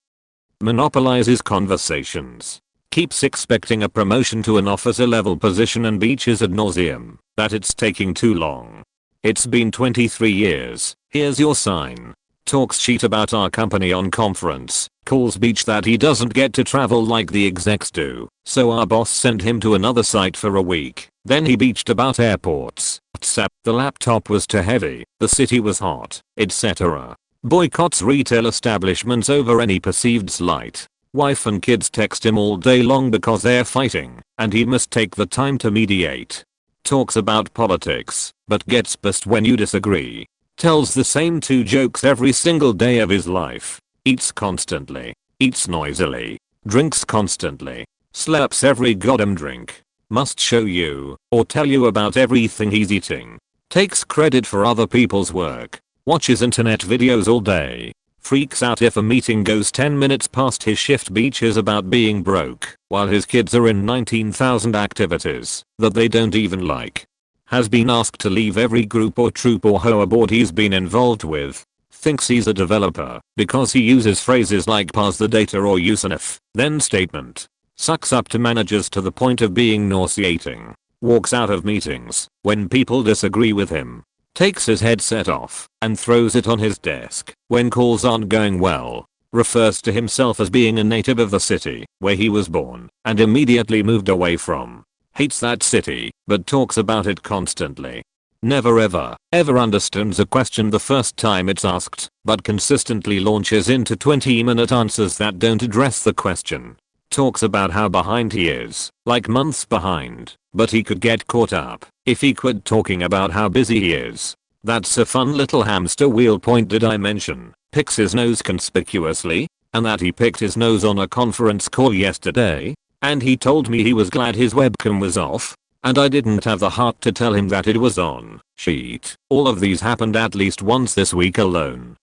Monopolizes conversations. Keeps expecting a promotion to an officer level position and beaches ad nauseum that it's taking too long. It's been 23 years, here's your sign. Talks shit about our company on conference, calls beach that he doesn't get to travel like the execs do, so our boss sent him to another site for a week. Then he beached about airports, WhatsApp, the laptop was too heavy, the city was hot, etc. Boycotts retail establishments over any perceived slight. Wife and kids text him all day long because they're fighting, and he must take the time to mediate. Talks about politics, but gets pissed when you disagree. Tells the same 2 jokes every single day of his life. Eats constantly. Eats noisily. Drinks constantly. Slurps every goddamn drink. Must show you, or tell you about everything he's eating. Takes credit for other people's work. Watches internet videos all day. Freaks out if a meeting goes 10 minutes past his shift. Beaches about being broke, while his kids are in 19,000 activities that they don't even like. Has been asked to leave every group or troop or HOA board he's been involved with. Thinks he's a developer because he uses phrases like parse the data or use an if, then statement. Sucks up to managers to the point of being nauseating. Walks out of meetings when people disagree with him. Takes his headset off and throws it on his desk when calls aren't going well. Refers to himself as being a native of the city where he was born and immediately moved away from. Hates that city, but talks about it constantly. Never ever understands a question the first time it's asked, but consistently launches into 20-minute answers that don't address the question. Talks about how behind he is, like months behind, but he could get caught up if he quit talking about how busy he is. That's a fun little hamster wheel. Point did I mention picks his nose conspicuously, and that he picked his nose on a conference call yesterday? And he told me he was glad his webcam was off, and I didn't have the heart to tell him that it was on. Shit. All of these happened at least once this week alone.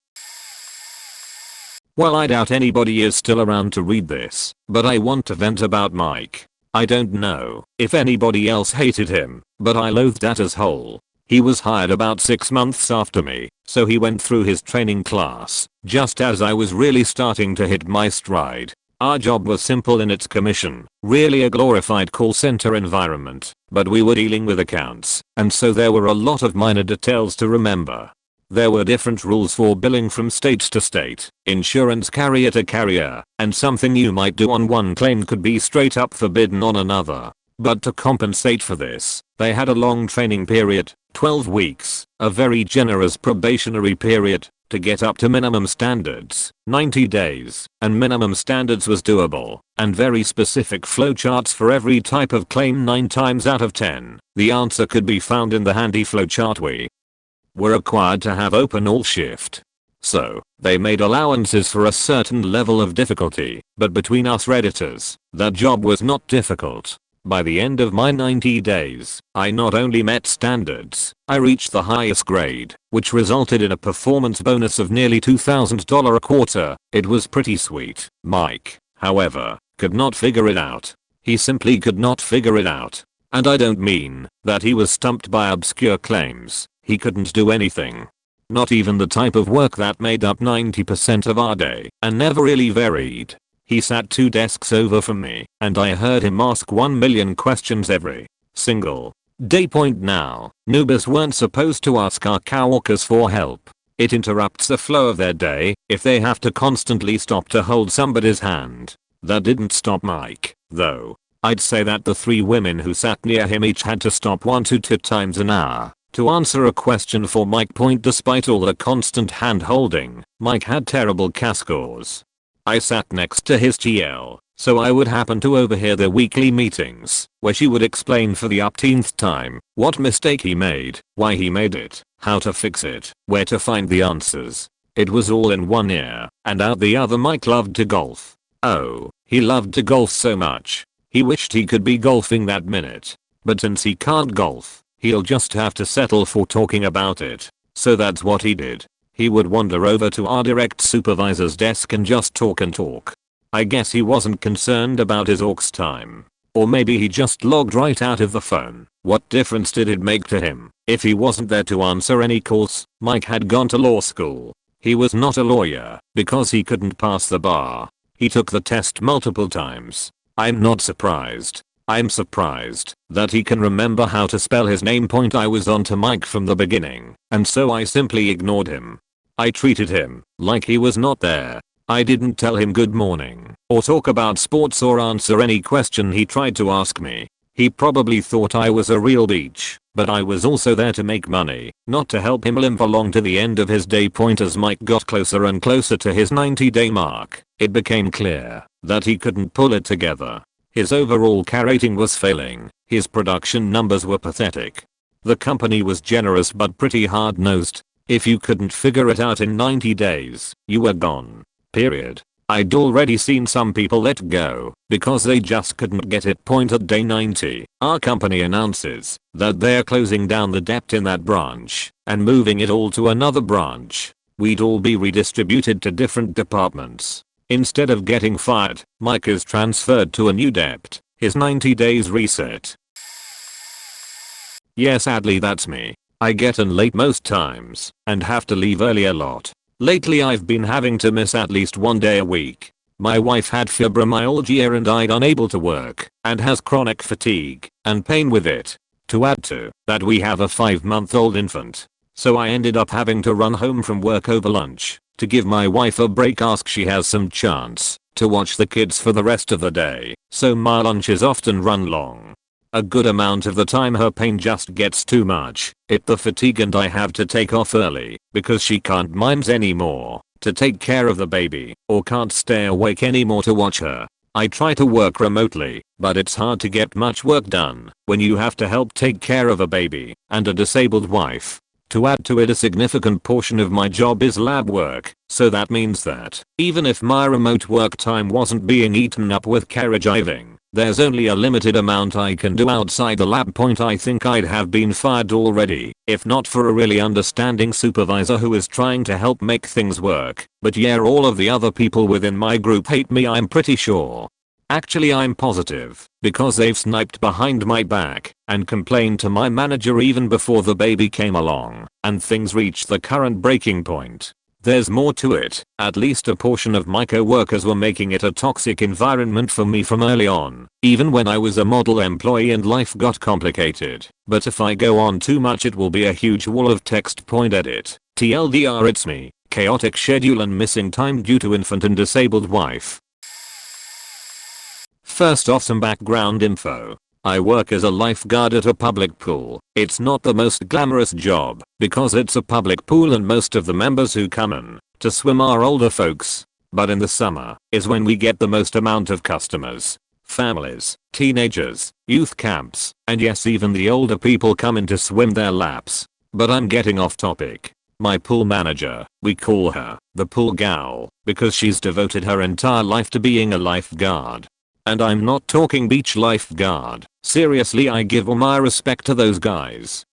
Well, I doubt anybody is still around to read this, but I want to vent about Mike. I don't know if anybody else hated him, but I loathed that as whole. He was hired about 6 months after me, so he went through his training class just as I was really starting to hit my stride. Our job was simple in its commission, really a glorified call center environment, but we were dealing with accounts, and so there were a lot of minor details to remember. There were different rules for billing from state to state, insurance carrier to carrier, and something you might do on one claim could be straight up forbidden on another. But to compensate for this, they had a long training period, 12 weeks, a very generous probationary period, to get up to minimum standards, 90 days, and minimum standards was doable, and very specific flowcharts for every type of claim. 9 times out of 10, the answer could be found in the handy flowchart we were required to have open all shift. So, they made allowances for a certain level of difficulty, but between us Redditors, that job was not difficult. By the end of my 90 days, I not only met standards, I reached the highest grade, which resulted in a performance bonus of nearly $2,000 a quarter. It was pretty sweet. Mike, however, could not figure it out. He simply could not figure it out. And I don't mean that he was stumped by obscure claims. He couldn't do anything. Not even the type of work that made up 90% of our day and never really varied. He sat 2 desks over from me, and I heard him ask 1 million questions every single day. Point now, noobers weren't supposed to ask our coworkers for help. It interrupts the flow of their day if they have to constantly stop to hold somebody's hand. That didn't stop Mike, though. I'd say that the 3 women who sat near him each had to stop 1 to 2 times an hour to answer a question for Mike. Point despite all the constant hand holding, Mike had terrible CAS scores. I sat next to his TL, so I would happen to overhear their weekly meetings, where she would explain for the upteenth time what mistake he made, why he made it, how to fix it, where to find the answers. It was all in one ear, and out the other. Mike loved to golf. Oh, he loved to golf so much. He wished he could be golfing that minute. But since he can't golf, he'll just have to settle for talking about it. So that's what he did. He would wander over to our direct supervisor's desk and just talk and talk. I guess he wasn't concerned about his aux time. Or maybe he just logged right out of the phone. What difference did it make to him if he wasn't there to answer any calls? Mike had gone to law school. He was not a lawyer because he couldn't pass the bar. He took the test multiple times. I'm not surprised. I'm surprised that he can remember how to spell his name. I was on to Mike from the beginning, and so I simply ignored him. I treated him like he was not there. I didn't tell him good morning, or talk about sports, or answer any question he tried to ask me. He probably thought I was a real beach, but I was also there to make money, not to help him limp along to the end of his day. As Mike got closer and closer to his 90-day mark, it became clear that he couldn't pull it together. His overall CAR rating was failing, his production numbers were pathetic. The company was generous but pretty hard-nosed. If you couldn't figure it out in 90 days, you were gone. Period. I'd already seen some people let go because they just couldn't get it. At day 90, our company announces that they're closing down the depot in that branch and moving it all to another branch. We'd all be redistributed to different departments. Instead of getting fired, Mike is transferred to a new depot. His 90 days reset. Yeah, sadly that's me. I get in late most times and have to leave early a lot. Lately I've been having to miss at least one day a week. My wife had fibromyalgia and died unable to work and has chronic fatigue and pain with it. To add to that, we have a 5-month-old infant. So I ended up having to run home from work over lunch to give my wife a break. Ask she has some chance to watch the kids for the rest of the day, so my lunches often run long. A good amount of the time her pain just gets too much, the fatigue, and I have to take off early because she can't mind anymore to take care of the baby, or can't stay awake anymore to watch her. I try to work remotely, but it's hard to get much work done when you have to help take care of a baby and a disabled wife. To add to it, a significant portion of my job is lab work, so that means that even if my remote work time wasn't being eaten up with caregiving, there's only a limited amount I can do outside the lab. I think I'd have been fired already if not for a really understanding supervisor who is trying to help make things work. But yeah, all of the other people within my group hate me, I'm pretty sure. Actually, I'm positive, because they've sniped behind my back and complained to my manager even before the baby came along and things reached the current breaking point. There's more to it. At least a portion of my co-workers were making it a toxic environment for me from early on, even when I was a model employee and life got complicated. But if I go on too much, it will be a huge wall of text. Edit. TLDR, it's me. Chaotic schedule and missing time due to infant and disabled wife. First off, some background info. I work as a lifeguard at a public pool. It's not the most glamorous job because it's a public pool and most of the members who come in to swim are older folks. But in the summer is when we get the most amount of customers. Families, teenagers, youth camps, and yes, even the older people come in to swim their laps. But I'm getting off topic. My pool manager, we call her the pool gal because she's devoted her entire life to being a lifeguard. And I'm not talking beach lifeguard. Seriously, I give all my respect to those guys.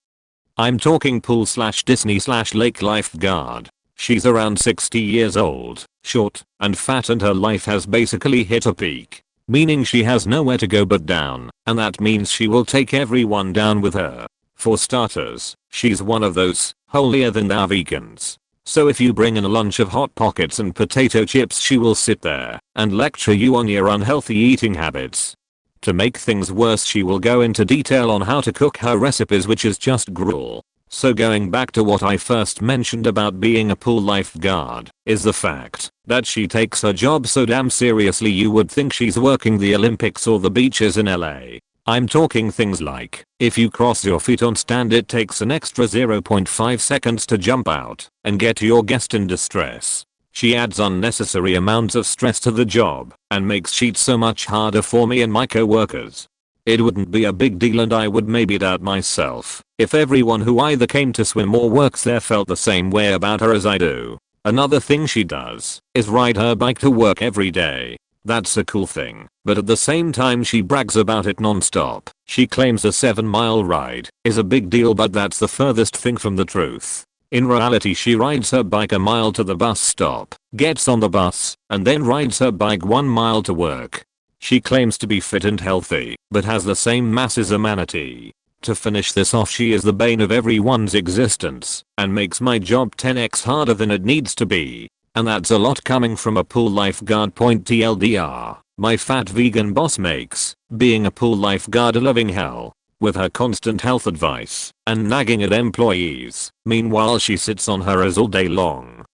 I'm talking pool/Disney/lake lifeguard. She's around 60 years old, short, and fat, and her life has basically hit a peak. Meaning she has nowhere to go but down, and that means she will take everyone down with her. For starters, she's one of those holier than thou vegans. So if you bring in a lunch of Hot Pockets and potato chips, she will sit there and lecture you on your unhealthy eating habits. To make things worse, she will go into detail on how to cook her recipes, which is just gruel. So going back to what I first mentioned about being a pool lifeguard, is the fact that she takes her job so damn seriously you would think she's working the Olympics or the beaches in LA. I'm talking things like, if you cross your feet on stand, it takes an extra 0.5 seconds to jump out and get to your guest in distress. She adds unnecessary amounts of stress to the job and makes sheets so much harder for me and my co-workers. It wouldn't be a big deal, and I would maybe doubt myself if everyone who either came to swim or works there felt the same way about her as I do. Another thing she does is ride her bike to work every day. That's a cool thing, but at the same time she brags about it non-stop. She claims a 7-mile ride is a big deal, but that's the furthest thing from the truth. In reality, she rides her bike a mile to the bus stop, gets on the bus, and then rides her bike 1 mile to work. She claims to be fit and healthy, but has the same mass as a manatee. To finish this off, she is the bane of everyone's existence and makes my job 10x harder than it needs to be. And that's a lot coming from a pool lifeguard. TLDR, my fat vegan boss makes being a pool lifeguard a living hell, with her constant health advice and nagging at employees. Meanwhile she sits on her ass all day long.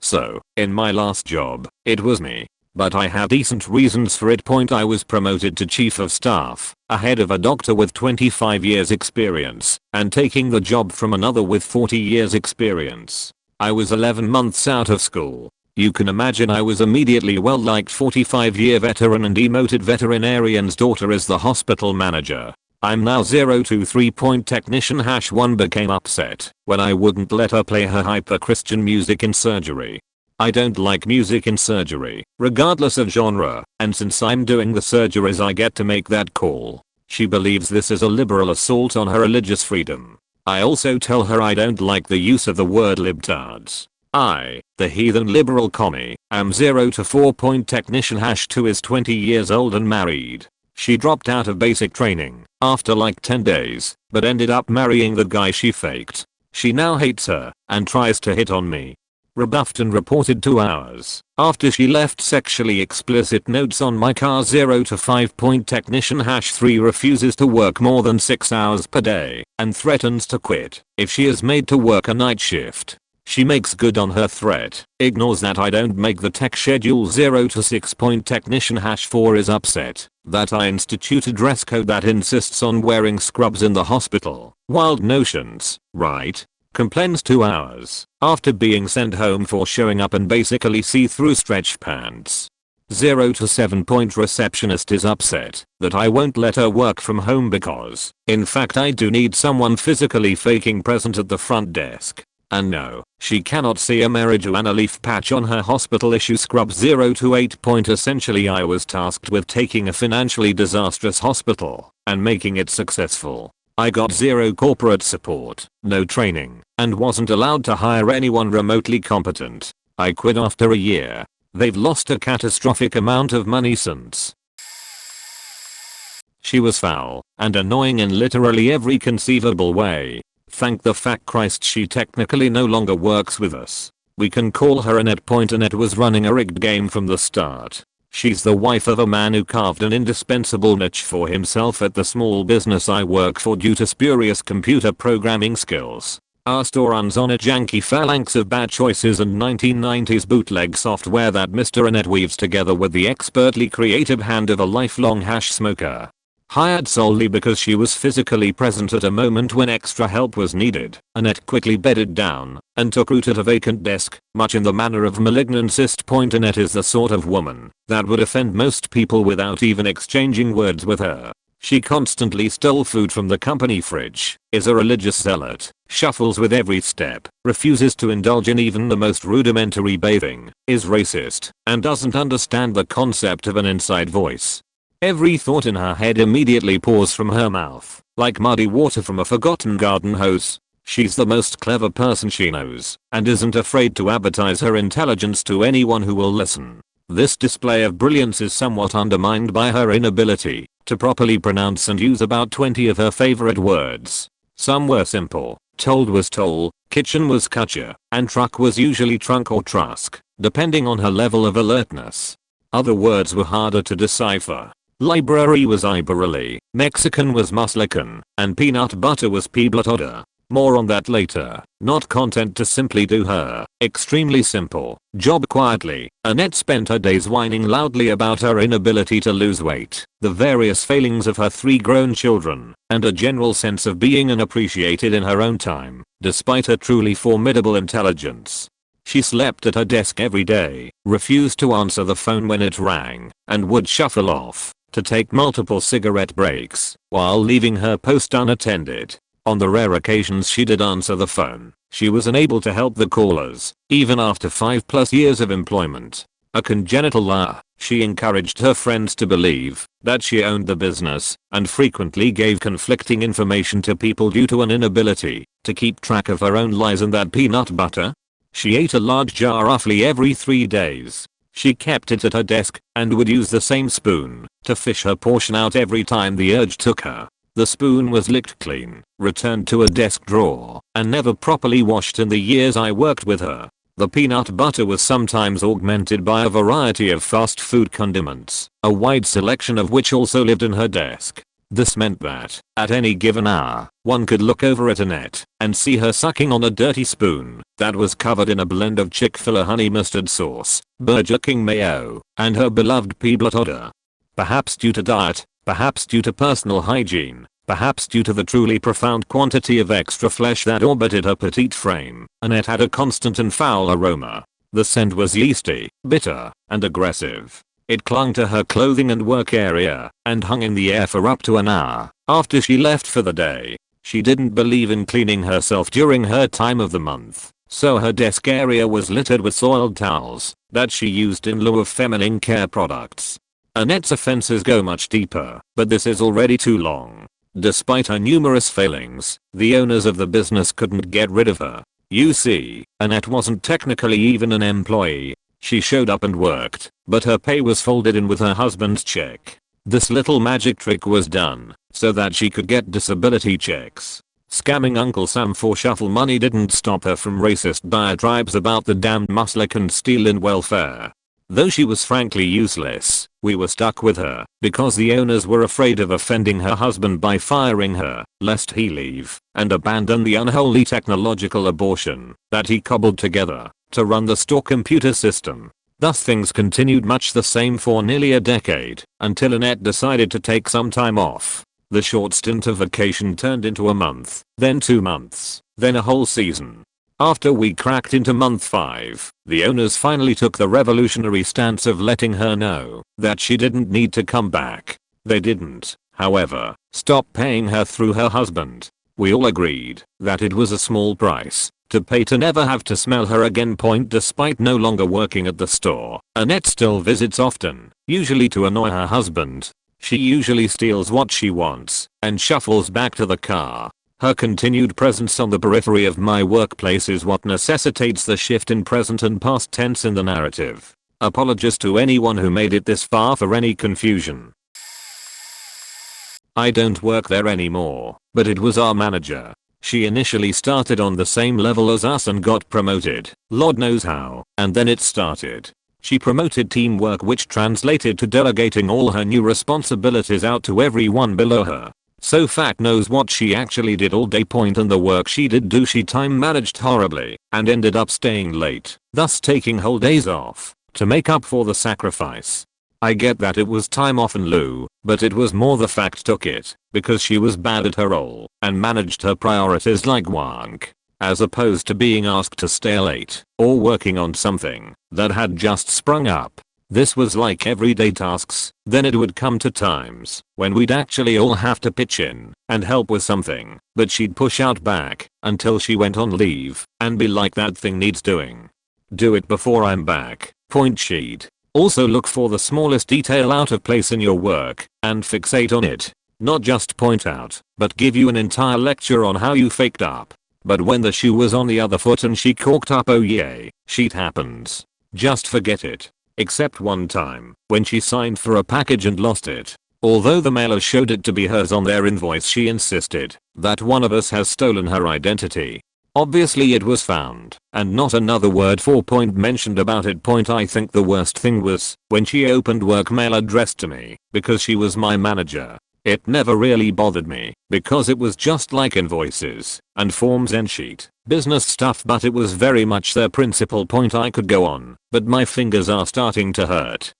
So, in my last job, it was me. But I had decent reasons for it. I was promoted to chief of staff, ahead of a doctor with 25 years experience, and taking the job from another with 40 years experience. I was 11 months out of school. You can imagine I was immediately well liked. 45-year veteran and demoted veterinarian's daughter is the hospital manager. I'm now 023 technician. #1 became upset when I wouldn't let her play her hyper-Christian music in surgery. I don't like music in surgery, regardless of genre, and since I'm doing the surgeries I get to make that call. She believes this is a liberal assault on her religious freedom. I also tell her I don't like the use of the word libtards. I, the heathen liberal commie, am 0-4 technician. #2 is 20 years old and married. She dropped out of basic training after like 10 days, but ended up marrying the guy she faked. She now hates her and tries to hit on me. Rebuffed and reported 2 hours after she left sexually explicit notes on my car. 0-5 technician. #3 refuses to work more than 6 hours per day and threatens to quit if she is made to work a night shift. She makes good on her threat, ignores that I don't make the tech schedule. 0-6 technician. #4 is upset that I institute a dress code that insists on wearing scrubs in the hospital. Wild notions, right? Complains 2 hours after being sent home for showing up in basically see-through stretch pants. 0-7 receptionist is upset that I won't let her work from home because, in fact, I do need someone physically faking present at the front desk. And no, she cannot see a marijuana leaf patch on her hospital issue scrubs. 0-8 essentially I was tasked with taking a financially disastrous hospital and making it successful. I got 0 corporate support, no training, and wasn't allowed to hire anyone remotely competent. I quit after a year. They've lost a catastrophic amount of money since. She was foul and annoying in literally every conceivable way. Thank the fat Christ she technically no longer works with us. We can call her Annette. Annette was running a rigged game from the start. She's the wife of a man who carved an indispensable niche for himself at the small business I work for due to spurious computer programming skills. Our store runs on a janky phalanx of bad choices and 1990s bootleg software that Mr. Annette weaves together with the expertly creative hand of a lifelong hash smoker. Hired solely because she was physically present at a moment when extra help was needed, Annette quickly bedded down and took root at a vacant desk, much in the manner of malignant cyst. Annette is the sort of woman that would offend most people without even exchanging words with her. She constantly stole food from the company fridge, is a religious zealot, shuffles with every step, refuses to indulge in even the most rudimentary bathing, is racist, and doesn't understand the concept of an inside voice. Every thought in her head immediately pours from her mouth, like muddy water from a forgotten garden hose. She's the most clever person she knows, and isn't afraid to advertise her intelligence to anyone who will listen. This display of brilliance is somewhat undermined by her inability to properly pronounce and use about 20 of her favorite words. Some were simple, told was toll, kitchen was kutcher, and truck was usually trunk or trusk, depending on her level of alertness. Other words were harder to decipher. Library was iberally, Mexican was muslican, and peanut butter was pebbletoda. More on that later. Not content to simply do her extremely simple job quietly, Annette spent her days whining loudly about her inability to lose weight, the various failings of her 3 grown children, and a general sense of being unappreciated in her own time, despite her truly formidable intelligence. She slept at her desk every day, refused to answer the phone when it rang, and would shuffle off to take multiple cigarette breaks while leaving her post unattended. On the rare occasions she did answer the phone, she was unable to help the callers, even after 5+ years of employment. A congenital liar, she encouraged her friends to believe that she owned the business, and frequently gave conflicting information to people due to an inability to keep track of her own lies and that peanut butter. She ate a large jar roughly every 3 days. She kept it at her desk and would use the same spoon to fish her portion out every time the urge took her. The spoon was licked clean, returned to a desk drawer, and never properly washed in the years I worked with her. The peanut butter was sometimes augmented by a variety of fast food condiments, a wide selection of which also lived in her desk. This meant that, at any given hour, one could look over at Annette and see her sucking on a dirty spoon that was covered in a blend of Chick-fil-A honey mustard sauce, Burger King mayo, and her beloved peanut butter. Perhaps due to diet, perhaps due to personal hygiene, perhaps due to the truly profound quantity of extra flesh that orbited her petite frame, Annette had a constant and foul aroma. The scent was yeasty, bitter, and aggressive. It clung to her clothing and work area, and hung in the air for up to an hour after she left for the day. She didn't believe in cleaning herself during her time of the month, so her desk area was littered with soiled towels that she used in lieu of feminine care products. Annette's offenses go much deeper, but this is already too long. Despite her numerous failings, the owners of the business couldn't get rid of her. You see, Annette wasn't technically even an employee. She showed up and worked, but her pay was folded in with her husband's check. This little magic trick was done so that she could get disability checks. Scamming Uncle Sam for shuffle money didn't stop her from racist diatribes about the damned Muslik and steal in welfare. Though she was frankly useless, we were stuck with her because the owners were afraid of offending her husband by firing her, lest he leave and abandon the unholy technological abortion that he cobbled together to run the store computer system. Thus things continued much the same for nearly a decade, until Annette decided to take some time off. The short stint of vacation turned into a month, then 2 months, then a whole season. After we cracked into month 5, the owners finally took the revolutionary stance of letting her know that she didn't need to come back. They didn't, however, stop paying her through her husband. We all agreed that it was a small price to pay to never have to smell her again. Despite no longer working at the store, Annette still visits often, usually to annoy her husband. She usually steals what she wants and shuffles back to the car. Her continued presence on the periphery of my workplace is what necessitates the shift in present and past tense in the narrative. Apologies to anyone who made it this far for any confusion. I don't work there anymore, but it was our manager. She initially started on the same level as us and got promoted, Lord knows how, and then it started. She promoted teamwork, which translated to delegating all her new responsibilities out to everyone below her. So Fat knows what she actually did all day. And the work she did do, she time managed horribly and ended up staying late, thus taking whole days off to make up for the sacrifice. I get that it was time off in lieu, but it was more the fact took it because she was bad at her role and managed her priorities like wonk, as opposed to being asked to stay late or working on something that had just sprung up. This was like everyday tasks. Then it would come to times when we'd actually all have to pitch in and help with something, but she'd push out back until she went on leave and be like, that thing needs doing. Do it before I'm back. She'd also look for the smallest detail out of place in your work and fixate on it. Not just point out, but give you an entire lecture on how you faked up. But when the shoe was on the other foot and she corked up, oh yay, shit happens. Just forget it. Except one time, when she signed for a package and lost it. Although the mailer showed it to be hers on their invoice, she insisted that one of us has stolen her identity. Obviously it was found, and not another word mentioned about it. I think the worst thing was when she opened work mail addressed to me because she was my manager. It never really bothered me because it was just like invoices and forms and sheet business stuff, but it was very much their principal. I could go on, but my fingers are starting to hurt.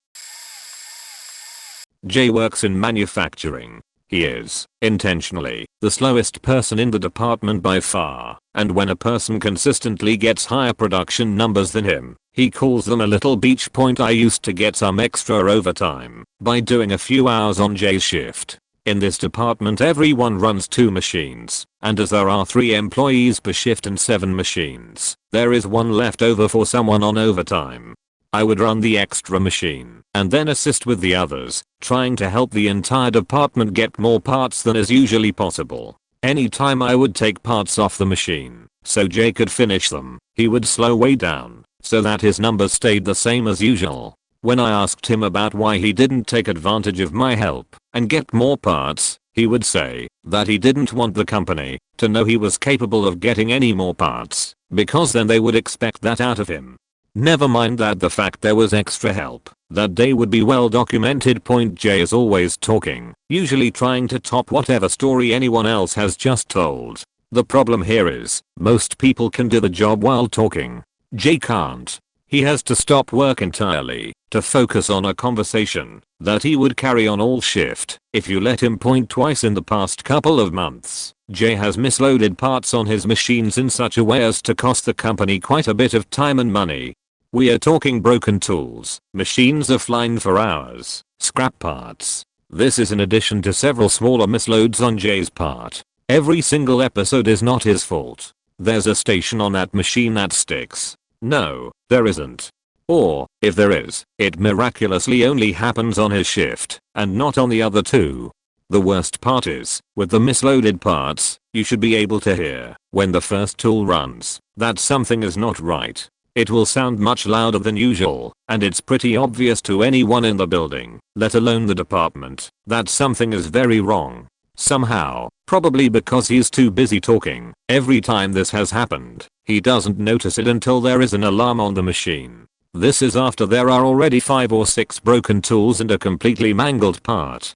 Jay works in manufacturing. He is, intentionally, the slowest person in the department by far, and when a person consistently gets higher production numbers than him, he calls them a little beach. I used to get some extra overtime by doing a few hours on Jay's shift. In this department everyone runs 2 machines, and as there are 3 employees per shift and 7 machines, there is one left over for someone on overtime. I would run the extra machine and then assist with the others, trying to help the entire department get more parts than is usually possible. Anytime I would take parts off the machine so Jay could finish them, he would slow way down so that his numbers stayed the same as usual. When I asked him about why he didn't take advantage of my help and get more parts, He would say that he didn't want the company to know he was capable of getting any more parts, because then they would expect that out of him. Never mind that the fact there was extra help that day would be well documented. Point J is always talking, usually trying to top whatever story anyone else has just told. The problem here is, most people can do the job while talking. J can't. He has to stop work entirely to focus on a conversation that he would carry on all shift if you let him. Point twice in the past couple of months, Jay has misloaded parts on his machines in such a way as to cost the company quite a bit of time and money. We are talking broken tools, machines offline for hours, scrap parts. This is in addition to several smaller misloads on Jay's part. Every single episode is not his fault. There's a station on that machine that sticks. No, there isn't. Or, if there is, it miraculously only happens on his shift, and not on the other two. The worst part is, with the misloaded parts, you should be able to hear, when the first tool runs, that something is not right. It will sound much louder than usual, and it's pretty obvious to anyone in the building, let alone the department, that something is very wrong. Somehow, probably because he's too busy talking, every time this has happened, he doesn't notice it until there is an alarm on the machine. This is after there are already 5 or 6 broken tools and a completely mangled part.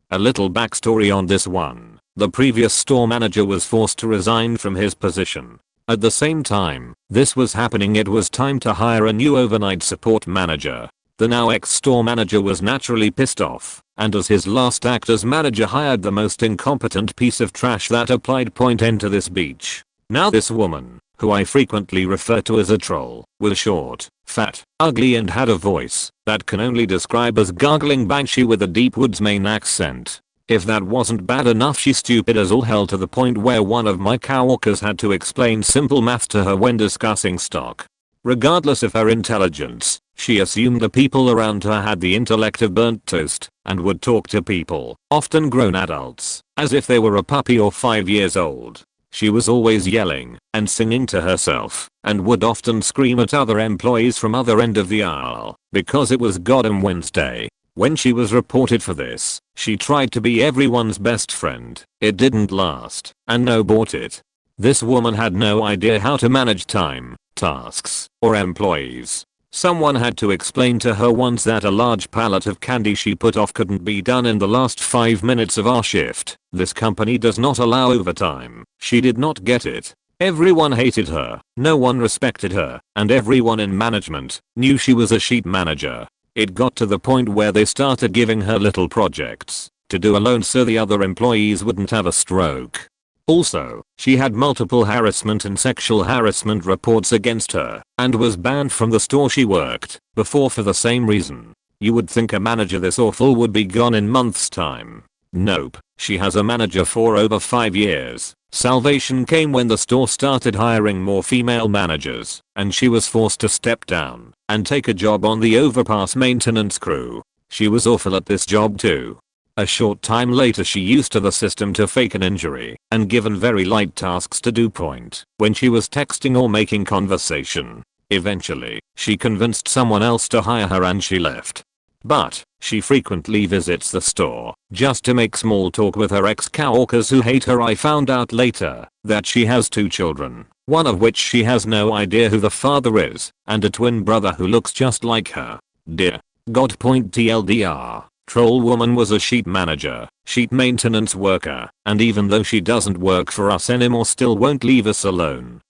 A little backstory on this one. The previous store manager was forced to resign from his position. At the same time this was happening, it was time to hire a new overnight support manager. The now ex-store manager was naturally pissed off, and as his last act as manager hired the most incompetent piece of trash that applied. Point end to this beach. Now this woman, who I frequently refer to as a troll, was short, fat, ugly and had a voice that can only describe as gargling banshee with a deep woods Maine accent. If that wasn't bad enough, she's stupid as all hell to the point where one of my coworkers had to explain simple math to her when discussing stock. Regardless of her intelligence, she assumed the people around her had the intellect of burnt toast and would talk to people, often grown adults, as if they were a puppy or 5 years old. She was always yelling and singing to herself and would often scream at other employees from other end of the aisle because it was Goddamn Wednesday. When she was reported for this, she tried to be everyone's best friend. It didn't last, and no bought it. This woman had no idea how to manage time, tasks, or employees. Someone had to explain to her once that a large pallet of candy she put off couldn't be done in the last 5 minutes of our shift. This company does not allow overtime. She did not get it. Everyone hated her, no one respected her, and everyone in management knew she was a sheet manager. It got to the point where they started giving her little projects to do alone so the other employees wouldn't have a stroke. Also, she had multiple harassment and sexual harassment reports against her and was banned from the store she worked before for the same reason. You would think a manager this awful would be gone in months' time. Nope, she has a manager for over 5 years. Salvation came when the store started hiring more female managers, and she was forced to step down and take a job on the overpass maintenance crew. She was awful at this job too. A short time later she used the system to fake an injury and given very light tasks to do. When she was texting or making conversation. Eventually, she convinced someone else to hire her and she left. But, she frequently visits the store just to make small talk with her ex-coworkers who hate her. I found out later that she has 2 children, one of which she has no idea who the father is, and a twin brother who looks just like her. Dear God. TLDR. Troll woman was a sheet manager, sheet maintenance worker, and even though she doesn't work for us anymore still won't leave us alone.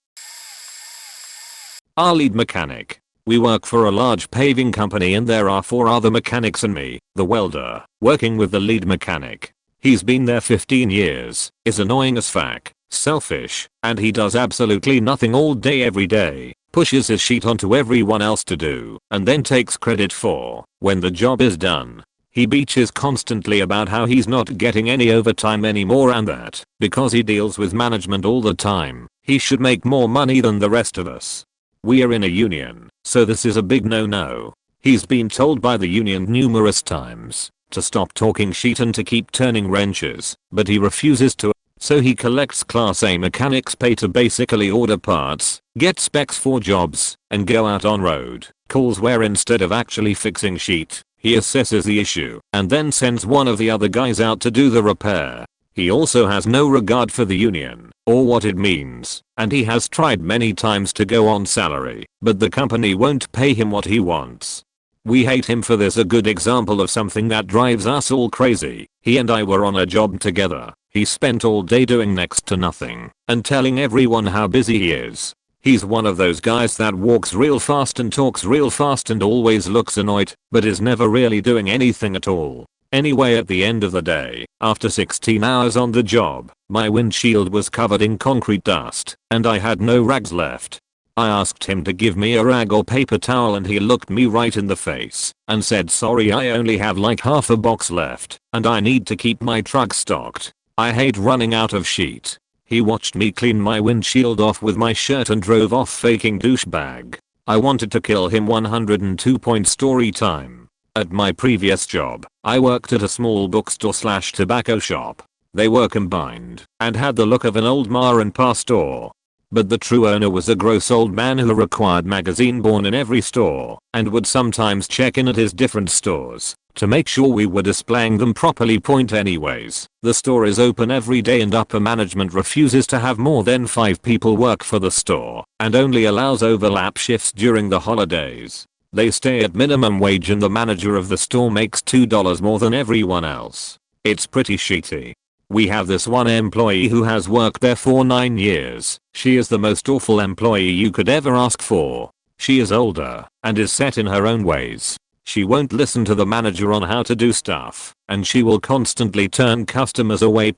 Our lead mechanic. We work for a large paving company and there are 4 other mechanics and me, the welder, working with the lead mechanic. He's been there 15 years, is annoying as fuck, selfish, and he does absolutely nothing all day every day, pushes his sheet onto everyone else to do, and then takes credit for when the job is done. He bitches constantly about how he's not getting any overtime anymore and that, because he deals with management all the time, he should make more money than the rest of us. We are in a union, so this is a big no-no. He's been told by the union numerous times to stop talking shit and to keep turning wrenches, but he refuses to, so he collects Class A mechanics pay to basically order parts, get specs for jobs, and go out on road calls where instead of actually fixing shit, He assesses the issue and then sends one of the other guys out to do the repair. He also has no regard for the union or what it means, and he has tried many times to go on salary, but the company won't pay him what he wants. We hate him for this. A good example of something that drives us all crazy. He and I were on a job together. He spent all day doing next to nothing and telling everyone how busy he is. He's one of those guys that walks real fast and talks real fast and always looks annoyed, but is never really doing anything at all. Anyway, at the end of the day, after 16 hours on the job, my windshield was covered in concrete dust and I had no rags left. I asked him to give me a rag or paper towel and he looked me right in the face and said, sorry, I only have like half a box left and I need to keep my truck stocked. I hate running out of sheet. He watched me clean my windshield off with my shirt and drove off faking douchebag. I wanted to kill him. 102 point story time. At my previous job, I worked at a small bookstore / tobacco shop. They were combined and had the look of an old ma and pa store. But the true owner was a gross old man who required magazine born in every store and would sometimes check in at his different stores to make sure we were displaying them properly. Point anyways, the store is open every day and upper management refuses to have more than 5 people work for the store and only allows overlap shifts during the holidays. They stay at minimum wage and the manager of the store makes $2 more than everyone else. It's pretty shitty. We have this one employee who has worked there for 9 years. She is the most awful employee you could ever ask for. She is older and is set in her own ways. She won't listen to the manager on how to do stuff, and she will constantly turn customers away.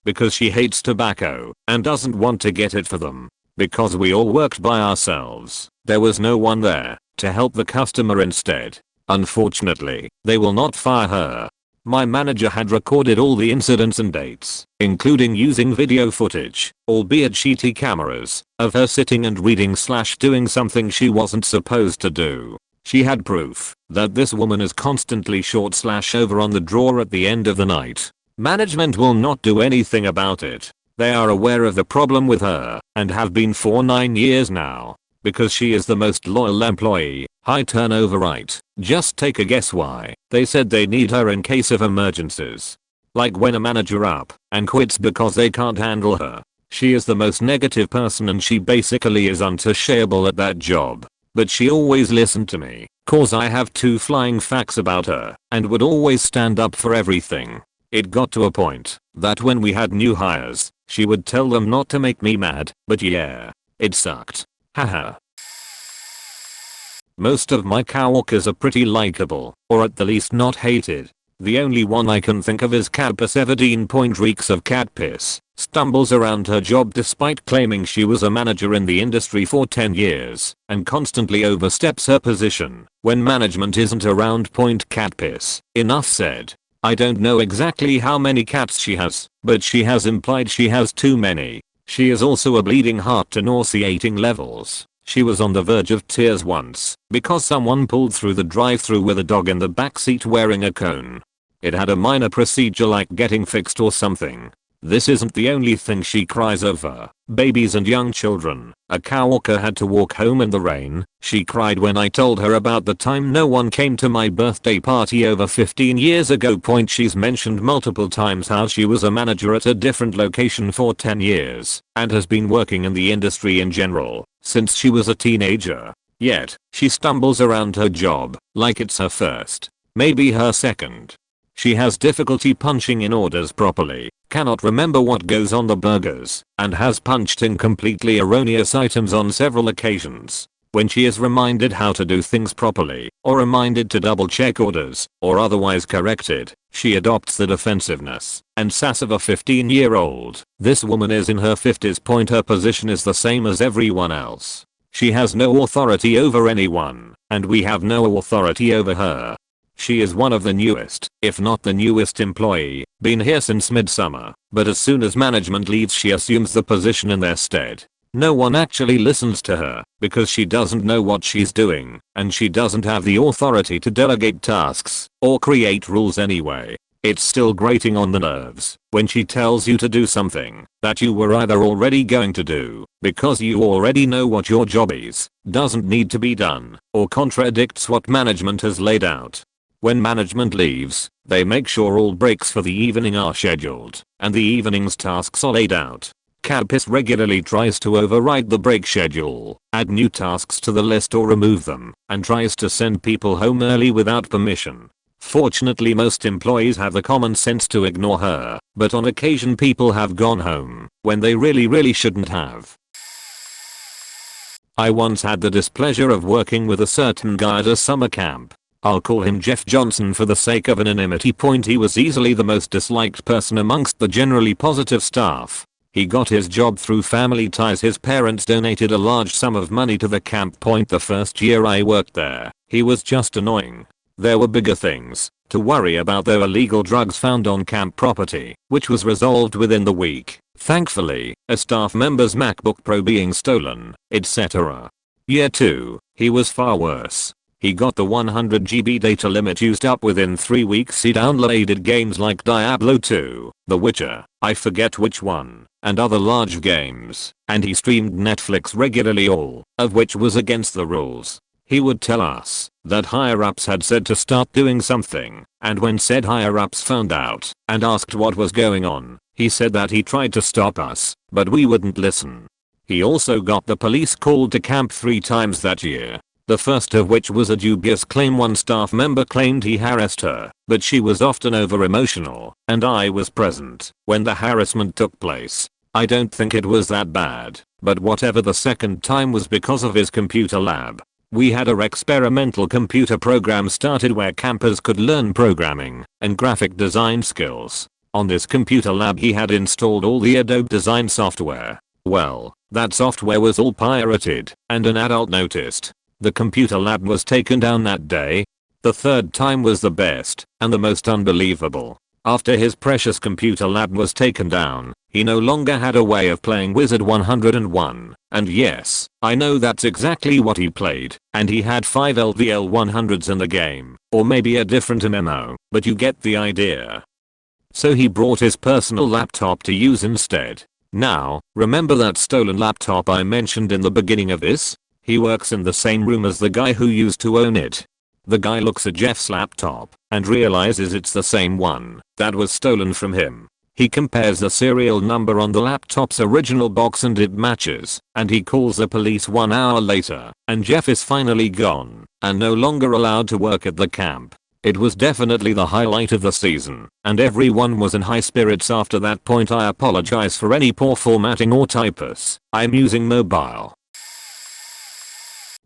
Because she hates tobacco and doesn't want to get it for them. Because we all worked by ourselves, there was no one there to help the customer instead. Unfortunately, they will not fire her. My manager had recorded all the incidents and dates, including using video footage, albeit shitty cameras, of her sitting and reading / doing something she wasn't supposed to do. She had proof that this woman is constantly short / over on the drawer at the end of the night. Management will not do anything about it. They are aware of the problem with her and have been for 9 years now. Because she is the most loyal employee, high turnover rate. Just take a guess why. They said they need her in case of emergencies. Like when a manager up and quits because they can't handle her. She is the most negative person and she basically is untouchable at that job. But she always listened to me, cause I have 2 flying facts about her, and would always stand up for everything. It got to a point that when we had new hires, she would tell them not to make me mad, but yeah, it sucked. Haha. Most of my coworkers are pretty likable, or at the least not hated. The only one I can think of is Kappa 17. Reeks of cat piss, stumbles around her job despite claiming she was a manager in the industry for 10 years, and constantly oversteps her position when management isn't around. Cat piss. Enough said. I don't know exactly how many cats she has, but she has implied she has too many. She is also a bleeding heart to nauseating levels. She was on the verge of tears once because someone pulled through the drive-thru with a dog in the backseat wearing a cone. It had a minor procedure like getting fixed or something. This isn't the only thing she cries over. Babies and young children. A coworker had to walk home in the rain. She cried when I told her about the time no one came to my birthday party over 15 years ago. She's mentioned multiple times how she was a manager at a different location for 10 years and has been working in the industry in general since she was a teenager. Yet, she stumbles around her job like it's her first, maybe her second. She has difficulty punching in orders properly, cannot remember what goes on the burgers, and has punched in completely erroneous items on several occasions. When she is reminded how to do things properly, or reminded to double check orders, or otherwise corrected, she adopts the defensiveness and sass of a 15-year-old. This woman is in her 50s. Her position is the same as everyone else. She has no authority over anyone, and we have no authority over her. She is one of the newest, if not the newest employee, been here since midsummer, but as soon as management leaves she assumes the position in their stead. No one actually listens to her because she doesn't know what she's doing, and she doesn't have the authority to delegate tasks or create rules anyway. It's still grating on the nerves when she tells you to do something that you were either already going to do because you already know what your job is, doesn't need to be done, or contradicts what management has laid out. When management leaves, they make sure all breaks for the evening are scheduled, and the evening's tasks are laid out. Campus regularly tries to override the break schedule, add new tasks to the list or remove them, and tries to send people home early without permission. Fortunately, most employees have the common sense to ignore her, but on occasion people have gone home when they really shouldn't have. I once had the displeasure of working with a certain guy at a summer camp. I'll call him Jeff Johnson for the sake of anonymity. He was easily the most disliked person amongst the generally positive staff. He got his job through family ties. His parents donated a large sum of money to the camp. The first year I worked there, he was just annoying. There were bigger things to worry about. There were illegal drugs found on camp property, which was resolved within the week. Thankfully, a staff member's MacBook Pro being stolen, etc. Year 2, he was far worse. He got the 100 GB data limit used up within 3 weeks. He downloaded games like Diablo 2, The Witcher, I forget which one, and other large games, and he streamed Netflix regularly, all of which was against the rules. He would tell us that higher-ups had said to start doing something, and when said higher-ups found out and asked what was going on, he said that he tried to stop us, but we wouldn't listen. He also got the police called to camp 3 times that year. The first of which was a dubious claim. One staff member claimed he harassed her, but she was often over-emotional, and I was present when the harassment took place. I don't think it was that bad, but whatever the second time was because of his computer lab. We had our experimental computer program started where campers could learn programming and graphic design skills. On this computer lab he had installed all the Adobe design software. Well, that software was all pirated, and an adult noticed. The computer lab was taken down that day. The third time was the best and the most unbelievable. After his precious computer lab was taken down, he no longer had a way of playing Wizard 101. And yes, I know that's exactly what he played, and he had 5 LVL 100s in the game, or maybe a different MMO, but you get the idea. So he brought his personal laptop to use instead. Now, remember that stolen laptop I mentioned in the beginning of this? He works in the same room as the guy who used to own it. The guy looks at Jeff's laptop and realizes it's the same one that was stolen from him. He compares the serial number on the laptop's original box and it matches, and he calls the police 1 hour later, and Jeff is finally gone and no longer allowed to work at the camp. It was definitely the highlight of the season, and everyone was in high spirits after that point. I apologize for any poor formatting or typos. I'm using mobile.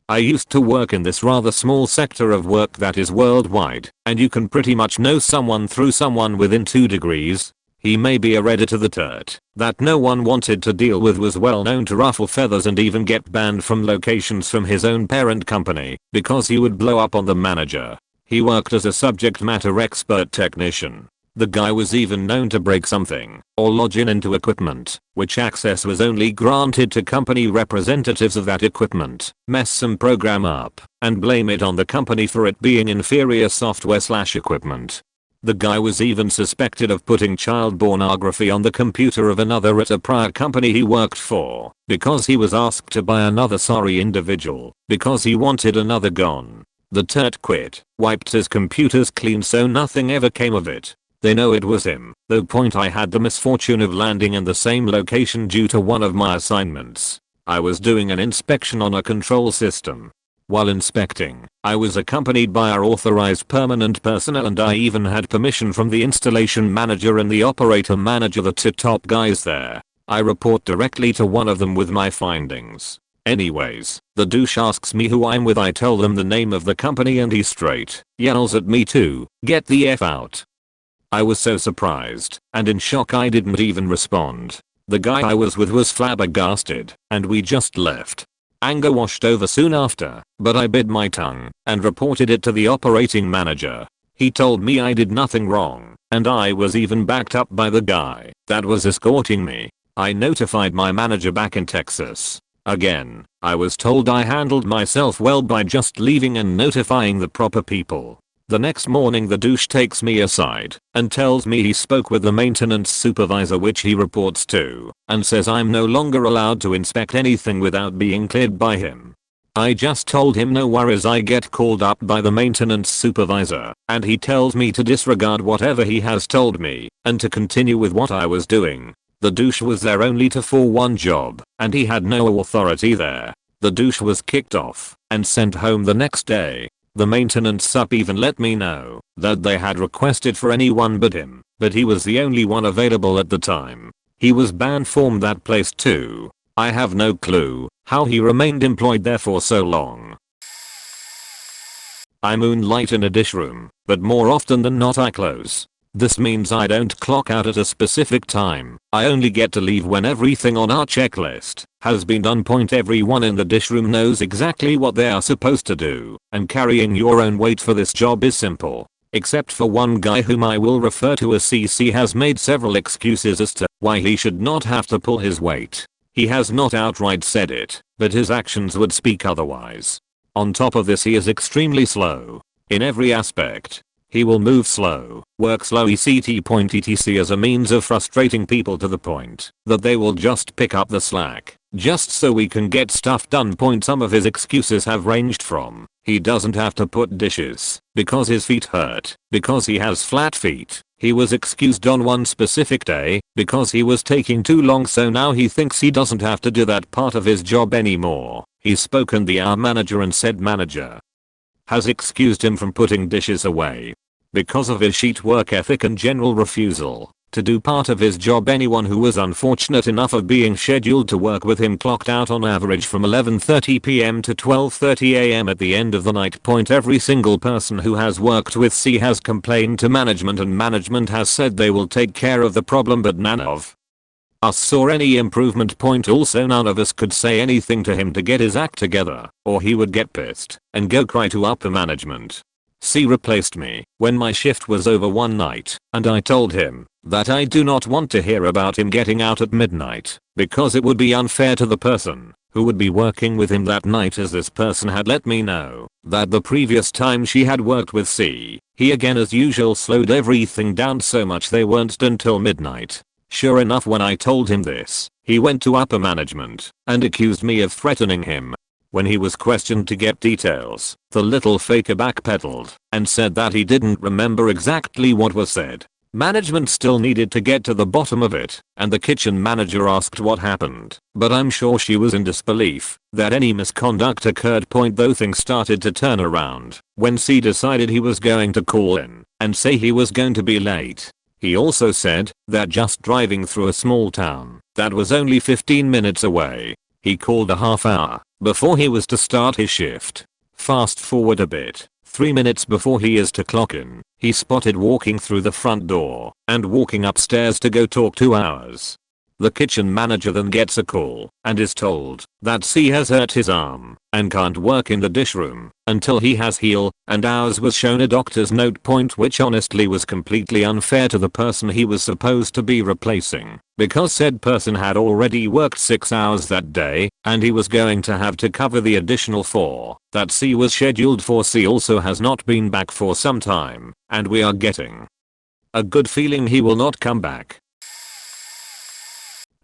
I used to work in this rather small sector of work that is worldwide, and you can pretty much know someone through someone within 2 degrees. He may be a redditor. The turd that no one wanted to deal with was well known to ruffle feathers and even get banned from locations from his own parent company because he would blow up on the manager. He worked as a subject matter expert technician. The guy was even known to break something or log in into equipment, which access was only granted to company representatives of that equipment, mess some program up, and blame it on the company for it being inferior software/equipment. The guy was even suspected of putting child pornography on the computer of another at a prior company he worked for, because he was asked to buy another sorry individual, because he wanted another gone. The turd quit, wiped his computers clean so nothing ever came of it. They know it was him, though. I had the misfortune of landing in the same location due to one of my assignments. I was doing an inspection on a control system. While inspecting, I was accompanied by our authorized permanent personnel, and I even had permission from the installation manager and the operator manager, the 2 top guys there. I report directly to one of them with my findings. Anyways, the douche asks me who I'm with. I tell them the name of the company and he straight yells at me to get the F out. I was so surprised and in shock I didn't even respond. The guy I was with was flabbergasted, and we just left. Anger washed over soon after, but I bit my tongue and reported it to the operating manager. He told me I did nothing wrong, and I was even backed up by the guy that was escorting me. I notified my manager back in Texas. Again, I was told I handled myself well by just leaving and notifying the proper people. The next morning the douche takes me aside and tells me he spoke with the maintenance supervisor, which he reports to, and says I'm no longer allowed to inspect anything without being cleared by him. I just told him no worries. I get called up by the maintenance supervisor and he tells me to disregard whatever he has told me and to continue with what I was doing. The douche was there only for one job and he had no authority there. The douche was kicked off and sent home the next day. The maintenance sup even let me know that they had requested for anyone but him, but he was the only one available at the time. He was banned from that place too. I have no clue how he remained employed there for so long. I moonlight in a dish room, but more often than not I close. This means I don't clock out at a specific time. I only get to leave when everything on our checklist has been done. Everyone in the dish room knows exactly what they are supposed to do, and carrying your own weight for this job is simple. Except for one guy whom I will refer to as CC has made several excuses as to why he should not have to pull his weight. He has not outright said it, but his actions would speak otherwise. On top of this, he is extremely slow in every aspect. He will move slow, work slow etc. as a means of frustrating people to the point that they will just pick up the slack just so we can get stuff done. Some of his excuses have ranged from he doesn't have to put dishes because his feet hurt because he has flat feet. He was excused on one specific day because he was taking too long, so now he thinks he doesn't have to do that part of his job anymore. He's spoken to our manager and said manager has excused him from putting dishes away because of his sheet work ethic and general refusal to do part of his job. Anyone who was unfortunate enough of being scheduled to work with him clocked out on average from 11:30 p.m. to 12:30 a.m. at the end of the night. Every single person who has worked with C has complained to management and management has said they will take care of the problem, but none of us saw any improvement. Also, none of us could say anything to him to get his act together, or he would get pissed and go cry to upper management. C replaced me when my shift was over one night, and I told him that I do not want to hear about him getting out at midnight because it would be unfair to the person who would be working with him that night, as this person had let me know that the previous time she had worked with C, he again as usual slowed everything down so much they weren't done till midnight. Sure enough, when I told him this, he went to upper management and accused me of threatening him. When he was questioned to get details, the little faker backpedaled and said that he didn't remember exactly what was said. Management still needed to get to the bottom of it, and the kitchen manager asked what happened, but I'm sure she was in disbelief that any misconduct occurred. Though things started to turn around when C decided he was going to call in and say he was going to be late. He also said that just driving through a small town that was only 15 minutes away, he called a half hour before he was to start his shift. Fast forward a bit, 3 minutes before he is to clock in, he spotted walking through the front door and walking upstairs to go talk 2 hours. The kitchen manager then gets a call and is told that C has hurt his arm and can't work in the dish room until he has heal, and ours was shown a doctor's note. Which honestly was completely unfair to the person he was supposed to be replacing, because said person had already worked 6 hours that day and he was going to have to cover the additional 4 that C was scheduled for. C also has not been back for some time, and we are getting a good feeling he will not come back.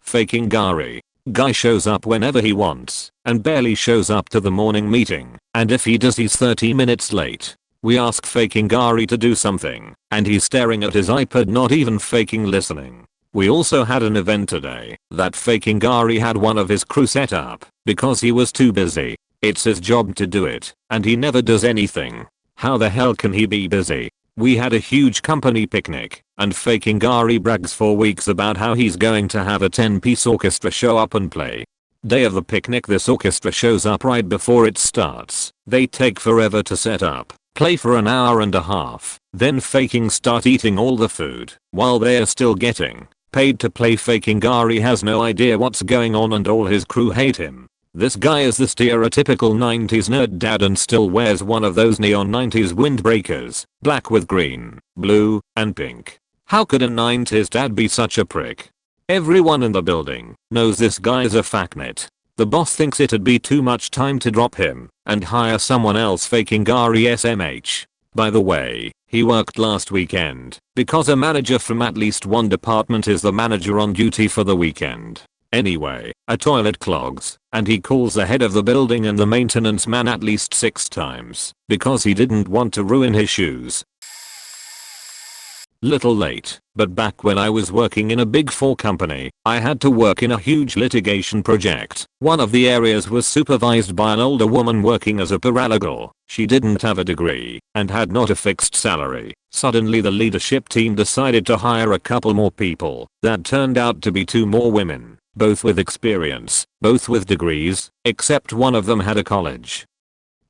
Faking Gary. Guy shows up whenever he wants and barely shows up to the morning meeting, and if he does he's 30 minutes late. We ask faking Gary to do something and he's staring at his iPad, not even faking listening. We also had an event today that faking Gary had one of his crew set up because he was too busy. It's his job to do it and he never does anything. How the hell can he be busy? We had a huge company picnic and faking Gary brags for weeks about how he's going to have a 10-piece orchestra show up and play. Day of the picnic, this orchestra shows up right before it starts. They take forever to set up, play for an hour and a half, then faking start eating all the food while they are still getting paid to play. Faking Gary has no idea what's going on and all his crew hate him. This guy is the stereotypical 90s nerd dad and still wears one of those neon 90s windbreakers, black with green, blue, and pink. How could a 90s dad be such a prick? Everyone in the building knows this guy is a fucknut. The boss thinks it'd be too much time to drop him and hire someone else. Faking Gary SMH. By the way, he worked last weekend because a manager from at least one department is the manager on duty for the weekend. Anyway, a toilet clogs, and he calls the head of the building and the maintenance man at least 6 times, because he didn't want to ruin his shoes. Little late, but back when I was working in a Big 4 company, I had to work in a huge litigation project. One of the areas was supervised by an older woman working as a paralegal. She didn't have a degree, and had not a fixed salary. Suddenly the leadership team decided to hire a couple more people. That turned out to be 2 more women, both with experience, both with degrees, except one of them had a college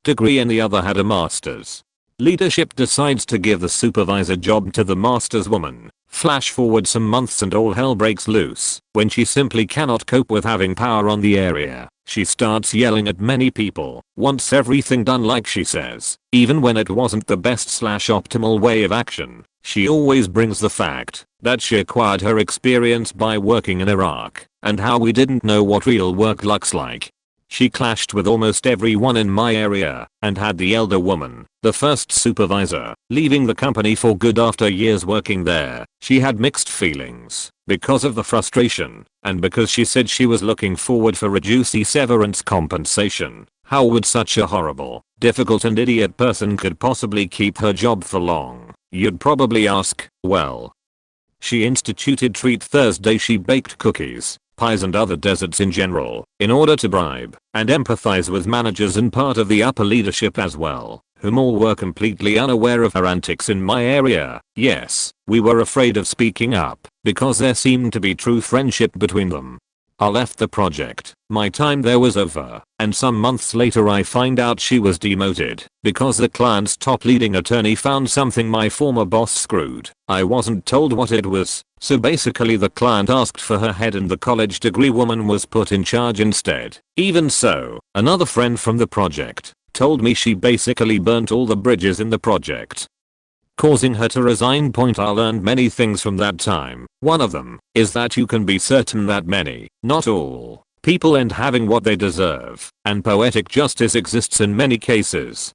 degree and the other had a master's. Leadership decides to give the supervisor job to the master's woman. Flash forward some months and all hell breaks loose. When she simply cannot cope with having power on the area, she starts yelling at many people, wants everything done like she says, even when it wasn't the best/optimal way of action. She always brings the fact that she acquired her experience by working in Iraq, and how we didn't know what real work looks like. She clashed with almost everyone in my area, and had the elder woman, the first supervisor, leaving the company for good after years working there. She had mixed feelings, because of the frustration, and because she said she was looking forward for a juicy severance compensation. How would such a horrible, difficult and idiot person could possibly keep her job for long? You'd probably ask. Well, she instituted Treat Thursday. She baked cookies, pies and other desserts in general, in order to bribe and empathize with managers and part of the upper leadership as well, whom all were completely unaware of her antics in my area. Yes, we were afraid of speaking up, because there seemed to be true friendship between them. I left the project. My time there was over, and some months later I find out she was demoted because the client's top leading attorney found something my former boss screwed. I wasn't told what it was, so basically the client asked for her head and the college degree woman was put in charge instead. Even so, another friend from the project told me she basically burnt all the bridges in the project, causing her to resign. I learned many things from that time. One of them is that you can be certain that many, not all, people ain't having what they deserve, and poetic justice exists in many cases.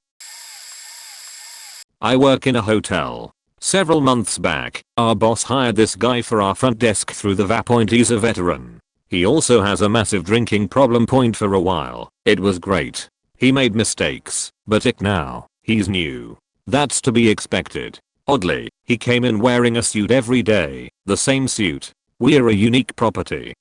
I work in a hotel. Several months back, our boss hired this guy for our front desk through the VA. He's a veteran. He also has a massive drinking problem. For a while, it was great. He made mistakes, but now, he's new. That's to be expected. Oddly, he came in wearing a suit every day, the same suit. We're a unique property.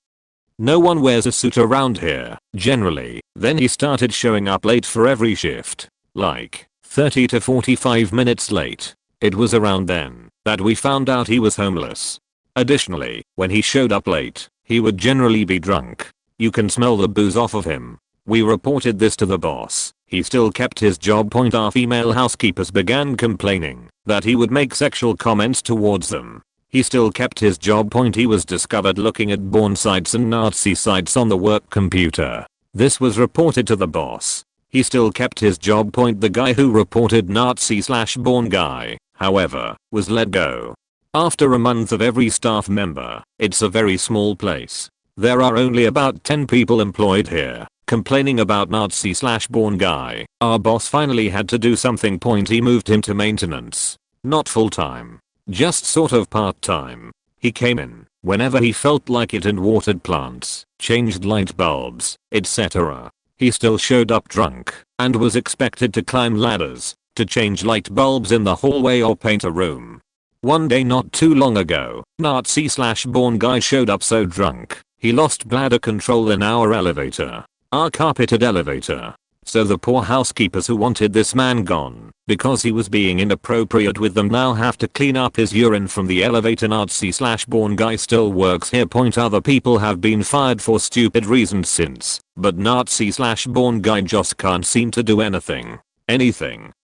No one wears a suit around here, generally. Then he started showing up late for every shift, like 30 to 45 minutes late. It was around then that we found out he was homeless. Additionally, when he showed up late, he would generally be drunk. You can smell the booze off of him. We reported this to the boss. He still kept his job. Our female housekeepers began complaining that he would make sexual comments towards them. He still kept his job. He was discovered looking at porn sites and Nazi sites on the work computer. This was reported to the boss. He still kept his job. The guy who reported Nazi/porn guy, however, was let go after a month of every staff member. It's a very small place. There are only about 10 people employed here, complaining about Nazi/porn guy. Our boss finally had to do something. He moved him to maintenance. Not full time, just sort of part time. He came in whenever he felt like it and watered plants, changed light bulbs, etc. He still showed up drunk and was expected to climb ladders to change light bulbs in the hallway or paint a room. One day not too long ago, Nazi/porn guy showed up so drunk he lost bladder control in our elevator. Our carpeted elevator. So the poor housekeepers who wanted this man gone because he was being inappropriate with them now have to clean up his urine from the elevator. Nazi/porn guy still works here. Other people have been fired for stupid reasons since, but Nazi/porn guy just can't seem to do anything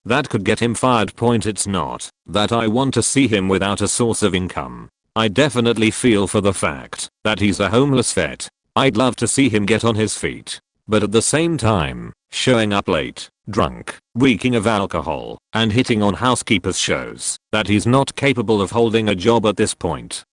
that could get him fired. It's not that I want to see him without a source of income. I definitely feel for the fact that he's a homeless vet. I'd love to see him get on his feet. But at the same time, showing up late, drunk, reeking of alcohol, and hitting on housekeepers shows that he's not capable of holding a job at this point.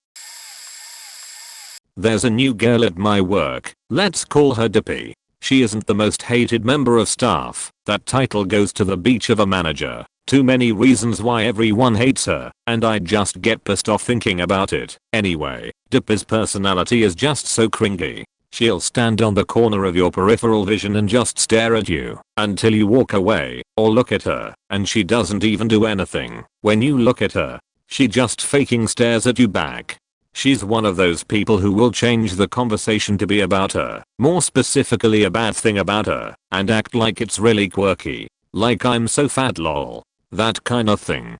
There's a new girl at my work. Let's call her Dippy. She isn't the most hated member of staff. That title goes to the beach of a manager. Too many reasons why everyone hates her, and I just get pissed off thinking about it. Anyway, Dippy's personality is just so cringy. She'll stand on the corner of your peripheral vision and just stare at you until you walk away or look at her, and she doesn't even do anything when you look at her. She just faking stares at you back. She's one of those people who will change the conversation to be about her, more specifically a bad thing about her, and act like it's really quirky. Like I'm so fat lol. That kind of thing.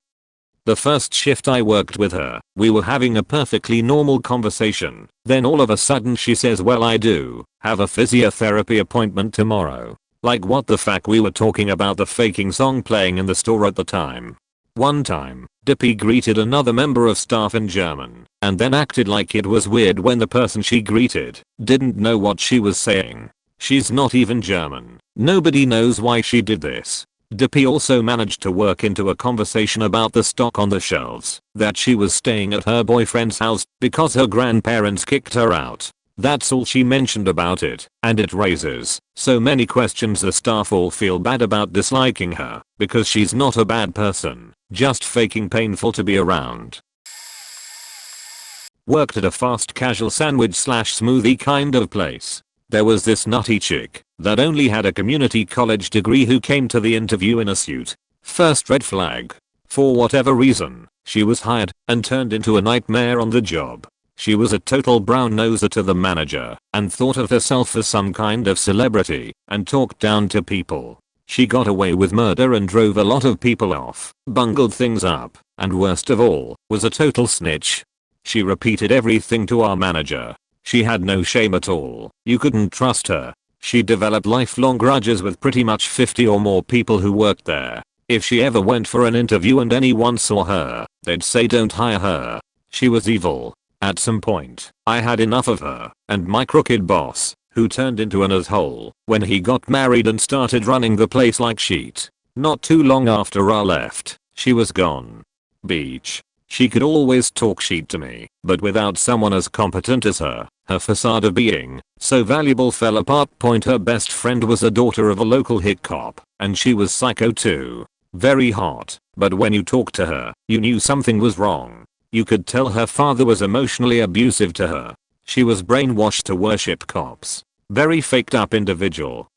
The first shift I worked with her, we were having a perfectly normal conversation. Then all of a sudden she says, well, I do have a physiotherapy appointment tomorrow. Like what the fuck, we were talking about the faking song playing in the store at the time. One time, Dippy greeted another member of staff in German, and then acted like it was weird when the person she greeted didn't know what she was saying. She's not even German. Nobody knows why she did this. Dippy also managed to work into a conversation about the stock on the shelves, that she was staying at her boyfriend's house because her grandparents kicked her out. That's all she mentioned about it, and it raises so many questions. The staff all feel bad about disliking her because she's not a bad person, just faking painful to be around. Worked at a fast casual sandwich / smoothie kind of place. There was this nutty chick that only had a community college degree who came to the interview in a suit. First red flag. For whatever reason, she was hired and turned into a nightmare on the job. She was a total brown noser to the manager and thought of herself as some kind of celebrity and talked down to people. She got away with murder and drove a lot of people off, bungled things up, and worst of all, was a total snitch. She repeated everything to our manager. She had no shame at all. You couldn't trust her. She developed lifelong grudges with pretty much 50 or more people who worked there. If she ever went for an interview and anyone saw her, they'd say don't hire her. She was evil. At some point, I had enough of her and my crooked boss, who turned into an asshole when he got married and started running the place like shit. Not too long after I left, she was gone. Beach. She could always talk shit to me, but without someone as competent as her facade of being so valuable fell apart. Her best friend was a daughter of a local hit cop, and she was psycho too. Very hot, but when you talked to her, you knew something was wrong. You could tell her father was emotionally abusive to her. She was brainwashed to worship cops. Very faked up individual.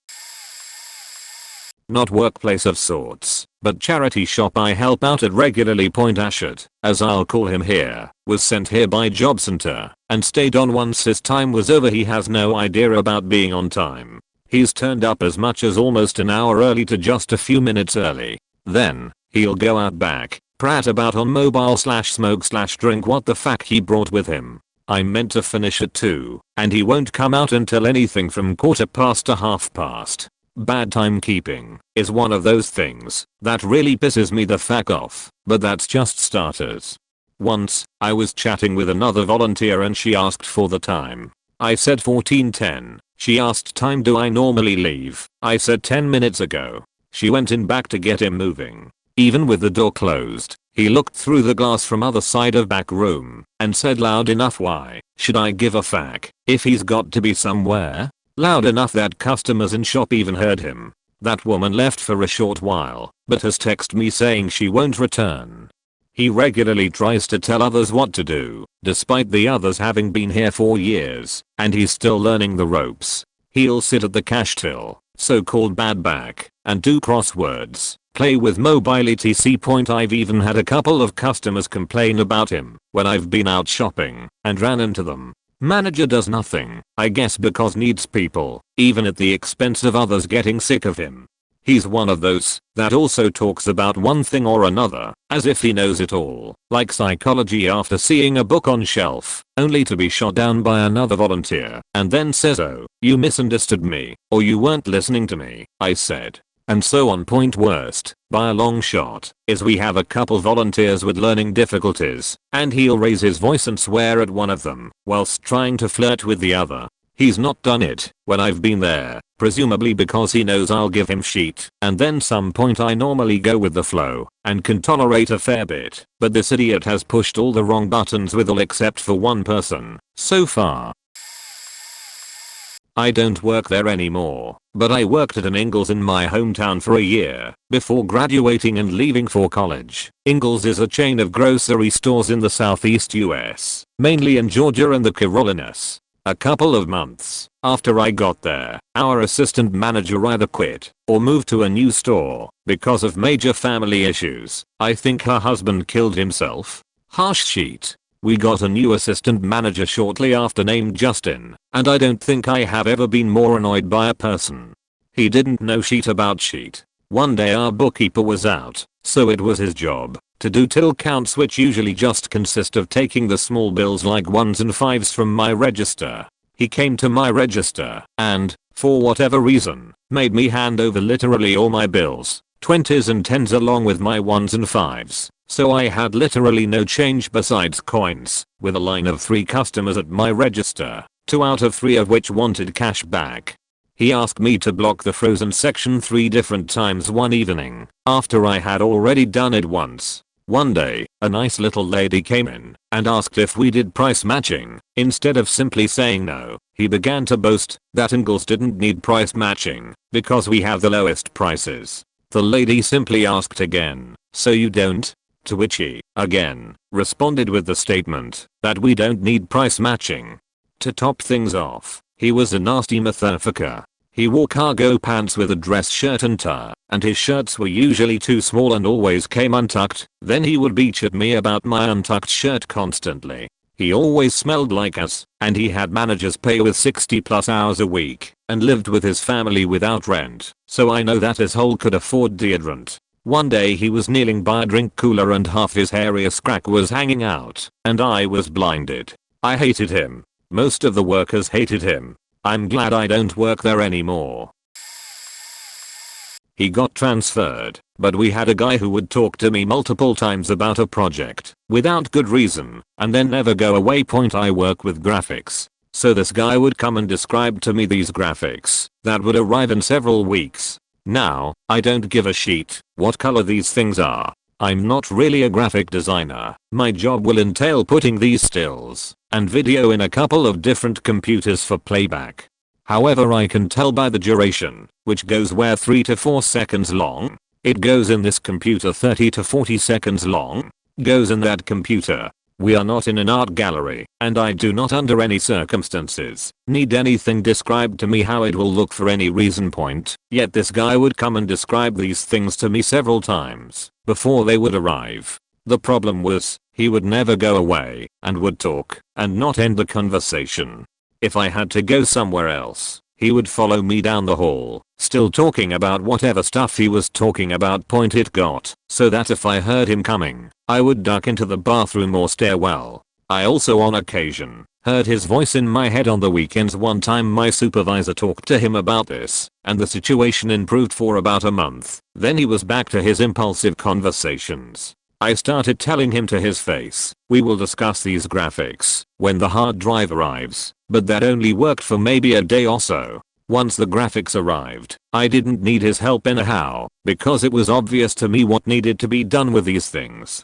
Not workplace of sorts, but charity shop I help out at regularly. Ashot, as I'll call him here, was sent here by job center and stayed on once his time was over. He has no idea about being on time. He's turned up as much as almost an hour early to just a few minutes early. Then, he'll go out back, prat about on mobile / smoke / drink what the fuck he brought with him. I'm meant to finish at 2, and he won't come out until anything from 1/4 to 1/2. Bad timekeeping is one of those things that really pisses me the fuck off, but that's just starters. Once, I was chatting with another volunteer and she asked for the time. I said 14:10. She asked time do I normally leave. I said 10 minutes ago. She went in back to get him moving. Even with the door closed, he looked through the glass from other side of back room and said loud enough, why should I give a fuck if he's got to be somewhere? Loud enough that customers in shop even heard him. That woman left for a short while, but has texted me saying she won't return. He regularly tries to tell others what to do, despite the others having been here for years, and he's still learning the ropes. He'll sit at the cash till, so-called bad back, and do crosswords, play with mobile etc. I've even had a couple of customers complain about him when I've been out shopping and ran into them. Manager does nothing, I guess because needs people, even at the expense of others getting sick of him. He's one of those that also talks about one thing or another, as if he knows it all, like psychology after seeing a book on shelf, only to be shot down by another volunteer, and then says, oh, you misunderstood me, or you weren't listening to me, I said. And so on. Worst, by a long shot, is we have a couple volunteers with learning difficulties, and he'll raise his voice and swear at one of them, whilst trying to flirt with the other. He's not done it when I've been there, presumably because he knows I'll give him shit, and then some point I normally go with the flow, and can tolerate a fair bit, but this idiot has pushed all the wrong buttons with all except for one person, so far. I don't work there anymore, but I worked at an Ingles in my hometown for a year, before graduating and leaving for college. Ingles is a chain of grocery stores in the southeast US, mainly in Georgia and the Carolinas. A couple of months after I got there, our assistant manager either quit or moved to a new store because of major family issues. I think her husband killed himself. Harsh sheet. We got a new assistant manager shortly after named Justin, and I don't think I have ever been more annoyed by a person. He didn't know shit about sheet. One day our bookkeeper was out, so it was his job to do till counts, which usually just consist of taking the small bills like 1s and 5s from my register. He came to my register and, for whatever reason, made me hand over literally all my bills, 20s and 10s along with my 1s and 5s. So I had literally no change besides coins, with a line of 3 customers at my register, 2 out of 3 of which wanted cash back. He asked me to block the frozen section 3 different times one evening, after I had already done it once. One day, a nice little lady came in and asked if we did price matching. Instead of simply saying no, he began to boast that Ingles didn't need price matching because we have the lowest prices. The lady simply asked again, "So you don't?" To which he, again, responded with the statement that we don't need price matching. To top things off, he was a nasty motherfucker. He wore cargo pants with a dress shirt and tie, and his shirts were usually too small and always came untucked. Then he would bitch at me about my untucked shirt constantly. He always smelled like ass, and he had manager's pay with 60+ hours a week, and lived with his family without rent, so I know that his hole could afford deodorant. One day he was kneeling by a drink cooler and half his hairiest crack was hanging out, and I was blinded. I hated him. Most of the workers hated him. I'm glad I don't work there anymore. He got transferred, but we had a guy who would talk to me multiple times about a project, without good reason, and then never go away. I work with graphics. So this guy would come and describe to me these graphics that would arrive in several weeks. Now, I don't give a shit what color these things are. I'm not really a graphic designer. My job will entail putting these stills and video in a couple of different computers for playback. However, I can tell by the duration, which goes where 3 to 4 seconds long. It goes in this computer 30 to 40 seconds long. Goes in that computer. We are not in an art gallery, and I do not under any circumstances need anything described to me how it will look for any reason point. Yet this guy would come and describe these things to me several times before they would arrive. The problem was, he would never go away and would talk and not end the conversation. If I had to go somewhere else, he would follow me down the hall, still talking about whatever stuff he was talking about. It got so that if I heard him coming, I would duck into the bathroom or stairwell. I also on occasion heard his voice in my head on the weekends. One time my supervisor talked to him about this, and the situation improved for about a month. Then he was back to his impulsive conversations. I started telling him to his face, "We will discuss these graphics when the hard drive arrives," but that only worked for maybe a day or so. Once the graphics arrived, I didn't need his help anyhow, because it was obvious to me what needed to be done with these things.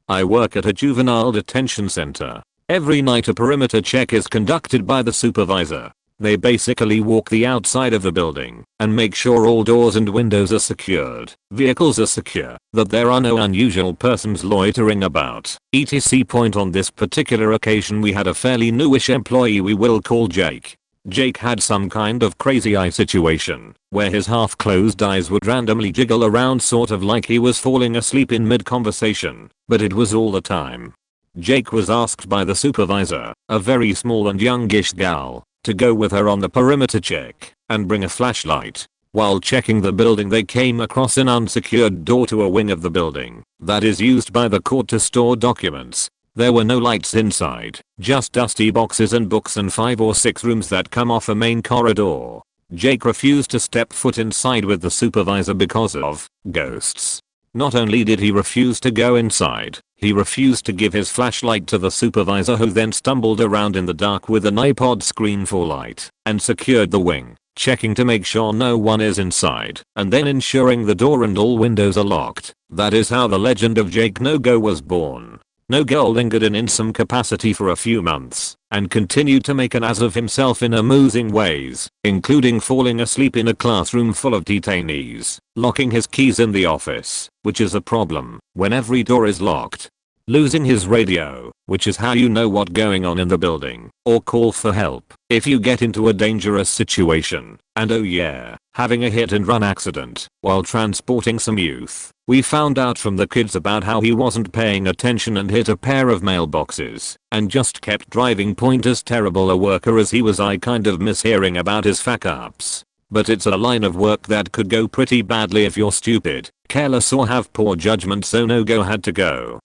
I work at a juvenile detention center. Every night a perimeter check is conducted by the supervisor. They basically walk the outside of the building and make sure all doors and windows are secured, vehicles are secure, that there are no unusual persons loitering about, etc. On this particular occasion we had a fairly newish employee we will call Jake. Jake had some kind of crazy eye situation, where his half-closed eyes would randomly jiggle around sort of like he was falling asleep in mid-conversation, but it was all the time. Jake was asked by the supervisor, a very small and youngish gal, to go with her on the perimeter check and bring a flashlight. While checking the building they came across an unsecured door to a wing of the building that is used by the court to store documents. There were no lights inside, just dusty boxes and books and 5 or 6 rooms that come off a main corridor. Jake refused to step foot inside with the supervisor because of ghosts. Not only did he refuse to go inside, he refused to give his flashlight to the supervisor, who then stumbled around in the dark with an iPod screen for light and secured the wing, checking to make sure no one is inside and then ensuring the door and all windows are locked. That is how the legend of Jake No Go was born. No Go lingered in some capacity for a few months and continued to make an ass of himself in amusing ways, including falling asleep in a classroom full of detainees, locking his keys in the office, which is a problem when every door is locked. losing his radio, which is how you know what's going on in the building, or call for help if you get into a dangerous situation, and oh yeah, having a hit and run accident while transporting some youth. We found out from the kids about how he wasn't paying attention and hit a pair of mailboxes and just kept driving. As terrible a worker as he was, I kind of miss hearing about his fuck ups. But it's a line of work that could go pretty badly if you're stupid, careless or have poor judgment, so no go had to go.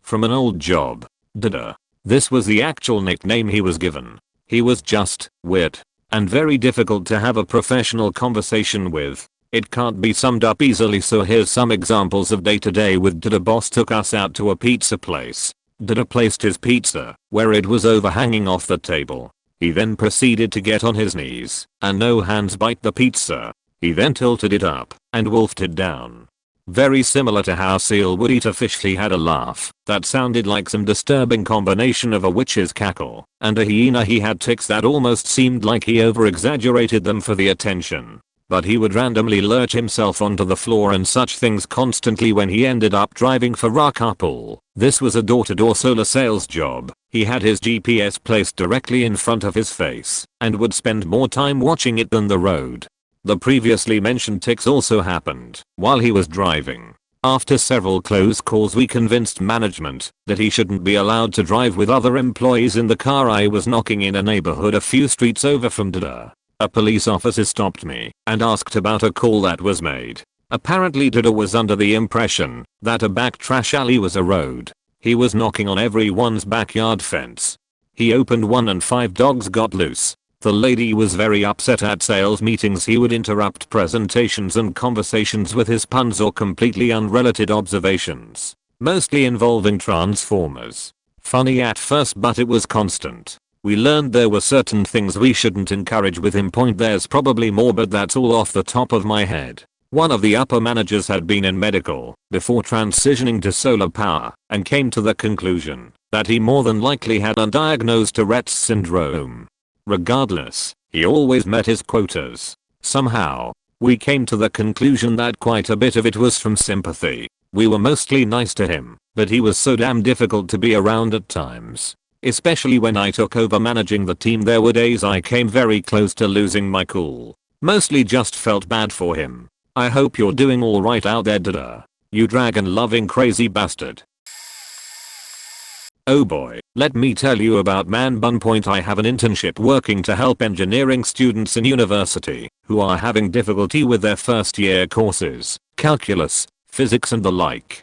From an old job. Dada. This was the actual nickname he was given. He was just weird and very difficult to have a professional conversation with. It can't be summed up easily, so here's some examples of day to day with Dada. Boss took us out to a pizza place. Dada placed his pizza where it was overhanging off the table. He then proceeded to get on his knees and no hands bite the pizza. He then tilted it up and wolfed it down. Very similar to how seal would eat a fish, he had a laugh that sounded like some disturbing combination of a witch's cackle and a hyena. He had tics that almost seemed like he over-exaggerated them for the attention. But he would randomly lurch himself onto the floor and such things constantly when he ended up driving for a couple. This was a door-to-door solar sales job. He had his GPS placed directly in front of his face and would spend more time watching it than the road. The previously mentioned tics also happened while he was driving. After several close calls, we convinced management that he shouldn't be allowed to drive with other employees in the car. I was knocking in a neighborhood a few streets over from Dada. A police officer stopped me and asked about a call that was made. Apparently Dada was under the impression that a back trash alley was a road. He was knocking on everyone's backyard fence. He opened one and 5 dogs got loose. The lady was very upset. At sales meetings he would interrupt presentations and conversations with his puns or completely unrelated observations, mostly involving Transformers. Funny at first, but it was constant. We learned there were certain things we shouldn't encourage with him. There's probably more, but that's all off the top of my head. One of the upper managers had been in medical before transitioning to solar power and came to the conclusion that he more than likely had undiagnosed Tourette's syndrome. Regardless, he always met his quotas. Somehow, we came to the conclusion that quite a bit of it was from sympathy. We were mostly nice to him, but he was so damn difficult to be around at times. Especially when I took over managing the team, there were days I came very close to losing my cool. Mostly just felt bad for him. I hope you're doing alright out there, Dada. You dragon loving crazy bastard. Oh boy, let me tell you about Man Bun. I have an internship working to help engineering students in university who are having difficulty with their first year courses, calculus, physics and the like.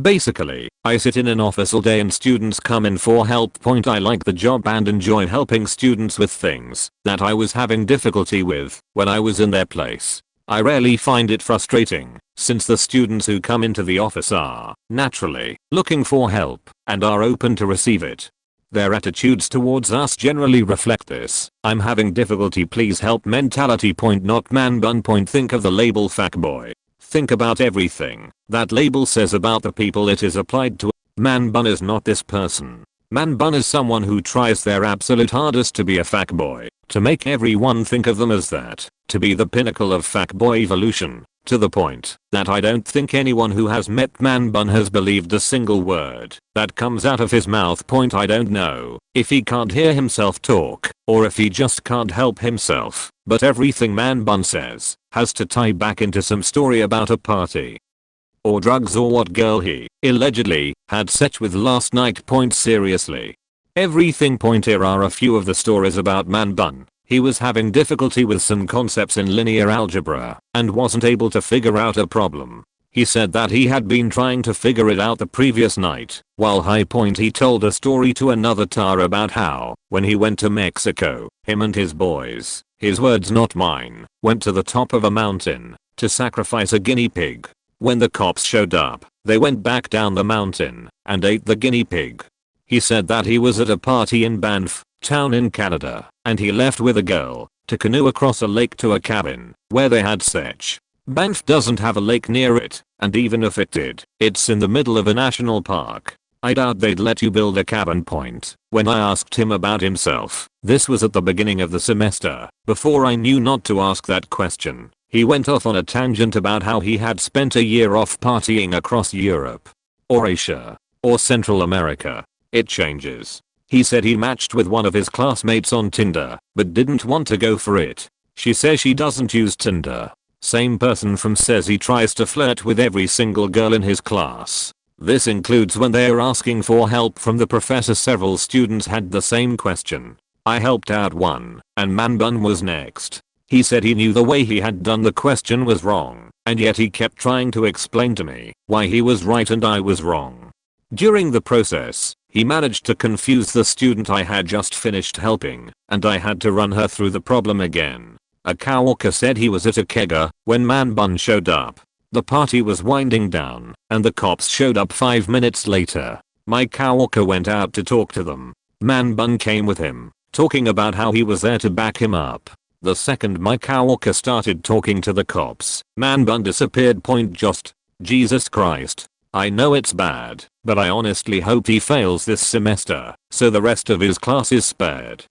Basically, I sit in an office all day and students come in for help. I like the job and enjoy helping students with things that I was having difficulty with when I was in their place. I rarely find it frustrating, since the students who come into the office are, naturally, looking for help and are open to receive it. Their attitudes towards us generally reflect this. I'm having difficulty, please help mentality. Not Man Bun. Think of the label fuckboy. Think about everything that label says about the people it is applied to. Man Bun is not this person. Man Bun is someone who tries their absolute hardest to be a fuckboy, to make everyone think of them as that, to be the pinnacle of fuckboy evolution, to the point that I don't think anyone who has met Man Bun has believed a single word that comes out of his mouth. I don't know if he can't hear himself talk or if he just can't help himself, but everything Man Bun says has to tie back into some story about a party or drugs or what girl he allegedly had sex with last night. Seriously. Everything. Here are a few of the stories about Man Bun. He was having difficulty with some concepts in linear algebra and wasn't able to figure out a problem. He said that he had been trying to figure it out the previous night. While high. He told a story to another tar about how, when he went to Mexico, him and his boys, his words not mine, went to the top of a mountain to sacrifice a guinea pig. When the cops showed up, they went back down the mountain and ate the guinea pig. He said that he was at a party in Banff town in Canada and he left with a girl to canoe across a lake to a cabin where they had sex. Banff doesn't have a lake near it, and even if it did, it's in the middle of a national park. I doubt they'd let you build a cabin. When I asked him about himself, this was at the beginning of the semester, before I knew not to ask that question. He went off on a tangent about how he had spent a year off partying across Europe. or Asia, or Central America. It changes. He said he matched with one of his classmates on Tinder, but didn't want to go for it. She says she doesn't use Tinder. Same person from says he tries to flirt with every single girl in his class. This includes when they are asking for help from the professor. Several students had the same question. I helped out one, and man bun was next. He said he knew the way he had done the question was wrong, and yet he kept trying to explain to me why he was right and I was wrong. During the process, he managed to confuse the student I had just finished helping, and I had to run her through the problem again. A coworker said he was at a kegger when man bun showed up. The party was winding down, and the cops showed up 5 minutes later. My coworker went out to talk to them. Man bun came with him, talking about how he was there to back him up. The second my coworker started talking to the cops, man bun disappeared. Just Jesus Christ. I know it's bad, but I honestly hope he fails this semester, so the rest of his class is spared.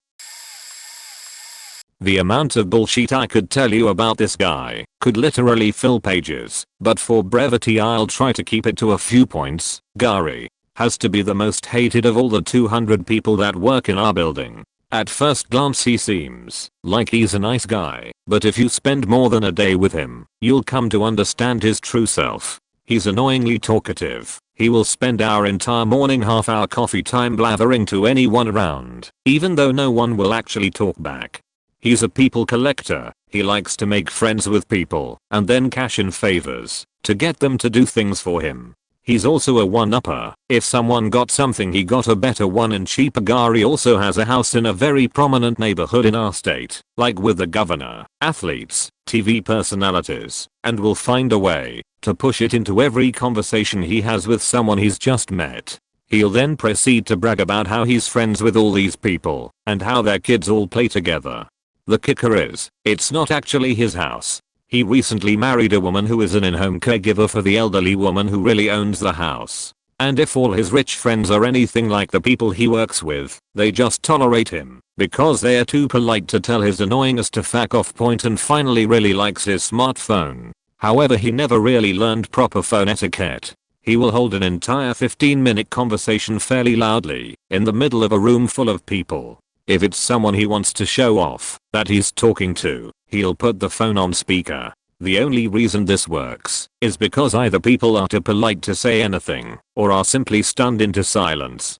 The amount of bullshit I could tell you about this guy could literally fill pages, but for brevity I'll try to keep it to a few points. Gary has to be the most hated of all the 200 people that work in our building. At first glance he seems like he's a nice guy, but if you spend more than a day with him, you'll come to understand his true self. He's annoyingly talkative. He will spend our entire morning half-hour coffee time blathering to anyone around, even though no one will actually talk back. He's a people collector. He likes to make friends with people and then cash in favors to get them to do things for him. He's also a one-upper. If someone got something he got a better one and cheaper. Gary also has a house in a very prominent neighborhood in our state, like with the governor, athletes, TV personalities, and will find a way to push it into every conversation he has with someone he's just met. He'll then proceed to brag about how he's friends with all these people and how their kids all play together. The kicker is, it's not actually his house. He recently married a woman who is an in-home caregiver for the elderly woman who really owns the house. And if all his rich friends are anything like the people he works with, they just tolerate him because they are too polite to tell his annoyingness to fuck off. And finally really likes his smartphone. However, he never really learned proper phone etiquette. He will hold an entire 15-minute conversation fairly loudly in the middle of a room full of people. If it's someone he wants to show off that he's talking to, he'll put the phone on speaker. The only reason this works is because either people are too polite to say anything or are simply stunned into silence.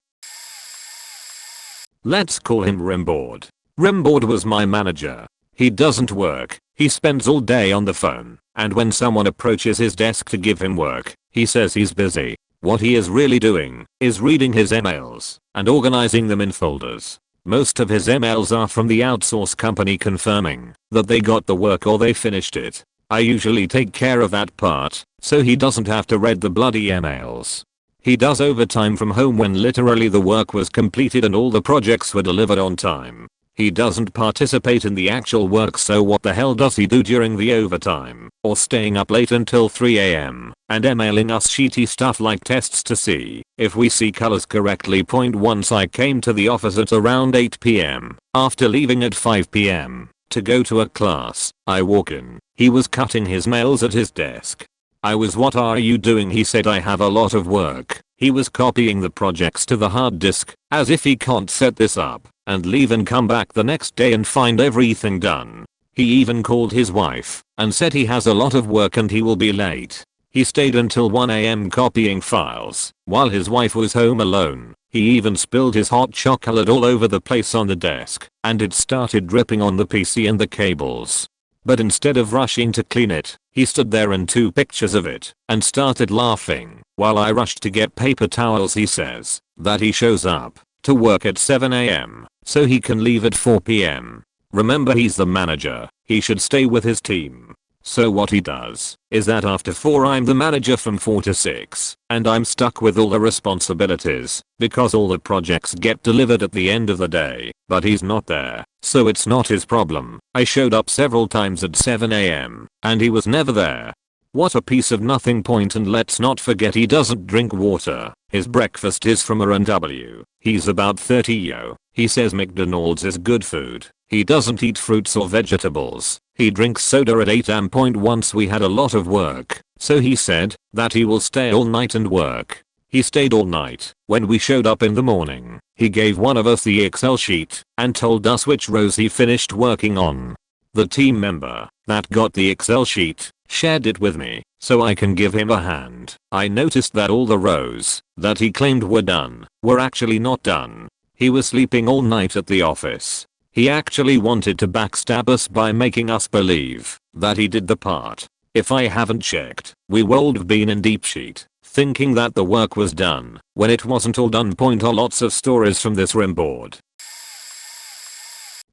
Let's call him Rimboard. Rimboard was my manager. He doesn't work. He spends all day on the phone, and when someone approaches his desk to give him work, he says he's busy. What he is really doing is reading his emails and organizing them in folders. Most of his emails are from the outsource company confirming that they got the work or they finished it. I usually take care of that part, so he doesn't have to read the bloody emails. He does overtime from home when literally the work was completed and all the projects were delivered on time. He doesn't participate in the actual work, so what the hell does he do during the overtime? Or staying up late until 3 AM and emailing us shitty stuff like tests to see if we see colors correctly. Once I came to the office at around 8 PM after leaving at 5 PM to go to a class. I walk in. He was cutting his mails at his desk. I was, "What are you doing?" He said, "I have a lot of work." He was copying the projects to the hard disk as if he can't set this up and leave and come back the next day and find everything done. He even called his wife and said he has a lot of work and he will be late. He stayed until 1 AM copying files while his wife was home alone. He even spilled his hot chocolate all over the place on the desk and it started dripping on the PC and the cables. But instead of rushing to clean it, he stood there and took pictures of it and started laughing while I rushed to get paper towels. He says that he shows up to work at 7 AM so he can leave at 4 PM. Remember, he's the manager. He should stay with his team. So what he does is that after 4 I'm the manager from 4 to 6 and I'm stuck with all the responsibilities because all the projects get delivered at the end of the day, but he's not there, so it's not his problem. I showed up several times at 7 AM and he was never there. What a piece of nothing. And let's not forget he doesn't drink water. His breakfast is from R&W. He's about 30 yo. He says McDonald's is good food. He doesn't eat fruits or vegetables. He drinks soda at 8 am. Once we had a lot of work, so he said that he will stay all night and work. He stayed all night. When we showed up in the morning, he gave one of us the Excel sheet and told us which rows he finished working on. The team member that got the Excel sheet shared it with me so I can give him a hand. I noticed that all the rows that he claimed were done were actually not done. He was sleeping all night at the office. He actually wanted to backstab us by making us believe that he did the part. If I haven't checked, we would have been in deep shit, thinking that the work was done when it wasn't all done. Point are lots of stories from this rimboard.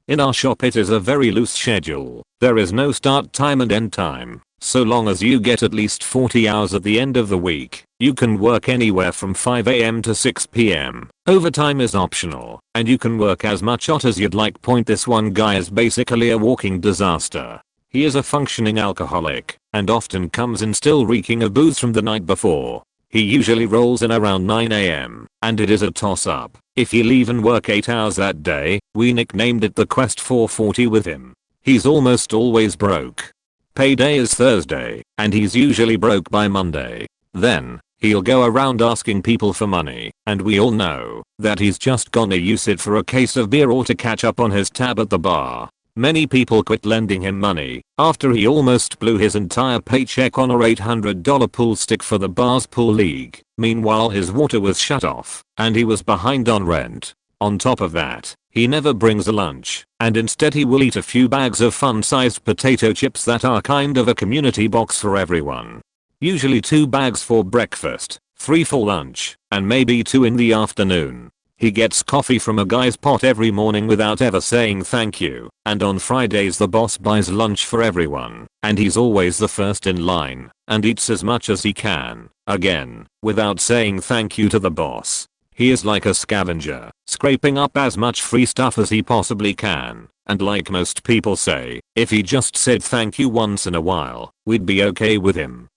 In our shop it is a very loose schedule. There is no start time and end time. So long as you get at least 40 hours at the end of the week, you can work anywhere from 5 AM to 6 PM. Overtime is optional, and you can work as much as you'd like. Point this one guy is basically a walking disaster. He is a functioning alcoholic, and often comes in still reeking of booze from the night before. He usually rolls in around 9 AM, and it is a toss-up if he'll even work 8 hours that day. We nicknamed it the Quest 440 with him. He's almost always broke. Payday is Thursday, and he's usually broke by Monday. Then, he'll go around asking people for money, and we all know that he's just gonna use it for a case of beer or to catch up on his tab at the bar. Many people quit lending him money after he almost blew his entire paycheck on a $800 pool stick for the bar's pool league. Meanwhile his water was shut off, and he was behind on rent. On top of that, he never brings a lunch, and instead he will eat a few bags of fun-sized potato chips that are kind of a community box for everyone. Usually 2 bags for breakfast, 3 for lunch, and maybe 2 in the afternoon. He gets coffee from a guy's pot every morning without ever saying thank you, and on Fridays the boss buys lunch for everyone, and he's always the first in line, and eats as much as he can, again, without saying thank you to the boss. He is like a scavenger, scraping up as much free stuff as he possibly can, and like most people say, if he just said thank you once in a while, we'd be okay with him.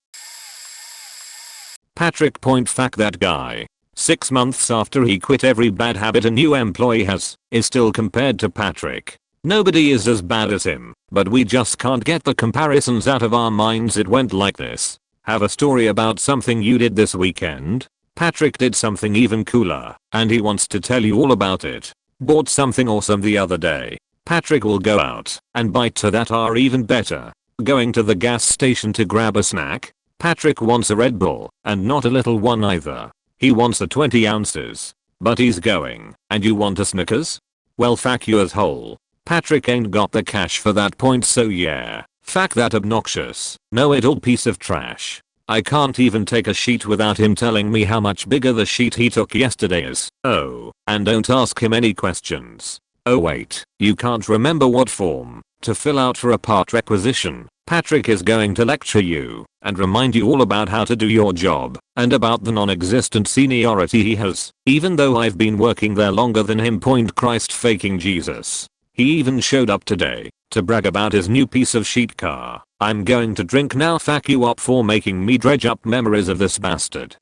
Patrick. Fact that guy, 6 months after he quit every bad habit a new employee has, is still compared to Patrick. Nobody is as bad as him, but we just can't get the comparisons out of our minds. It went like this. Have a story about something you did this weekend? Patrick did something even cooler, and he wants to tell you all about it. Bought something awesome the other day. Patrick will go out and buy 2 that are even better. Going to the gas station to grab a snack? Patrick wants a Red Bull, and not a little one either. He wants a 20 ounces. But he's going, and you want a Snickers? Well, fuck you as whole. Patrick ain't got the cash for that. So yeah, fuck that obnoxious, know-it-all piece of trash. I can't even take a sheet without him telling me how much bigger the sheet he took yesterday is. Oh, and don't ask him any questions. Oh wait, you can't remember what form to fill out for a part requisition? Patrick is going to lecture you and remind you all about how to do your job and about the non-existent seniority he has, even though I've been working there longer than him. Christ faking Jesus. He even showed up today to brag about his new piece of sheet car. I'm going to drink now. Fuck you up for making me dredge up memories of this bastard.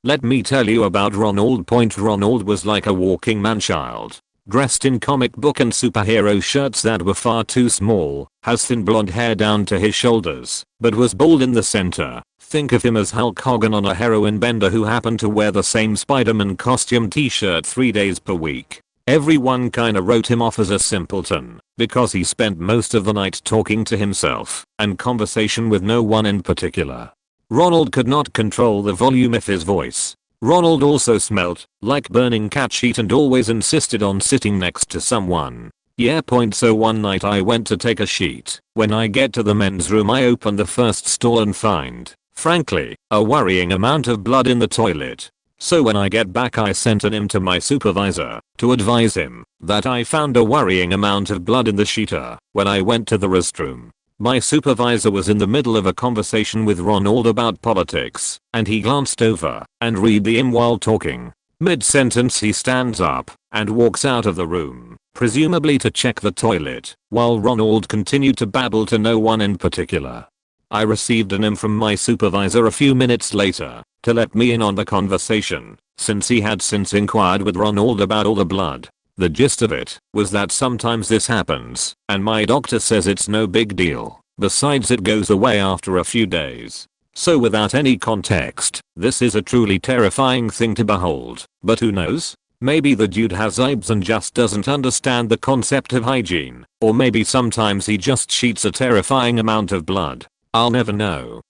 Let me tell you about Ronald. Ronald was like a walking man-child, dressed in comic book and superhero shirts that were far too small, has thin blonde hair down to his shoulders, but was bald in the center. Think of him as Hulk Hogan on a heroin bender who happened to wear the same Spider-Man costume t-shirt 3 days per week. Everyone kinda wrote him off as a simpleton because he spent most of the night talking to himself and conversation with no one in particular. Ronald could not control the volume of his voice. Ronald also smelled like burning cat sheet and always insisted on sitting next to someone. Yeah. So one night I went to take a sheet. When I get to the men's room I open the first stall and find, frankly, a worrying amount of blood in the toilet. So when I get back I sent an email to my supervisor to advise him that I found a worrying amount of blood in the sheeter. When I went to the restroom, my supervisor was in the middle of a conversation with Ronald about politics, and he glanced over and read the email while talking. Mid-sentence he stands up and walks out of the room, presumably to check the toilet, while Ronald continued to babble to no one in particular. I received an email from my supervisor a few minutes later to let me in on the conversation, since he had since inquired with Ronald about all the blood. The gist of it was that sometimes this happens, and my doctor says it's no big deal, besides it goes away after a few days. So without any context, this is a truly terrifying thing to behold, but who knows? Maybe the dude has vibes and just doesn't understand the concept of hygiene, or maybe sometimes he just cheats a terrifying amount of blood. I'll never know.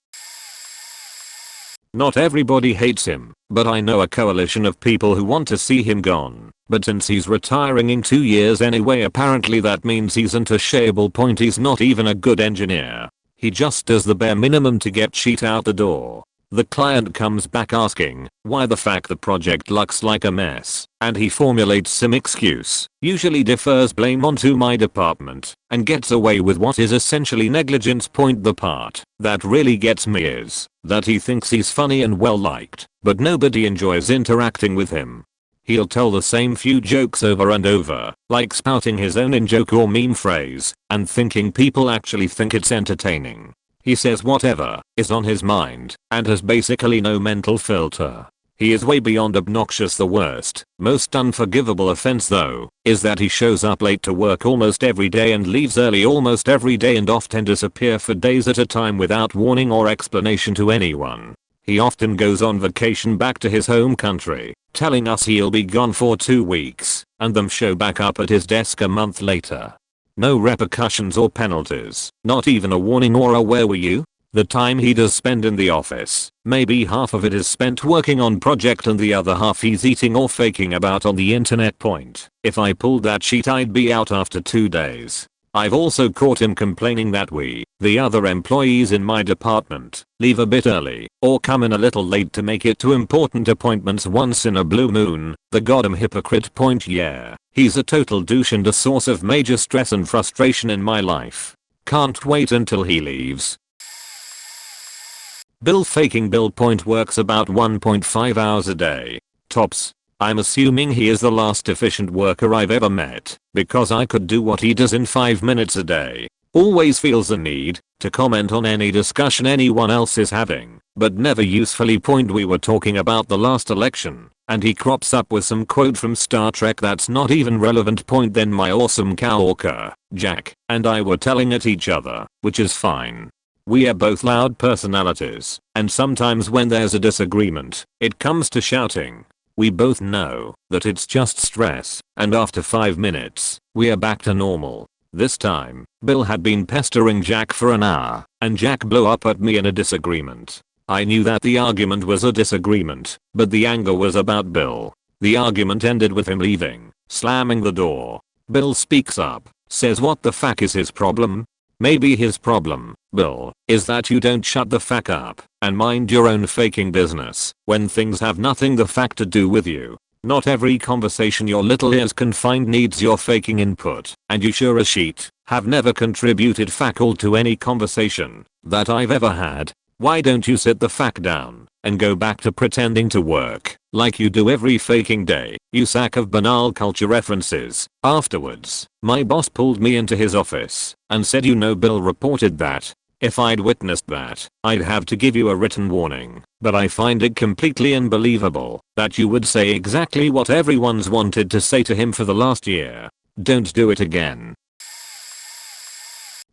Not everybody hates him, but I know a coalition of people who want to see him gone. But since he's retiring in 2 years anyway, apparently that means he's untouchable. Point, he's not even a good engineer. He just does the bare minimum to get shit out the door. The client comes back asking why the fact the project looks like a mess, and he formulates some excuse, usually defers blame onto my department, and gets away with what is essentially negligence. Point, the part that really gets me is that he thinks he's funny and well liked, but nobody enjoys interacting with him. He'll tell the same few jokes over and over, like spouting his own in-joke or meme phrase, and thinking people actually think it's entertaining. He says whatever is on his mind, and has basically no mental filter. He is way beyond obnoxious. The worst, most unforgivable offense though, is that he shows up late to work almost every day and leaves early almost every day, and often disappear for days at a time without warning or explanation to anyone. He often goes on vacation back to his home country, telling us he'll be gone for 2 weeks, and then show back up at his desk a month later. No repercussions or penalties, not even a warning or a where were you? The time he does spend in the office, maybe half of it is spent working on project and the other half he's eating or faking about on the internet. Point, if I pulled that sheet I'd be out after 2 days. I've also caught him complaining that we, the other employees in my department, leave a bit early or come in a little late to make it to important appointments once in a blue moon. The goddamn hypocrite. Point, yeah, he's a total douche and a source of major stress and frustration in my life. Can't wait until he leaves. Bill faking. Bill. Point, works about 1.5 hours a day, tops. I'm assuming he is the last efficient worker I've ever met, because I could do what he does in 5 minutes a day. Always feels the need to comment on any discussion anyone else is having, but never usefully. Point, we were talking about the last election, and he crops up with some quote from Star Trek that's not even relevant. Point, then my awesome coworker, Jack, and I were telling at each other, which is fine. We are both loud personalities, and sometimes when there's a disagreement, it comes to shouting. We both know that it's just stress, and after 5 minutes, we are back to normal. This time, Bill had been pestering Jack for an hour, and Jack blew up at me in a disagreement. I knew that the argument was a disagreement, but the anger was about Bill. The argument ended with him leaving, slamming the door. Bill speaks up, says what the fuck is his problem? Maybe his problem, Bill, is that you don't shut the fuck up and mind your own faking business when things have nothing the fuck to do with you. Not every conversation your little ears can find needs your faking input, and you sure as shit have never contributed fuck all to any conversation that I've ever had. Why don't you sit the fuck down and go back to pretending to work like you do every faking day, you sack of banal culture references? Afterwards, my boss pulled me into his office and said, you know, Bill reported that. If I'd witnessed that, I'd have to give you a written warning, but I find it completely unbelievable that you would say exactly what everyone's wanted to say to him for the last year. Don't do it again.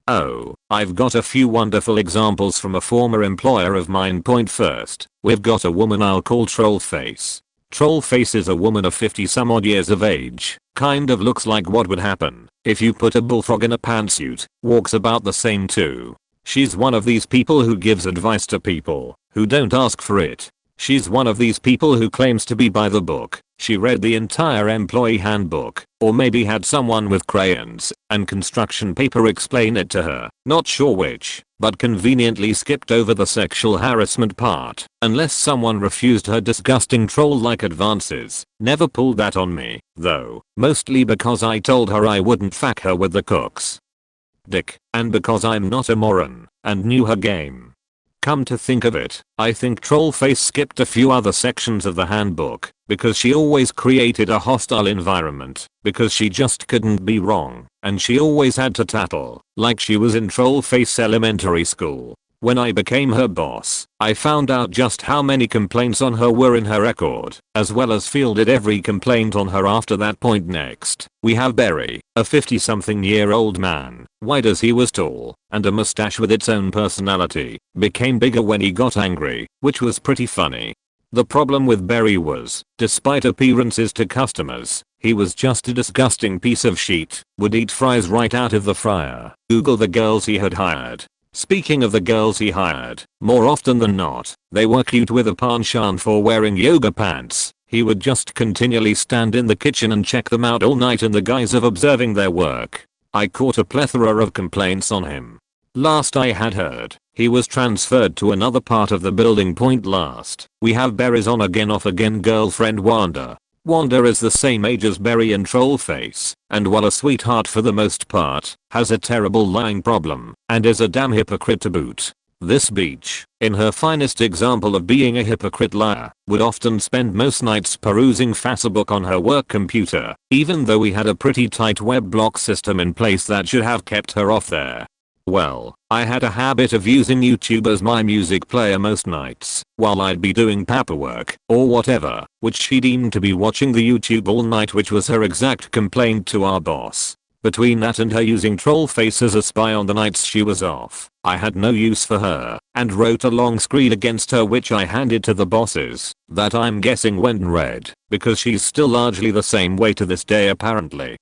Oh, I've got a few wonderful examples from a former employer of mine. Point, first, we've got a woman I'll call Trollface. Trollface is a woman of 50 some odd years of age, kind of looks like what would happen if you put a bullfrog in a pantsuit, walks about the same too. She's one of these people who gives advice to people who don't ask for it. She's one of these people who claims to be by the book. She read the entire employee handbook, or maybe had someone with crayons and construction paper explain it to her, not sure which, but conveniently skipped over the sexual harassment part, unless someone refused her disgusting troll-like advances. Never pulled that on me, though, mostly because I told her I wouldn't fuck her with the cooks. Dick, and because I'm not a moron, and knew her game. Come to think of it, I think Trollface skipped a few other sections of the handbook because she always created a hostile environment, because she just couldn't be wrong, and she always had to tattle like she was in Trollface elementary school. When I became her boss, I found out just how many complaints on her were in her record, as well as fielded every complaint on her after that point. Next, we have Barry, a 50-something-year-old man, white as he was tall, and a mustache with its own personality, became bigger when he got angry, which was pretty funny. The problem with Barry was, despite appearances to customers, he was just a disgusting piece of shit, would eat fries right out of the fryer. Google the girls he had hired. Speaking of the girls he hired, more often than not, they were cute with a penchant for wearing yoga pants. He would just continually stand in the kitchen and check them out all night in the guise of observing their work. I caught a plethora of complaints on him. Last I had heard, he was transferred to another part of the building. Point last, we have Barry's on again off again girlfriend Wanda. Wanda is the same age as Barry in Trollface, and while a sweetheart for the most part, has a terrible lying problem, and is a damn hypocrite to boot. This bitch, in her finest example of being a hypocrite liar, would often spend most nights perusing Facebook on her work computer, even though we had a pretty tight web block system in place that should have kept her off there. Well, I had a habit of using YouTube as my music player most nights, while I'd be doing paperwork, or whatever, which she deemed to be watching the YouTube all night, which was her exact complaint to our boss. Between that and her using Trollface as a spy on the nights she was off, I had no use for her, and wrote a long screed against her which I handed to the bosses, that I'm guessing went read, because she's still largely the same way to this day apparently.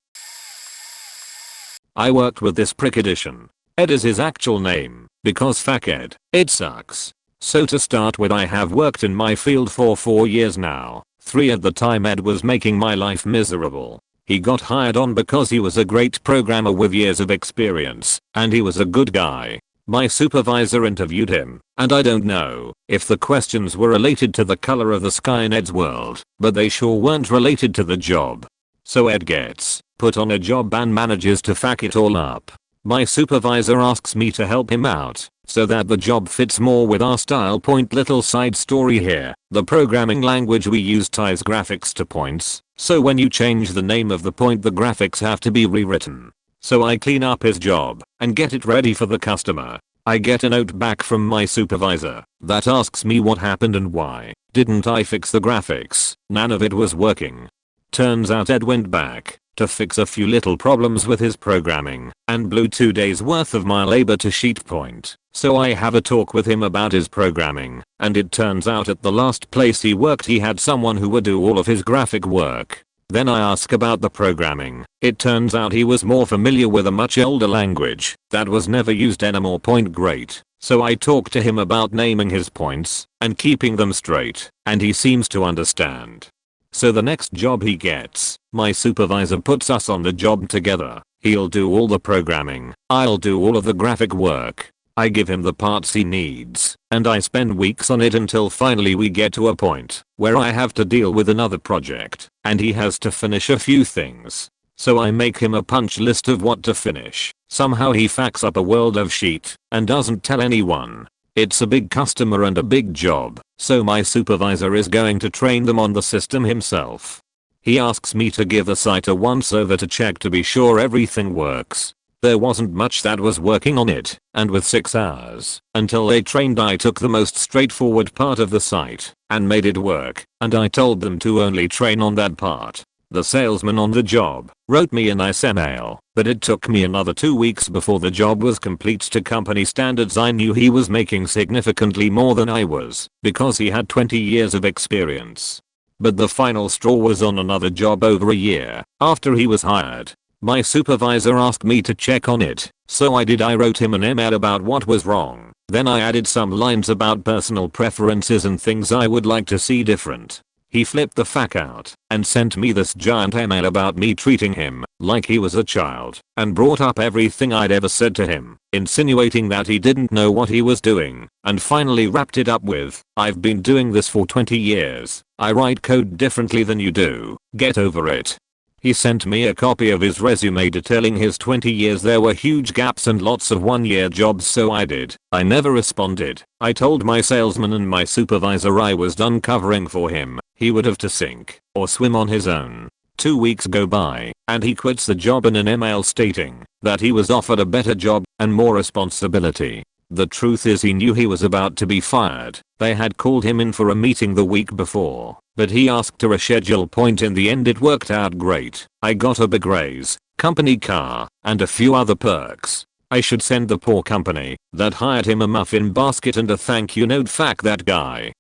I worked with this prick edition. Ed is his actual name, because fuck Ed, it sucks. So to start with, I have worked in my field for 4 years now, 3 at the time. Ed was making my life miserable. He got hired on because he was a great programmer with years of experience, and he was a good guy. My supervisor interviewed him, and I don't know if the questions were related to the color of the sky in Ed's world, but they sure weren't related to the job. So Ed gets put on a job and manages to fuck it all up. My supervisor asks me to help him out, so that the job fits more with our style. Point little side story here, the programming language we use ties graphics to points, so when you change the name of the point the graphics have to be rewritten. So I clean up his job, and get it ready for the customer. I get a note back from my supervisor, that asks me what happened and why didn't I fix the graphics. None of it was working. Turns out Ed went back to fix a few little problems with his programming, and blew 2 days worth of my labor to sheet point. So I have a talk with him about his programming, and it turns out at the last place he worked he had someone who would do all of his graphic work. Then I ask about the programming. It turns out he was more familiar with a much older language that was never used anymore. Point great. So I talk to him about naming his points and keeping them straight, and he seems to understand. So the next job he gets, my supervisor puts us on the job together. He'll do all the programming, I'll do all of the graphic work. I give him the parts he needs, and I spend weeks on it until finally we get to a point where I have to deal with another project, and he has to finish a few things. So I make him a punch list of what to finish. Somehow he fucks up a world of shit, and doesn't tell anyone. It's a big customer and a big job, so my supervisor is going to train them on the system himself. He asks me to give the site a once over to check to be sure everything works. There wasn't much that was working on it, and with 6 hours until they trained I took the most straightforward part of the site and made it work, and I told them to only train on that part. The salesman on the job wrote me a nice email, but it took me another 2 weeks before the job was complete to company standards. I knew he was making significantly more than I was, because he had 20 years of experience. But the final straw was on another job over a year after he was hired. My supervisor asked me to check on it, so I did. I wrote him an email about what was wrong. Then I added some lines about personal preferences and things I would like to see different. He flipped the fuck out and sent me this giant email about me treating him like he was a child, and brought up everything I'd ever said to him, insinuating that he didn't know what he was doing, and finally wrapped it up with, "I've been doing this for 20 years. I write code differently than you do. Get over it." He sent me a copy of his resume detailing his 20 years. There were huge gaps and lots of 1-year jobs, so I never responded. I told my salesman and my supervisor I was done covering for him. He would have to sink or swim on his own. 2 weeks go by, and he quits the job in an email stating that he was offered a better job and more responsibility. The truth is he knew he was about to be fired. They had called him in for a meeting the week before, but he asked to reschedule. In the end it worked out great. I got a big raise, company car, and a few other perks. I should send the poor company that hired him a muffin basket and a thank you note. Fuck that guy.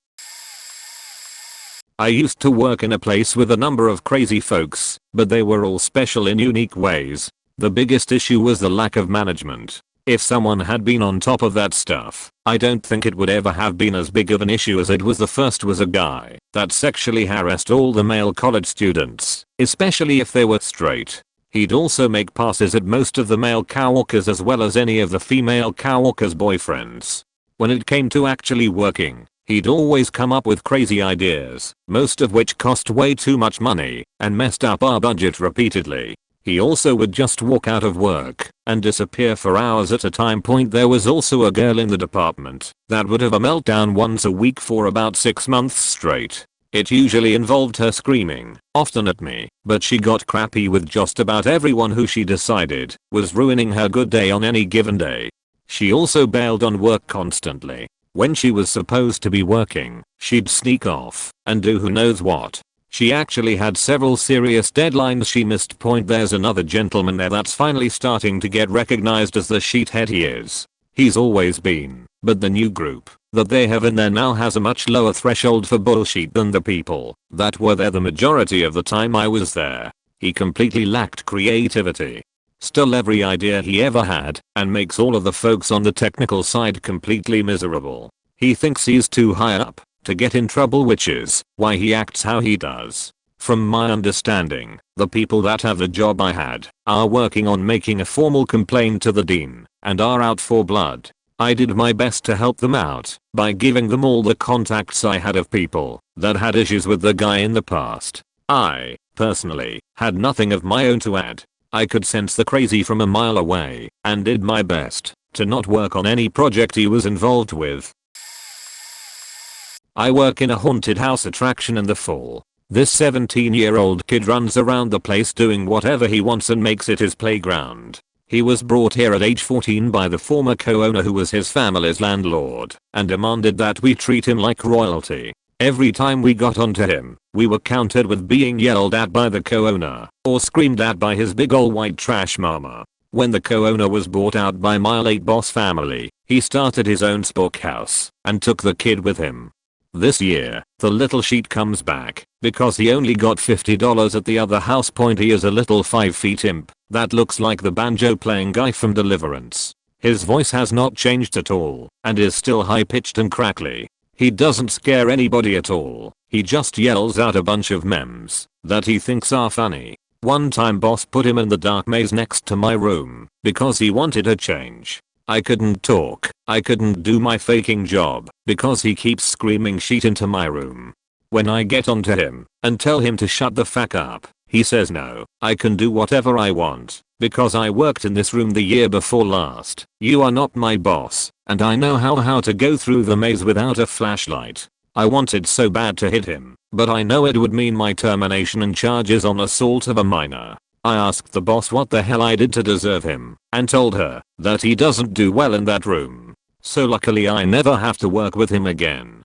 I used to work in a place with a number of crazy folks, but they were all special in unique ways. The biggest issue was the lack of management. If someone had been on top of that stuff, I don't think it would ever have been as big of an issue as it was. The first was a guy that sexually harassed all the male college students, especially if they were straight. He'd also make passes at most of the male coworkers as well as any of the female coworkers' boyfriends. When it came to actually working, he'd always come up with crazy ideas, most of which cost way too much money and messed up our budget repeatedly. He also would just walk out of work and disappear for hours at a time. There was also a girl in the department that would have a meltdown once a week for about 6 months straight. It usually involved her screaming, often at me, but she got crappy with just about everyone who she decided was ruining her good day on any given day. She also bailed on work constantly. When she was supposed to be working, she'd sneak off and do who knows what. She actually had several serious deadlines she missed. There's another gentleman there that's finally starting to get recognized as the sheethead he is. He's always been, but the new group that they have in there now has a much lower threshold for bullshit than the people that were there the majority of the time I was there. He completely lacked creativity. Stole every idea he ever had and makes all of the folks on the technical side completely miserable. He thinks he's too high up to get in trouble, which is why he acts how he does. From my understanding, the people that have the job I had are working on making a formal complaint to the dean and are out for blood. I did my best to help them out by giving them all the contacts I had of people that had issues with the guy in the past. I, personally, had nothing of my own to add. I could sense the crazy from a mile away and did my best to not work on any project he was involved with. I work in a haunted house attraction in the fall. This 17-year-old kid runs around the place doing whatever he wants and makes it his playground. He was brought here at age 14 by the former co-owner who was his family's landlord and demanded that we treat him like royalty. Every time we got onto him, we were countered with being yelled at by the co-owner or screamed at by his big ol' white trash mama. When the co-owner was bought out by my late boss family, he started his own spook house and took the kid with him. This year, the little sheet comes back because he only got $50 at the other house. He is a little 5 feet imp that looks like the banjo playing guy from Deliverance. His voice has not changed at all and is still high pitched and crackly. He doesn't scare anybody at all. He just yells out a bunch of memes that he thinks are funny. One time boss put him in the dark maze next to my room because he wanted a change. I couldn't talk. I couldn't do my faking job because he keeps screaming shit into my room. When I get onto him and tell him to shut the fuck up, he says no, I can do whatever I want because I worked in this room the year before last. You are not my boss and I know how to go through the maze without a flashlight. I wanted so bad to hit him, but I know it would mean my termination and charges on assault of a minor. I asked the boss what the hell I did to deserve him and told her that he doesn't do well in that room. So luckily I never have to work with him again.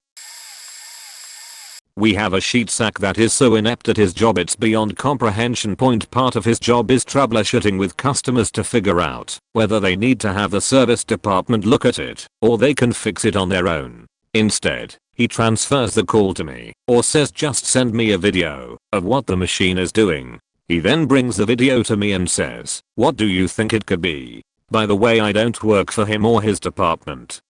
We have a sheet sack that is so inept at his job it's beyond comprehension. Part of his job is troubleshooting with customers to figure out whether they need to have the service department look at it or they can fix it on their own. Instead, he transfers the call to me or says just send me a video of what the machine is doing. He then brings the video to me and says, what do you think it could be? By the way, I don't work for him or his department.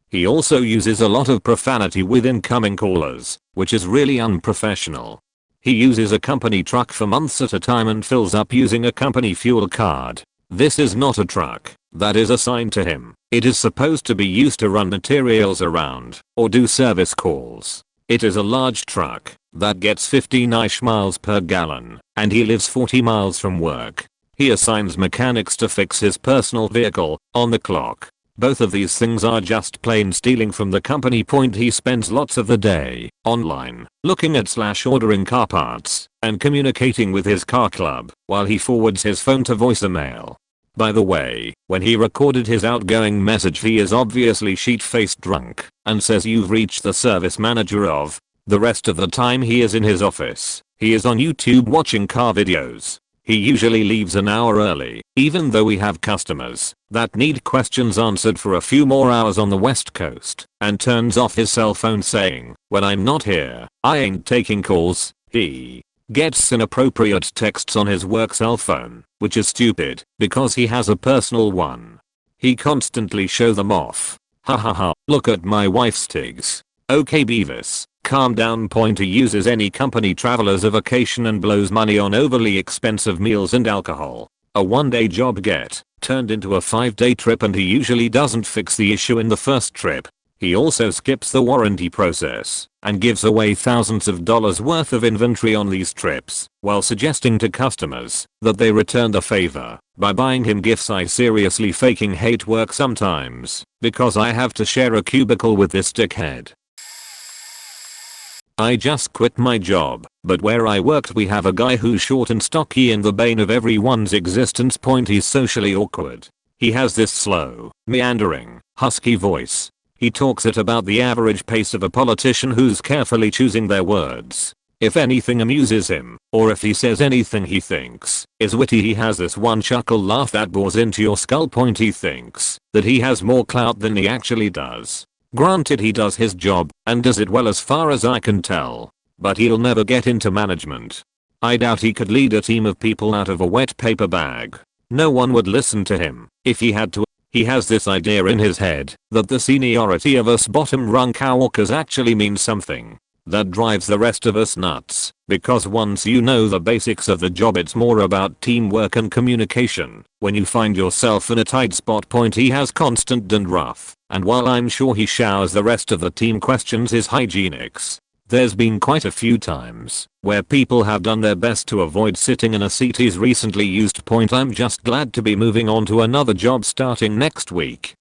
He also uses a lot of profanity with incoming callers, which is really unprofessional. He uses a company truck for months at a time and fills up using a company fuel card. This is not a truck that is assigned to him. It is supposed to be used to run materials around or do service calls. It is a large truck that gets 15-ish miles per gallon and he lives 40 miles from work. He assigns mechanics to fix his personal vehicle on the clock. Both of these things are just plain stealing from the company. He spends lots of the day online looking at / ordering car parts and communicating with his car club while he forwards his phone to voicemail. By the way, when he recorded his outgoing message he is obviously sheet-faced drunk and says you've reached the service manager of. The rest of the time he is in his office. He is on YouTube watching car videos. He usually leaves an hour early, even though we have customers that need questions answered for a few more hours on the West Coast, and turns off his cell phone saying, "When I'm not here, I ain't taking calls." He gets inappropriate texts on his work cell phone, which is stupid because he has a personal one. He constantly show them off. Ha ha ha, look at my wife's tigs. Okay Beavis, calm down. Pointer uses any company travel as a vacation and blows money on overly expensive meals and alcohol. A one-day job get turned into a 5-day trip and he usually doesn't fix the issue in the first trip. He also skips the warranty process and gives away thousands of dollars worth of inventory on these trips while suggesting to customers that they return the favor by buying him gifts. I seriously fucking hate work sometimes because I have to share a cubicle with this dickhead. I just quit my job, but where I worked we have a guy who's short and stocky and the bane of everyone's existence. He's socially awkward. He has this slow, meandering, husky voice. He talks at about the average pace of a politician who's carefully choosing their words. If anything amuses him, or if he says anything he thinks is witty, he has this one chuckle laugh that bores into your skull. He thinks that he has more clout than he actually does. Granted, he does his job and does it well as far as I can tell, but he'll never get into management. I doubt he could lead a team of people out of a wet paper bag. No one would listen to him if he had to. He has this idea in his head that the seniority of us bottom rung coworkers actually means something. That drives the rest of us nuts, because once you know the basics of the job it's more about teamwork and communication. When you find yourself in a tight spot, he has constant and rough, and while I'm sure he showers the rest of the team questions his hygienics, there's been quite a few times where people have done their best to avoid sitting in a seat he's recently used. I'm just glad to be moving on to another job starting next week.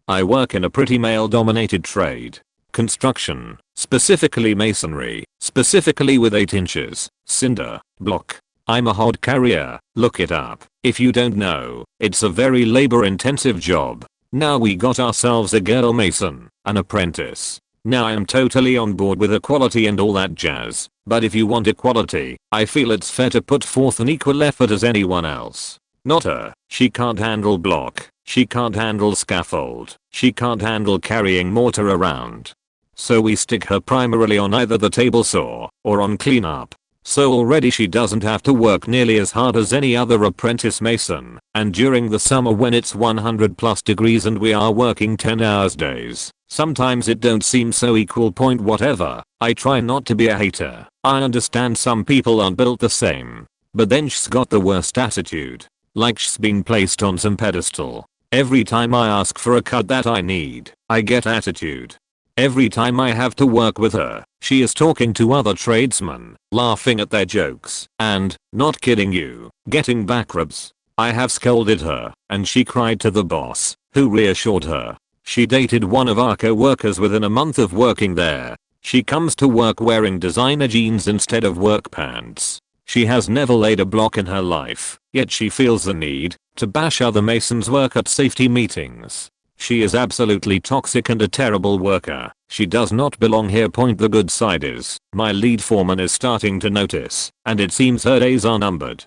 I work in a pretty male-dominated trade. Construction, specifically masonry, specifically with 8 inches, cinder, block. I'm a hod carrier, look it up. If you don't know, it's a very labor-intensive job. Now we got ourselves a girl mason, an apprentice. Now I'm totally on board with equality and all that jazz, but if you want equality, I feel it's fair to put forth an equal effort as anyone else. Not her. She can't handle block, she can't handle scaffold, she can't handle carrying mortar around. So we stick her primarily on either the table saw or on cleanup. So already she doesn't have to work nearly as hard as any other apprentice mason, and during the summer when it's 100+ degrees and we are working 10 hours days, sometimes it don't seem so equal. Whatever, I try not to be a hater. I understand some people aren't built the same, but then she's got the worst attitude, like she's been placed on some pedestal. Every time I ask for a cut that I need, I get attitude. Every time I have to work with her, she is talking to other tradesmen, laughing at their jokes, and, not kidding you, getting back rubs. I have scolded her, and she cried to the boss, who reassured her. She dated one of our co-workers within a month of working there. She comes to work wearing designer jeans instead of work pants. She has never laid a block in her life, yet she feels the need to bash other masons' work at safety meetings. She is absolutely toxic and a terrible worker. She does not belong here. The good side is, my lead foreman is starting to notice, and it seems her days are numbered.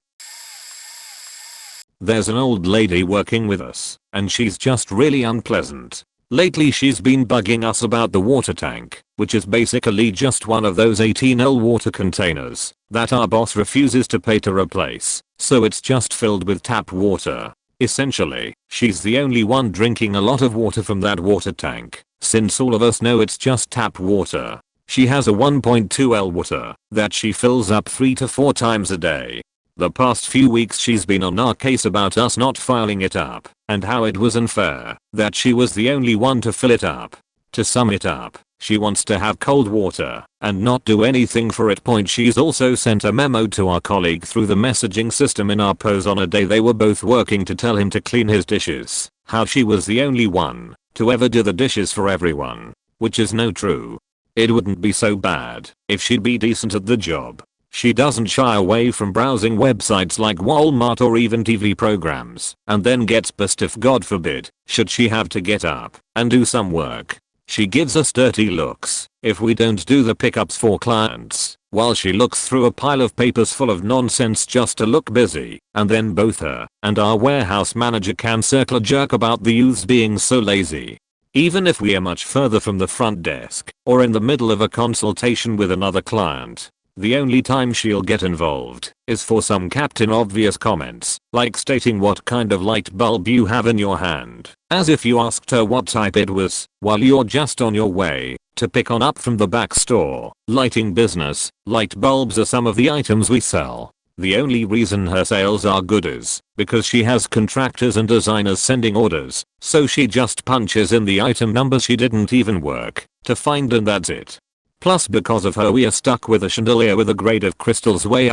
There's an old lady working with us, and she's just really unpleasant. Lately she's been bugging us about the water tank, which is basically just one of those 18L water containers that our boss refuses to pay to replace, so it's just filled with tap water. Essentially, she's the only one drinking a lot of water from that water tank, since all of us know it's just tap water. She has a 1.2L water that she fills up 3 to 4 times a day. The past few weeks she's been on our case about us not filing it up, and how it was unfair that she was the only one to fill it up. To sum it up, she wants to have cold water and not do anything for it. She's also sent a memo to our colleague through the messaging system in our pose on a day they were both working to tell him to clean his dishes. How she was the only one to ever do the dishes for everyone, which is no true. It wouldn't be so bad if she'd be decent at the job. She doesn't shy away from browsing websites like Walmart or even TV programs, and then gets pissed if God forbid, should she have to get up and do some work. She gives us dirty looks if we don't do the pickups for clients, while she looks through a pile of papers full of nonsense just to look busy, and then both her and our warehouse manager can circle a jerk about the youths being so lazy. Even if we are much further from the front desk or in the middle of a consultation with another client, the only time she'll get involved is for some Captain Obvious comments, like stating what kind of light bulb you have in your hand, as if you asked her what type it was, while you're just on your way to pick on up from the back store. Lighting business, light bulbs are some of the items we sell. The only reason her sales are good is because she has contractors and designers sending orders, so she just punches in the item number she didn't even work to find, and that's it. Plus, because of her we are stuck with a chandelier with a grade of crystals way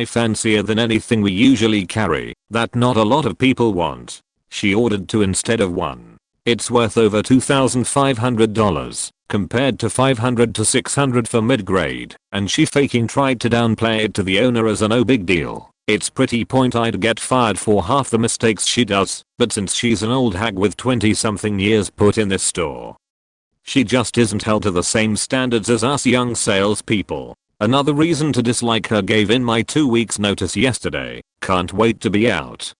fancier than anything we usually carry, that not a lot of people want. She ordered 2 instead of 1. It's worth over $2,500 compared to $500 to $600 for mid-grade, and she faking tried to downplay it to the owner as a no big deal. It's pretty point I'd get fired for half the mistakes she does, but since she's an old hag with 20 something years put in this store, she just isn't held to the same standards as us young salespeople. Another reason to dislike her: gave in my 2 weeks notice yesterday, can't wait to be out.